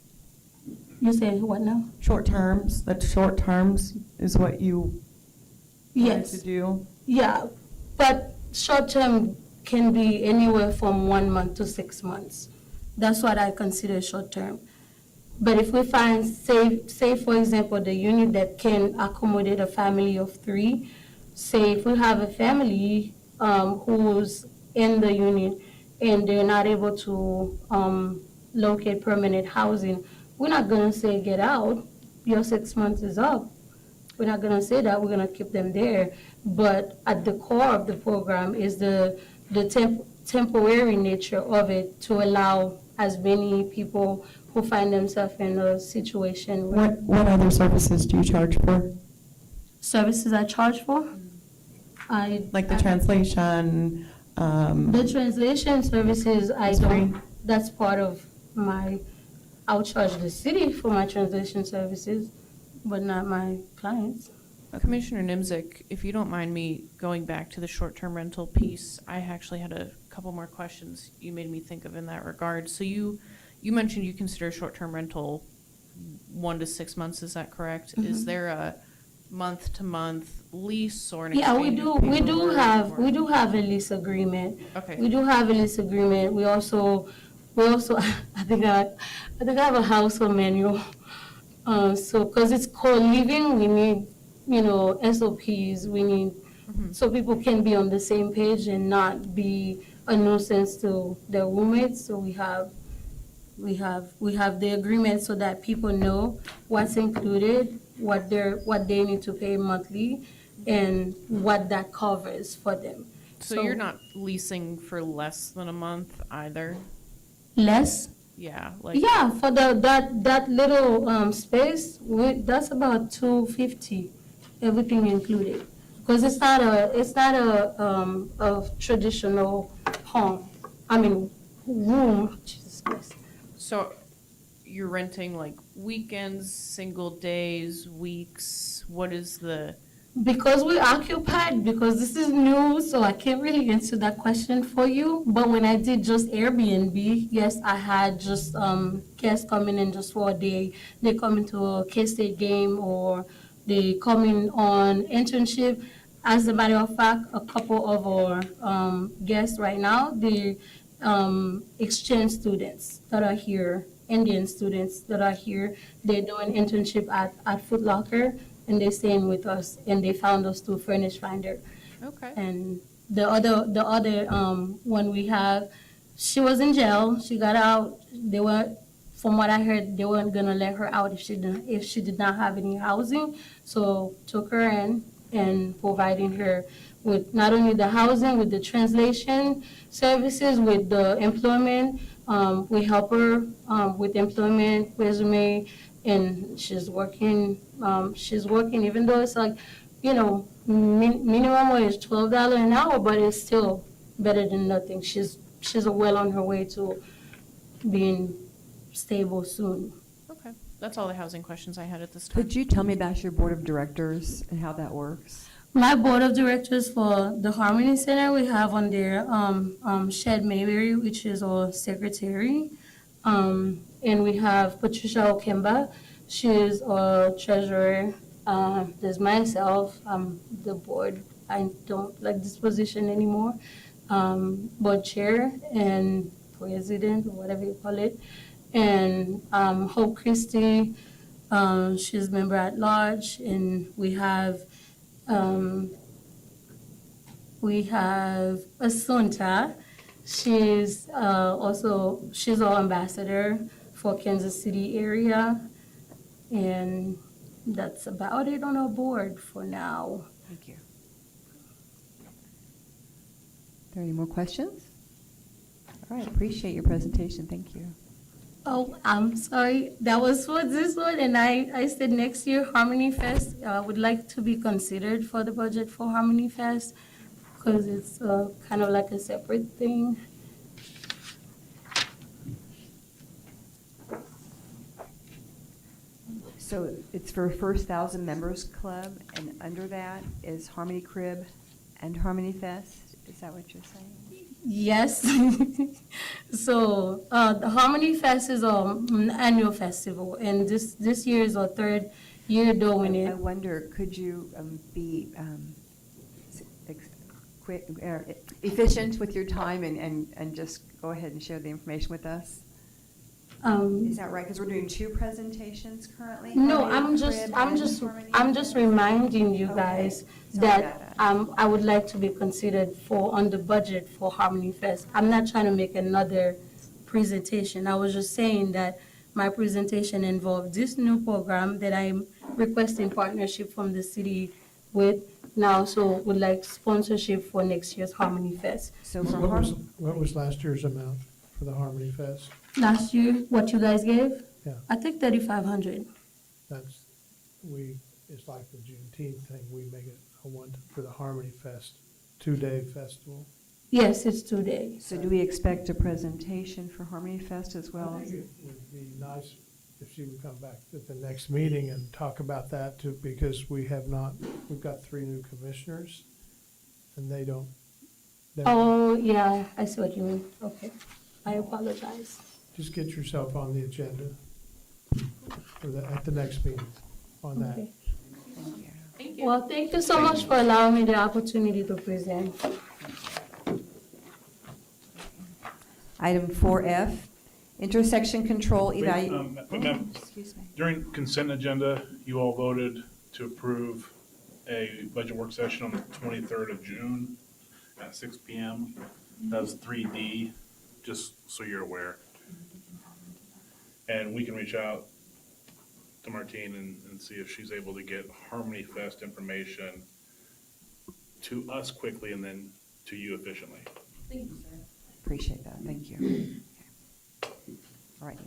[SPEAKER 12] You say what now?
[SPEAKER 3] Short terms, that short terms is what you want
[SPEAKER 12] Yes.
[SPEAKER 3] to do?
[SPEAKER 12] Yeah, but short term can be anywhere from 1 month to 6 months. That's what I consider short term. But if we find, say for example, the unit that can accommodate a family of 3, say if we have a family who's in the unit and they're not able to locate permanent housing, we're not gonna say get out, your 6 months is up. We're not gonna say that, we're gonna keep them there. But at the core of the program is the temporary nature of it to allow as many people who find themselves in a situation where.
[SPEAKER 3] What other services do you charge for?
[SPEAKER 12] Services I charge for?
[SPEAKER 3] Like the translation?
[SPEAKER 12] The translation services, that's part of I'll charge the city for my translation services, but not my clients.
[SPEAKER 2] Commissioner Nimzik, if you don't mind me going back to the short-term rental piece, I actually had a couple more questions you made me think of in that regard. So you mentioned you consider short-term rental 1 to 6 months, is that correct? Is there a month-to-month lease or an
[SPEAKER 12] Yeah, we
[SPEAKER 2] exchange of
[SPEAKER 12] do
[SPEAKER 2] paperwork,
[SPEAKER 12] we
[SPEAKER 2] or-
[SPEAKER 12] do have a lease agreement.
[SPEAKER 2] Okay.
[SPEAKER 12] We do have a lease agreement. We also I think I have a household manual. So because it's co-living, we need, SOPs, we need, so people can be on the same page and not be a nuisance to their roommates. So we have the agreement so that people know what's included, what they need to pay monthly, and what that covers for them.
[SPEAKER 2] So you're not leasing for less than a month either?
[SPEAKER 12] Less?
[SPEAKER 2] Yeah, like.
[SPEAKER 12] Yeah, for that little space, that's about $250, everything included. Because it's not a traditional home. I mean, room. Jesus Christ.
[SPEAKER 2] So you're renting like weekends, single days, weeks? What is the?
[SPEAKER 12] Because we're occupied, because this is new, so I can't really answer that question for you. But when I did just Airbnb, yes, I had just guests coming in just for a day. They come into a K-State game or they come in on internship. As a matter of fact, a couple of our guests right now, they exchange students that are here, Indian students that are here. They're doing internship at Foot Locker. And they're staying with us, and they found us through Furnish Finder.
[SPEAKER 2] Okay.
[SPEAKER 12] And the other one we have, she was in jail. She got out. From what I heard, they weren't gonna let her out if she did not have any housing. So took her in and providing her with not only the housing, with the translation services, with the employment. We help her with employment, resume. And she's working, even though it's like, minimum wage, $12 an hour, but it's still better than nothing. She's well on her way to being stable soon.
[SPEAKER 2] Okay, that's all the housing questions I had at this time.
[SPEAKER 1] Could you tell me about your board of directors and how that works?
[SPEAKER 12] My board of directors for the Harmony Center, we have on there Shed Mayberry, which is our secretary. And we have Patricia Okemba. She is our treasurer. There's myself. I'm the board. I don't like this position anymore. board chair and president, or whatever you call it. And Hope Christie, she's member at large. And we have Asunta. She's she's our ambassador for Kansas City area. And that's about it on our board for now.
[SPEAKER 1] Thank you. Are there any more questions? All right, appreciate your presentation. Thank you.
[SPEAKER 12] Oh, I'm sorry. That was for this one, and I said next year Harmony Fest would like to be considered for the budget for Harmony Fest because it's kind of like a separate thing.
[SPEAKER 1] So it's for First 1,000 Members Club, and under that is Harmony Crib and Harmony Fest? Is that what you're saying?
[SPEAKER 12] Yes. So the Harmony Fest is an annual festival, and this year is our third year doing
[SPEAKER 1] I
[SPEAKER 12] it.
[SPEAKER 1] wonder, could you be quick, efficient with your time and just go ahead and share the information with us? Is that right? Because we're doing 2 presentations currently?
[SPEAKER 12] No,
[SPEAKER 1] Harmony Crib and
[SPEAKER 12] I'm just reminding you
[SPEAKER 1] Okay.
[SPEAKER 12] guys
[SPEAKER 1] Sorry
[SPEAKER 12] that
[SPEAKER 1] about
[SPEAKER 12] I would like to be considered on the budget for Harmony Fest. I'm not trying to make another presentation. I was just saying that my presentation involved this new program that I'm requesting partnership from the city with now, so would like sponsorship for next year's Harmony Fest.
[SPEAKER 1] So for
[SPEAKER 11] What was last year's amount for the Harmony Fest?
[SPEAKER 12] Last year, what you guys gave?
[SPEAKER 11] Yeah.
[SPEAKER 12] I think 3,500.
[SPEAKER 11] It's like the Juneteenth thing, we make it a one for the Harmony Fest, 2-day festival.
[SPEAKER 12] Yes, it's 2 days.
[SPEAKER 1] So do we expect a presentation for Harmony Fest as well?
[SPEAKER 11] I think it would be nice if she would come back at the next meeting and talk about that too, because we've got 3 new commissioners, and they don't.
[SPEAKER 12] Oh, yeah, I see what you mean. Okay, I apologize.
[SPEAKER 11] Just get yourself on the agenda at the next meeting on that.
[SPEAKER 12] Okay. Well, thank you so much for allowing me the opportunity to present.
[SPEAKER 1] Item 4F, intersection control evaluation.
[SPEAKER 5] Ma'am,
[SPEAKER 1] Excuse me.
[SPEAKER 5] during consent agenda, you all voted to approve a budget work session on the 23rd of June at 6 p.m. That's 3D, just so you're aware. And we can reach out to Martine and see if she's able to get Harmony Fest information to us quickly and then to you efficiently.
[SPEAKER 1] Thank you, sir. Appreciate that, thank you. All right,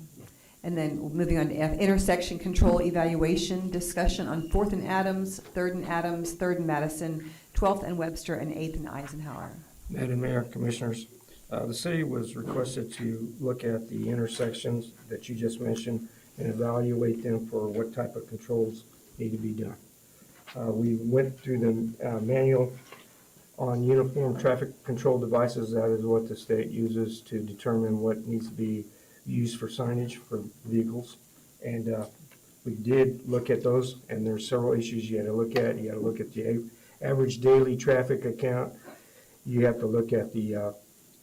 [SPEAKER 1] and then moving on to F, intersection control evaluation discussion on 4th and Adams, 3rd and Adams, 3rd and Madison, 12th and Webster, and 8th and Eisenhower.
[SPEAKER 4] Madam Mayor, Commissioners, the city was requested to look at the intersections that you just mentioned and evaluate them for what type of controls need to be done. We went through the manual on uniform traffic control devices. That is what the state uses to determine what needs to be used for signage for vehicles. And we did look at those, and there's several issues you got to look at. You got to look at the average daily traffic account. You have to look at the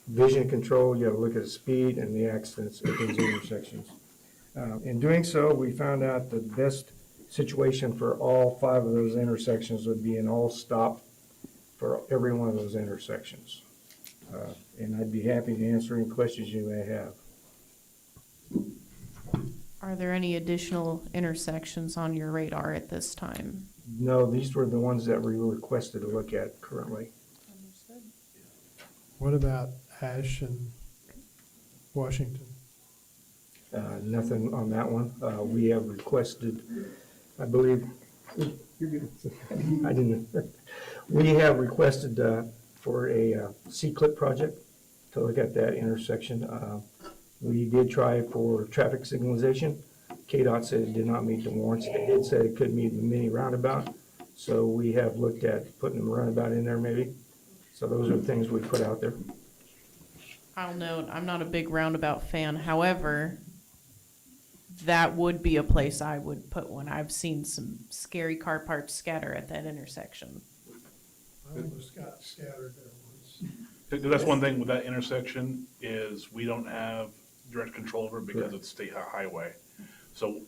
[SPEAKER 4] vision control. You got to look at the speed and the accidents at those intersections. In doing so, we found out the best situation for all 5 of those intersections would be an all-stop for every one of those intersections. And I'd be happy to answer any questions you may have.
[SPEAKER 2] Are there any additional intersections on your radar at this time?
[SPEAKER 4] No, these were the ones that we were requested to look at currently.
[SPEAKER 11] What about Ash and Washington?
[SPEAKER 4] Nothing on that one. We have requested, I believe, you're good. I didn't. We have requested for a C-clip project to look at that intersection. We did try for traffic signalization. KDOT said it did not meet the warrants. They did say it could meet the mini roundabout. So we have looked at putting a roundabout in there maybe. So those are things we put out there.
[SPEAKER 2] I'll note, I'm not a big roundabout fan. However, that would be a place I would put one. I've seen some scary car parts scatter at that intersection.
[SPEAKER 11] I almost got scattered there once.
[SPEAKER 5] Because that's one thing with that intersection is we don't have direct control over it because it's state highway. So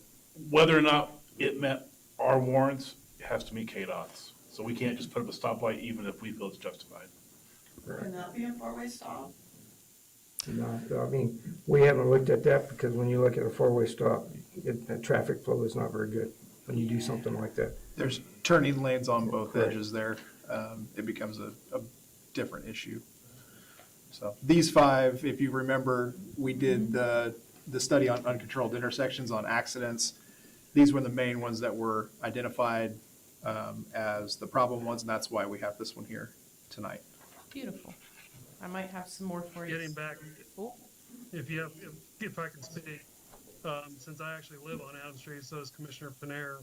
[SPEAKER 5] whether or not it met our warrants, it has to meet KDOT's. So we can't just put up a stoplight even if we feel it's justified.
[SPEAKER 10] Can that be a four-way stop?
[SPEAKER 4] No, I mean, we haven't looked at that because when you look at a four-way stop, the traffic flow is not very good when you do something like that.
[SPEAKER 7] There's turning lanes on both edges there. It becomes a different issue. So these 5, if you remember, we did the study on uncontrolled intersections on accidents. These were the main ones that were identified as the problem ones, and that's why we have this one here tonight.
[SPEAKER 2] Beautiful. I might have some more for you.
[SPEAKER 11] Getting back, if I can speak, since I actually live on Adams Street, so does Commissioner Panera.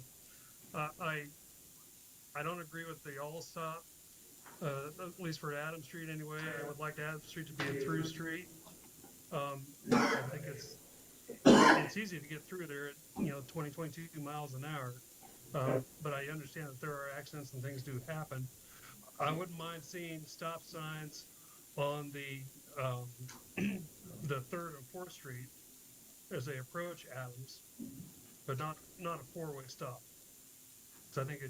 [SPEAKER 11] I don't agree with the all stop, at least for Adams Street anyway. I would like Adams Street to be a through street. I think it's easy to get through there at 20, 22 miles an hour. But I understand that there are accidents and things do happen. I wouldn't mind seeing stop signs on the 3rd and 4th Street as they approach Adams, but not a 4-way stop. So I think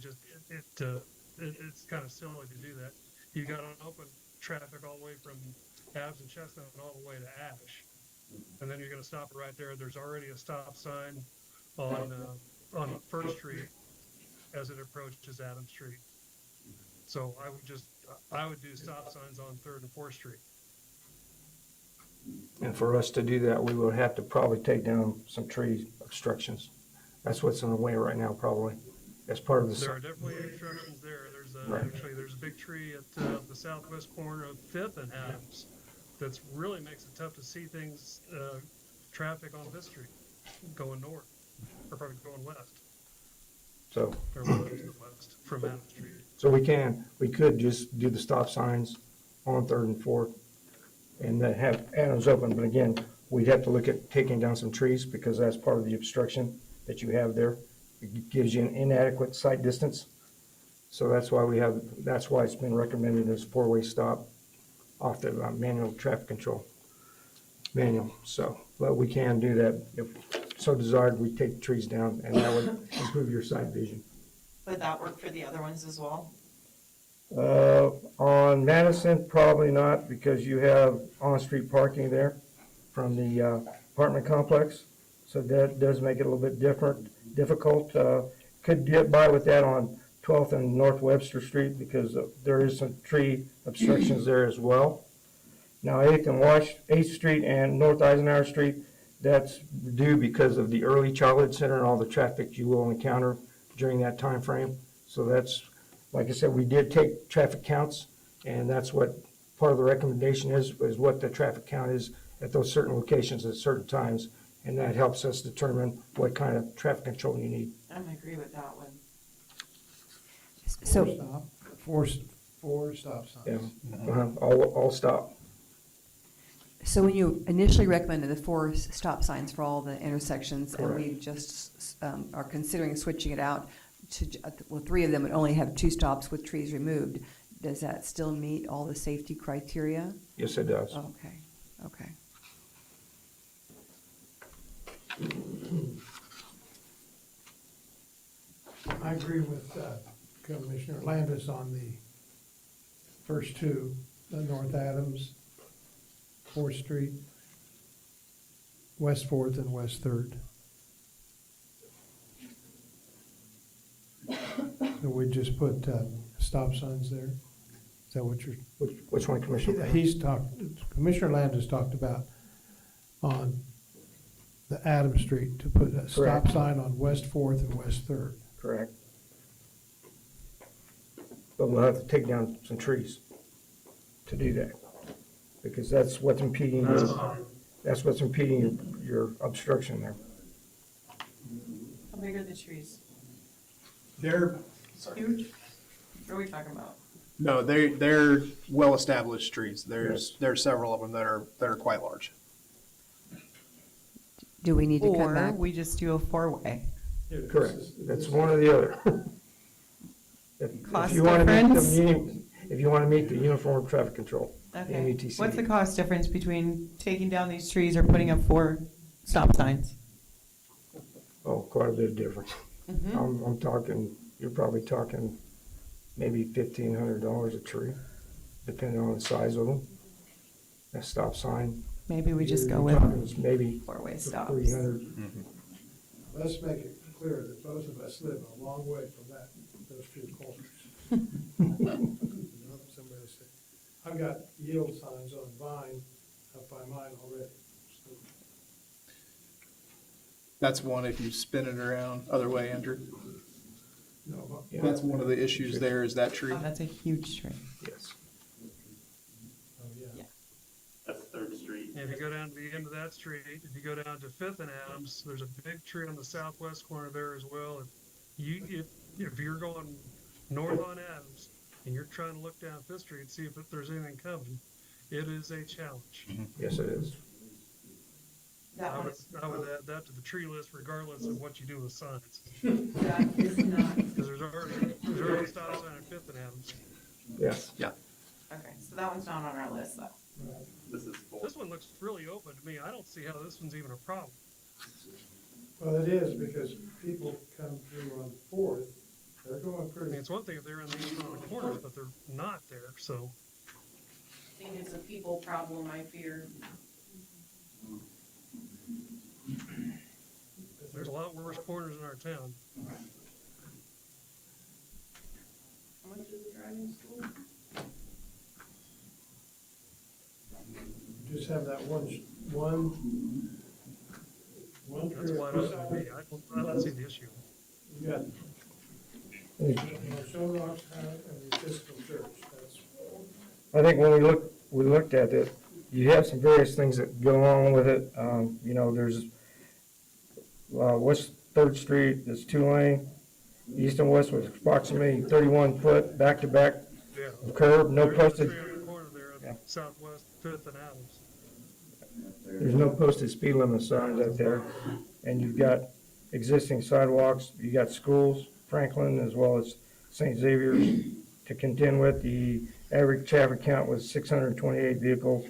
[SPEAKER 11] it's kind of silly to do that. You got to open traffic all the way from Adams and Chestnut all the way to Ash, and then you're going to stop it right there. There's already a stop sign on 1st Street as it approaches Adams Street. So I would do stop signs on 3rd and 4th Street.
[SPEAKER 4] And for us to do that, we would have to probably take down some tree obstructions. That's what's in the way right now, probably, as part of the.
[SPEAKER 11] There are definitely obstructions there. There's a big tree at the southwest corner of 5th and Adams that's really makes it tough to see things, traffic on this street going north, or probably going west.
[SPEAKER 4] So.
[SPEAKER 11] Or west to the west from Adams Street.
[SPEAKER 4] So we could just do the stop signs on 3rd and 4th and then have Adams open, but again, we'd have to look at taking down some trees because that's part of the obstruction that you have there. It gives you an inadequate sight distance. So that's why it's been recommended as 4-way stop off the manual traffic control. Manual, so, but we can do that. If so desired, we take the trees down and that would improve your sight vision.
[SPEAKER 10] Would that work for the other ones as well?
[SPEAKER 4] On Madison, probably not, because you have on-street parking there from the apartment complex. So that does make it a little bit difficult. Could get by with that on 12th and North Webster Street because there is some tree obstructions there as well. Now 8th Street and North Eisenhower Street, that's due because of the early childhood center and all the traffic you will encounter during that time frame. So that's, like I said, we did take traffic counts, and that's what part of the recommendation is what the traffic count is at those certain locations at certain times, and that helps us determine what kind of traffic control you need.
[SPEAKER 10] I agree with that one.
[SPEAKER 1] So,
[SPEAKER 11] Four stop signs.
[SPEAKER 4] Yeah, all stop.
[SPEAKER 1] so when you initially recommended the 4 stop signs for all the intersections, and
[SPEAKER 4] Correct.
[SPEAKER 1] we just are considering switching it out to, 3 of them would only have 2 stops with trees removed, does that still meet all the safety criteria?
[SPEAKER 4] Yes, it does.
[SPEAKER 1] Okay.
[SPEAKER 11] I agree with Commissioner Landis on the first 2, the North Adams, 4th Street, West 4th and West 3rd. So we just put stop signs there? Is that what you're?
[SPEAKER 4] Which one, Commissioner?
[SPEAKER 11] Commissioner Landis talked about on the Adams Street to put a stop
[SPEAKER 4] Correct.
[SPEAKER 11] sign on West 4th and West 3rd.
[SPEAKER 4] Correct. But we'll have to take down some trees to do that, because that's what's impeding your obstruction there.
[SPEAKER 10] How big are the trees?
[SPEAKER 7] They're
[SPEAKER 10] Huge? What are we talking about?
[SPEAKER 7] No, they're well-established trees. There's several of them that are quite large.
[SPEAKER 1] Do we need to come
[SPEAKER 3] Or
[SPEAKER 1] back?
[SPEAKER 3] we just do a 4-way.
[SPEAKER 4] Correct. That's one or the other. If
[SPEAKER 3] Cost
[SPEAKER 4] you want to meet
[SPEAKER 3] difference?
[SPEAKER 4] if you want to meet the uniform traffic control.
[SPEAKER 3] Okay.
[SPEAKER 4] MUTCD.
[SPEAKER 3] What's the cost difference between taking down these trees or putting up 4 stop signs?
[SPEAKER 4] Oh, quite a bit of difference. I'm talking, you're probably talking maybe $1,500 a tree, depending on the size of them. A stop sign.
[SPEAKER 3] Maybe we just go
[SPEAKER 4] You're
[SPEAKER 3] with
[SPEAKER 4] talking maybe
[SPEAKER 3] 4-way stops.
[SPEAKER 4] 300.
[SPEAKER 11] Let's make it clear that both of us live a long way from those 2 corners. You know, somebody said, I've got yield signs on Vine up by mine already. So
[SPEAKER 7] That's one if you spin it around, other way, Andrew.
[SPEAKER 11] No,
[SPEAKER 7] That's one of the issues there is that tree.
[SPEAKER 3] Oh, that's a huge tree.
[SPEAKER 4] Yes.
[SPEAKER 11] oh, yeah.
[SPEAKER 9] That's Third Street.
[SPEAKER 11] If you go down to the end of that street, if you go down to Fifth and Adams, there's a big tree on the southwest corner there as well. If you're going north on Adams and you're trying to look down Fifth Street, see if there's anything coming, it is a challenge.
[SPEAKER 4] Yes, it is.
[SPEAKER 11] I would add that to the tree list regardless of what you do with signs.
[SPEAKER 10] That is not.
[SPEAKER 11] Because there's already a stop sign at Fifth and Adams.
[SPEAKER 4] Yes.
[SPEAKER 7] Yeah.
[SPEAKER 10] Okay, so that one's not on our list though.
[SPEAKER 11] This one looks really open to me. I don't see how this one's even a problem. Well, it is because people come through on Fourth. They're going pretty. I mean, it's one thing if they're in the corners, but they're not there, so.
[SPEAKER 2] I think it's a people problem, I fear.
[SPEAKER 11] There's a lot worse corners in our town.
[SPEAKER 2] How much is the driving school?
[SPEAKER 11] Just have that one tree. That's wide open to me. I don't see the issue. You got Showrocks and the Episcopal Church.
[SPEAKER 4] I think when we looked at it, you have some various things that go along with it. You know, there's West Third Street is 2-lane, east and west was approximately 31 foot back-to-back curb, no posted.
[SPEAKER 11] Southwest Fifth and Adams.
[SPEAKER 4] There's no posted speed limit signs out there, and you've got existing sidewalks. You got schools, Franklin as well as St. Xavier's to contend with. The average traffic count was 628 vehicles,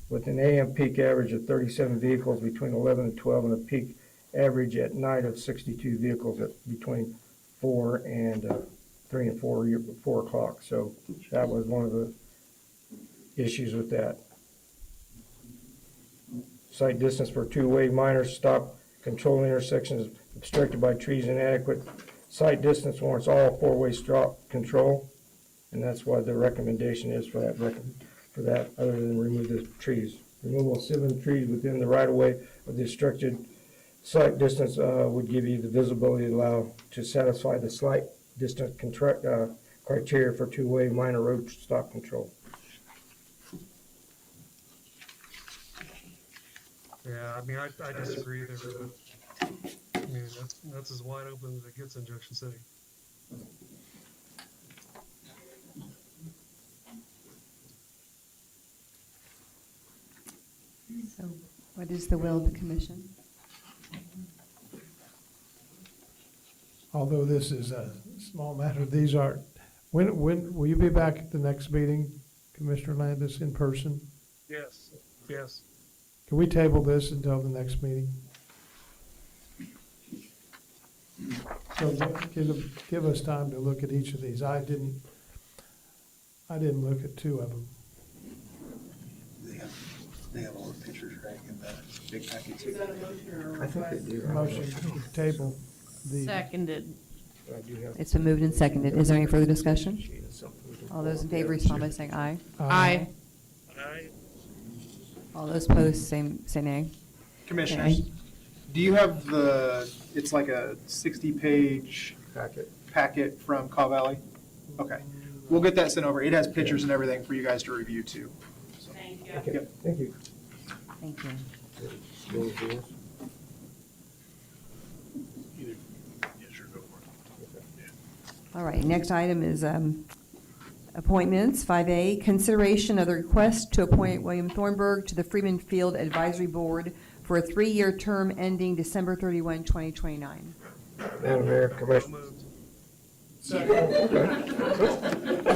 [SPEAKER 4] with an AM peak average of 37 vehicles between 11 and 12, and a peak average at night of 62 vehicles at between 3 and 4 o'clock. So that was one of the issues with that. Sight distance for 2-way minor stop control intersections obstructed by trees. Inadequate sight distance warrants all 4-way stop control, and that's why the recommendation is for that, other than remove the trees. Removal of 7 trees within the right-of-way of the obstructed sight distance would give you the visibility allowed to satisfy the slight distance criteria for 2-way minor road stop control.
[SPEAKER 11] Yeah, I mean, I disagree there, but, I mean, that's as wide open as it gets in Junction City.
[SPEAKER 1] So what is the will of the commission?
[SPEAKER 11] Although this is a small matter, these are, when, will you be back at the next meeting, Commissioner Landis, in person? Yes, yes. Can we table this until the next meeting? So give us time to look at each of these. I didn't look at 2 of them.
[SPEAKER 7] They have all the pictures right in that big package.
[SPEAKER 2] Is that a motion or a
[SPEAKER 4] I think they
[SPEAKER 2] request?
[SPEAKER 4] do.
[SPEAKER 11] Motion to table the.
[SPEAKER 2] Seconded.
[SPEAKER 4] I do have.
[SPEAKER 1] It's been moved and seconded. Is there any further discussion? All those in favor respond by saying aye.
[SPEAKER 2] Aye.
[SPEAKER 1] All those opposed, say nay.
[SPEAKER 7] Commissioners, do you have it's like a 60-page packet from Caw Valley? Okay, we'll get that sent over. It has pictures and everything for you guys to review too.
[SPEAKER 2] Thank you.
[SPEAKER 4] Okay, thank you.
[SPEAKER 1] Thank you. All right, next item is appointments. 5A, consideration of the request to appoint William Thornburg to the Freeman Field Advisory Board for a 3-year term ending December 31, 2029.
[SPEAKER 4] Madam Mayor, Commissioner.
[SPEAKER 1] It's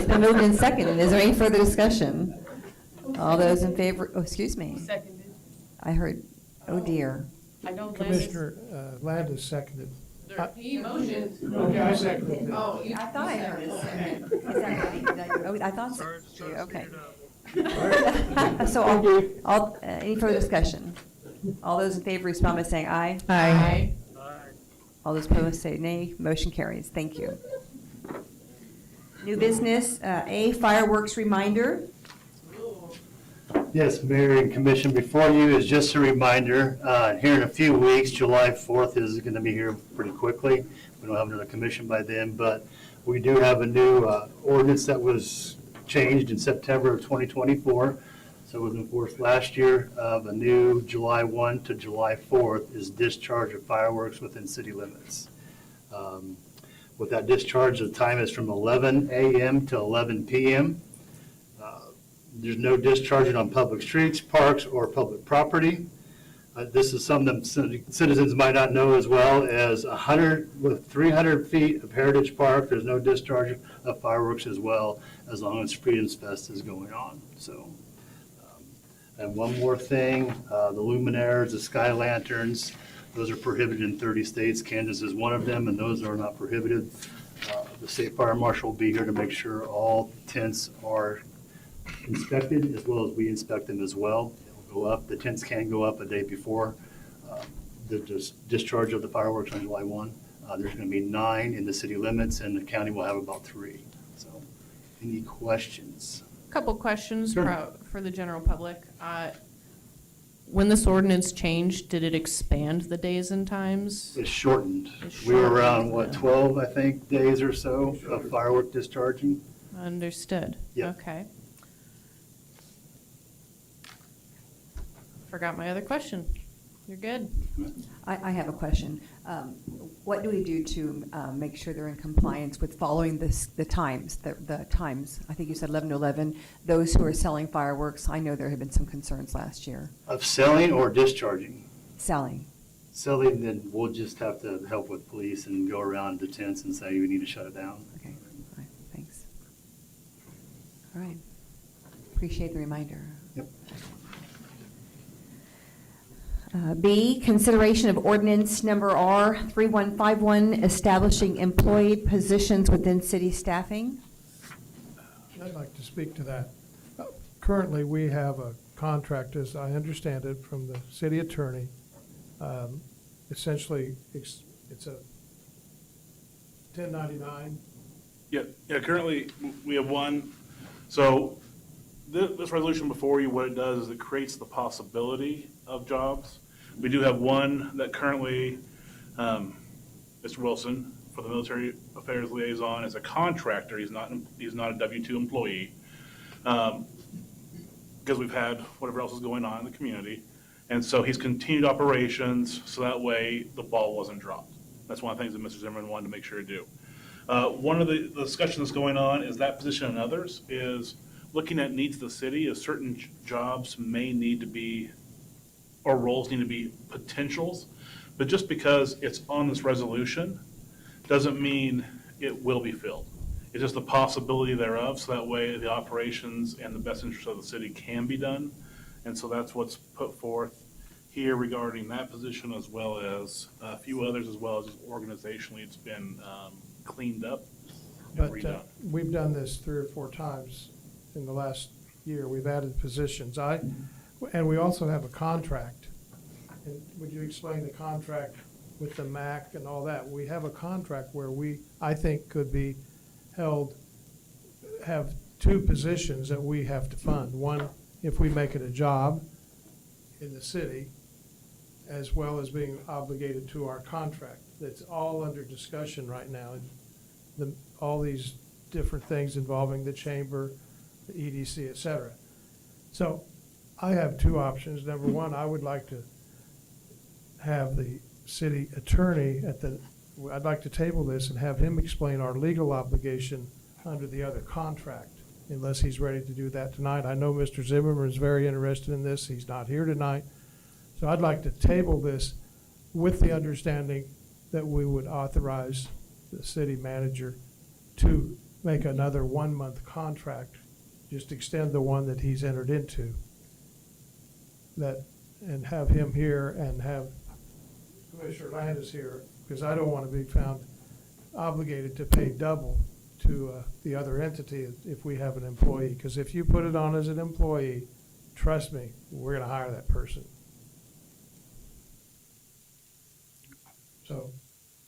[SPEAKER 1] been moved and seconded. Is there any further discussion? All those in favor, oh, excuse me.
[SPEAKER 2] Seconded.
[SPEAKER 1] I heard, oh dear.
[SPEAKER 2] I know
[SPEAKER 11] Commissioner Landis seconded.
[SPEAKER 2] He motioned.
[SPEAKER 11] Okay, I seconded it.
[SPEAKER 2] Oh,
[SPEAKER 1] I thought I heard a second. Is that right? Oh, I thought so. Okay. So, any further discussion? All those in favor respond by saying aye.
[SPEAKER 2] Aye.
[SPEAKER 1] All those opposed say nay. Motion carries. Thank you. New business, A, fireworks reminder.
[SPEAKER 16] Yes, Mayor and Commission, before you is just a reminder, here in a few weeks, July 4th is going to be here pretty quickly. We don't have another commission by then, but we do have a new ordinance that was changed in September of 2024. So it was enforced last year of a new July 1 to July 4th is discharge of fireworks within city limits. With that discharge, the time is from 11 a.m. to 11 p.m. There's no discharging on public streets, parks, or public property. This is something that citizens might not know as well as 300 feet of Heritage Park, there's no discharge of fireworks as well, as long as Freedom's Fest is going on. So, and one more thing, the luminaires, the sky lanterns, those are prohibited in 30 states. Kansas is one of them, and those are not prohibited. The state fire marshal will be here to make sure all tents are inspected, as well as we inspect them as well. It'll go up, the tents can go up a day before the discharge of the fireworks on July 1. There's going to be 9 in the city limits, and the county will have about 3. So, any questions?
[SPEAKER 2] Couple questions
[SPEAKER 16] Sure.
[SPEAKER 2] for the general public. When this ordinance changed, did it expand the days and times?
[SPEAKER 16] It's shortened.
[SPEAKER 2] It's
[SPEAKER 16] We were
[SPEAKER 2] shortened,
[SPEAKER 16] around,
[SPEAKER 2] yeah.
[SPEAKER 16] 12, I think, days or so of firework discharging.
[SPEAKER 2] Understood.
[SPEAKER 16] Yeah.
[SPEAKER 2] Okay. Forgot my other question. You're good.
[SPEAKER 1] I have a question. What do we do to make sure they're in compliance with following the times, the times? I think you said 11 to 11. Those who are selling fireworks, I know there have been some concerns last year.
[SPEAKER 16] Of selling or discharging?
[SPEAKER 1] Selling.
[SPEAKER 16] Selling, then we'll just have to help with police and go around the tents and say, we need to shut it down.
[SPEAKER 1] Okay, all right, thanks. All right. Appreciate the reminder.
[SPEAKER 16] Yep.
[SPEAKER 1] B, consideration of ordinance number R 3151, establishing employee positions within city staffing.
[SPEAKER 11] I'd like to speak to that. Currently, we have a contract, as I understand it, from the city attorney. Essentially, it's a 1099.
[SPEAKER 5] Yeah, currently, we have one. So this resolution before you, what it does is it creates the possibility of jobs. We do have one that currently, Mr. Wilson, for the Military Affairs Liaison, is a contractor. He's not a W-2 employee. Because we've had whatever else is going on in the community. And so he's continued operations, so that way the ball wasn't dropped. That's one of the things that Mr. Zimmerman wanted to make sure to do. One of the discussions that's going on is that position and others is looking at needs of the city, as certain jobs may need to be, or roles need to be potentials. But just because it's on this resolution doesn't mean it will be filled. It's just the possibility thereof, so that way the operations and the best interest of the city can be done. And so that's what's put forth here regarding that position, as well as a few others, as well as organizationally it's been cleaned up and
[SPEAKER 11] But
[SPEAKER 5] redone.
[SPEAKER 11] we've done this 3 or 4 times in the last year. We've added positions. And we also have a contract. And would you explain the contract with the MAC and all that? We have a contract where I think, could be have 2 positions that we have to fund. One, if we make it a job in the city, as well as being obligated to our contract. That's all under discussion right now. All these different things involving the chamber, the EDC, et cetera. So I have 2 options. Number one, I would like to have the city attorney I'd like to table this and have him explain our legal obligation under the other contract, unless he's ready to do that tonight. I know Mr. Zimmerman is very interested in this. He's not here tonight. So I'd like to table this with the understanding that we would authorize the city manager to make another 1-month contract just extend the one that he's entered into. And have him here and have Commissioner Landis here, because I don't want to be found obligated to pay double to the other entity if we have an employee. Because if you put it on as an employee, trust me, we're going to hire that person.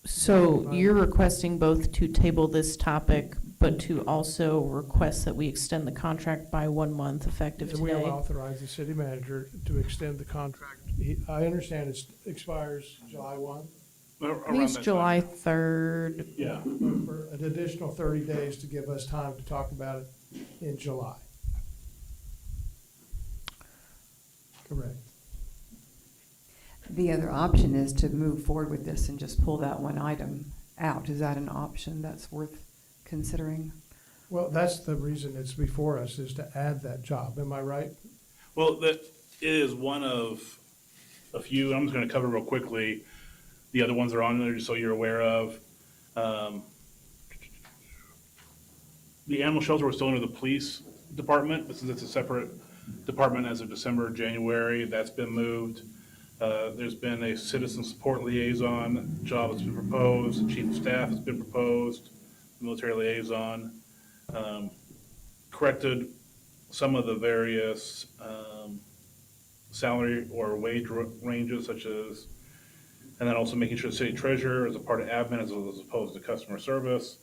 [SPEAKER 2] So you're requesting both to table this topic, but to also request that we extend the contract by 1 month effective
[SPEAKER 11] And we'll
[SPEAKER 2] today?
[SPEAKER 11] authorize the city manager to extend the contract. I understand it expires July 1,
[SPEAKER 2] I think it's July 3rd.
[SPEAKER 5] Yeah.
[SPEAKER 11] for an additional 30 days to give us time to talk about it in July. Correct.
[SPEAKER 1] The other option is to move forward with this and just pull that one item out. Is that an option that's worth considering?
[SPEAKER 11] Well, that's the reason it's before us, is to add that job. Am I right?
[SPEAKER 5] Well, that is one of a few, and I'm just gonna cover real quickly the other ones that are on there, just so you're aware of. The animal shelter was still under the police department, but since it's a separate department as of December, January, that's been moved. There's been a citizen support liaison job that's been proposed, chief of staff has been proposed, military liaison. Corrected some of the various salary or wage ranges, such as, and then also making sure the city treasurer is a part of admin as opposed to customer service.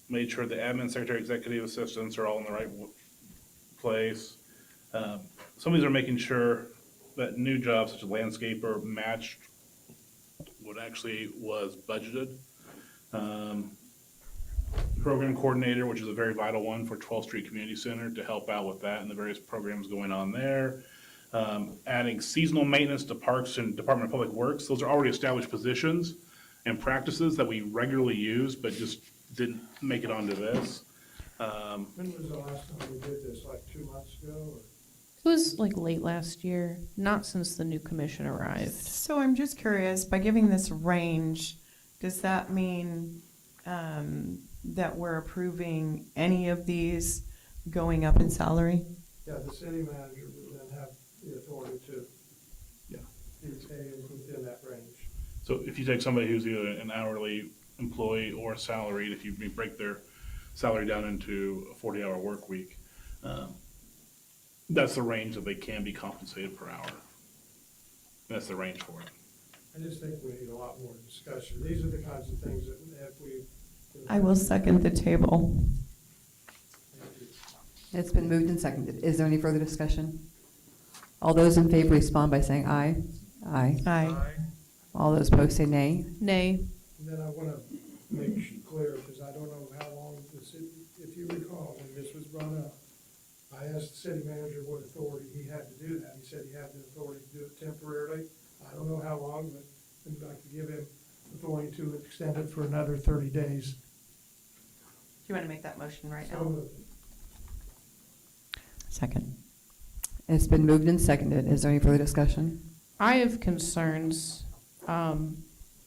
[SPEAKER 5] Made sure the admin, secretary, executive assistants are all in the right place. Some of these are making sure that new jobs such as landscaper matched what actually was budgeted. Program coordinator, which is a very vital one for 12th Street Community Center to help out with that and the various programs going on there. Adding seasonal maintenance to parks and Department of Public Works. Those are already established positions and practices that we regularly use, but just didn't make it onto this.
[SPEAKER 11] When was the last time we did this, like 2 months ago? Or?
[SPEAKER 2] It was like late last year, not since the new commission arrived.
[SPEAKER 3] So I'm just curious, by giving this range, does that mean that we're approving any of these going up in salary?
[SPEAKER 11] Yeah, the city manager would then have the authority to be paid within that range.
[SPEAKER 5] So if you take somebody who's either an hourly employee or salaried, if you break their salary down into a 40-hour work week, that's the range that they can be compensated per hour. That's the range for it.
[SPEAKER 11] I just think we need a lot more discussion. These are the kinds of things that if we.
[SPEAKER 3] I will second the table.
[SPEAKER 1] It's been moved and seconded. Is there any further discussion? All those in favor respond by saying aye. Aye.
[SPEAKER 3] Aye.
[SPEAKER 1] All those opposed say nay.
[SPEAKER 2] Nay.
[SPEAKER 11] And then I want to make clear, because I don't know how long the city, if you recall, when this was brought up, I asked the city manager what authority he had to do that. He said he had the authority to do it temporarily. I don't know how long, but I'd like to give him authority to extend it for another 30 days.
[SPEAKER 3] Do you want to make that motion right
[SPEAKER 11] So
[SPEAKER 3] now?
[SPEAKER 11] moved.
[SPEAKER 3] Second.
[SPEAKER 1] It's been moved and seconded. Is there any further discussion?
[SPEAKER 2] I have concerns. I'm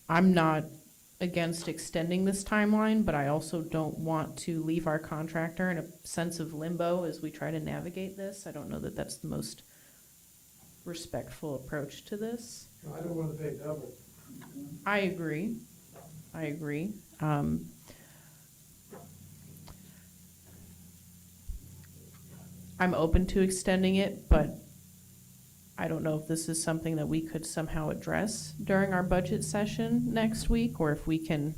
[SPEAKER 2] not against extending this timeline, but I also don't want to leave our contractor in a sense of limbo as we try to navigate this. I don't know that that's the most respectful approach to this.
[SPEAKER 11] I don't want to pay double.
[SPEAKER 2] I agree. I agree. I'm open to extending it, but I don't know if this is something that we could somehow address during our budget session next week, or if we can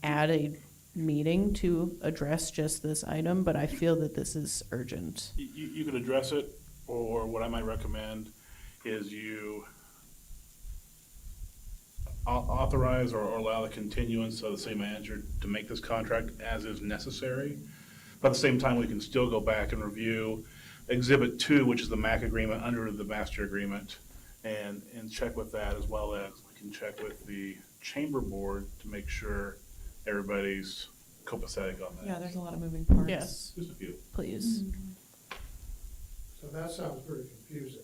[SPEAKER 2] add a meeting to address just this item, but I feel that this is urgent.
[SPEAKER 5] You could address it, or what I might recommend is you authorize or allow the continuance of the city manager to make this contract as is necessary. But at the same time, we can still go back and review Exhibit 2, which is the MAC agreement under the master agreement, and check with that, as well as we can check with the chamber board to make sure everybody's copacetic on that.
[SPEAKER 3] Yeah, there's a lot of moving parts.
[SPEAKER 2] Yes,
[SPEAKER 5] Just a few.
[SPEAKER 2] please.
[SPEAKER 11] So that sounds pretty confusing.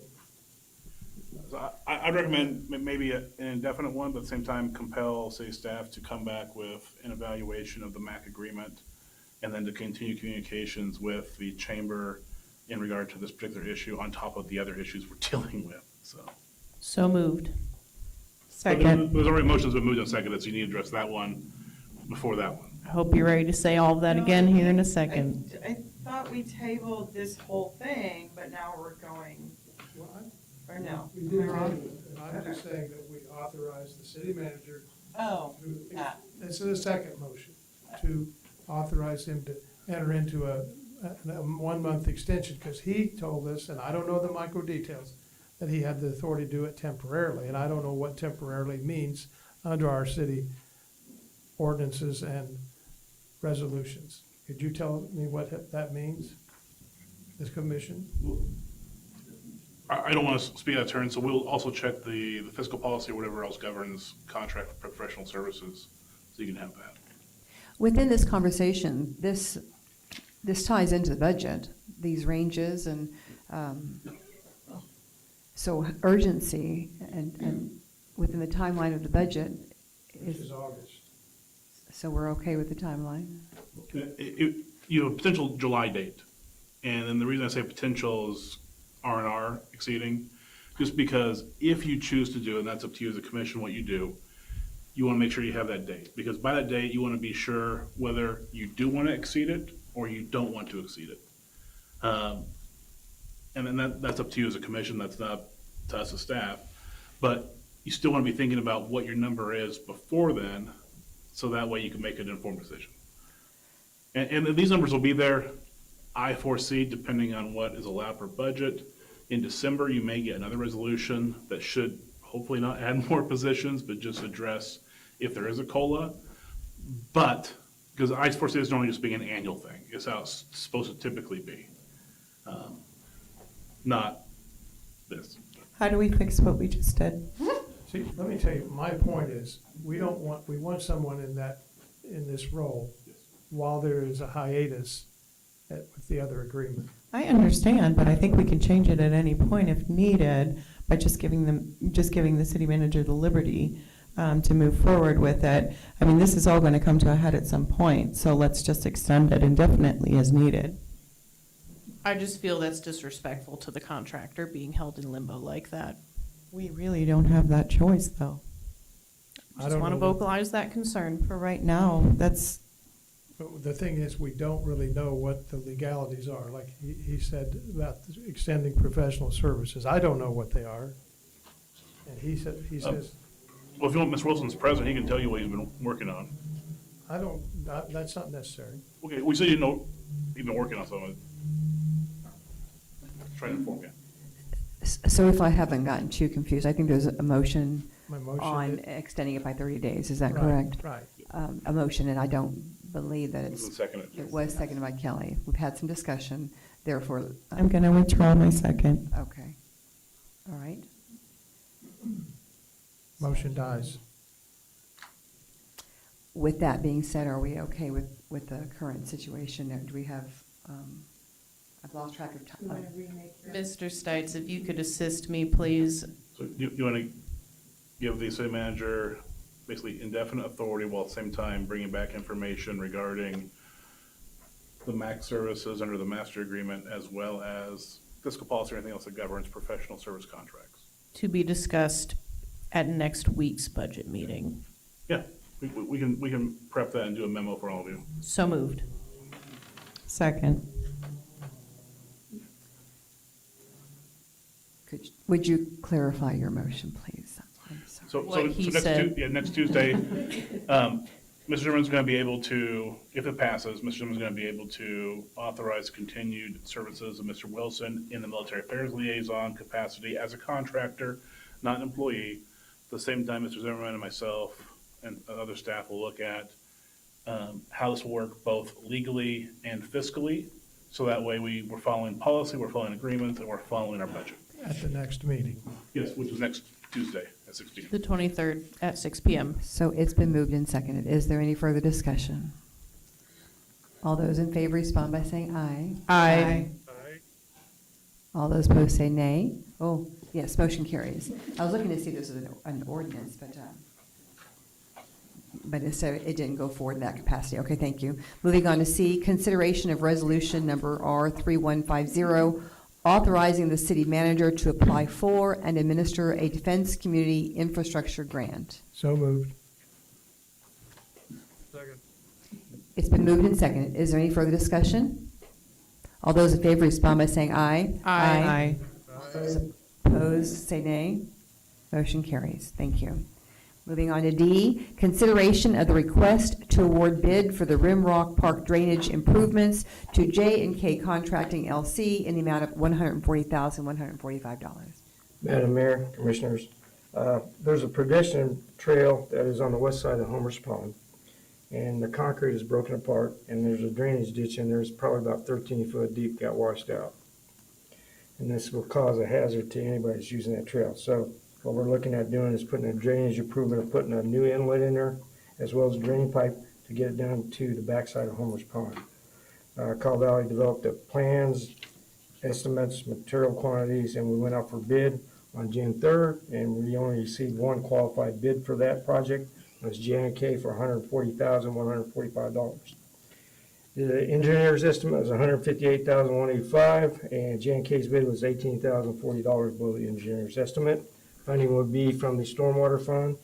[SPEAKER 5] So I'd recommend maybe an indefinite one, but at the same time compel city staff to come back with an evaluation of the MAC agreement and then to continue communications with the chamber in regard to this particular issue on top of the other issues we're dealing with, so.
[SPEAKER 2] So moved.
[SPEAKER 5] But
[SPEAKER 3] Second.
[SPEAKER 5] there's already motions been moved and seconded, so you need to address that one before that one.
[SPEAKER 2] I hope you're ready to say all of that again here in a second.
[SPEAKER 10] I thought we tabled this whole thing, but now we're going, or no?
[SPEAKER 11] We did table it, and I'm just saying that we authorize the city manager
[SPEAKER 10] Oh,
[SPEAKER 11] to, this is a second motion, to authorize him to enter into a 1-month extension, because he told us, and I don't know the micro details, that he had the authority to do it temporarily, and I don't know what temporarily means under our city ordinances and resolutions. Could you tell me what that means, this commission?
[SPEAKER 5] I don't want to speak out of turn, so we'll also check the fiscal policy or whatever else governs contract for professional services, so you can have that.
[SPEAKER 1] Within this conversation, this ties into the budget, these ranges, and so urgency and within the timeline of the budget
[SPEAKER 11] Which
[SPEAKER 1] is,
[SPEAKER 11] is August.
[SPEAKER 1] so we're okay with the timeline?
[SPEAKER 5] You have a potential July date, and then the reason I say potential is R&R exceeding, just because if you choose to do it, and that's up to you as a commission what you do, you want to make sure you have that date, because by that date, you want to be sure whether you do want to exceed it or you don't want to exceed it. And then that's up to you as a commission, that's not to us as staff, but you still want to be thinking about what your number is before then, so that way you can make an informed decision. And these numbers will be there, I foresee, depending on what is allowed per budget. In December, you may get another resolution that should hopefully not add more positions, but just address if there is a COLA. But, because I foresee this normally just being an annual thing, it's how it's supposed to typically be. Not this.
[SPEAKER 3] How do we fix what we just did?
[SPEAKER 11] See, let me tell you, my point is, we want someone in this role while there is a hiatus with the other agreement.
[SPEAKER 3] I understand, but I think we can change it at any point if needed by just giving the city manager the liberty to move forward with it. I mean, this is all going to come to a head at some point, so let's just extend it indefinitely as needed.
[SPEAKER 2] I just feel that's disrespectful to the contractor being held in limbo like that.
[SPEAKER 3] We really don't have that choice, though.
[SPEAKER 11] I
[SPEAKER 2] Just
[SPEAKER 11] don't
[SPEAKER 2] want to
[SPEAKER 11] know what-
[SPEAKER 2] vocalize that concern.
[SPEAKER 3] For right now, that's,
[SPEAKER 11] But the thing is, we don't really know what the legalities are, like he said about extending professional services. I don't know what they are. And he says,
[SPEAKER 5] Well, if you want, Ms. Wilson's president, he can tell you what he's been working on.
[SPEAKER 11] that's not necessary.
[SPEAKER 5] Okay, we said you know, you've been working on something. Trying to inform you.
[SPEAKER 1] So if I haven't gotten too confused, I think there's a motion
[SPEAKER 11] My motion
[SPEAKER 1] on
[SPEAKER 11] is-
[SPEAKER 1] extending it by 30 days, is that
[SPEAKER 11] Right,
[SPEAKER 1] correct?
[SPEAKER 11] right.
[SPEAKER 1] A motion, and I don't believe that
[SPEAKER 5] It was
[SPEAKER 1] it's,
[SPEAKER 5] seconded.
[SPEAKER 1] it was seconded by Kelly. We've had some discussion, therefore.
[SPEAKER 3] I'm going to withdraw my second.
[SPEAKER 1] Okay. All right.
[SPEAKER 11] Motion dies.
[SPEAKER 1] With that being said, are we okay with the current situation? Or do we have, I've lost track of time.
[SPEAKER 2] Mr. Stites, if you could assist me, please.
[SPEAKER 5] So you want to give the city manager basically indefinite authority while at the same time bringing back information regarding the MAX services under the master agreement, as well as fiscal policy or anything else that governs professional service contracts.
[SPEAKER 2] To be discussed at next week's budget meeting.
[SPEAKER 5] Yeah, we can prep that and do a memo for all of you.
[SPEAKER 2] So moved.
[SPEAKER 3] Second.
[SPEAKER 1] Would you clarify your motion, please? I'm sorry.
[SPEAKER 5] So
[SPEAKER 2] What he
[SPEAKER 5] next
[SPEAKER 2] said.
[SPEAKER 5] next Tuesday, Mr. Zimmerman's going to be able to, if it passes, Mr. Zimmerman's going to be able to authorize continued services of Mr. Wilson in the military affairs liaison capacity as a contractor, not an employee. At the same time, Mr. Zimmerman and myself and other staff will look at how this will work both legally and fiscally. So that way we're following policy, we're following agreements, and we're following our budget.
[SPEAKER 11] At the next meeting.
[SPEAKER 5] Yes, which is next Tuesday at 6 p.m.
[SPEAKER 2] The 23rd at 6 p.m.
[SPEAKER 1] So it's been moved and seconded. Is there any further discussion? All those in favor respond by saying aye.
[SPEAKER 2] Aye.
[SPEAKER 1] All those opposed say nay. Oh, yes, motion carries. I was looking to see if this was an ordinance, but so it didn't go forward in that capacity. Okay, thank you. Moving on to C, consideration of resolution number R3150, authorizing the city manager to apply for and administer a defense community infrastructure grant.
[SPEAKER 11] So moved.
[SPEAKER 9] Second.
[SPEAKER 1] It's been moved and seconded. Is there any further discussion? All those in favor respond by saying aye.
[SPEAKER 3] Aye.
[SPEAKER 1] Those opposed, say nay. Motion carries. Thank you. Moving on to D, consideration of the request to award bid for the Rimrock Park drainage improvements to J&K Contracting LC in the amount of $140,145.
[SPEAKER 4] Madam Mayor, Commissioners, there's a pedestrian trail that is on the west side of Homer's Pond, and the concrete is broken apart, and there's a drainage ditch in there. It's probably about 13 foot deep, got washed out. And this will cause a hazard to anybody that's using that trail. So what we're looking at doing is putting a drainage improvement, of putting a new inlet in there, as well as a drain pipe to get it down to the backside of Homer's Pond. Call Valley developed the plans, estimates, material quantities, and we went out for bid on June 3rd, and we only received one qualified bid for that project. It was J&K for $140,145. The engineer's estimate was $158,185, and J&K's bid was $18,040 below the engineer's estimate. Funding would be from the Stormwater Fund,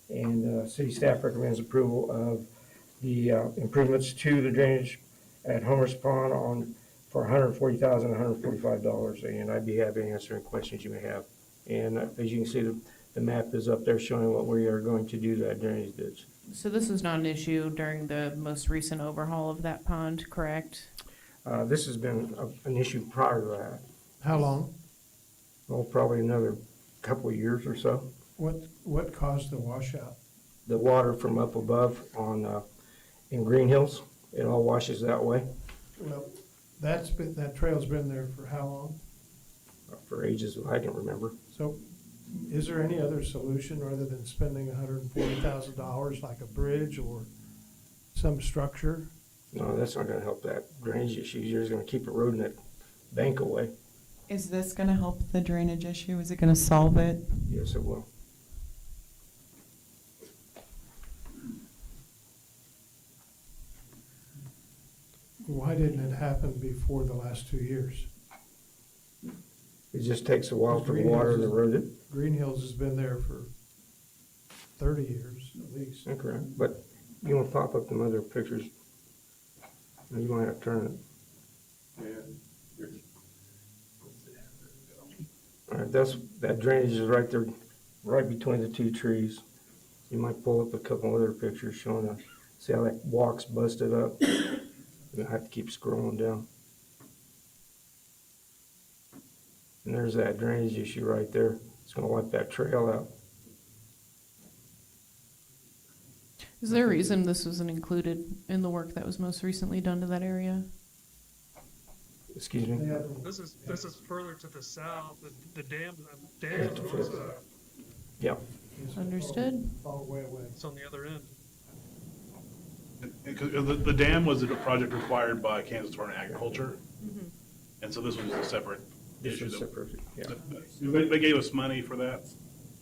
[SPEAKER 4] and city staff recommends approval of the improvements to the drainage at Homer's Pond for $140,145, and I'd be happy to answer any questions you may have. And as you can see, the map is up there showing what we are going to do to that drainage ditch.
[SPEAKER 2] So this is not an issue during the most recent overhaul of that pond, correct?
[SPEAKER 4] This has been an issue prior to that.
[SPEAKER 11] How long?
[SPEAKER 4] Well, probably another couple of years or so.
[SPEAKER 11] What caused the washout?
[SPEAKER 4] The water from up above in Green Hills, it all washes that way
[SPEAKER 11] Well, that trail's been there for how long?
[SPEAKER 4] for ages I can remember.
[SPEAKER 11] So is there any other solution rather than spending $140,000 like a bridge or some structure?
[SPEAKER 4] No, that's not gonna help that drainage issue. You're just gonna keep eroding that bank away.
[SPEAKER 3] Is this gonna help the drainage issue? Is it gonna solve it?
[SPEAKER 4] Yes, it will.
[SPEAKER 11] Why didn't it happen before the last 2 years?
[SPEAKER 4] It just takes a while for the water to erode it.
[SPEAKER 11] Green Hills has been there for 30 years at least.
[SPEAKER 4] Okay, but you wanna pop up them other pictures? You might have to turn it. All right, that drainage is right there, right between the two trees. You might pull up a couple other pictures showing see how that walk's busted up? You'll have to keep scrolling down. And there's that drainage issue right there. It's gonna wipe that trail out.
[SPEAKER 2] Is there a reason this wasn't included in the work that was most recently done to that area?
[SPEAKER 4] Excuse me?
[SPEAKER 9] This is further to the south, the dam
[SPEAKER 4] was, Yeah.
[SPEAKER 2] Understood.
[SPEAKER 11] Far way away.
[SPEAKER 9] it's on the other end.
[SPEAKER 5] The dam was a project required by Kansas Department of Agriculture, and so this was a separate
[SPEAKER 4] This
[SPEAKER 5] issue.
[SPEAKER 4] is separate, yeah.
[SPEAKER 5] They gave us money for that,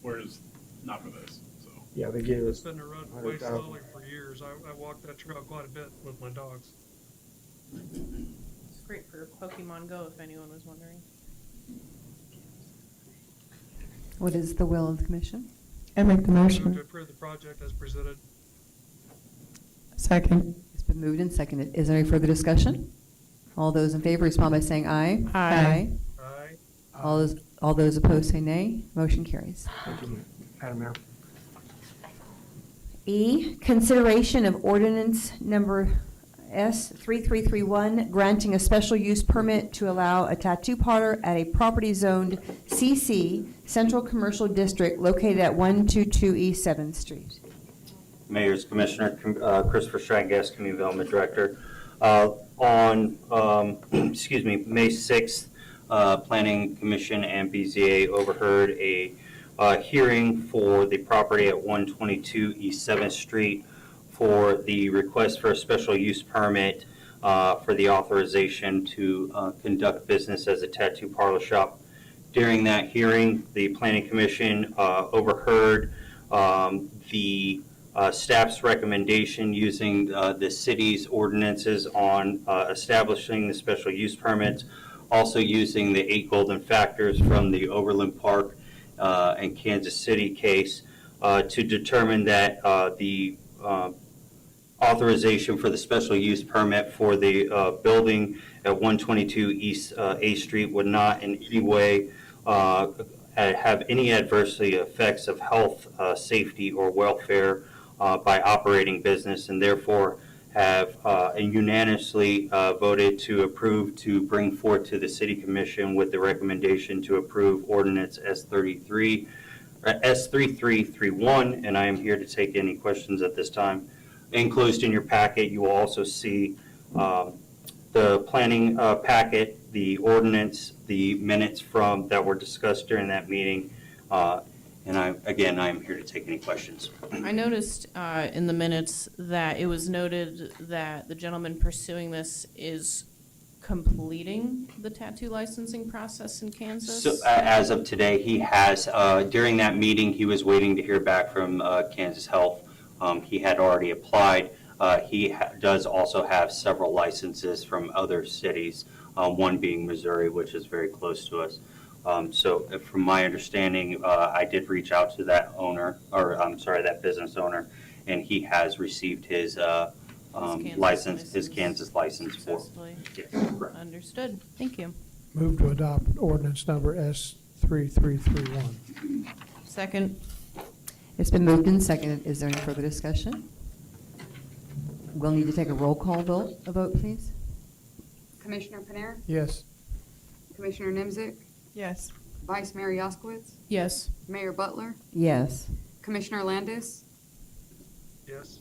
[SPEAKER 5] whereas not for this, so.
[SPEAKER 4] Yeah, they gave us
[SPEAKER 9] It's been run way
[SPEAKER 4] 100,000.
[SPEAKER 9] slowly for years. I walked that trail quite a bit with my dogs.
[SPEAKER 2] It's great for Pokemon Go, if anyone was wondering.
[SPEAKER 1] What is the will of the commission?
[SPEAKER 3] I make the
[SPEAKER 9] Move
[SPEAKER 3] motion.
[SPEAKER 9] to approve the project as presented.
[SPEAKER 3] Second.
[SPEAKER 1] It's been moved and seconded. Is there any further discussion? All those in favor respond by saying aye.
[SPEAKER 2] Aye.
[SPEAKER 9] Aye.
[SPEAKER 1] All those opposed say nay. Motion carries.
[SPEAKER 4] Thank you, Madam Mayor.
[SPEAKER 1] E, consideration of ordinance number S3331, granting a special use permit to allow a tattoo parlor at a property zoned CC, Central Commercial District, located at 122 East 7th Street.
[SPEAKER 14] Mayor's Commissioner, Christopher Strangest, Community Development Director. On, May 6th, Planning Commission and BZA overheard a hearing for the property at 122 East 7th Street for the request for a special use permit for the authorization to conduct business as a tattoo parlor shop. During that hearing, the Planning Commission overheard the staff's recommendation using the city's ordinances on establishing the special use permits, also using the 8 golden factors from the Overland Park and Kansas City case to determine that the authorization for the special use permit for the building at 122 East A Street would not in any way have any adversely effects of health, safety, or welfare by operating business, and therefore have unanimously voted to approve to bring forth to the City Commission with the recommendation to approve ordinance S3331, and I am here to take any questions at this time. Enclosed in your packet, you will also see the planning packet, the ordinance, the minutes from that were discussed during that meeting. And I am here to take any questions.
[SPEAKER 2] I noticed in the minutes that it was noted that the gentleman pursuing this is completing the tattoo licensing process in Kansas.
[SPEAKER 14] So as of today, he has, during that meeting, he was waiting to hear back from Kansas Health. He had already applied. He does also have several licenses from other cities, one being Missouri, which is very close to us. So from my understanding, I did reach out to that owner, or I'm sorry, that business owner, and he has received his license, his Kansas license for.
[SPEAKER 2] Successfully.
[SPEAKER 14] Yes, correct.
[SPEAKER 2] Understood. Thank you.
[SPEAKER 11] Move to adopt ordinance number S3331.
[SPEAKER 2] Second.
[SPEAKER 1] It's been moved and seconded. Is there any further discussion? We'll need to take a roll call vote, please.
[SPEAKER 15] Commissioner Panera?
[SPEAKER 11] Yes.
[SPEAKER 15] Commissioner Nimzik?
[SPEAKER 3] Yes.
[SPEAKER 15] Vice Mayor Jaskowitz?
[SPEAKER 2] Yes.
[SPEAKER 15] Mayor Butler?
[SPEAKER 1] Yes.
[SPEAKER 15] Commissioner Landis?
[SPEAKER 6] Yes.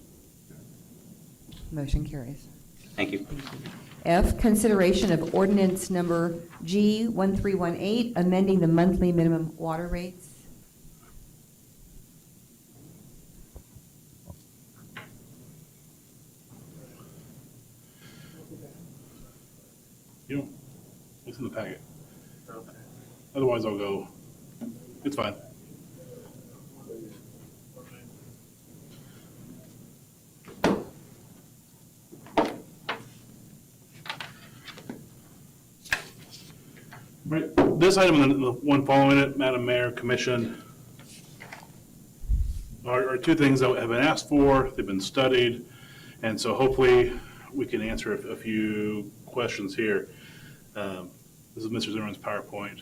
[SPEAKER 1] Motion carries.
[SPEAKER 14] Thank you.
[SPEAKER 1] F, consideration of ordinance number G1318, amending the monthly minimum water rates.
[SPEAKER 5] You don't, it's in the packet. Otherwise, I'll go, it's fine. Right, this item and the one following it, Madam Mayor, Commission, are two things that have been asked for, they've been studied, and so hopefully we can answer a few questions here. This is Mr. Zimmerman's PowerPoint,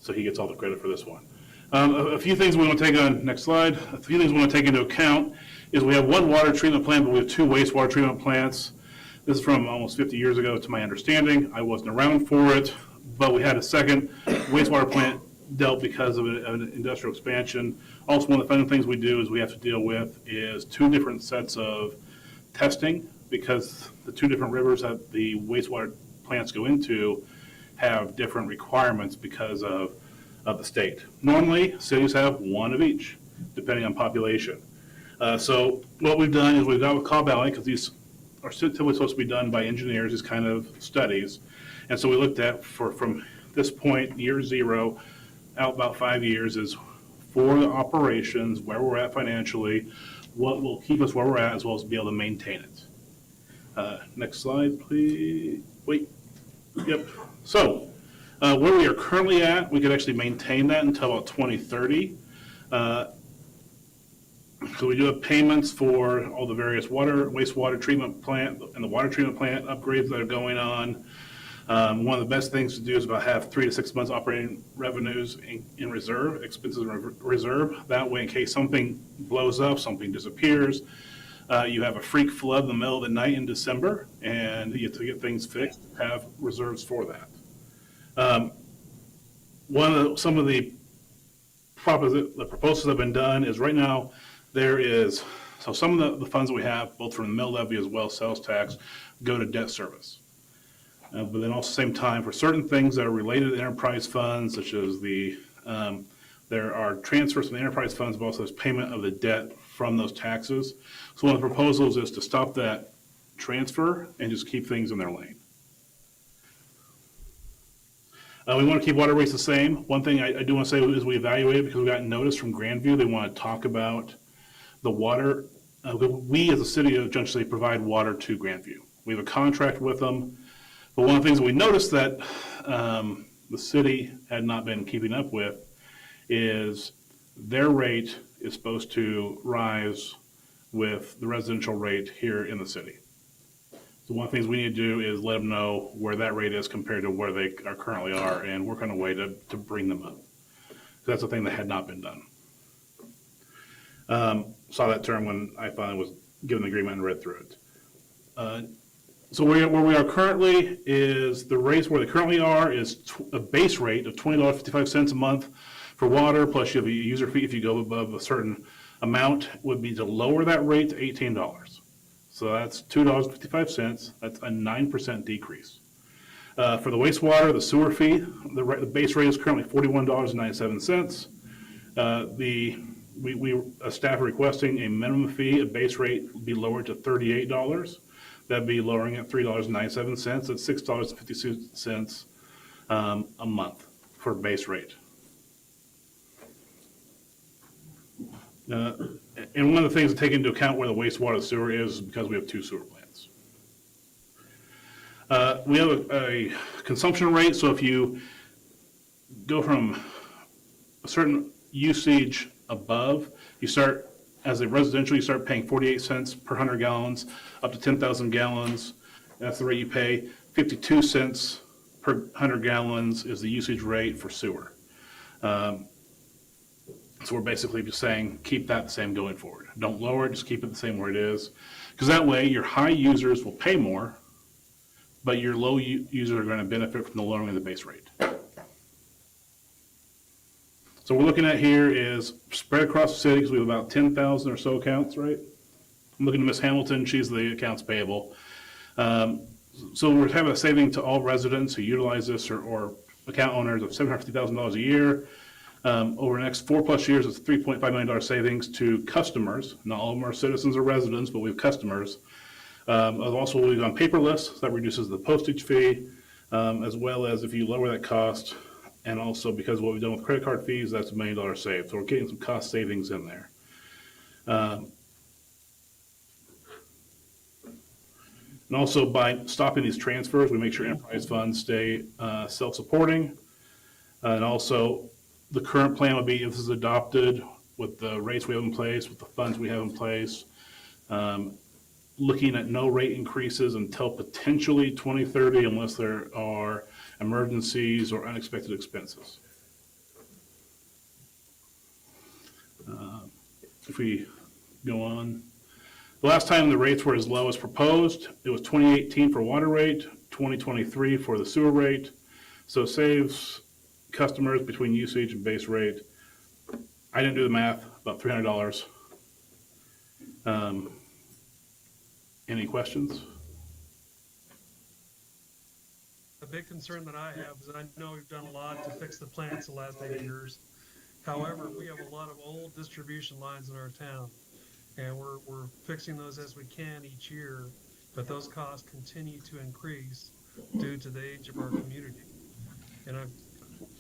[SPEAKER 5] so he gets all the credit for this one. A few things we want to take on, next slide, a few things we want to take into account is we have one water treatment plant, but we have two wastewater treatment plants. This is from almost 50 years ago, to my understanding. I wasn't around for it, but we had a second wastewater plant dealt because of an industrial expansion. Also, one of the fun things we do is we have to deal with is two different sets of testing, because the two different rivers that the wastewater plants go into have different requirements because of the state. Normally, cities have one of each, depending on population. So what we've done is we've got with Cobb Valley, because these are typically supposed to be done by engineers, these kind of studies. And so we looked at, from this point, year zero, out about 5 years, is for the operations, where we're at financially, what will keep us where we're at, as well as be able to maintain it. Next slide, please. Wait. Yep. So where we are currently at, we could actually maintain that until about 2030. So we do have payments for all the various wastewater treatment plant and the water treatment plant upgrades that are going on. One of the best things to do is about have 3 to 6 months operating revenues in reserve, expenses in reserve. That way, in case something blows up, something disappears, you have a freak flood in the middle of the night in December, and you have to get things fixed, have reserves for that. Some of the proposals that have been done is right now, so some of the funds that we have, both from the mill levy as well as sales tax, go to debt service. But then also same time, for certain things that are related to enterprise funds, such as there are transfers from the enterprise funds, but also there's payment of the debt from those taxes. So one of the proposals is to stop that transfer and just keep things in their lane. We want to keep water rates the same. One thing I do want to say is we evaluated because we got notice from Grandview. They want to talk about the water. We as a city of Junction City provide water to Grandview. We have a contract with them. But one of the things that we noticed that the city had not been keeping up with is their rate is supposed to rise with the residential rate here in the city. So one of the things we need to do is let them know where that rate is compared to where they are currently are and work on a way to bring them up. So that's a thing that had not been done. Saw that term when I finally was given the agreement and read through it. So where we are currently is the rates where they currently are is a base rate of $20.55 a month for water, plus you have a user fee if you go above a certain amount, would be to lower that rate to $18. So that's $2.55. That's a 9% decrease. For the wastewater, the sewer fee, the base rate is currently $41.97. Staff are requesting a minimum fee, a base rate be lowered to $38. That'd be lowering at $3.97. That's $6.52 a month for base rate. And one of the things to take into account where the wastewater sewer is because we have 2 sewer plants. We have a consumption rate, so if you go from a certain usage above, you start, as a residential, you start paying 48 cents per 100 gallons, up to 10,000 gallons. That's the rate you pay. 52 cents per 100 gallons is the usage rate for sewer. So we're basically just saying, keep that the same going forward. Don't lower it, just keep it the same where it is. Because that way, your high users will pay more, but your low users are going to benefit from the lowering of the base rate. So what we're looking at here is spread across the city, because we have about 10,000 or so accounts, right? I'm looking at Ms. Hamilton, she's the accounts payable. So we're having a saving to all residents who utilize this or account owners of $750,000 a year. Over the next 4+ years, it's $3.5 million savings to customers. Not all of them are citizens or residents, but we have customers. Also, we've gone paperless, so that reduces the postage fee, as well as if you lower that cost, and also because of what we've done with credit card fees, that's $1 million saved. So we're getting some cost savings in there. And also by stopping these transfers, we make sure enterprise funds stay self-supporting. And also, the current plan would be, if this is adopted with the rates we have in place, with the funds we have in place, looking at no rate increases until potentially 2030 unless there are emergencies or unexpected expenses. If we go on, the last time the rates were as low as proposed, it was 2018 for water rate, 2023 for the sewer rate. So it saves customers between usage and base rate. I didn't do the math, about $300. Any questions?
[SPEAKER 9] A big concern that I have is I know we've done a lot to fix the plants the last 8 years. However, we have a lot of old distribution lines in our town, and we're fixing those as we can each year, but those costs continue to increase due to the age of our community. And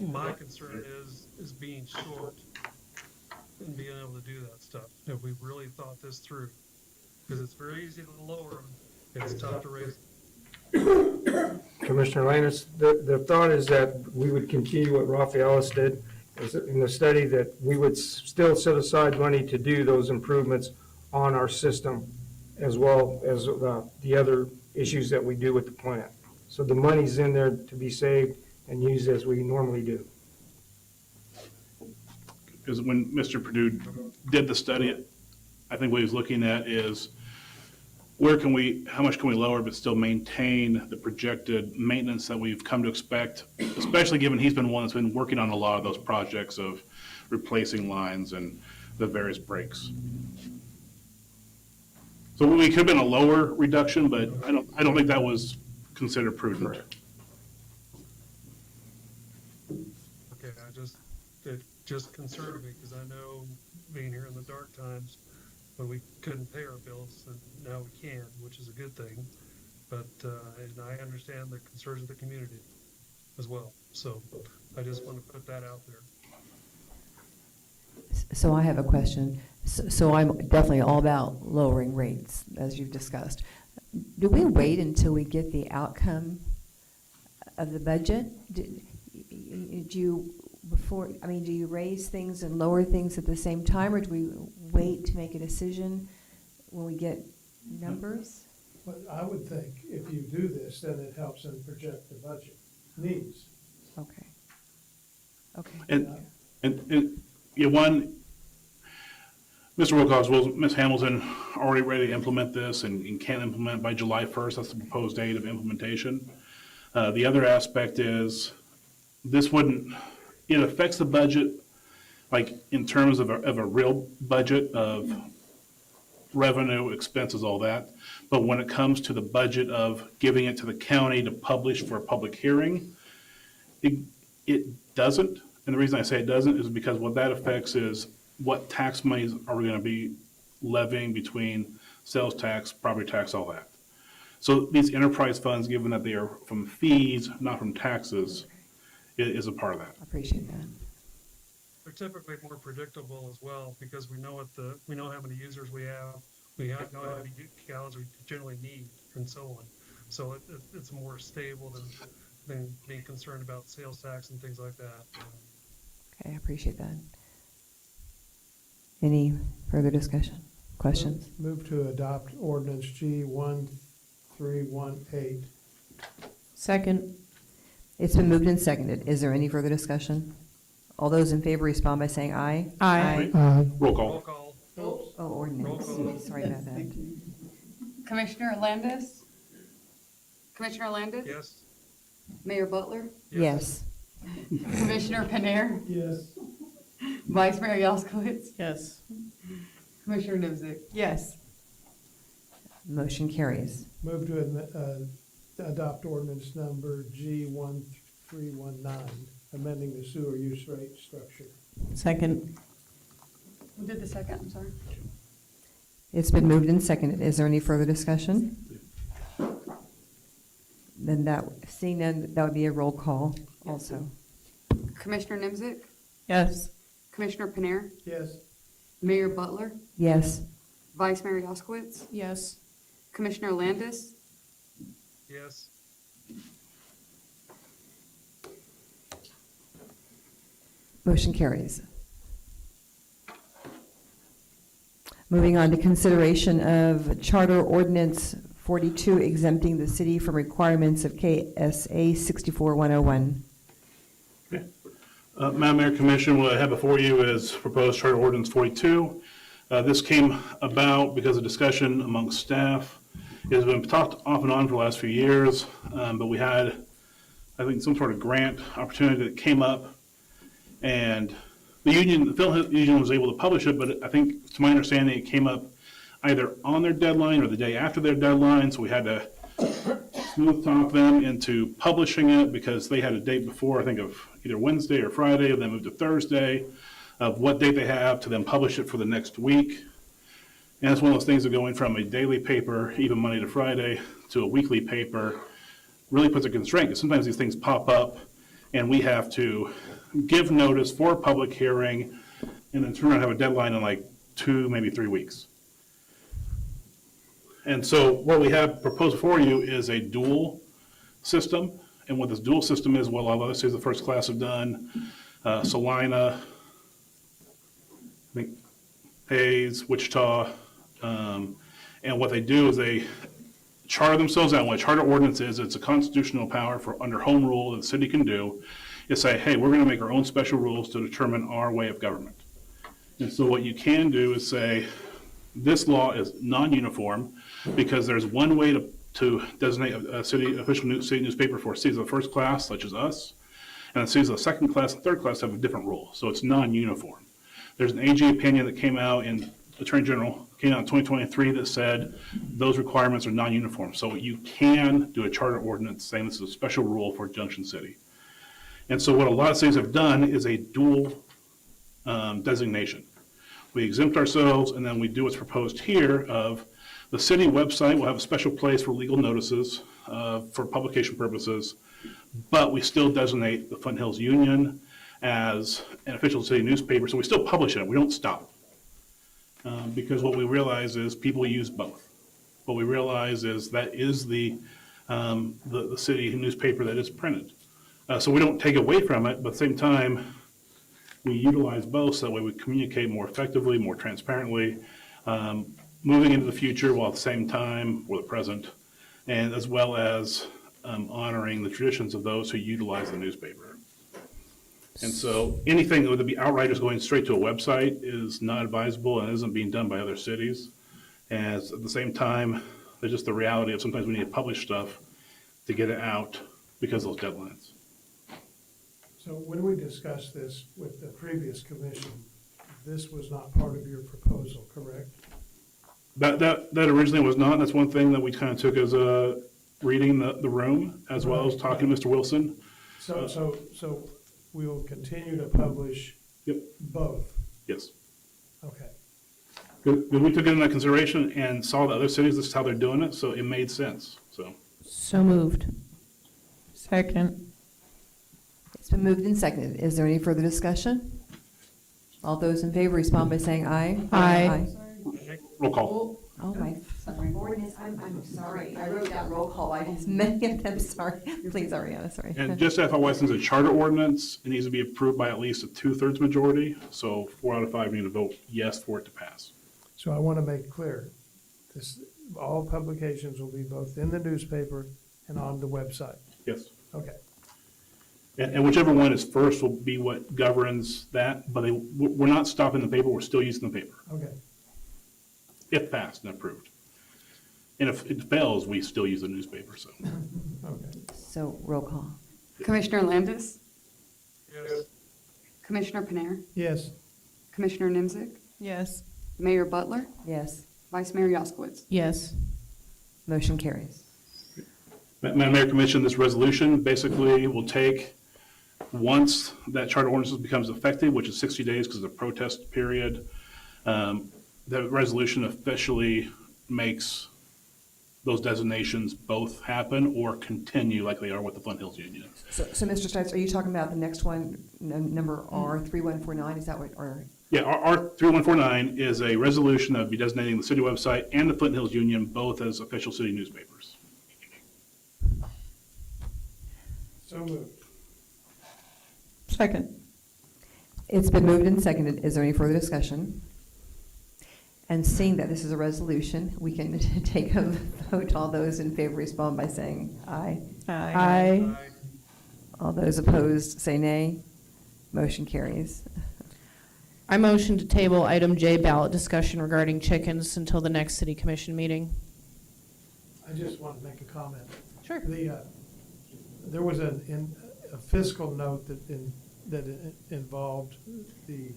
[SPEAKER 9] my concern is being short and being able to do that stuff. If we really thought this through, because it's very easy to lower them, it's tough to raise them.
[SPEAKER 4] Commissioner Landis, the thought is that we would continue what Rafaelis did in the study, that we would still set aside money to do those improvements on our system as well as the other issues that we do with the plant. So the money's in there to be saved and used as we normally do.
[SPEAKER 5] Because when Mr. Perdue did the study, I think what he was looking at is how much can we lower but still maintain the projected maintenance that we've come to expect, especially given he's been one that's been working on a lot of those projects of replacing lines and the various breaks. So we could have been a lower reduction, but I don't think that was considered prudent.
[SPEAKER 9] Okay, it just concerned me, because I know being here in the dark times, when we couldn't pay our bills, and now we can, which is a good thing. But, and I understand the concerns of the community. as well. So I just want to put that out there.
[SPEAKER 1] So I have a question. So I'm definitely all about lowering rates, as you've discussed. Do we wait until we get the outcome of the budget? Do you do you raise things and lower things at the same time, or do we wait to make a decision when we get numbers?
[SPEAKER 11] But I would think if you do this, then it helps them project the budget needs.
[SPEAKER 1] Okay. Okay.
[SPEAKER 5] And Mr. Wilcox, Ms. Hamilton already ready to implement this and can implement by July 1st. That's the proposed date of implementation. The other aspect is it affects the budget, like in terms of a real budget of revenue, expenses, all that. But when it comes to the budget of giving it to the county to publish for a public hearing, it doesn't. And the reason I say it doesn't is because what that affects is what tax monies are we going to be levying between sales tax, property tax, all that. So these enterprise funds, given that they are from fees, not from taxes, is a part of that.
[SPEAKER 1] I appreciate that.
[SPEAKER 9] They're typically more predictable as well because we know how many users we have, know how many gallons we generally need, and so on. So it's more stable than being concerned about sales tax and things like that.
[SPEAKER 1] Okay, I appreciate that. Any further discussion? Questions?
[SPEAKER 11] Move to adopt ordinance G 1318.
[SPEAKER 2] Second.
[SPEAKER 1] It's been moved and seconded. Is there any further discussion? All those in favor respond by saying aye.
[SPEAKER 2] Aye.
[SPEAKER 5] Roll
[SPEAKER 9] Roll
[SPEAKER 5] call.
[SPEAKER 9] call.
[SPEAKER 1] Oh, ordinance. Sorry about that.
[SPEAKER 15] Commissioner Landis? Commissioner Landis?
[SPEAKER 9] Yes.
[SPEAKER 15] Mayor Butler?
[SPEAKER 1] Yes.
[SPEAKER 15] Commissioner Panera?
[SPEAKER 11] Yes.
[SPEAKER 15] Vice Mayor Jaskowitz?
[SPEAKER 2] Yes.
[SPEAKER 15] Commissioner Nimzik?
[SPEAKER 3] Yes.
[SPEAKER 1] Motion carries.
[SPEAKER 11] Move to adopt ordinance number G 1319, amending the sewer use rate structure.
[SPEAKER 2] Second.
[SPEAKER 15] Who did the second? I'm sorry.
[SPEAKER 1] It's been moved and seconded. Is there any further discussion? Then seeing none, that would be a roll call also.
[SPEAKER 15] Commissioner Nimzik?
[SPEAKER 2] Yes.
[SPEAKER 15] Commissioner Panera?
[SPEAKER 11] Yes.
[SPEAKER 15] Mayor Butler?
[SPEAKER 1] Yes.
[SPEAKER 15] Vice Mayor Jaskowitz?
[SPEAKER 2] Yes.
[SPEAKER 15] Commissioner Landis?
[SPEAKER 9] Yes.
[SPEAKER 1] Motion carries. Moving on to consideration of Charter Ordinance 42 exempting the city from requirements of KSA 64101.
[SPEAKER 5] Madam Mayor, Commission, what I have before you is proposed Charter Ordinance 42. This came about because of discussion amongst staff. It has been talked off and on for the last few years, but we had, I think, some sort of grant opportunity that came up, and the Film Union was able to publish it, but I think, to my understanding, it came up either on their deadline or the day after their deadline, so we had to smooth talk them into publishing it because they had a date before, I think of either Wednesday or Friday, and then moved to Thursday of what date they have to then publish it for the next week. And it's one of those things of going from a daily paper, even Monday to Friday, to a weekly paper, really puts a constraint, because sometimes these things pop up, and we have to give notice for a public hearing, and then turn around and have a deadline in like 2, maybe 3 weeks. And so what we have proposed for you is a dual system, and what this dual system is, what a lot of other cities of first class have done, Salina, I think Hayes, Wichita, and what they do is they charter themselves out. What a charter ordinance is, it's a constitutional power for under home rule that the city can do, is say, hey, we're going to make our own special rules to determine our way of government. And so what you can do is say, this law is non-uniform because there's one way to designate a city official city newspaper for cities of the first class, such as us, and the cities of the second class and third class have a different rule. So it's non-uniform. There's an AG opinion that came out in Attorney General, came out in 2023 that said those requirements are non-uniform. So you can do a charter ordinance saying this is a special rule for Junction City. And so what a lot of cities have done is a dual designation. We exempt ourselves, and then we do what's proposed here of the city website will have a special place for legal notices for publication purposes, But we still designate the Flint Hills Union as an official city newspaper, so we still publish it, we don't stop. Because what we realize is people use both. What we realize is that is the city newspaper that is printed. So we don't take away from it, but at the same time, we utilize both so that way we communicate more effectively, more transparently, moving into the future while at the same time, or the present, and as well as honoring the traditions of those who utilize the newspaper. And so anything that would be outright just going straight to a website is not advisable and isn't being done by other cities. As at the same time, there's just the reality of sometimes we need to publish stuff to get it out because of those deadlines.
[SPEAKER 11] So when we discussed this with the previous commission, this was not part of your proposal, correct?
[SPEAKER 5] That originally was not. That's one thing that we kind of took as a reading the room as well as talking to Mr. Wilson.
[SPEAKER 11] So we will continue to publish both?
[SPEAKER 5] Yes.
[SPEAKER 11] Okay.
[SPEAKER 5] Good. We took it into consideration and saw that other cities, this is how they're doing it, so it made sense, so.
[SPEAKER 2] So moved.
[SPEAKER 3] Second.
[SPEAKER 1] It's been moved and seconded. Is there any further discussion? All those in favor respond by saying aye.
[SPEAKER 2] Aye.
[SPEAKER 5] Roll call.
[SPEAKER 1] Oh, my, sorry. Ordinance, I'm sorry. I wrote down roll call items, many of them, sorry. Please, Ariana, sorry.
[SPEAKER 5] And just FYI, since it's a charter ordinance, it needs to be approved by at least a 2/3 majority, so 4 out of 5 need to vote yes for it to pass.
[SPEAKER 11] So I want to make clear, this, all publications will be both in the newspaper and on the website.
[SPEAKER 5] Yes.
[SPEAKER 11] Okay.
[SPEAKER 5] And whichever one is first will be what governs that, but we're not stopping the paper, we're still using the paper,
[SPEAKER 11] Okay.
[SPEAKER 5] if passed and approved. And if it fails, we still use the newspaper, so.
[SPEAKER 11] Okay.
[SPEAKER 1] So roll call.
[SPEAKER 15] Commissioner Landis,
[SPEAKER 9] Yes.
[SPEAKER 15] Commissioner Panera,
[SPEAKER 11] Yes.
[SPEAKER 15] Commissioner Nimzik,
[SPEAKER 3] Yes.
[SPEAKER 15] Mayor Butler,
[SPEAKER 1] Yes.
[SPEAKER 15] Vice Mayor Jaskowitz.
[SPEAKER 2] Yes.
[SPEAKER 1] Motion carries.
[SPEAKER 5] Madam Mayor, Commission, this resolution basically will take, once that charter ordinance becomes effective, which is 60 days because of the protest period, the resolution officially makes those designations both happen or continue like they are with the Flint Hills Union.
[SPEAKER 1] So Mr. Stites, are you talking about the next one, number R3149, is that what, or?
[SPEAKER 5] Yeah, our 3149 is a resolution that would be designating the city website and the Flint Hills Union both as official city newspapers.
[SPEAKER 11] So moved.
[SPEAKER 3] Second.
[SPEAKER 1] It's been moved and seconded. Is there any further discussion? And seeing that this is a resolution, we can take a vote. All those in favor respond by saying aye.
[SPEAKER 2] Aye.
[SPEAKER 1] All those opposed say nay. Motion carries.
[SPEAKER 2] I motion to table item J, ballot discussion regarding chickens until the next city commission meeting.
[SPEAKER 11] I just want to make a comment.
[SPEAKER 2] Sure.
[SPEAKER 11] There was a fiscal note that involved the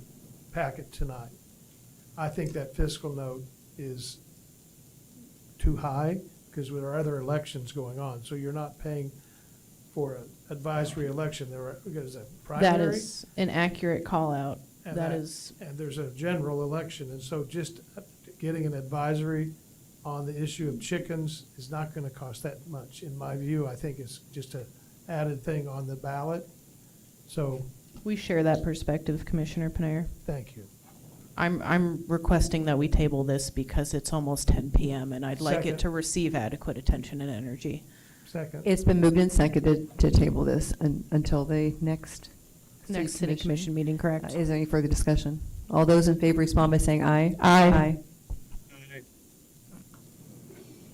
[SPEAKER 11] packet tonight. I think that fiscal note is too high because there are other elections going on. So you're not paying for an advisory election. There's a primary.
[SPEAKER 2] That is an accurate call out.
[SPEAKER 11] And
[SPEAKER 2] That is,
[SPEAKER 11] And there's a general election, and so just getting an advisory on the issue of chickens is not gonna cost that much. In my view, I think it's just a added thing on the ballot. So,
[SPEAKER 2] we share that perspective, Commissioner Panera.
[SPEAKER 11] thank you.
[SPEAKER 2] I'm requesting that we table this because it's almost 10 PM and I'd like
[SPEAKER 11] Second.
[SPEAKER 2] it to receive adequate attention and energy.
[SPEAKER 11] Second.
[SPEAKER 1] It's been moved and seconded to table this until the next
[SPEAKER 2] City commission meeting, correct?
[SPEAKER 1] Is there any further discussion? All those in favor respond by saying aye.
[SPEAKER 2] Aye.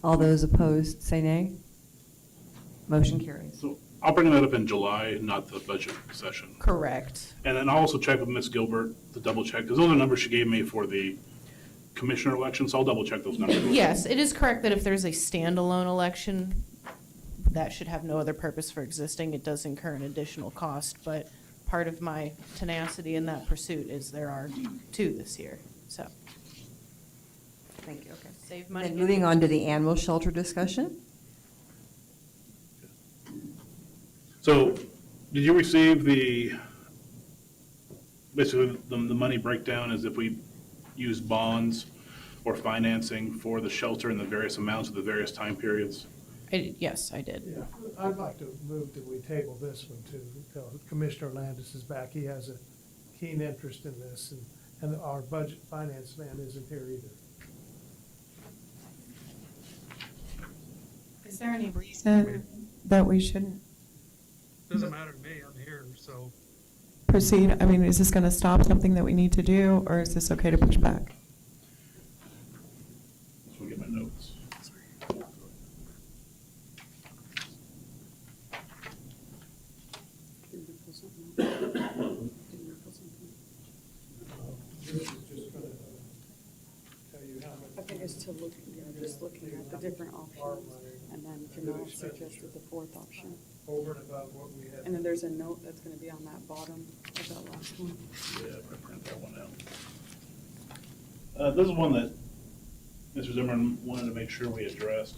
[SPEAKER 1] All those opposed say nay. Motion carries.
[SPEAKER 5] So I'll bring that up in July, not the budget session.
[SPEAKER 2] Correct.
[SPEAKER 5] And then I'll also check with Ms. Gilbert to double check, because those are numbers she gave me for the commissioner election, so I'll double check those numbers.
[SPEAKER 2] Yes, it is correct that if there's a standalone election, that should have no other purpose for existing. It does incur an additional cost, but part of my tenacity in that pursuit is there are 2 this year, so.
[SPEAKER 1] Thank you, okay.
[SPEAKER 2] Save money.
[SPEAKER 1] Then moving on to the animal shelter discussion.
[SPEAKER 5] So, did you receive basically the money breakdown is if we use bonds or financing for the shelter in the various amounts of the various time periods?
[SPEAKER 2] Yes, I did.
[SPEAKER 11] Yeah, I'd like to move that we table this one too, until Commissioner Landis is back. He has a keen interest in this, and our budget finance man isn't here either.
[SPEAKER 3] Is there any reason that we shouldn't
[SPEAKER 9] Doesn't matter to me, I'm here, so.
[SPEAKER 3] proceed? I mean, is this gonna stop something that we need to do, or is this okay to push back?
[SPEAKER 5] So we get my notes.
[SPEAKER 15] Didn't you pull something out? Didn't you pull something
[SPEAKER 11] This is just gonna tell you how much.
[SPEAKER 15] out? I think it's to look, just looking at the different options, and then Janelle suggested the fourth option.
[SPEAKER 11] Over and above what we had.
[SPEAKER 15] And then there's a note that's gonna be on that bottom of that last one.
[SPEAKER 5] Yeah, I print that one out. This is one that Mr. Zimmerman wanted to make sure we addressed.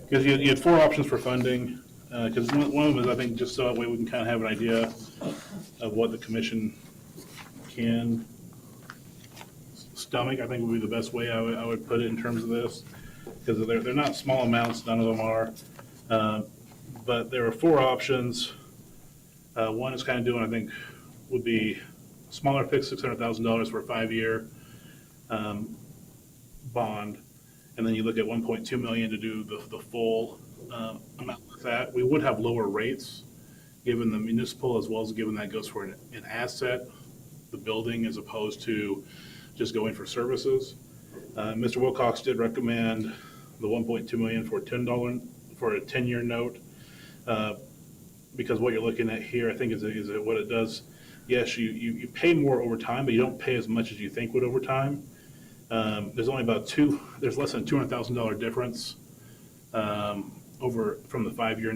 [SPEAKER 5] Because you had four options for funding, because one of them is, I think, just so that way we can kind of have an idea of what the commission can stomach, I think would be the best way I would put it in terms of this. Because they're not small amounts, none of them are. But there are four options. One is kind of doing, I think, would be smaller fix, $600,000 for a 5-year bond. And then you look at 1.2 million to do the full amount with that. We would have lower rates, given the municipal, as well as given that goes for an asset, the building, as opposed to just going for services. Mr. Wilcox did recommend the 1.2 million for $10 for a 10-year note, because what you're looking at here, I think, is what it does. Yes, you pay more over time, but you don't pay as much as you think would over time. There's only there's less than $200,000 difference over from the 5-year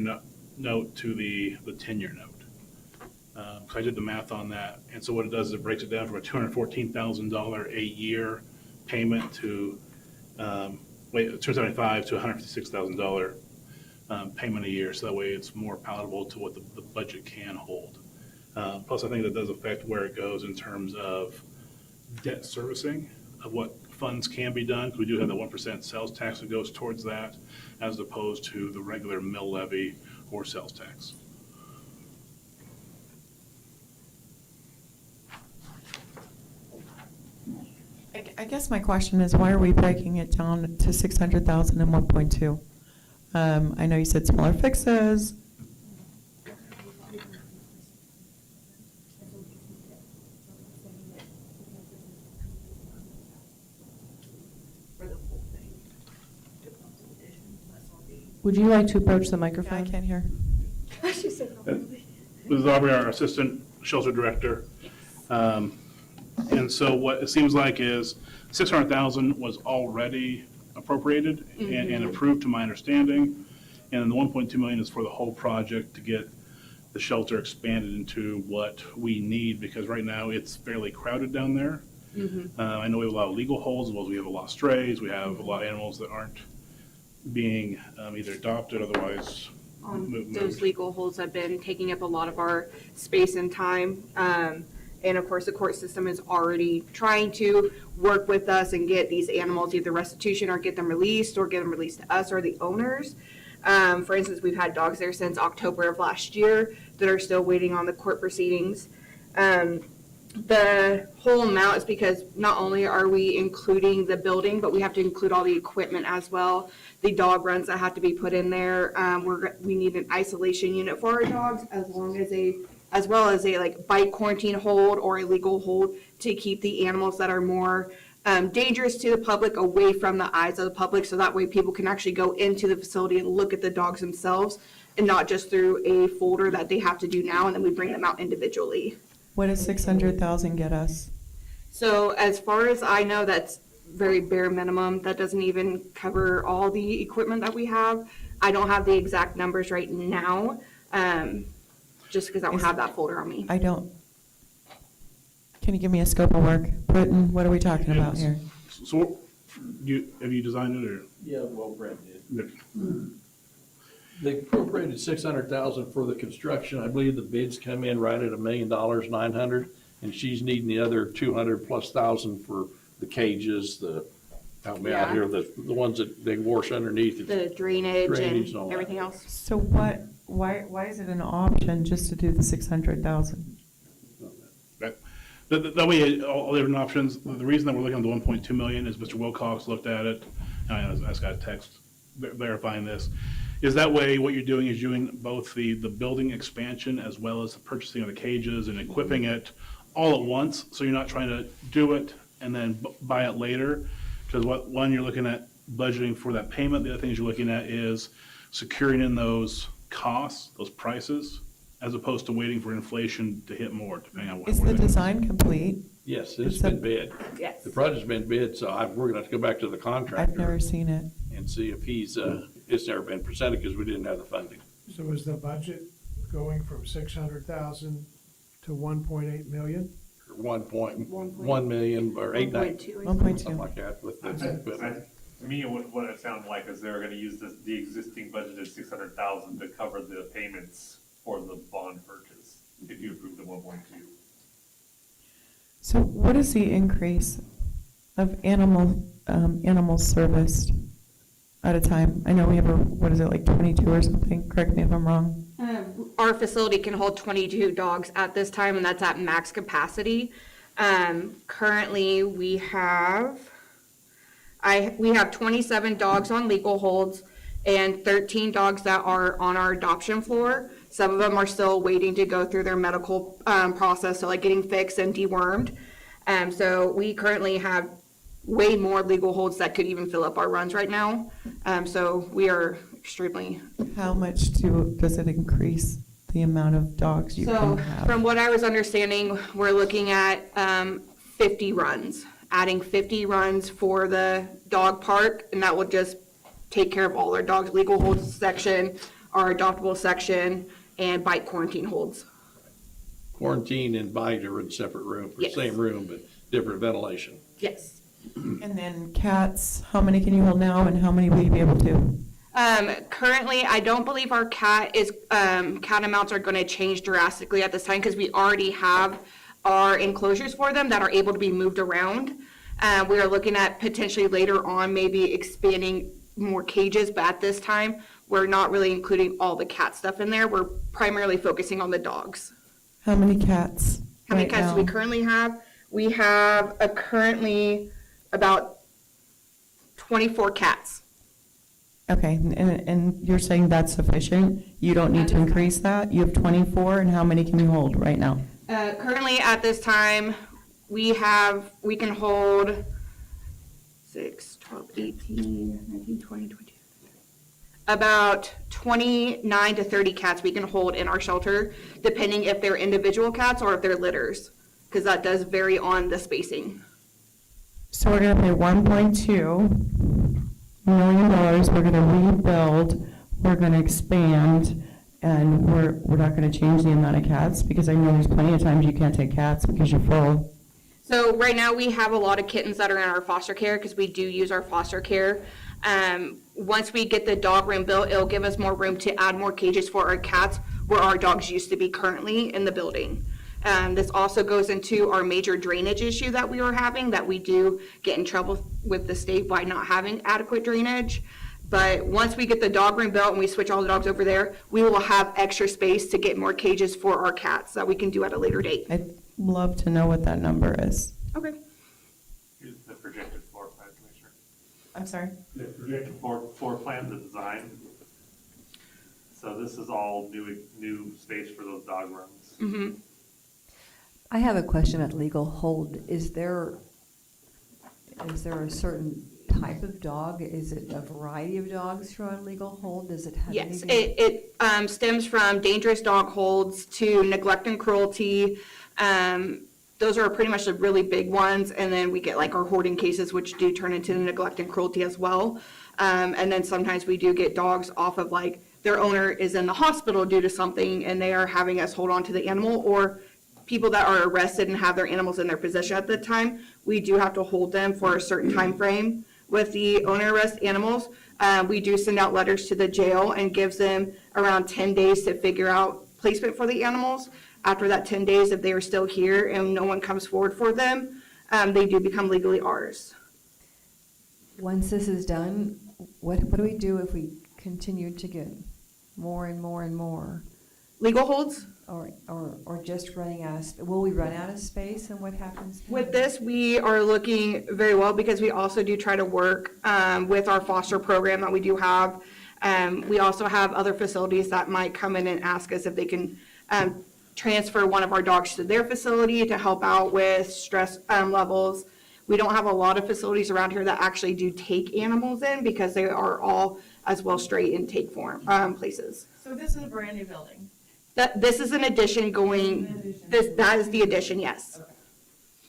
[SPEAKER 5] note to the 10-year note. So I did the math on that, and so what it does is it breaks it down from a $214,000 a year payment to $275,000 to $156,000 payment a year. So that way it's more palatable to what the budget can hold. Plus, I think that does affect where it goes in terms of debt servicing, of what funds can be done, because we do have the 1% sales tax that goes towards that, as opposed to the regular mill levy or sales tax.
[SPEAKER 3] I guess my question is, why are we breaking it down to 600,000 and 1.2? I know you said smaller fixes.
[SPEAKER 2] Would you like to approach the
[SPEAKER 3] I
[SPEAKER 2] microphone?
[SPEAKER 3] can't hear.
[SPEAKER 5] This is Aubrey, our assistant shelter director. And so what it seems like is 600,000 was already appropriated and approved, to my understanding. And the 1.2 million is for the whole project to get the shelter expanded into what we need, because right now it's fairly crowded down there. I know we have a lot of legal holds, as well as we have a lot of strays. We have a lot of animals that aren't being either adopted, otherwise moved.
[SPEAKER 13] Those legal holds have been taking up a lot of our space and time. And of course, the court system is already trying to work with us and get these animals either restitution or get them released to us or the owners. For instance, we've had dogs there since October of last year that are still waiting on the court proceedings. The whole amount is because not only are we including the building, but we have to include all the equipment as well. The dog runs that have to be put in there. We need an isolation unit for our dogs, as well as a like bite quarantine hold or a legal hold to keep the animals that are more dangerous to the public away from the eyes of the public, so that way people can actually go into the facility and look at the dogs themselves, and not just through a folder that they have to do now, and then we bring them out individually.
[SPEAKER 3] What does 600,000 get us?
[SPEAKER 13] So as far as I know, that's very bare minimum. That doesn't even cover all the equipment that we have. I don't have the exact numbers right now, just because I don't have that folder on me.
[SPEAKER 3] I don't. Can you give me a scope of work? Britton, what are we talking about here?
[SPEAKER 5] So have you designed it, or?
[SPEAKER 22] Yeah, well, Brent did.
[SPEAKER 5] Good.
[SPEAKER 22] They appropriated 600,000 for the construction. I believe the bids come in right at $1,900,000, and she's needing the other 200,000+ for the cages, the Help me out here, the ones that they wash underneath.
[SPEAKER 13] The drainage
[SPEAKER 22] Drainage and
[SPEAKER 13] and
[SPEAKER 22] all that.
[SPEAKER 13] everything else.
[SPEAKER 3] So why is it an option just to do the 600,000?
[SPEAKER 5] That way, all the different options, the reason that we're looking at the 1.2 million is Mr. Wilcox looked at it, and I just got a text verifying this, is that way what you're doing is doing both the building expansion as well as the purchasing of the cages and equipping it all at once, so you're not trying to do it and then buy it later, because one, you're looking at budgeting for that payment, the other things you're looking at is securing in those costs, those prices, as opposed to waiting for inflation to hit more, depending on what.
[SPEAKER 3] Is the design complete?
[SPEAKER 22] Yes, it's
[SPEAKER 3] It's a-
[SPEAKER 22] been bid.
[SPEAKER 13] Yes.
[SPEAKER 22] The project's been bid, so we're gonna have to go back to the
[SPEAKER 3] I've
[SPEAKER 22] contractor
[SPEAKER 3] never seen it.
[SPEAKER 22] and see if it's never been presented because we didn't have the funding.
[SPEAKER 11] So is the budget going from 600,000 to 1.8 million?
[SPEAKER 22] 1.1 million or 8.9,
[SPEAKER 3] 1.2.
[SPEAKER 22] something like that with the equipment.
[SPEAKER 18] To me, what it sounded like is they were gonna use the existing budgeted 600,000 to cover the payments for the bond purchase, if you approve the 1.2.
[SPEAKER 3] So what is the increase of animals serviced at a time? I know we have what is it, like 22 or something? Correct me if I'm wrong.
[SPEAKER 13] Our facility can hold 22 dogs at this time, and that's at max capacity. Currently, we have 27 dogs on legal holds and 13 dogs that are on our adoption floor. Some of them are still waiting to go through their medical process, so like getting fixed and dewormed. So we currently have way more legal holds that could even fill up our runs right now. So we are extremely.
[SPEAKER 3] How much does it increase the amount of dogs you
[SPEAKER 13] So
[SPEAKER 3] can have?
[SPEAKER 13] from what I was understanding, we're looking at 50 runs, adding 50 runs for the dog park, and that will just take care of all our dogs, legal holds section, our adoptable section, and bite quarantine holds.
[SPEAKER 22] Quarantine and bite are in separate rooms,
[SPEAKER 13] Yes.
[SPEAKER 22] same room, but different ventilation.
[SPEAKER 13] Yes.
[SPEAKER 3] And then cats, how many can you hold now and how many will you be able to?
[SPEAKER 13] Currently, I don't believe our cat amounts are going to change drastically at this time because we already have our enclosures for them that are able to be moved around. We are looking at potentially later on maybe expanding more cages, but at this time, we're not really including all the cat stuff in there. We're primarily focusing on the dogs.
[SPEAKER 3] How many cats?
[SPEAKER 13] How many
[SPEAKER 3] right
[SPEAKER 13] cats
[SPEAKER 3] now?
[SPEAKER 13] do we currently have? We have currently about 24 cats.
[SPEAKER 3] Okay, and you're saying that's sufficient? You don't need to increase that? You have 24, and how many can you hold right now?
[SPEAKER 13] Currently, at this time, we can hold 6, 12, 18, 19, 20, 22. About 29 to 30 cats we can hold in our shelter, depending if they're individual cats or if they're litters, because that does vary on the spacing.
[SPEAKER 3] So we're gonna pay $1.2 million, we're gonna rebuild, we're gonna expand, and we're not gonna change the amount of cats, because I know there's plenty of times you can't take cats because you're full.
[SPEAKER 13] So right now, we have a lot of kittens that are in our foster care, because we do use our foster care. Once we get the dog room built, it'll give us more room to add more cages for our cats where our dogs used to be currently in the building. This also goes into our major drainage issue that we were having, that we do get in trouble with the state by not having adequate drainage. But once we get the dog room built and we switch all the dogs over there, we will have extra space to get more cages for our cats that we can do at a later date.
[SPEAKER 3] I'd love to know what that number is.
[SPEAKER 13] Okay.
[SPEAKER 18] Here's the projected floor plan, Commissioner.
[SPEAKER 3] I'm sorry?
[SPEAKER 18] The projected floor plan, the design. So this is all new space for those dog rooms.
[SPEAKER 13] Mm-hmm.
[SPEAKER 1] I have a question about legal hold. Is there a certain type of dog? Is it a variety of dogs who are on legal hold? Does it have
[SPEAKER 13] Yes,
[SPEAKER 1] anything?
[SPEAKER 13] it stems from dangerous dog holds to neglect and cruelty. Those are pretty much the really big ones. And then we get like our hoarding cases, which do turn into neglect and cruelty as well. And then sometimes we do get dogs off of like their owner is in the hospital due to something and they are having us hold on to the animal, or people that are arrested and have their animals in their possession at the time. We do have to hold them for a certain time frame. With the owner arrest animals, we do send out letters to the jail and gives them around 10 days to figure out placement for the animals. After that 10 days, if they are still here and no one comes forward for them, they do become legally ours.
[SPEAKER 1] once this is done, what do we do if we continue to get more and more and more?
[SPEAKER 13] Legal holds?
[SPEAKER 1] Or just running out of, will we run out of space, and what happens then?
[SPEAKER 13] With this, we are looking very well because we also do try to work with our foster program that we do have. We also have other facilities that might come in and ask us if they can transfer one of our dogs to their facility to help out with stress levels. We don't have a lot of facilities around here that actually do take animals in because they are all as well straight intake form places.
[SPEAKER 10] So this is a brand new building?
[SPEAKER 13] This is an addition going, that is the addition, yes.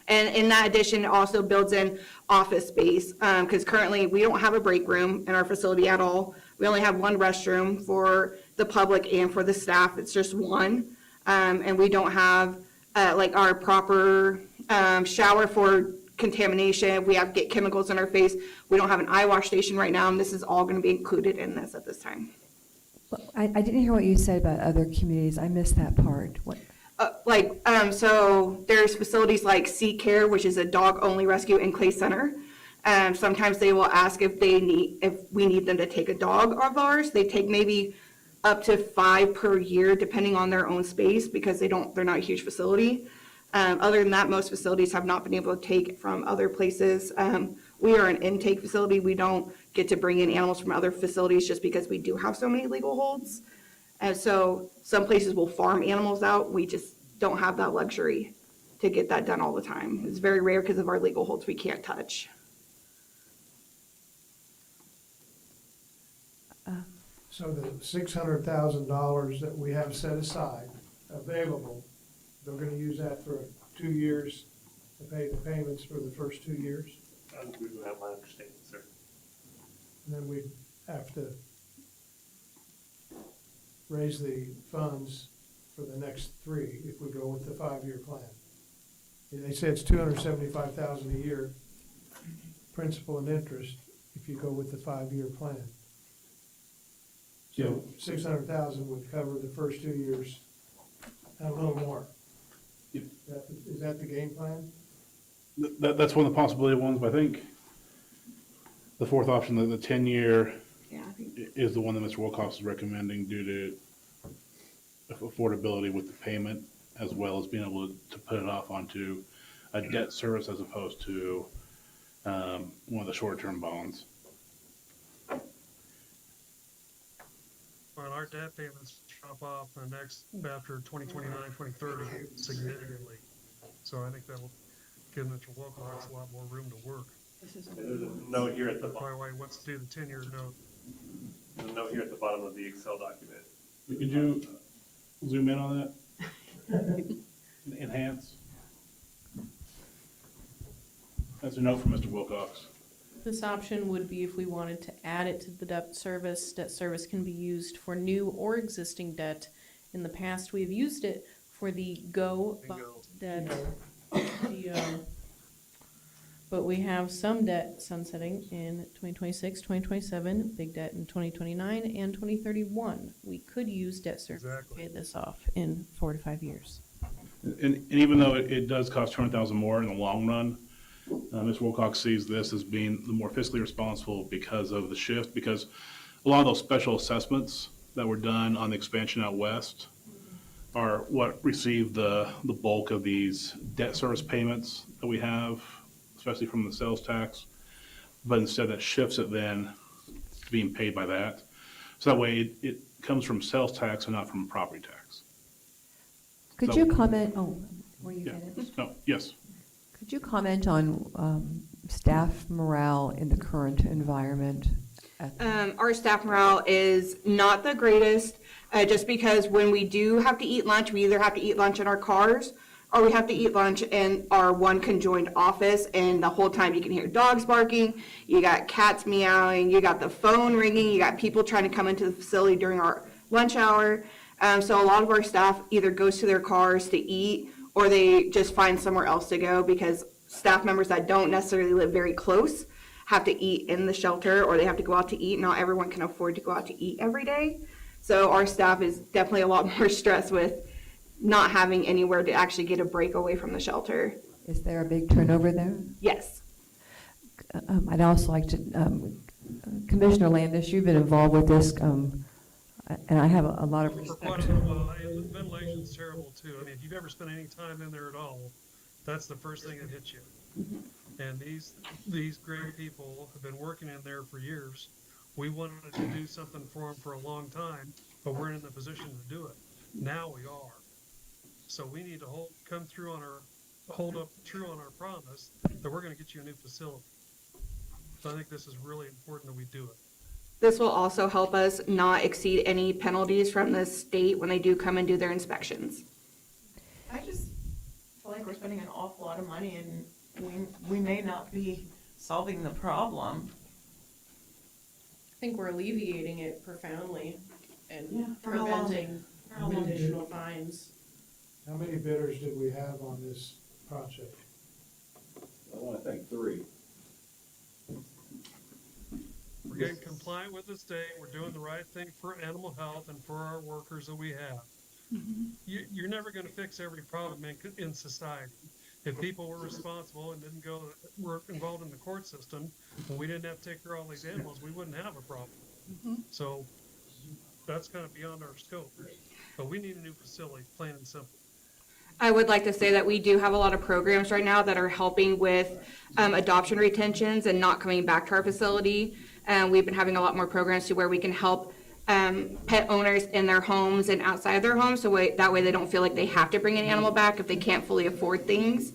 [SPEAKER 13] And in that addition, it also builds in office space, because currently we don't have a break room in our facility at all. We only have one restroom for the public and for the staff, it's just one. And we don't have, like our proper, shower for contamination. If we have get chemicals in our face, we don't have an eye wash station right now, and this is all gonna be included in this at this time.
[SPEAKER 1] I didn't hear what you said about other communities. I missed that part. What?
[SPEAKER 13] So there's facilities like Sea Care, which is a dog-only rescue in Clay Center. Sometimes they will ask if we need them to take a dog of ours. They take maybe up to 5 per year, depending on their own space, because they're not a huge facility. Other than that, most facilities have not been able to take from other places. We are an intake facility. We don't get to bring in animals from other facilities just because we do have so many legal holds. And so some places will farm animals out. We just don't have that luxury to get that done all the time. It's very rare because of our legal holds we can't touch.
[SPEAKER 11] So the $600,000 that we have set aside available, they're gonna use that for 2 years to pay the payments for the first 2 years?
[SPEAKER 18] We do have my understanding, sir.
[SPEAKER 11] And then we have to raise the funds for the next 3 if we go with the 5-year plan. And they say it's $275,000 a year, principal and interest, if you go with the 5-year plan. So 600,000 would cover the first 2 years and a little more. Is that the game plan?
[SPEAKER 5] That's one of the possibility ones, but I think the fourth option, the 10-year, is the one that Mr. Wilcox is recommending due to affordability with the payment, as well as being able to put it off onto a debt service as opposed to one of the short-term bonds.
[SPEAKER 9] Well, our debt payments drop off after 2029, 2030 significantly. So I think that'll give Mr. Wilcox a lot more room to work.
[SPEAKER 18] There's a note here at the
[SPEAKER 9] That's probably why he wants to do the 10-year note.
[SPEAKER 18] There's a note here at the bottom of the Excel document.
[SPEAKER 5] Could you zoom in on that? Enhance. That's a note from Mr. Wilcox.
[SPEAKER 2] This option would be if we wanted to add it to the debt service. Debt service can be used for new or existing debt. In the past, we've used it for the GO bond debt. But we have some debt sunsetting in 2026, 2027, big debt in 2029 and 2031. We could use debt service to pay this off in 4 to 5 years.
[SPEAKER 5] And even though it does cost $200,000 more in the long run, Mr. Wilcox sees this as being the more fiscally responsible because of the shift, because a lot of those special assessments that were done on the expansion out west are what receive the bulk of these debt service payments that we have, especially from the sales tax. But instead that shifts it then to being paid by that. So that way it comes from sales tax and not from property tax.
[SPEAKER 1] Could
[SPEAKER 5] So-
[SPEAKER 1] you comment, were you
[SPEAKER 5] Yeah.
[SPEAKER 1] finished?
[SPEAKER 5] No, yes.
[SPEAKER 1] Could you comment on staff morale in the current environment?
[SPEAKER 13] Our staff morale is not the greatest, just because when we do have to eat lunch, we either have to eat lunch in our cars or we have to eat lunch in our one conjoined office, and the whole time you can hear dogs barking, you got cats meowing, you got the phone ringing, you got people trying to come into the facility during our lunch hour. So a lot of our staff either goes to their cars to eat or they just find somewhere else to go, because staff members that don't necessarily live very close have to eat in the shelter or they have to go out to eat. Not everyone can afford to go out to eat every day. So our staff is definitely a lot more stressed with not having anywhere to actually get a break away from the shelter.
[SPEAKER 1] Is there a big turnover there?
[SPEAKER 13] Yes.
[SPEAKER 1] I'd also like to, Commissioner Landis, you've been involved with this, and I have a lot of
[SPEAKER 9] For
[SPEAKER 1] respect.
[SPEAKER 9] quite a while, and the ventilation's terrible too. I mean, if you've ever spent any time in there at all, that's the first thing that hits you. And these great people have been working in there for years. We wanted to do something for them for a long time, but we're in the position to do it. Now we are. So we need to hold up true on our promise that we're gonna get you a new facility. So I think this is really important that we do it.
[SPEAKER 13] This will also help us not exceed any penalties from the state when they do come and do their inspections.
[SPEAKER 10] I just feel like we're spending an awful lot of money and we may not be solving the problem.
[SPEAKER 2] I think we're alleviating it profoundly and
[SPEAKER 10] For how long?
[SPEAKER 2] preventing
[SPEAKER 11] How long did-
[SPEAKER 2] additional fines.
[SPEAKER 11] How many bidders did we have on this project?
[SPEAKER 22] Well, I think 3.
[SPEAKER 9] We're getting compliant with the state, we're doing the right thing for animal health and for our workers that we have. You're never gonna fix every problem in society. If people were responsible and were involved in the court system, and we didn't have to take care of all these animals, we wouldn't have a problem. So that's kind of beyond our scope. But we need a new facility, plain and simple.
[SPEAKER 13] I would like to say that we do have a lot of programs right now that are helping with adoption retentions and not coming back to our facility. We've been having a lot more programs to where we can help pet owners in their homes and outside of their homes, so that way they don't feel like they have to bring an animal back if they can't fully afford things.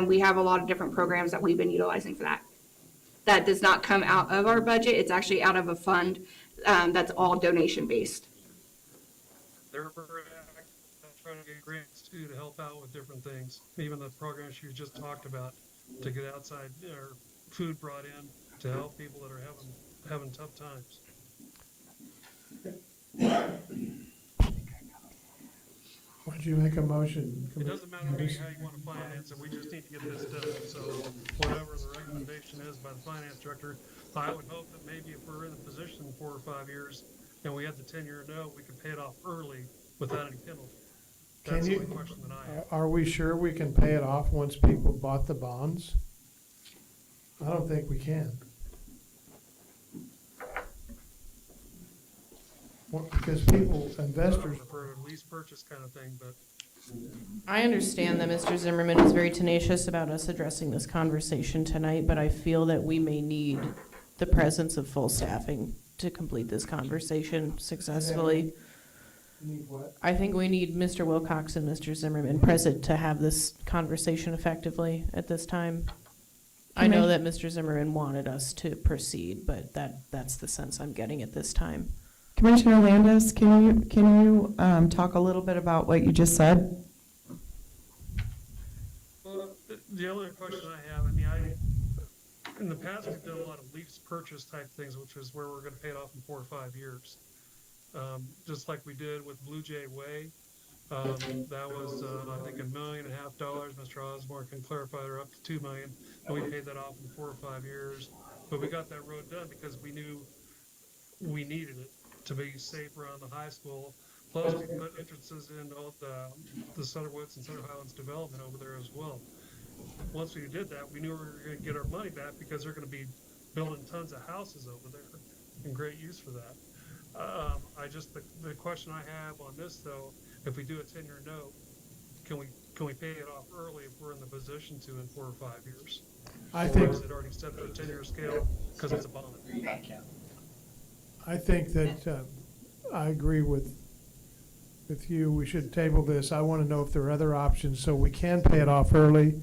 [SPEAKER 13] We have a lot of different programs that we've been utilizing for that. That does not come out of our budget, it's actually out of a fund that's all donation based.
[SPEAKER 9] They're trying to get grants too to help out with different things, even the programs you just talked about, to get outside or food brought in to help people that are having tough times.
[SPEAKER 11] Why don't you make a motion?
[SPEAKER 9] It doesn't matter to me how you want to finance it, we just need to get this done. So whatever the recommendation is by the finance director, I would hope that maybe if we're in a position in 4 or 5 years and we had the 10-year note, we could pay it off early without any penalty. That's the only question that I have.
[SPEAKER 11] Are we sure we can pay it off once people bought the bonds? I don't think we can. Well, because investors,
[SPEAKER 9] For a lease purchase kind of thing, but
[SPEAKER 2] I understand that Mr. Zimmerman is very tenacious about us addressing this conversation tonight, but I feel that we may need the presence of full staffing to complete this conversation successfully.
[SPEAKER 11] need what?
[SPEAKER 2] I think we need Mr. Wilcox and Mr. Zimmerman present to have this conversation effectively at this time. I know that Mr. Zimmerman wanted us to proceed, but that's the sense I'm getting at this time.
[SPEAKER 3] Commissioner Landis, can you talk a little bit about what you just said?
[SPEAKER 9] well, the other question I have, in the past, we've done a lot of lease purchase type things, which is where we're gonna pay it off in 4 or 5 years. Just like we did with Blue Jay Way. That was, I think, $1.5 million. Mr. Osborne can clarify, or up to $2 million. And we paid that off in 4 or 5 years. But we got that road done because we knew we needed it to be safe around the high school. Plus, we put entrances in all the Sutter Woods and Sutter Highlands development over there as well. Once we did that, we knew we were gonna get our money back because they're gonna be building tons of houses over there, and great use for that. The question I have on this though, if we do a 10-year note, can we pay it off early if we're in the position to in 4 or 5 years?
[SPEAKER 11] I
[SPEAKER 9] Or
[SPEAKER 11] think,
[SPEAKER 9] is it already set for a 10-year scale because it's a bond?
[SPEAKER 11] I think that, I agree with you. We should table this. I want to know if there are other options so we can pay it off early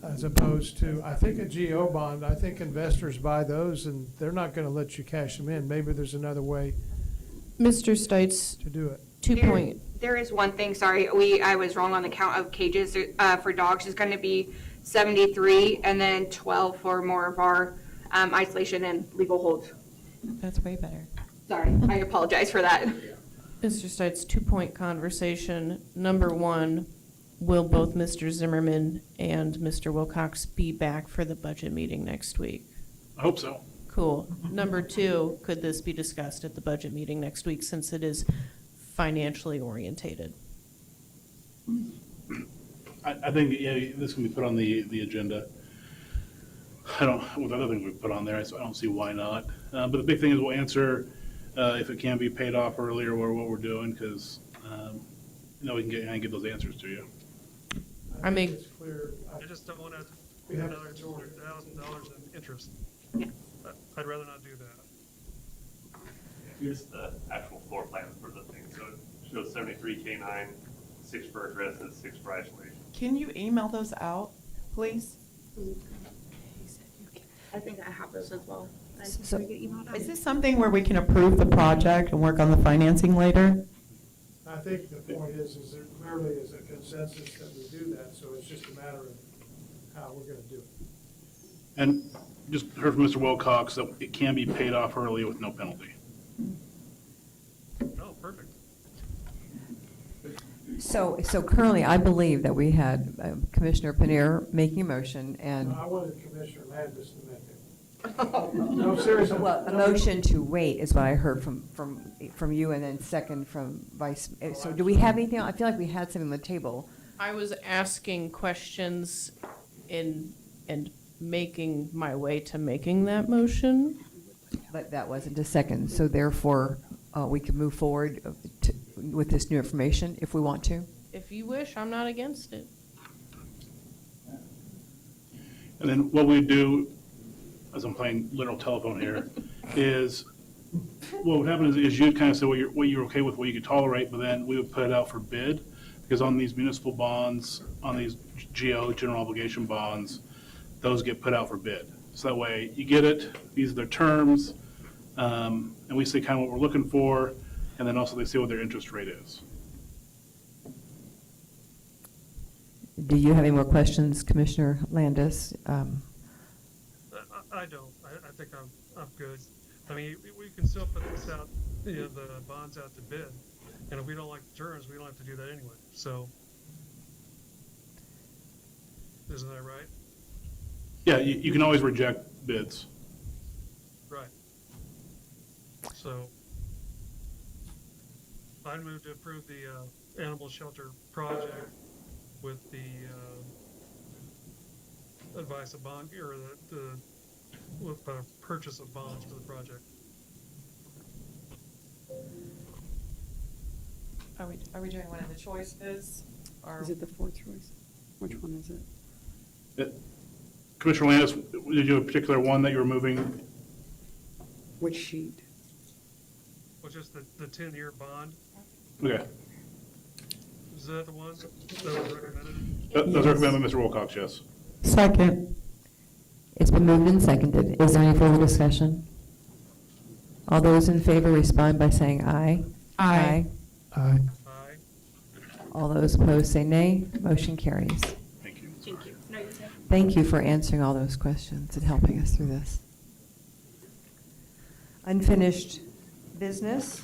[SPEAKER 11] as opposed to, I think a GO bond, I think investors buy those and they're not going to let you cash them in. Maybe there's another way
[SPEAKER 2] Mr. Stites,
[SPEAKER 11] to do it.
[SPEAKER 2] 2 point.
[SPEAKER 13] There is one thing, sorry, I was wrong on the count of cages for dogs. It's going to be 73 and then 12 for more of our isolation and legal holds.
[SPEAKER 3] That's way better.
[SPEAKER 13] Sorry, I apologize for that.
[SPEAKER 2] Mr. Stites, 2-point conversation. Number one, will both Mr. Zimmerman and Mr. Wilcox be back for the budget meeting next week?
[SPEAKER 6] I hope so.
[SPEAKER 2] Cool. Number two, could this be discussed at the budget meeting next week since it is financially orientated?
[SPEAKER 5] I think, this can be put on the agenda. I don't, with other things we put on there, I don't see why not. But the big thing is we'll answer if it can be paid off earlier or what we're doing, because, we can get those answers to you.
[SPEAKER 2] I mean-
[SPEAKER 11] think it's clear. I just don't want to pay another $200,000 in interest.
[SPEAKER 13] Yeah.
[SPEAKER 11] I'd rather not do that.
[SPEAKER 18] Here's the actual floor plan for the thing. So it shows 73 K9, 6 for addresses, 6 for isolation.
[SPEAKER 3] Can you email those out, please?
[SPEAKER 13] I think I have those as well.
[SPEAKER 1] So-
[SPEAKER 3] Is this something where we can approve the project and work on the financing later?
[SPEAKER 11] I think the point is there clearly is a consensus that we do that, so it's just a matter of how we're gonna do it.
[SPEAKER 5] And just heard from Mr. Wilcox that it can be paid off early with no penalty.
[SPEAKER 11] Oh, perfect.
[SPEAKER 1] So currently, I believe that we had Commissioner Paneer making a motion and,
[SPEAKER 11] I wanted Commissioner Landis to make it. No, seriously.
[SPEAKER 1] well, a motion to wait is what I heard from you, and then second from Vice. So do we have anything? I feel like we had something on the table.
[SPEAKER 2] I was asking questions and making my way to making that motion.
[SPEAKER 1] But that wasn't a second, so therefore, we can move forward with this new information if we want to.
[SPEAKER 2] If you wish, I'm not against it.
[SPEAKER 5] And then what we do, as I'm playing literal telephone here, is what would happen is you'd kind of say what you're okay with, what you could tolerate, but then we would put it out for bid, because on these municipal bonds, on these GO, general obligation bonds, those get put out for bid. So that way you get it, these are their terms, and we say kind of what we're looking for, and then also they say what their interest rate is.
[SPEAKER 1] Do you have any more questions, Commissioner Landis?
[SPEAKER 11] I don't. I think I'm good. I mean, we can still put this out, the bonds out to bid. And if we don't like the terms, we don't have to do that anyway. So, isn't that right?
[SPEAKER 5] Yeah, you can always reject bids.
[SPEAKER 11] Right. So, I move to approve the animal shelter project with the advice of bond, or with purchase of bonds for the project.
[SPEAKER 3] Are we doing one of the choices? Or?
[SPEAKER 15] Is it the fourth choice? Which one is it?
[SPEAKER 5] Commissioner Landis, did you have a particular one that you were moving?
[SPEAKER 15] Which sheet?
[SPEAKER 11] Well, just the 10-year bond.
[SPEAKER 5] Okay.
[SPEAKER 11] Is that the one that was recommended?
[SPEAKER 5] That's recommended by Mr. Wilcox, yes.
[SPEAKER 3] Second.
[SPEAKER 1] It's been moved and seconded. Is there any further discussion? All those in favor respond by saying aye.
[SPEAKER 3] Aye.
[SPEAKER 11] Aye.
[SPEAKER 1] All those opposed say nay. Motion carries.
[SPEAKER 5] Thank you.
[SPEAKER 13] Thank you. No, you're good.
[SPEAKER 1] Thank you for answering all those questions and helping us through this. Unfinished business.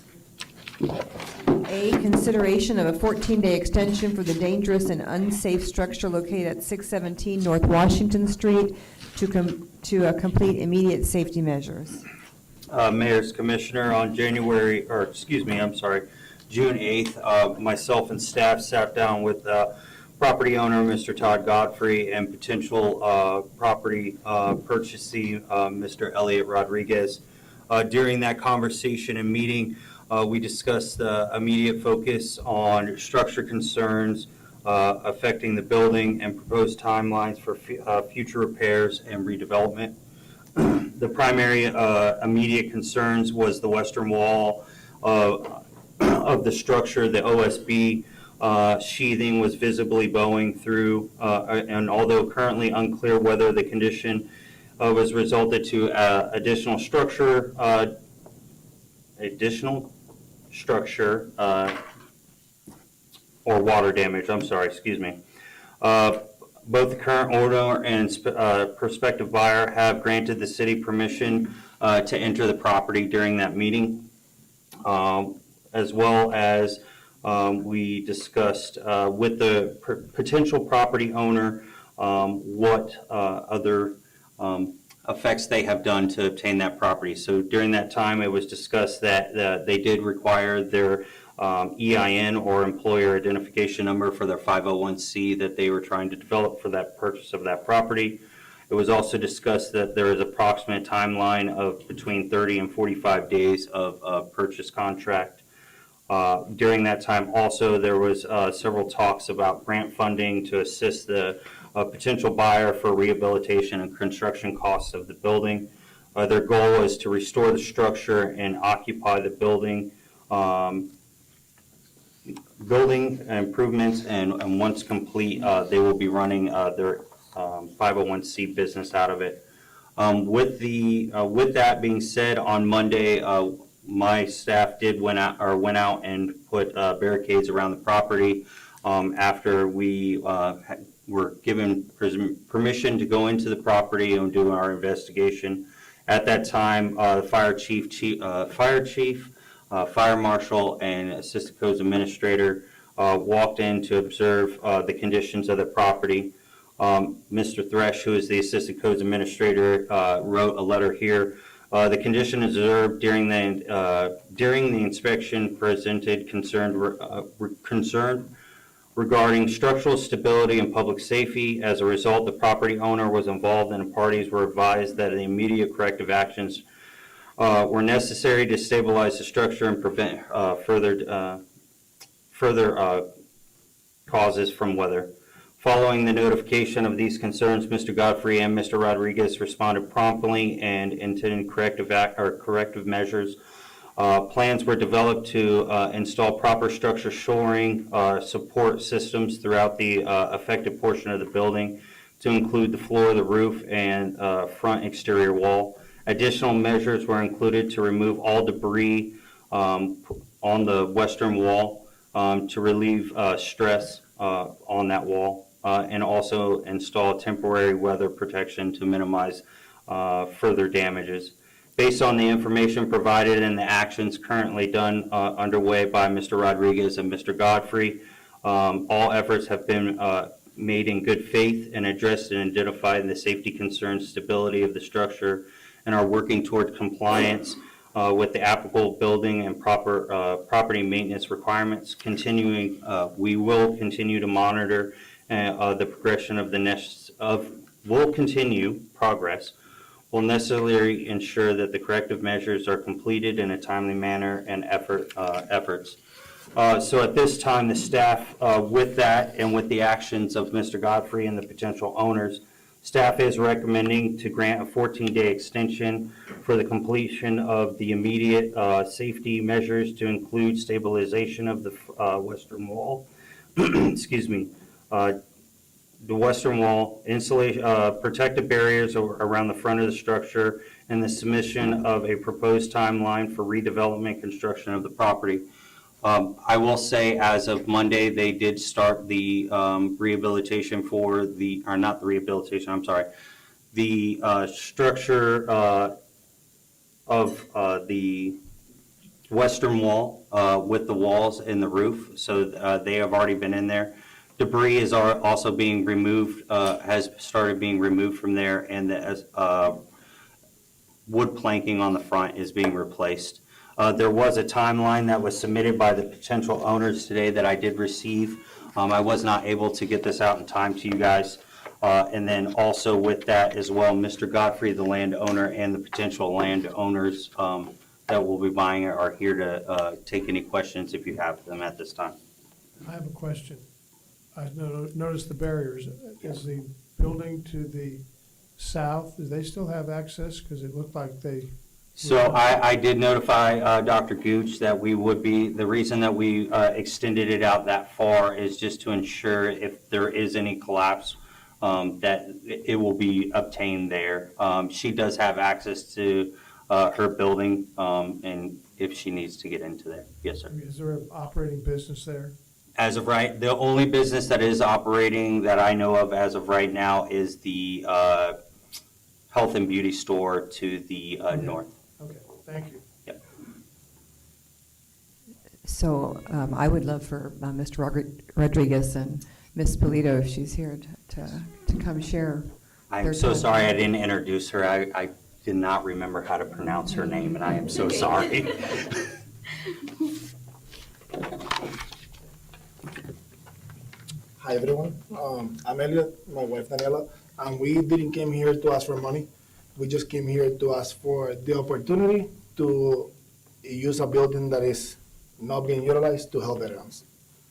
[SPEAKER 1] A, consideration of a 14-day extension for the dangerous and unsafe structure located at 617 North Washington Street to complete immediate safety measures.
[SPEAKER 14] Mayor's Commissioner, on June 8th, myself and staff sat down with property owner, Mr. Todd Godfrey, and potential property purchasee, Mr. Elliot Rodriguez. During that conversation and meeting, we discussed the immediate focus on structure concerns affecting the building and proposed timelines for future repairs and redevelopment. The primary immediate concerns was the western wall of the structure. The OSB sheathing was visibly bowing through, and although currently unclear whether the condition was resulted to additional structure or water damage, both the current owner and prospective buyer have granted the city permission to enter the property during that meeting, as well as we discussed with the potential property owner what other effects they have done to obtain that property. So during that time, it was discussed that they did require their EIN or employer identification number for their 501c that they were trying to develop for that purchase of that property, It was also discussed that there is approximate timeline of between 30 and 45 days of purchase contract. During that time also, there was several talks about grant funding to assist the potential buyer for rehabilitation and construction costs of the building. Their goal is to restore the structure and occupy the building. Building improvements, and once complete, they will be running their 501c business out of it. With that being said, on Monday, my staff went out and put barricades around the property after we were given permission to go into the property and do our investigation. At that time, the fire chief, fire marshal, and assistant codes administrator walked in to observe the conditions of the property. Mr. Thresh, who is the assistant codes administrator, wrote a letter here. The condition observed during the inspection presented concern regarding structural stability and public safety. As a result, the property owner was involved and the parties were advised that the immediate corrective actions were necessary to stabilize the structure and prevent further causes from weather. Following the notification of these concerns, Mr. Godfrey and Mr. Rodriguez responded promptly and intended corrective measures. Plans were developed to install proper structure shoring support systems throughout the affected portion of the building, to include the floor, the roof, and front exterior wall. Additional measures were included to remove all debris on the western wall to relieve stress on that wall, and also install temporary weather protection to minimize further damages. Based on the information provided and the actions currently done underway by Mr. Rodriguez and Mr. Godfrey, all efforts have been made in good faith and addressed and identified the safety concerns, stability of the structure, and are working toward compliance with the applicable building and property maintenance requirements. We will continue to monitor the progression of will continue progress. Will necessarily ensure that the corrective measures are completed in a timely manner and efforts. So at this time, the staff, with that and with the actions of Mr. Godfrey and the potential owners, staff is recommending to grant a 14-day extension for the completion of the immediate safety measures to include stabilization of the western wall. Excuse me. The western wall, insulation, protective barriers around the front of the structure, and the submission of a proposed timeline for redevelopment construction of the property. I will say, as of Monday, they did start the rehabilitation for the, or not the rehabilitation, I'm sorry, the structure of the western wall with the walls and the roof. So they have already been in there. Debris is also being removed, has started being removed from there, and the wood planking on the front is being replaced. There was a timeline that was submitted by the potential owners today that I did receive. I was not able to get this out in time to you guys. And then also with that as well, Mr. Godfrey, the landowner, and the potential landowners that will be buying it are here to take any questions if you have them at this time.
[SPEAKER 11] I have a question. I noticed the barriers. Is the building to the south, do they still have access? Because it looked like they...
[SPEAKER 14] So I did notify Dr. Gooch that we would be, the reason that we extended it out that far is just to ensure if there is any collapse, that it will be obtained there. She does have access to her building, and if she needs to get into there. Yes, sir.
[SPEAKER 11] Is there an operating business there?
[SPEAKER 14] As of right, the only business that is operating that I know of as of right now is the health and beauty store to the north.
[SPEAKER 11] Okay, thank you.
[SPEAKER 14] Yep.
[SPEAKER 1] So I would love for Mr. Rodriguez and Ms. Polito, if she's here, to come share.
[SPEAKER 14] I'm so sorry I didn't introduce her. I did not remember how to pronounce her name, and I am so sorry.
[SPEAKER 19] Hi everyone, I'm Elliot, my wife Daniela. And we didn't came here to ask for money. We just came here to ask for the opportunity to use a building that is not being utilized to help veterans.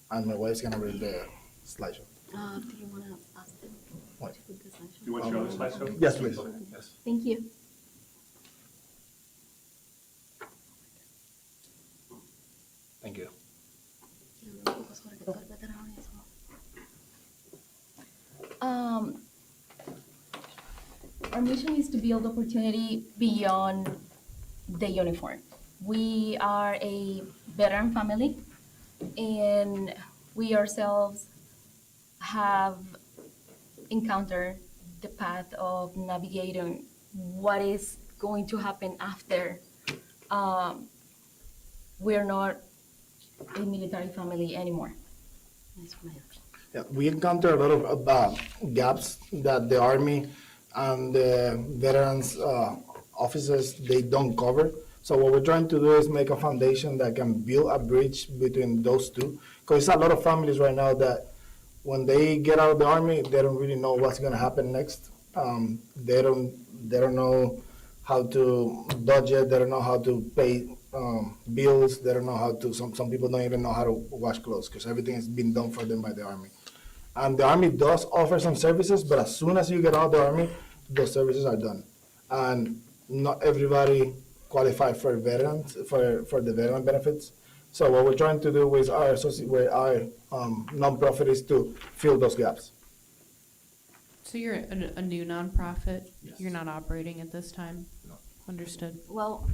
[SPEAKER 19] And my wife's gonna read the slideshow.
[SPEAKER 12] Do you want to ask them
[SPEAKER 19] What?
[SPEAKER 12] to put the slideshow?
[SPEAKER 18] You want to show the slideshow?
[SPEAKER 19] Yes, please. Yes.
[SPEAKER 12] Thank you.
[SPEAKER 19] Thank you.
[SPEAKER 20] Our mission is to build opportunity beyond the uniform. We are a veteran family, and we ourselves have encountered the path of navigating what is going to happen after we're not a military family anymore.
[SPEAKER 19] Yeah, we encounter a lot of gaps that the Army and the veterans officers, they don't cover. So what we're trying to do is make a foundation that can build a bridge between those two. Because there's a lot of families right now that when they get out of the Army, they don't really know what's gonna happen next. They don't know how to budget, they don't know how to pay bills, they don't know how to, some people don't even know how to wash clothes because everything has been done for them by the Army. And the Army does offer some services, but as soon as you get out of the Army, those services are done. And not everybody qualify for veterans, for the veteran benefits. So what we're trying to do with our nonprofit is to fill those gaps.
[SPEAKER 2] So you're a new nonprofit? You're not operating at this time?
[SPEAKER 19] No.
[SPEAKER 2] Understood.
[SPEAKER 20] Well,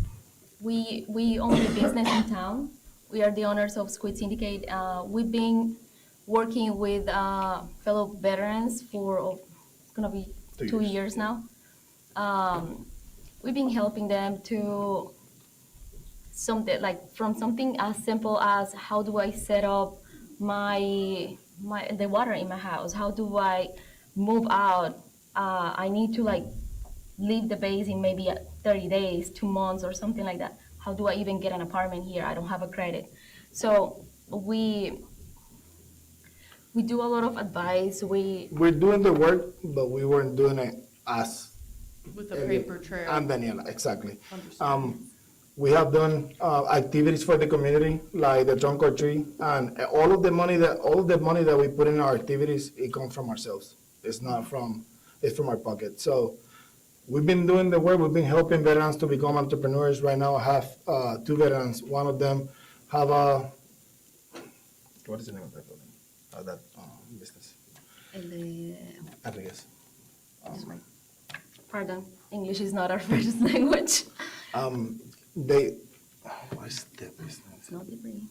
[SPEAKER 20] we own a business in town. We are the owners of Squid Syndicate. We've been working with fellow veterans for it's gonna be 2 years now. We've been helping them to from something as simple as how do I set up the water in my house? How do I move out? I need to leave the base in maybe 30 days, 2 months or something like that. How do I even get an apartment here? I don't have a credit. So we do a lot of advice.
[SPEAKER 19] We're doing the work, but we weren't doing it as
[SPEAKER 2] With the paper trail.
[SPEAKER 19] and Daniela, exactly.
[SPEAKER 2] Understood.
[SPEAKER 19] We have done activities for the community, like the trunk or tree, and all of the money that we put in our activities, it comes from ourselves. It's from our pocket. So we've been doing the work. We've been helping veterans to become entrepreneurs. Right now, I have 2 veterans. One of them have what is the name of that building? That business? Rodriguez.
[SPEAKER 20] Pardon, English is not our first language.
[SPEAKER 19] What is the business?
[SPEAKER 20] It's not debris.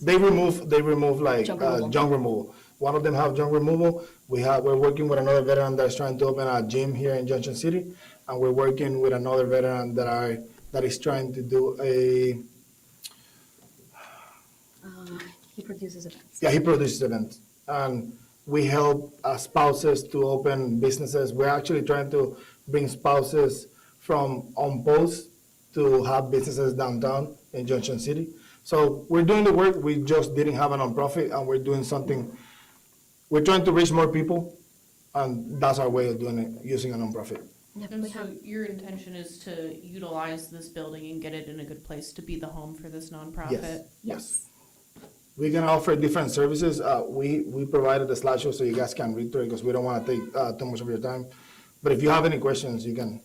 [SPEAKER 19] They remove like
[SPEAKER 20] Junk removal.
[SPEAKER 19] junk removal. One of them have junk removal. We're working with another veteran that's trying to open a gym here in Junction City, and we're working with another veteran that is trying to do
[SPEAKER 20] He produces events.
[SPEAKER 19] he produces events, and we help spouses to open businesses. We're actually trying to bring spouses from on post to have businesses downtown in Junction City. So we're doing the work. We just didn't have a nonprofit, and we're doing something. We're trying to reach more people, and that's our way of doing it, using a nonprofit.
[SPEAKER 2] And so your intention is to utilize this building and get it in a good place to be the home for this nonprofit?
[SPEAKER 19] Yes. We're gonna offer different services. We provided the slideshow so you guys can read through it because we don't want to take too much of your time. But if you have any questions, you can.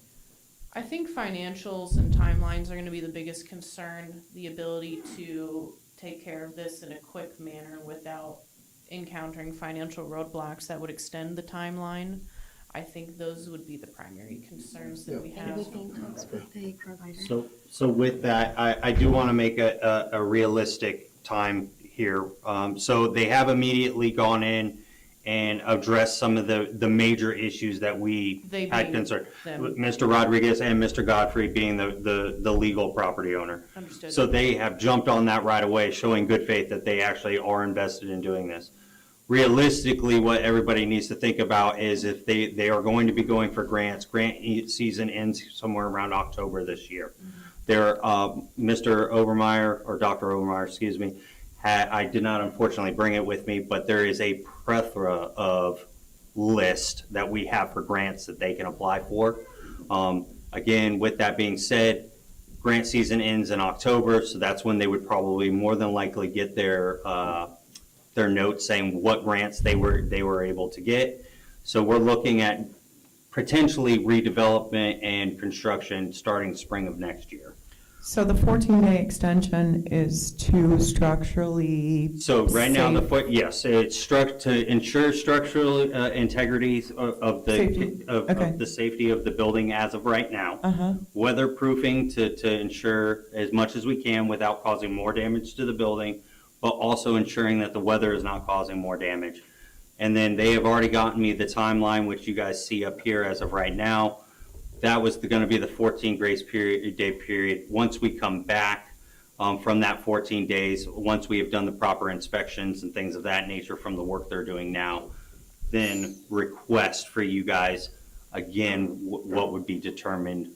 [SPEAKER 2] I think financials and timelines are gonna be the biggest concern, the ability to take care of this in a quick manner without encountering financial roadblocks that would extend the timeline. I think those would be the primary concerns that we have.
[SPEAKER 14] So with that, I do want to make a realistic time here. So they have immediately gone in and addressed some of the major issues that we
[SPEAKER 2] They
[SPEAKER 14] had
[SPEAKER 2] being
[SPEAKER 14] concern.
[SPEAKER 2] them.
[SPEAKER 14] Mr. Rodriguez and Mr. Godfrey being the legal property owner.
[SPEAKER 2] Understood.
[SPEAKER 14] So they have jumped on that right away, showing good faith that they actually are invested in doing this. Realistically, what everybody needs to think about is if they are going to be going for grants, grant season ends somewhere around October this year. There, Mr. Overmeyer, or Dr. Overmeyer, excuse me, I did not unfortunately bring it with me, but there is a plethora of list that we have for grants that they can apply for. Again, with that being said, grant season ends in October, so that's when they would probably more than likely get their notes saying what grants they were able to get. So we're looking at potentially redevelopment and construction starting spring of next year.
[SPEAKER 3] So the 14-day extension is to structurally.
[SPEAKER 14] So right now,
[SPEAKER 3] safe-
[SPEAKER 14] yes, it's to ensure structural integrity of
[SPEAKER 3] Safety. Okay.
[SPEAKER 14] the safety of the building as of right now.
[SPEAKER 3] Uh-huh.
[SPEAKER 14] Weatherproofing to ensure as much as we can without causing more damage to the building, but also ensuring that the weather is not causing more damage. And then they have already gotten me the timeline, which you guys see up here as of right now. That was going to be the 14 day period. Once we come back from that 14 days, once we have done the proper inspections and things of that nature from the work they're doing now, then request for you guys, again, what would be determined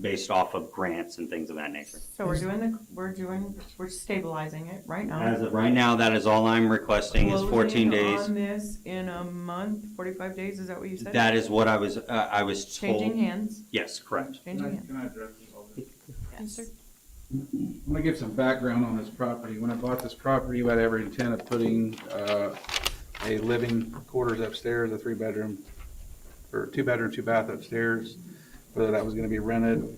[SPEAKER 14] based off of grants and things of that nature.
[SPEAKER 10] So we're stabilizing it right now.
[SPEAKER 14] As of right now, that is all I'm requesting is 14 days.
[SPEAKER 3] Closing on this in a month, 45 days, is that what you said?
[SPEAKER 14] That is what I was told.
[SPEAKER 3] Changing hands.
[SPEAKER 14] Yes, correct.
[SPEAKER 3] Changing hands.
[SPEAKER 17] Can I address this all?
[SPEAKER 3] Yes, sir.
[SPEAKER 17] I'm gonna give some background on this property. When I bought this property, we had every intent of putting a living quarters upstairs, a 3-bedroom, or 2-bedroom, 2-bath upstairs, whether that was gonna be rented,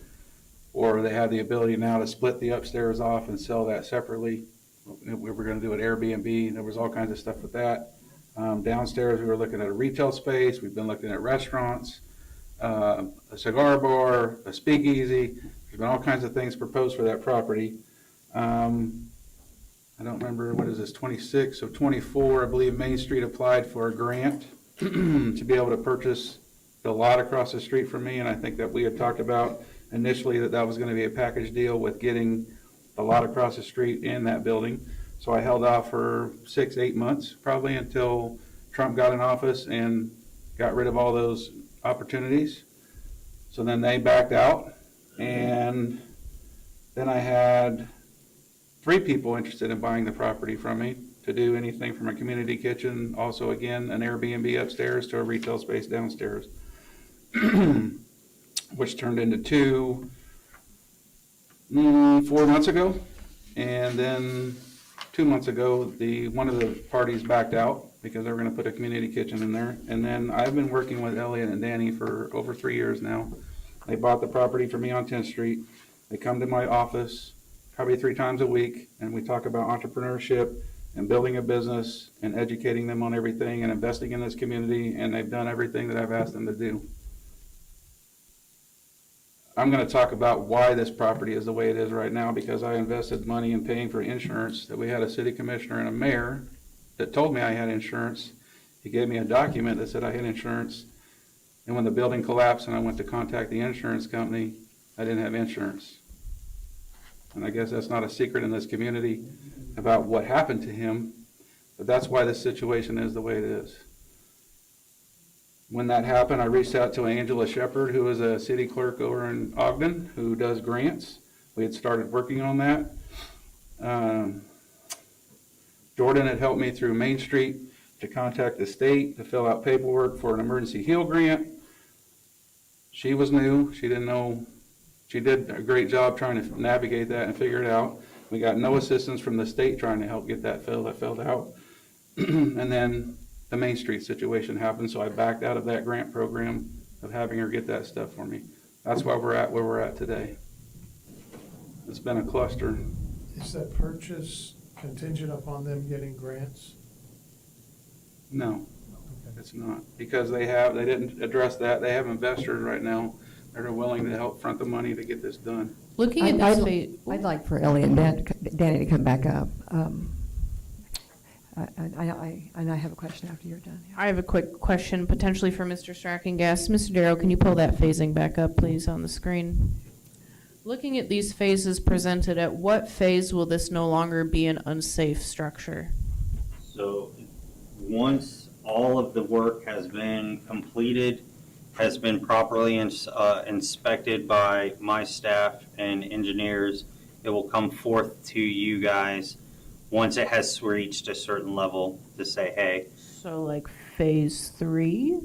[SPEAKER 17] or they had the ability now to split the upstairs off and sell that separately. We were gonna do an Airbnb, there was all kinds of stuff with that. Downstairs, we were looking at a retail space, we've been looking at restaurants, a cigar bar, a speakeasy. There's been all kinds of things proposed for that property. I don't remember, what is this, 26 of 24, I believe Main Street applied for a grant to be able to purchase the lot across the street from me, and I think that we had talked about initially that was gonna be a package deal with getting the lot across the street in that building. So I held off for 6-8 months, probably until Trump got in office and got rid of all those opportunities. So then they backed out, and then I had 3 people interested in buying the property from me to do anything from a community kitchen, also again, an Airbnb upstairs to a retail space downstairs, which turned into 2, 4 months ago. And then 2 months ago, one of the parties backed out because they were gonna put a community kitchen in there. And then I've been working with Elliot and Danny for over 3 years now. They bought the property for me on 10th Street. They come to my office probably 3 times a week, and we talk about entrepreneurship and building a business and educating them on everything and investing in this community, and they've done everything that I've asked them to do. I'm gonna talk about why this property is the way it is right now, because I invested money in paying for insurance, that we had a city commissioner and a mayor that told me I had insurance. He gave me a document that said I had insurance, and when the building collapsed and I went to contact the insurance company, I didn't have insurance. And I guess that's not a secret in this community about what happened to him, but that's why this situation is the way it is. When that happened, I reached out to Angela Shepard, who is a city clerk over in Ogden, who does grants. We had started working on that. Jordan had helped me through Main Street to contact the state to fill out paperwork for an emergency heal grant. She was new, she didn't know, she did a great job trying to navigate that and figure it out. We got no assistance from the state trying to help get that filled out. And then the Main Street situation happened, so I backed out of that grant program of having her get that stuff for me. That's why we're at where we're at today. It's been a cluster.
[SPEAKER 11] Is that purchase contingent upon them getting grants?
[SPEAKER 17] No, it's not, because they didn't address that. They have investors right now that are willing to help front the money to get this done.
[SPEAKER 2] Looking at this phase.
[SPEAKER 1] I'd like for Elliot and Danny to come back up. And I have a question after you're done.
[SPEAKER 2] I have a quick question, potentially for Mr. Strackengas. Mr. Darrow, can you pull that phasing back up, please, on the screen? Looking at these phases presented, at what phase will this no longer be an unsafe structure?
[SPEAKER 14] So once all of the work has been completed, has been properly inspected by my staff and engineers, it will come forth to you guys once it has reached a certain level to say, hey.
[SPEAKER 2] So like phase 3.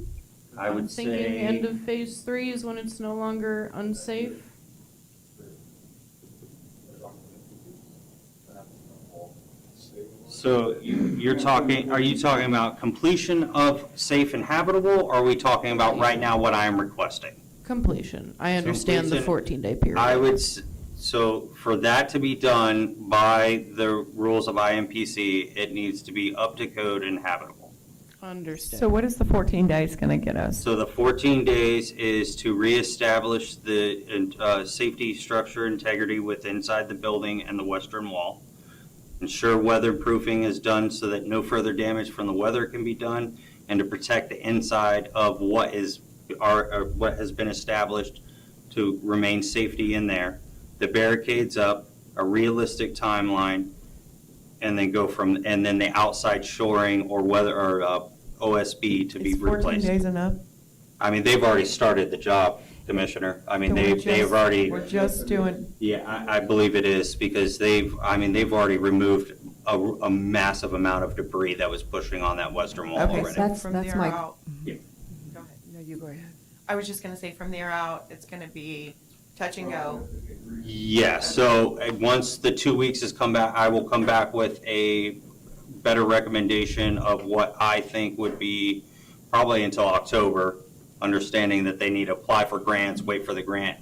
[SPEAKER 14] I
[SPEAKER 2] I'm
[SPEAKER 14] would
[SPEAKER 2] thinking end
[SPEAKER 14] say,
[SPEAKER 2] of phase 3 is when it's no longer unsafe.
[SPEAKER 14] so you're talking, are you talking about completion of safe and habitable, or are we talking about right now what I am requesting?
[SPEAKER 2] Completion. I understand the
[SPEAKER 14] Completion.
[SPEAKER 2] 14-day period.
[SPEAKER 14] I would, so for that to be done by the rules of IMPC, it needs to be up to code and habitable.
[SPEAKER 2] Understood.
[SPEAKER 3] So what is the 14 days gonna get us?
[SPEAKER 14] So the 14 days is to reestablish the safety structure integrity with inside the building and the western wall. Ensure weatherproofing is done so that no further damage from the weather can be done, and to protect the inside of what has been established to remain safety in there. The barricades up, a realistic timeline, and then and then the outside shoring or OSB to be
[SPEAKER 3] Is 14
[SPEAKER 14] replaced.
[SPEAKER 3] days enough?
[SPEAKER 14] I mean, they've already started the job, Commissioner. I mean,
[SPEAKER 3] Can we
[SPEAKER 14] they've
[SPEAKER 3] just-
[SPEAKER 14] already.
[SPEAKER 3] We're just doing,
[SPEAKER 14] Yeah, I believe it is, because they've already removed a massive amount of debris that was pushing on that western wall
[SPEAKER 3] Okay,
[SPEAKER 14] already.
[SPEAKER 1] That's
[SPEAKER 3] from
[SPEAKER 1] that's
[SPEAKER 3] there
[SPEAKER 1] my.
[SPEAKER 3] out.
[SPEAKER 14] Yeah.
[SPEAKER 3] Go ahead.
[SPEAKER 1] No, you go ahead.
[SPEAKER 3] I was just gonna say, from there out, it's gonna be touch and go.
[SPEAKER 14] Yeah, so once the 2 weeks has come back, I will come back with a better recommendation of what I think would be probably until October, understanding that they need to apply for grants, wait for the grant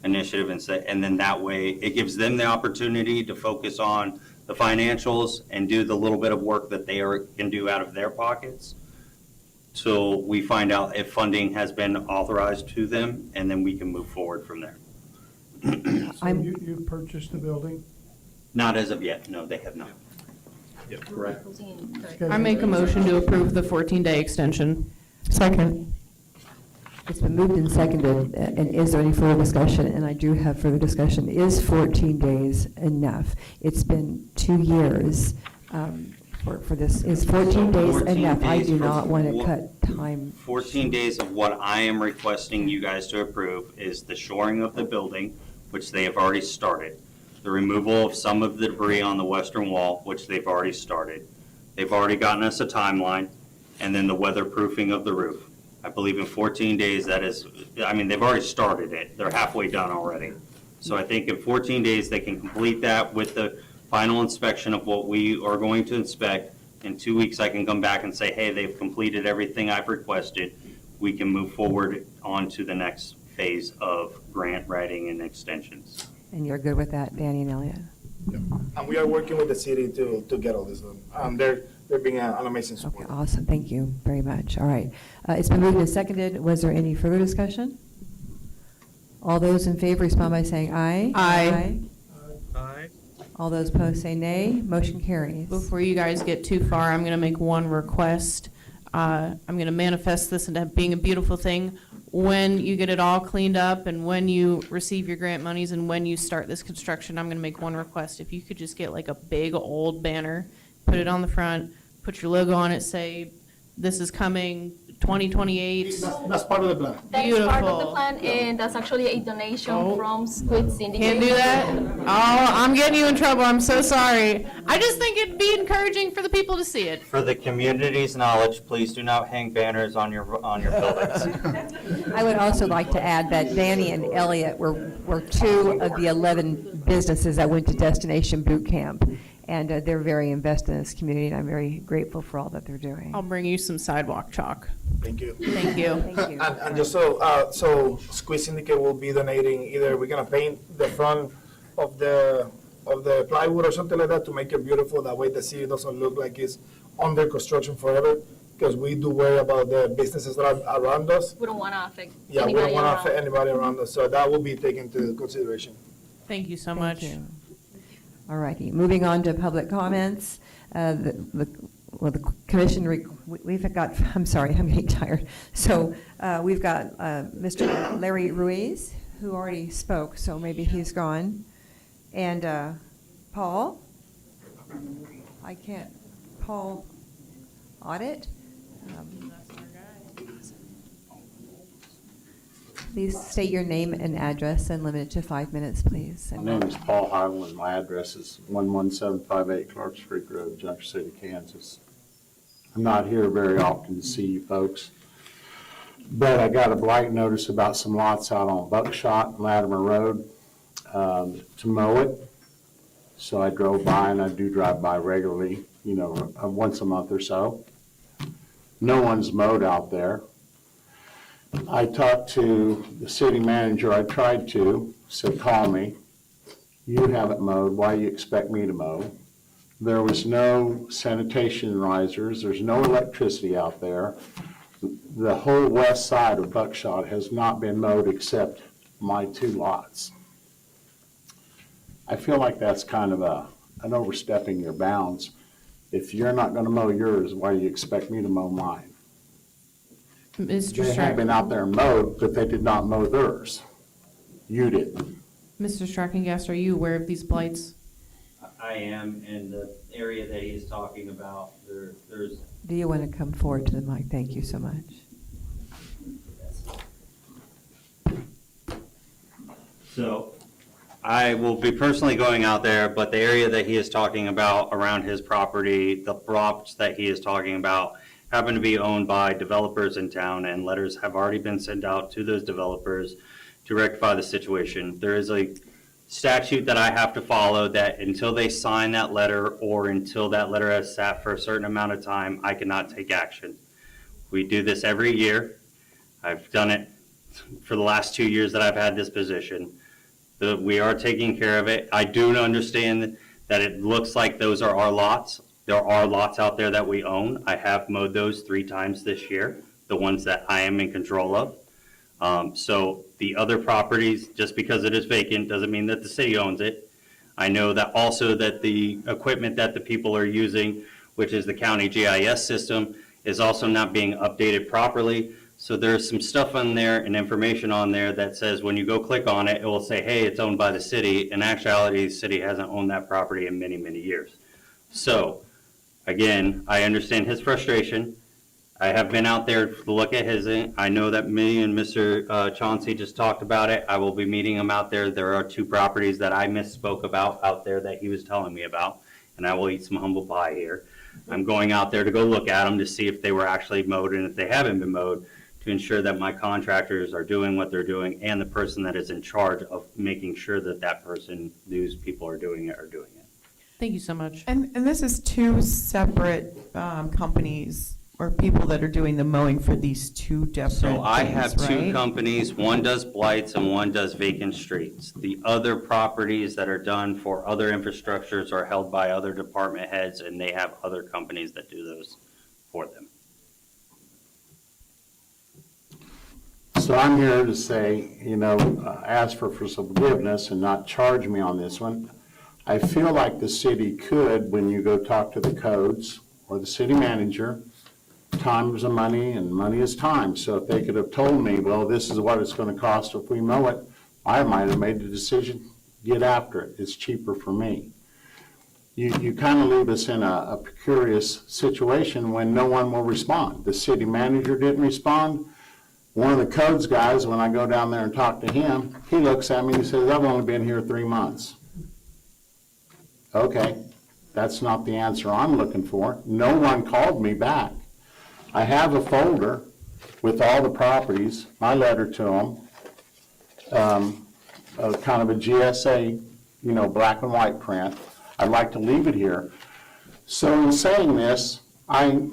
[SPEAKER 14] initiative, and then that way, it gives them the opportunity to focus on the financials and do the little bit of work that they can do out of their pockets. So we find out if funding has been authorized to them, and then we can move forward from there.
[SPEAKER 11] So you purchased the building?
[SPEAKER 14] Not as of yet, no, they have not.
[SPEAKER 13] Correct.
[SPEAKER 2] I make a motion to approve the 14-day extension.
[SPEAKER 3] Second.
[SPEAKER 1] It's been moved and seconded, and is there any further discussion? And I do have further discussion. Is 14 days enough? It's been 2 years for this. Is 14 days
[SPEAKER 14] 14
[SPEAKER 1] enough? I
[SPEAKER 14] days
[SPEAKER 1] do
[SPEAKER 14] for
[SPEAKER 1] not want to
[SPEAKER 14] what-
[SPEAKER 1] cut time.
[SPEAKER 14] 14 days of what I am requesting you guys to approve is the shoring of the building, which they have already started. The removal of some of the debris on the western wall, which they've already started. They've already gotten us a timeline, and then the weatherproofing of the roof. I believe in 14 days, that is, I mean, they've already started it. They're halfway done already. So I think in 14 days, they can complete that with the final inspection of what we are going to inspect. In 2 weeks, I can come back and say, hey, they've completed everything I've requested. We can move forward on to the next phase of grant writing and extensions.
[SPEAKER 1] And you're good with that, Danny and Elliot?
[SPEAKER 19] And we are working with the city to get all this done. They're being an amazing
[SPEAKER 1] Okay,
[SPEAKER 19] support.
[SPEAKER 1] awesome. Thank you very much. All right. It's been moved and seconded. Was there any further discussion? All those in favor respond by saying aye.
[SPEAKER 2] Aye.
[SPEAKER 9] Aye.
[SPEAKER 1] All those opposed say nay. Motion carries.
[SPEAKER 2] Before you guys get too far, I'm going to make one request. I'm going to manifest this into being a beautiful thing. When you get it all cleaned up and when you receive your grant monies and when you start this construction, I'm going to make one request. If you could just get like a big old banner, put it on the front, put your logo on it, say, this is coming 2028.
[SPEAKER 19] That's part of the plan.
[SPEAKER 20] That's part of the
[SPEAKER 2] Beautiful.
[SPEAKER 20] plan, and that's actually a donation
[SPEAKER 2] Oh.
[SPEAKER 20] from Squid Syndicate.
[SPEAKER 2] Can't do that? Oh, I'm getting you in trouble. I'm so sorry. I just think it'd be encouraging for the people to see it.
[SPEAKER 14] For the community's knowledge, please do not hang banners on your buildings.
[SPEAKER 1] I would also like to add that Danny and Elliot were 2 of the 11 businesses that went to Destination Boot Camp. And they're very invested in this community, and I'm very grateful for all that they're doing.
[SPEAKER 2] I'll bring you some sidewalk chalk.
[SPEAKER 19] Thank you.
[SPEAKER 2] Thank you.
[SPEAKER 1] Thank you.
[SPEAKER 19] And just so Squeeze Syndicate will be donating, either we're gonna paint the front of the plywood or something like that to make it beautiful. That way the city doesn't look like it's under construction forever. Because we do worry about the businesses that are around us.
[SPEAKER 20] We don't want to affect
[SPEAKER 19] Yeah, we
[SPEAKER 20] anybody
[SPEAKER 19] don't wanna
[SPEAKER 20] around.
[SPEAKER 19] affect anybody around us, so that will be taken into consideration.
[SPEAKER 2] Thank you so
[SPEAKER 1] Thank
[SPEAKER 2] much.
[SPEAKER 1] you. All righty, moving on to public comments. The commission, we've got, I'm sorry, I'm getting tired. So we've got Mr. Larry Ruiz, who already spoke, so maybe he's gone. And Paul? I can't, Paul Audit? Please state your name and address and limit it to 5 minutes, please.
[SPEAKER 8] My name is Paul Highland. My address is 11758 Clark Creek Road, Junction City, Kansas. I'm not here very often to see you folks. But I got a blight notice about some lots out on Buckshot and Latimer Road to mow it. So I drove by, and I do drive by regularly, once a month or so. No one's mowed out there. I talked to the city manager, I tried to, said, call me. You haven't mowed, why do you expect me to mow? There was no sanitation risers, there's no electricity out there. The whole west side of Buckshot has not been mowed except my 2 lots. I feel like that's kind of an overstepping your bounds. If you're not gonna mow yours, why do you expect me to mow mine?
[SPEAKER 2] Mr.
[SPEAKER 8] They have been out there and mowed, but they did not mow theirs. You didn't.
[SPEAKER 2] Mr. Strackengast, are you aware of these blights?
[SPEAKER 14] I am, and the area that he's talking about, there's
[SPEAKER 1] Do you want to come forward to the mic? Thank you so much.
[SPEAKER 14] So I will be personally going out there, but the area that he is talking about around his property, the blocks that he is talking about happen to be owned by developers in town, and letters have already been sent out to those developers to rectify the situation. There is a statute that I have to follow that until they sign that letter or until that letter has sat for a certain amount of time, I cannot take action. We do this every year. I've done it for the last 2 years that I've had this position. We are taking care of it. I do understand that it looks like those are our lots. There are lots out there that we own. I have mowed those 3 times this year, the ones that I am in control of. So the other properties, just because it is vacant, doesn't mean that the city owns it. I know that also that the equipment that the people are using, which is the county GIS system, is also not being updated properly. So there's some stuff on there and information on there that says when you go click on it, it will say, hey, it's owned by the city. In actuality, the city hasn't owned that property in many, many years. So again, I understand his frustration. I have been out there to look at his, I know that me and Mr. Chauncey just talked about it. I will be meeting him out there. There are 2 properties that I misspoke about out there that he was telling me about, and I will eat some humble pie here. I'm going out there to go look at them to see if they were actually mowed, and if they haven't been mowed, to ensure that my contractors are doing what they're doing, and the person that is in charge of making sure that that person, these people are doing it, are doing it.
[SPEAKER 2] Thank you so much.
[SPEAKER 3] And this is 2 separate companies or people that are doing the mowing for these 2 different
[SPEAKER 14] So I have
[SPEAKER 3] things,
[SPEAKER 14] 2
[SPEAKER 3] right?
[SPEAKER 14] companies, one does blights and one does vacant streets. The other properties that are done for other infrastructures are held by other department heads, and they have other companies that do those for them.
[SPEAKER 8] So I'm here to say, ask for some forgiveness and not charge me on this one. I feel like the city could, when you go talk to the codes or the city manager, time is money and money is time. So if they could have told me, well, this is what it's going to cost if we mow it, I might have made the decision, get after it. It's cheaper for me. You kind of leave us in a precarious situation when no one will respond. The city manager didn't respond. One of the codes guys, when I go down there and talk to him, he looks at me and says, I've only been here 3 months. Okay, that's not the answer I'm looking for. No one called me back. I have a folder with all the properties, my letter to them, kind of a GSA, black and white print. I'd like to leave it here. So in saying this, I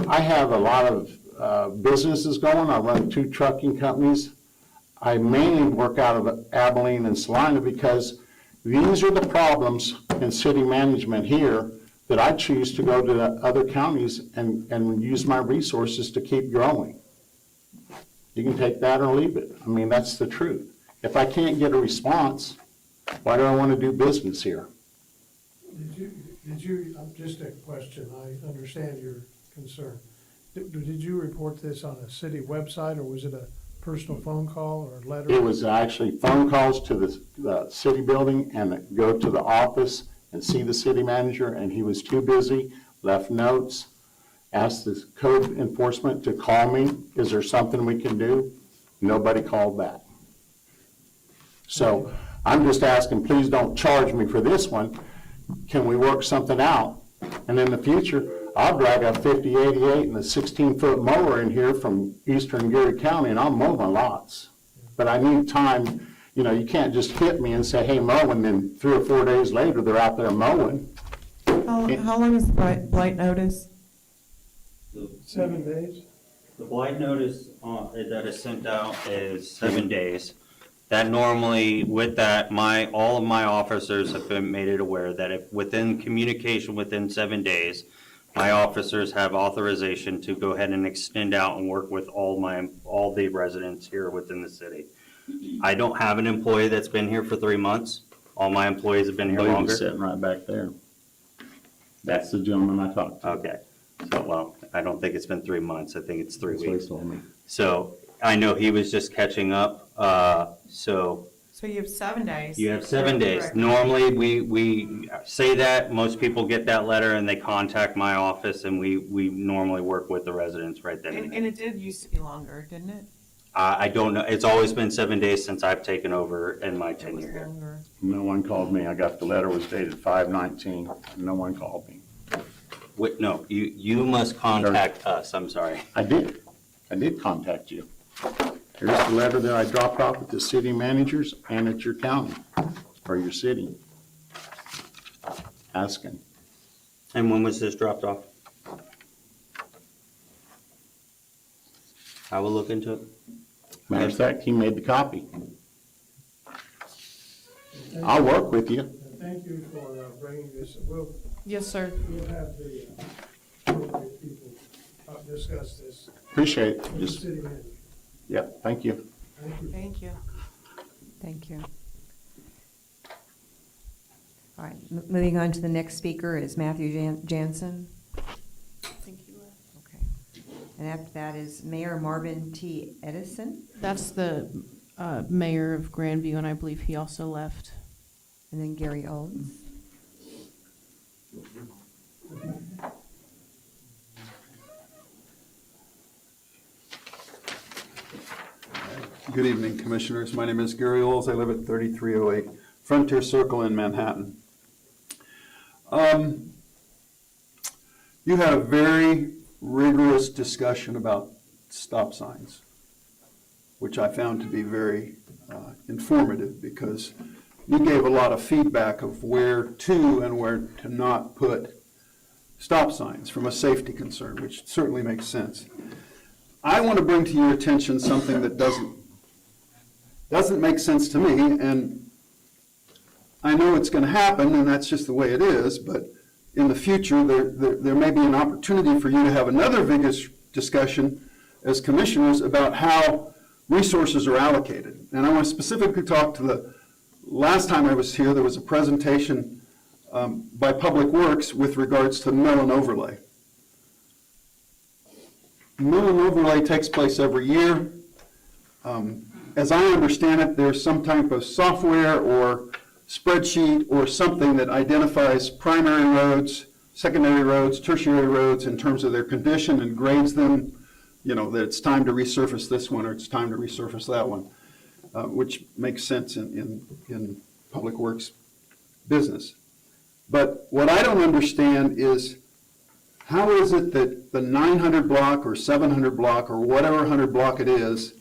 [SPEAKER 8] have a lot of businesses going. I run 2 trucking companies. I mainly work out of Abilene and Salina because these are the problems in city management here that I choose to go to the other counties and use my resources to keep growing. You can take that or leave it. I mean, that's the truth. If I can't get a response, why do I want to do business here?
[SPEAKER 11] Did you, just a question, I understand your concern. Did you report this on a city website, or was it a personal phone call or a letter?
[SPEAKER 8] It was actually phone calls to the city building and go to the office and see the city manager, and he was too busy, left notes, asked the code enforcement to call me. Is there something we can do? Nobody called back. So I'm just asking, please don't charge me for this one. Can we work something out? And in the future, I'll drag a 5088 and a 16-foot mower in here from eastern Geary County, and I'll mow my lots. But I need time, you know, you can't just hit me and say, hey, mow, and then 3 or 4 days later, they're out there mowing.
[SPEAKER 3] How long is the blight notice?
[SPEAKER 11] 7 days?
[SPEAKER 14] The blight notice that is sent out is 7 days. That normally, with that, all of my officers have been made it aware that if within communication within 7 days, my officers have authorization to go ahead and extend out and work with all the residents here within the city. I don't have an employee that's been here for 3 months. All my employees have been here longer.
[SPEAKER 8] Sitting right back there. That's the gentleman I talked to.
[SPEAKER 14] Okay, so, well, I don't think it's been 3 months, I think it's 3
[SPEAKER 8] That's what he
[SPEAKER 14] weeks.
[SPEAKER 8] told me.
[SPEAKER 14] So, I know he was just catching up, so
[SPEAKER 3] So you have 7 days.
[SPEAKER 14] you have 7 days. Normally, we say that, most people get that letter and they contact my office and we normally work with the residents right then and there.
[SPEAKER 3] And it did used to be longer, didn't it?
[SPEAKER 14] I don't know, it's always been 7 days since I've taken over in my tenure here.
[SPEAKER 3] Longer.
[SPEAKER 8] No one called me. I got the letter was dated 5/19. No one called me.
[SPEAKER 14] Wait, no, you must contact us, I'm sorry.
[SPEAKER 8] I did contact you. Here's the letter that I dropped off at the city managers and at your county, or your city, asking.
[SPEAKER 14] And when was this dropped off? I will look into it.
[SPEAKER 8] Matter of fact, he made the copy. I'll work with you.
[SPEAKER 11] Thank you for bringing this.
[SPEAKER 2] Yes, sir.
[SPEAKER 11] We'll have the appropriate people discuss this.
[SPEAKER 8] Appreciate it.
[SPEAKER 11] with the
[SPEAKER 8] Just,
[SPEAKER 11] city manager.
[SPEAKER 8] yep, thank you.
[SPEAKER 11] Thank you.
[SPEAKER 3] Thank you.
[SPEAKER 1] Thank you. All right, moving on to the next speaker is Matthew Jansen. Okay. And after that is Mayor Marvin T. Edison,
[SPEAKER 2] That's the mayor of Grandview, and I believe he also left.
[SPEAKER 1] and then Gary Olds.
[SPEAKER 17] Good evening, Commissioners. My name is Gary Olds. I live at 3308 Frontier Circle in Manhattan. You had a very rigorous discussion about stop signs, which I found to be very informative because you gave a lot of feedback of where to and where to not put stop signs from a safety concern, which certainly makes sense. I want to bring to your attention something that doesn't make sense to me, and I know it's going to happen, and that's just the way it is, but in the future, there may be an opportunity for you to have another vigorous discussion as commissioners about how resources are allocated. And I want to specifically talk to the last time I was here, there was a presentation by Public Works with regards to mill and overlay. Mill and overlay takes place every year. As I understand it, there's some type of software or spreadsheet or something that identifies primary roads, secondary roads, tertiary roads in terms of their condition and grades them, you know, that it's time to resurface this one or it's time to resurface that one, which makes sense in Public Works business. But what I don't understand is how is it that the 900 block or 700 block or whatever 100 block it is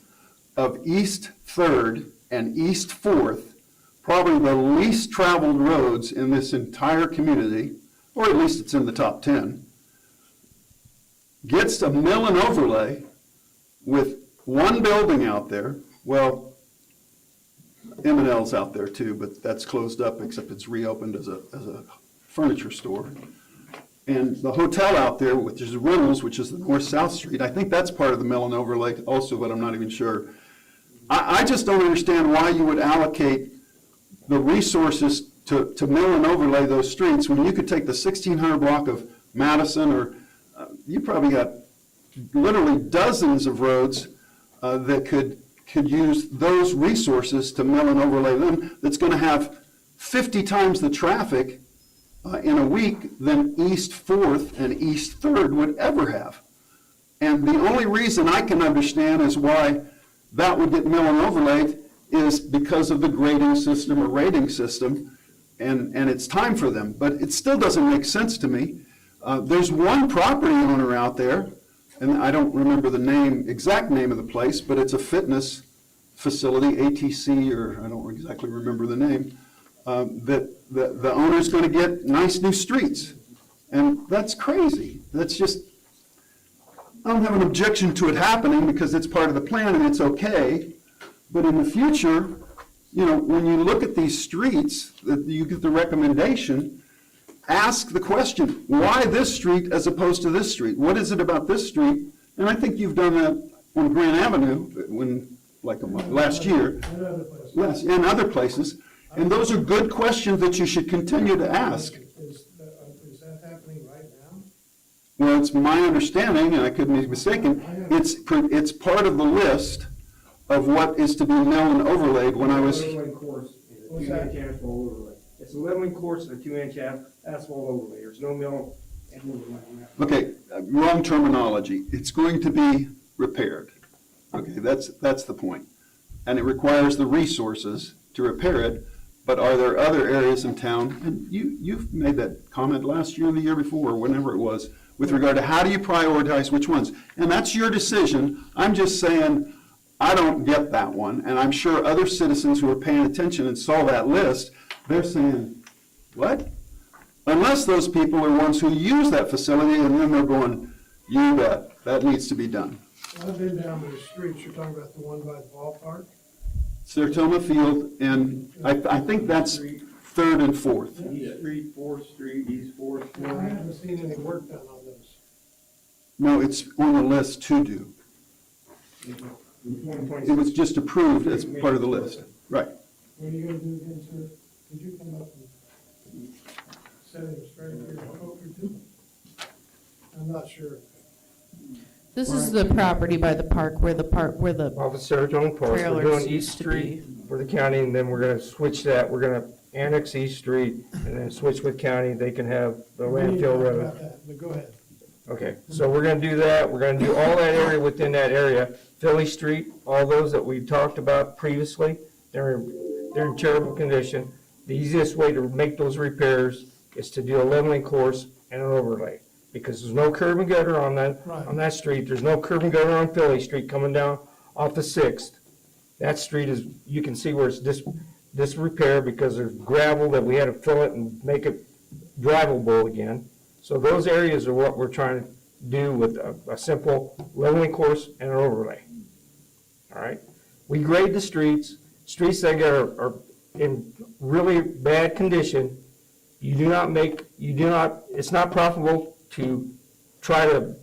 [SPEAKER 17] of East 3rd and East 4th, probably the least traveled roads in this entire community, or at least it's in the top 10, gets a mill and overlay with one building out there. Well, M&L's out there too, but that's closed up except it's reopened as a furniture store. And the hotel out there, which is Reynolds, which is the North-South Street, I think that's part of the mill and overlay also, but I'm not even sure. I just don't understand why you would allocate the resources to mill and overlay those streets when you could take the 1600 block of Madison, or you probably got literally dozens of roads that could use those resources to mill and overlay them, that's going to have 50 times the traffic in a week than East 4th and East 3rd would ever have. And the only reason I can understand is why that would get mill and overlaid is because of the grading system or rating system, and it's time for them. But it still doesn't make sense to me
[SPEAKER 7] There's one property owner out there, and I don't remember the exact name of the place, but it's a fitness facility, ATC, or I don't exactly remember the name, that the owner's going to get nice new streets. And that's crazy. That's just, I don't have an objection to it happening because it's part of the plan and it's okay. But in the future, you know, when you look at these streets, that you get the recommendation, ask the question, why this street as opposed to this street? What is it about this street? And I think you've done that on Grant Avenue last year, and other places. And those are good questions that you should continue to ask.
[SPEAKER 11] Is that happening right now?
[SPEAKER 7] Well, it's my understanding, and I could be mistaken, it's part of the list of what is to be mill and overlaid when I was.
[SPEAKER 4] Leveling course and a 2-inch asphalt overlay. It's a leveling course and a 2-inch asphalt overlay. There's no mill and overlay on that.
[SPEAKER 7] Okay, wrong terminology. It's going to be repaired. Okay, that's the point. And it requires the resources to repair it, but are there other areas in town, and you've made that comment last year or the year before, or whenever it was, with regard to how do you prioritize which ones? And that's your decision. I'm just saying, I don't get that one, and I'm sure other citizens who are paying attention and saw that list, they're saying, what? Unless those people are ones who use that facility, and then they're going, you bet, that needs to be done.
[SPEAKER 11] I've been down to the streets, you're talking about the one by the ballpark?
[SPEAKER 7] Sertoma Field, and I think that's 3rd and 4th.
[SPEAKER 4] East Street, 4th Street, East 4th Street.
[SPEAKER 11] I haven't seen any work done on those.
[SPEAKER 7] No, it's on the list to do. It was just approved as part of the list. Right.
[SPEAKER 11] What are you gonna do again, sir? Could you come up and set him straight here, what you're doing? I'm not sure.
[SPEAKER 2] This is the property by the park where the
[SPEAKER 4] Off of Saratoga Park, we're
[SPEAKER 2] trailers
[SPEAKER 4] doing East
[SPEAKER 2] used to
[SPEAKER 4] Street for the county, and then we're gonna switch that, we're gonna annex East Street, and then switch with county, they can have the landfill road.
[SPEAKER 11] About that, but go ahead.
[SPEAKER 4] Okay, so we're gonna do that, we're gonna do all that area within that area. Philly Street, all those that we talked about previously, they're in terrible condition. The easiest way to make those repairs is to do a leveling course and an overlay. Because there's no curb and gutter on that street, there's no curb and gutter on Philly Street coming down off the 6th. That street is, you can see where it's disrepair because there's gravel that we had to fill it and make it drivable again. So those areas are what we're trying to do with a simple leveling course and an overlay. All right? We grade the streets that are in really bad condition. It's not profitable to try to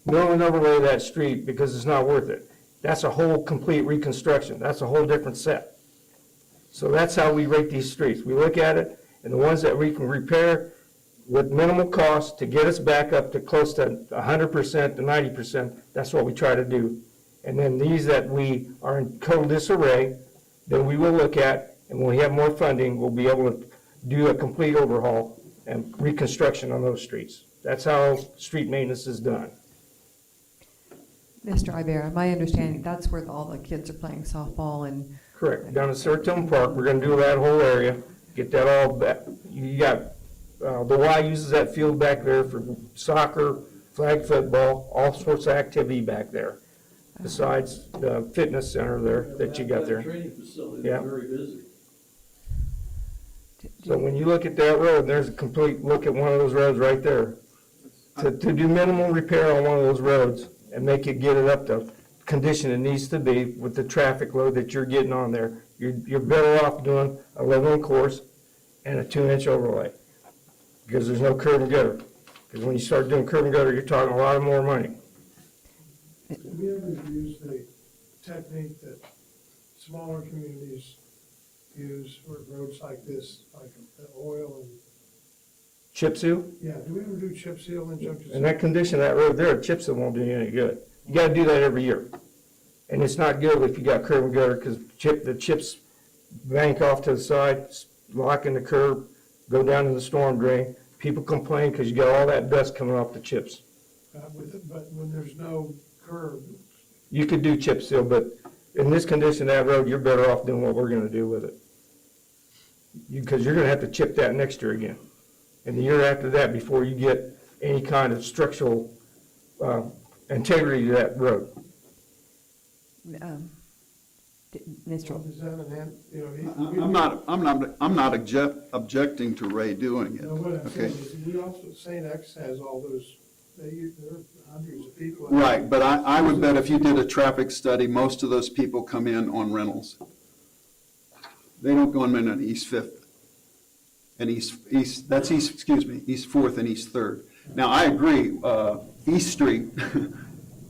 [SPEAKER 4] mill and overlay that street because it's not worth it. That's a whole complete reconstruction. That's a whole different set. So that's how we rate these streets. We look at it, and the ones that we can repair with minimal cost to get us back up to close to 100% to 90%, that's what we try to do. And then these that we are in total disarray, then we will look at, and when we have more funding, we'll be able to do a complete overhaul and reconstruction on those streets. That's how street maintenance is done.
[SPEAKER 1] Mr. Ibarra, my understanding, that's where all the kids are playing softball and.
[SPEAKER 4] Correct. Down at Saratoga Park, we're gonna do that whole area, get that all back. You got, the Y uses that field back there for soccer, flag football, all sorts of activity back there. Besides the fitness center there that you got there.
[SPEAKER 22] Training facility,
[SPEAKER 4] Yeah.
[SPEAKER 22] very busy.
[SPEAKER 4] So when you look at that road, there's a complete look at one of those roads right there. To do minimal repair on one of those roads and make it get it up to condition it needs to be with the traffic load that you're getting on there, you're better off doing a leveling course and a 2-inch overlay. Because there's no curb and gutter. Because when you start doing curb and gutter, you're talking a lot more money.
[SPEAKER 11] Have you ever used the technique that smaller communities use for roads like this, like the oil and,
[SPEAKER 4] Chip seal?
[SPEAKER 11] yeah, do we ever do chip seal in Junction?
[SPEAKER 4] In that condition, that road there, chip seal won't do you any good. You gotta do that every year. And it's not good if you got curb and gutter, because the chips bank off to the side, lock in the curb, go down in the storm drain. People complain because you got all that dust coming off the chips.
[SPEAKER 11] But when there's no curb,
[SPEAKER 4] You could do chip seal, but in this condition, that road, you're better off doing what we're gonna do with it. Because you're gonna have to chip that next year again. And the year after that, before you get any kind of structural integrity to that road.
[SPEAKER 1] Mr.
[SPEAKER 11] Well, is that an, you know, he.
[SPEAKER 7] I'm not objecting to Ray doing it,
[SPEAKER 11] No, what I'm
[SPEAKER 7] okay?
[SPEAKER 11] saying is, we also, St. X has all those, there are hundreds of people.
[SPEAKER 7] Right, but I would bet if you did a traffic study, most of those people come in on rentals. They don't go in on East Fifth and East, that's East, excuse me, East Fourth and East Third. Now, I agree, East Street,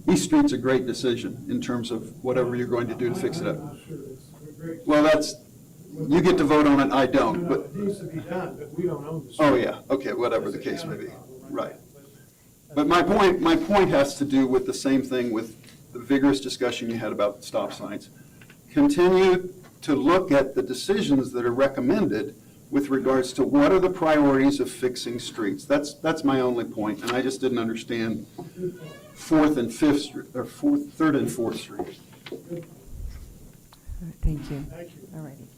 [SPEAKER 7] East Street's a great decision in terms of whatever you're going to do to fix it up.
[SPEAKER 11] I'm not sure it's a great.
[SPEAKER 7] Well, that's, you get to vote on it, I don't,
[SPEAKER 11] No,
[SPEAKER 7] but,
[SPEAKER 11] it needs to be done, but we don't own the street.
[SPEAKER 7] oh, yeah, okay, whatever the case may be, right. But my point has to do with the same thing with the vigorous discussion you had about stop signs. Continue to look at the decisions that are recommended with regards to what are the priorities of fixing streets. That's my only point, and I just didn't understand Fourth and Fifth Street, or Third and Fourth Street.
[SPEAKER 1] Thank you.
[SPEAKER 11] Thank you.
[SPEAKER 1] All righty.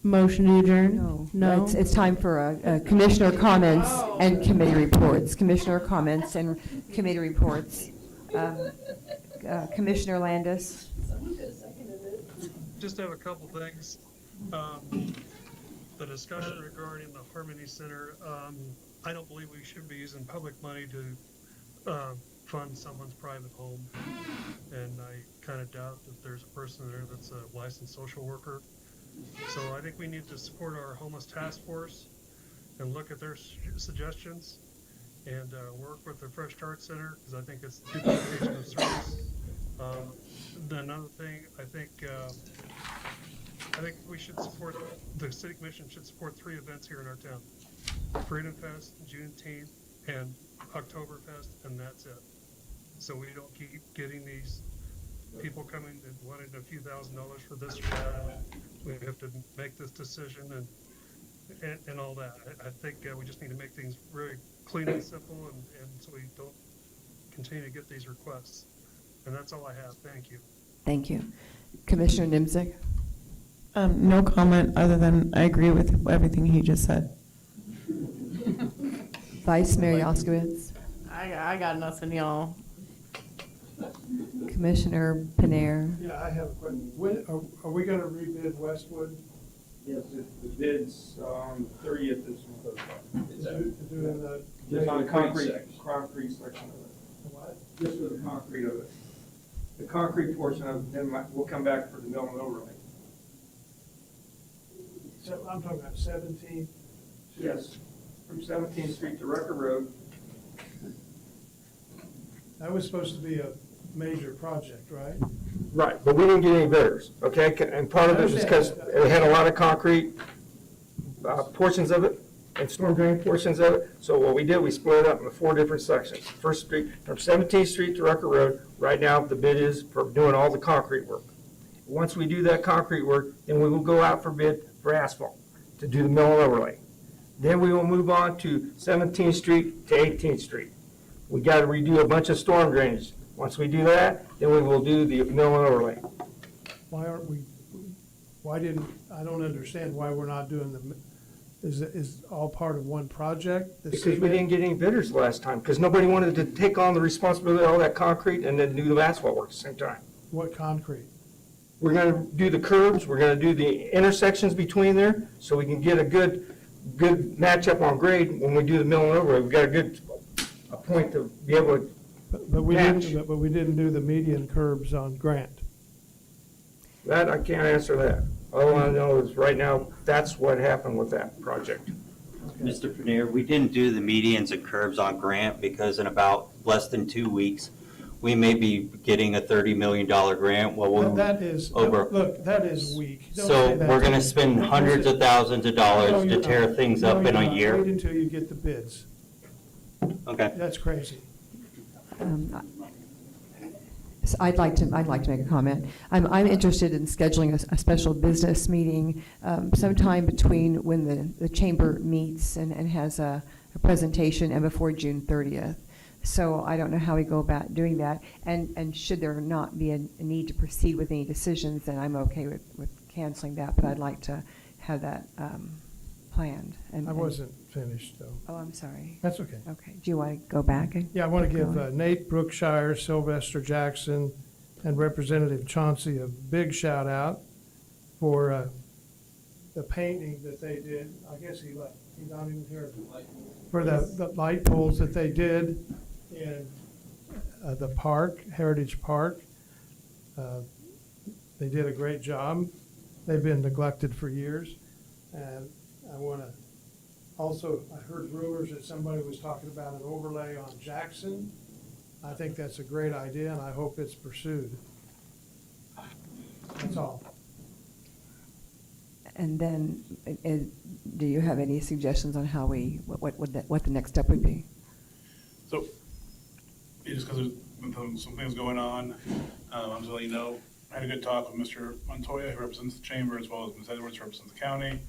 [SPEAKER 2] Motion to adjourn?
[SPEAKER 1] No. It's time for commissioner comments and committee reports. Commissioner comments and committee reports. Commissioner Landis?
[SPEAKER 9] Just have a couple things. The discussion regarding the Harmony Center, I don't believe we should be using public money to fund someone's private home. And I kind of doubt that there's a person there that's a licensed social worker. So I think we need to support our homeless task force and look at their suggestions and work with the Fresh Start Center, because I think it's duplication of service. Then another thing, I think we should support, the city commission should support 3 events here in our town. Freedom Fest, Juneteenth, and Oktoberfest, and that's it. So we don't keep getting these people coming and wanting a few $1,000s for this or that. We have to make this decision and all that. I think we just need to make things very clean and simple, and so we don't continue to get these requests. And that's all I have. Thank you.
[SPEAKER 1] Thank you. Commissioner Nimzik?
[SPEAKER 3] No comment other than I agree with everything he just said.
[SPEAKER 1] Vice Mayor Yaskowitz?
[SPEAKER 2] I got nothing, y'all.
[SPEAKER 1] Commissioner Panera?
[SPEAKER 11] Yeah, I have a question. When, are we gonna rebid Westwood?
[SPEAKER 4] Yes, the bids on 30th is
[SPEAKER 11] Doing the.
[SPEAKER 4] just on the concrete section of it.
[SPEAKER 11] What?
[SPEAKER 4] Just for the concrete of it. The concrete portion of it, then we'll come back for the mill and overlay.
[SPEAKER 11] So I'm talking about 17.
[SPEAKER 4] Yes, from 17th Street to Rucker Road.
[SPEAKER 11] That was supposed to be a major project, right?
[SPEAKER 4] Right, but we didn't get any bidders, okay? And part of it is because it had a lot of concrete portions of it and storm drain portions of it. So what we did, we split it up into 4 different sections. First Street, from 17th Street to Rucker Road, right now the bid is for doing all the concrete work. Once we do that concrete work, then we will go out for bid for asphalt to do the mill and overlay. Then we will move on to 17th Street to 18th Street. We got to redo a bunch of storm drainage. Once we do that, then we will do the mill and overlay.
[SPEAKER 11] Why aren't we, I don't understand why we're not doing is all part of one project? The
[SPEAKER 4] Because we
[SPEAKER 11] cement?
[SPEAKER 4] didn't get any bidders last time, because nobody wanted to take on the responsibility of all that concrete and then do the asphalt work at the same time.
[SPEAKER 11] What concrete?
[SPEAKER 4] We're gonna do the curbs, we're gonna do the intersections between there, so we can get a good matchup on grade when we do the mill and overlay. We've got a point to be able to
[SPEAKER 11] But we
[SPEAKER 4] match.
[SPEAKER 11] didn't do the median curbs on Grant.
[SPEAKER 4] That, I can't answer that. All I know is right now, that's what happened with that project.
[SPEAKER 14] Mr. Panir, we didn't do the medians and curbs on Grant because in about less than 2 weeks, we may be getting a $30 million grant. Well,
[SPEAKER 11] But
[SPEAKER 14] we'll
[SPEAKER 11] that is,
[SPEAKER 14] over.
[SPEAKER 11] look, that is weak. Don't
[SPEAKER 14] So
[SPEAKER 11] say that.
[SPEAKER 14] we're gonna spend hundreds of thousands of
[SPEAKER 11] No,
[SPEAKER 14] dollars
[SPEAKER 11] you're
[SPEAKER 14] to tear
[SPEAKER 11] not.
[SPEAKER 14] things
[SPEAKER 11] No,
[SPEAKER 14] up in
[SPEAKER 11] you're
[SPEAKER 14] a
[SPEAKER 11] not.
[SPEAKER 14] year.
[SPEAKER 11] Wait until you get the bids.
[SPEAKER 14] Okay.
[SPEAKER 11] That's crazy.
[SPEAKER 1] So I'd like to make a comment. I'm interested in scheduling a special business meeting sometime between when the chamber meets and has a presentation and before June 30th. So I don't know how we go about doing that. And should there not be a need to proceed with any decisions, then I'm okay with canceling that. But I'd like to have that planned.
[SPEAKER 11] I wasn't finished, though.
[SPEAKER 1] Oh, I'm sorry.
[SPEAKER 11] That's okay.
[SPEAKER 1] Okay, do you want to go back?
[SPEAKER 11] Yeah, I want to
[SPEAKER 1] Keep
[SPEAKER 11] give
[SPEAKER 1] going.
[SPEAKER 11] Nate Brookshire, Sylvester Jackson, and Representative Chauncey a big shout out for the painting that they did. I guess he's not even here. For the light poles that they did in the park, Heritage Park. They did a great job. They've been neglected for years. And I want to also, I heard rumors that somebody was talking about an overlay on Jackson. I think that's a great idea, and I hope it's pursued. That's all.
[SPEAKER 1] And then, do you have any suggestions on how what the next step would be?
[SPEAKER 5] So, just because there's some things going on, I'm just letting you know, I had a good talk with Mr. Montoya, who represents the chamber, as well as Ms. Edwards, who represents the county.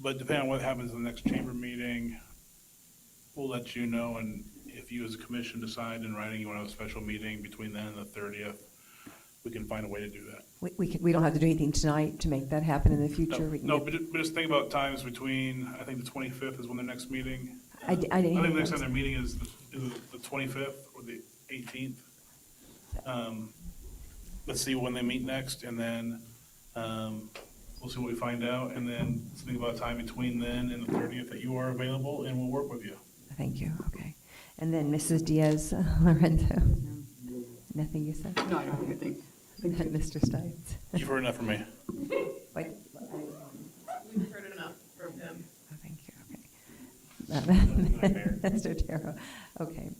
[SPEAKER 5] But depending on what happens in the next chamber meeting, we'll let you know, and if you as a commission decide in writing you want to have a special meeting between then and the 30th, we can find a way to do that.
[SPEAKER 1] We don't have to do anything tonight to make that happen in the future? We can
[SPEAKER 5] No,
[SPEAKER 1] get-
[SPEAKER 5] but just think about times between, I think the 25th is when their next meeting.
[SPEAKER 1] I didn't
[SPEAKER 5] I think
[SPEAKER 1] hear
[SPEAKER 5] the next
[SPEAKER 1] that.
[SPEAKER 5] time their meeting is the 25th or the 18th. Let's see when they meet next, and then we'll see what we find out, and then think about time between then and the 30th that you are available, and we'll work with you.
[SPEAKER 1] Thank you, okay. And then Mrs. Diaz Lorenzo? Nothing you said?
[SPEAKER 15] No, I don't have anything.
[SPEAKER 1] Mr. Stites?
[SPEAKER 5] You've heard enough from me.
[SPEAKER 1] Wait.
[SPEAKER 15] We've heard enough from him.
[SPEAKER 1] Oh, thank you, okay. Mr. Darrow, okay.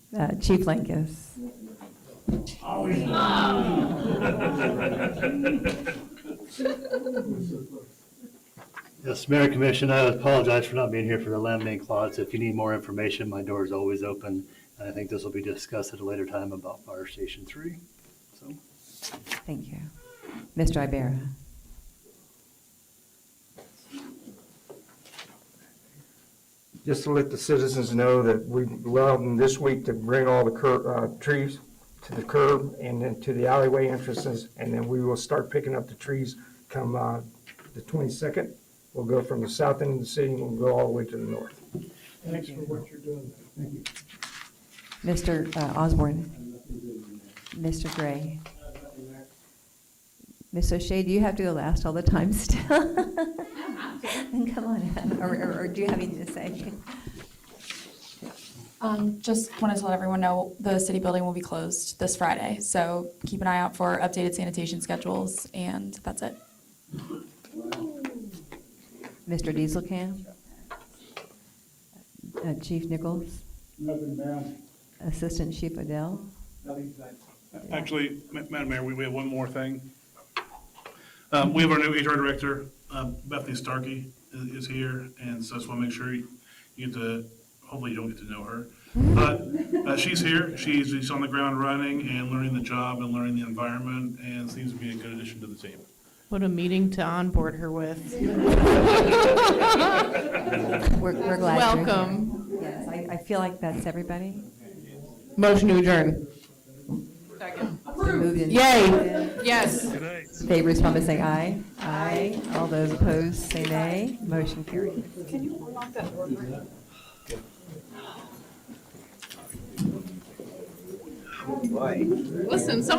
[SPEAKER 1] Chief Lankus?
[SPEAKER 16] Yes, Mayor and Commission, I apologize for not being here for the land bank clause. If you need more information, my door is always open. And I think this will be discussed at a later time about Fire Station 3. So,
[SPEAKER 1] Thank you. Mr. Ibarra?
[SPEAKER 4] Just to let the citizens know that we allowed them this week to bring all the trees to the curb and then to the alleyway entrances, and then we will start picking up the trees come the 22nd. We'll go from the south end of the city and we'll go all the way to the north.
[SPEAKER 11] Thanks for what you're doing. Thank you.
[SPEAKER 1] Mr. Osborne? Mr. Gray? Ms. O'Shea, do you have to go last all the time still? Come on, or do you have anything to say?
[SPEAKER 21] Just wanted to let everyone know the city building will be closed this Friday, so keep an eye out for updated sanitation schedules, and that's it.
[SPEAKER 1] Mr. Dieselkamp? Chief Nichols?
[SPEAKER 23] Nothing, ma'am.
[SPEAKER 1] Assistant Chief Odell?
[SPEAKER 23] Nothing, thanks.
[SPEAKER 5] Actually, Madam Mayor, we have one more thing. We have our new HR director, Bethany Starkey is here, and so I just want to make sure you get to, hopefully you don't get to know her. But she's here, she's on the ground running and learning the job and learning the environment, and seems to be a good addition to the team.
[SPEAKER 2] What a meeting to onboard her with.
[SPEAKER 1] We're glad you're here.
[SPEAKER 2] Welcome.
[SPEAKER 1] Yes, I feel like that's everybody.
[SPEAKER 2] Motion to adjourn.
[SPEAKER 1] Moved and
[SPEAKER 2] Yay.
[SPEAKER 1] seconded.
[SPEAKER 2] Yes.
[SPEAKER 1] Favor respond by saying aye. Aye. All those opposed say nay. Motion carried.
[SPEAKER 15] Can you unlock that door?
[SPEAKER 21] Listen, someone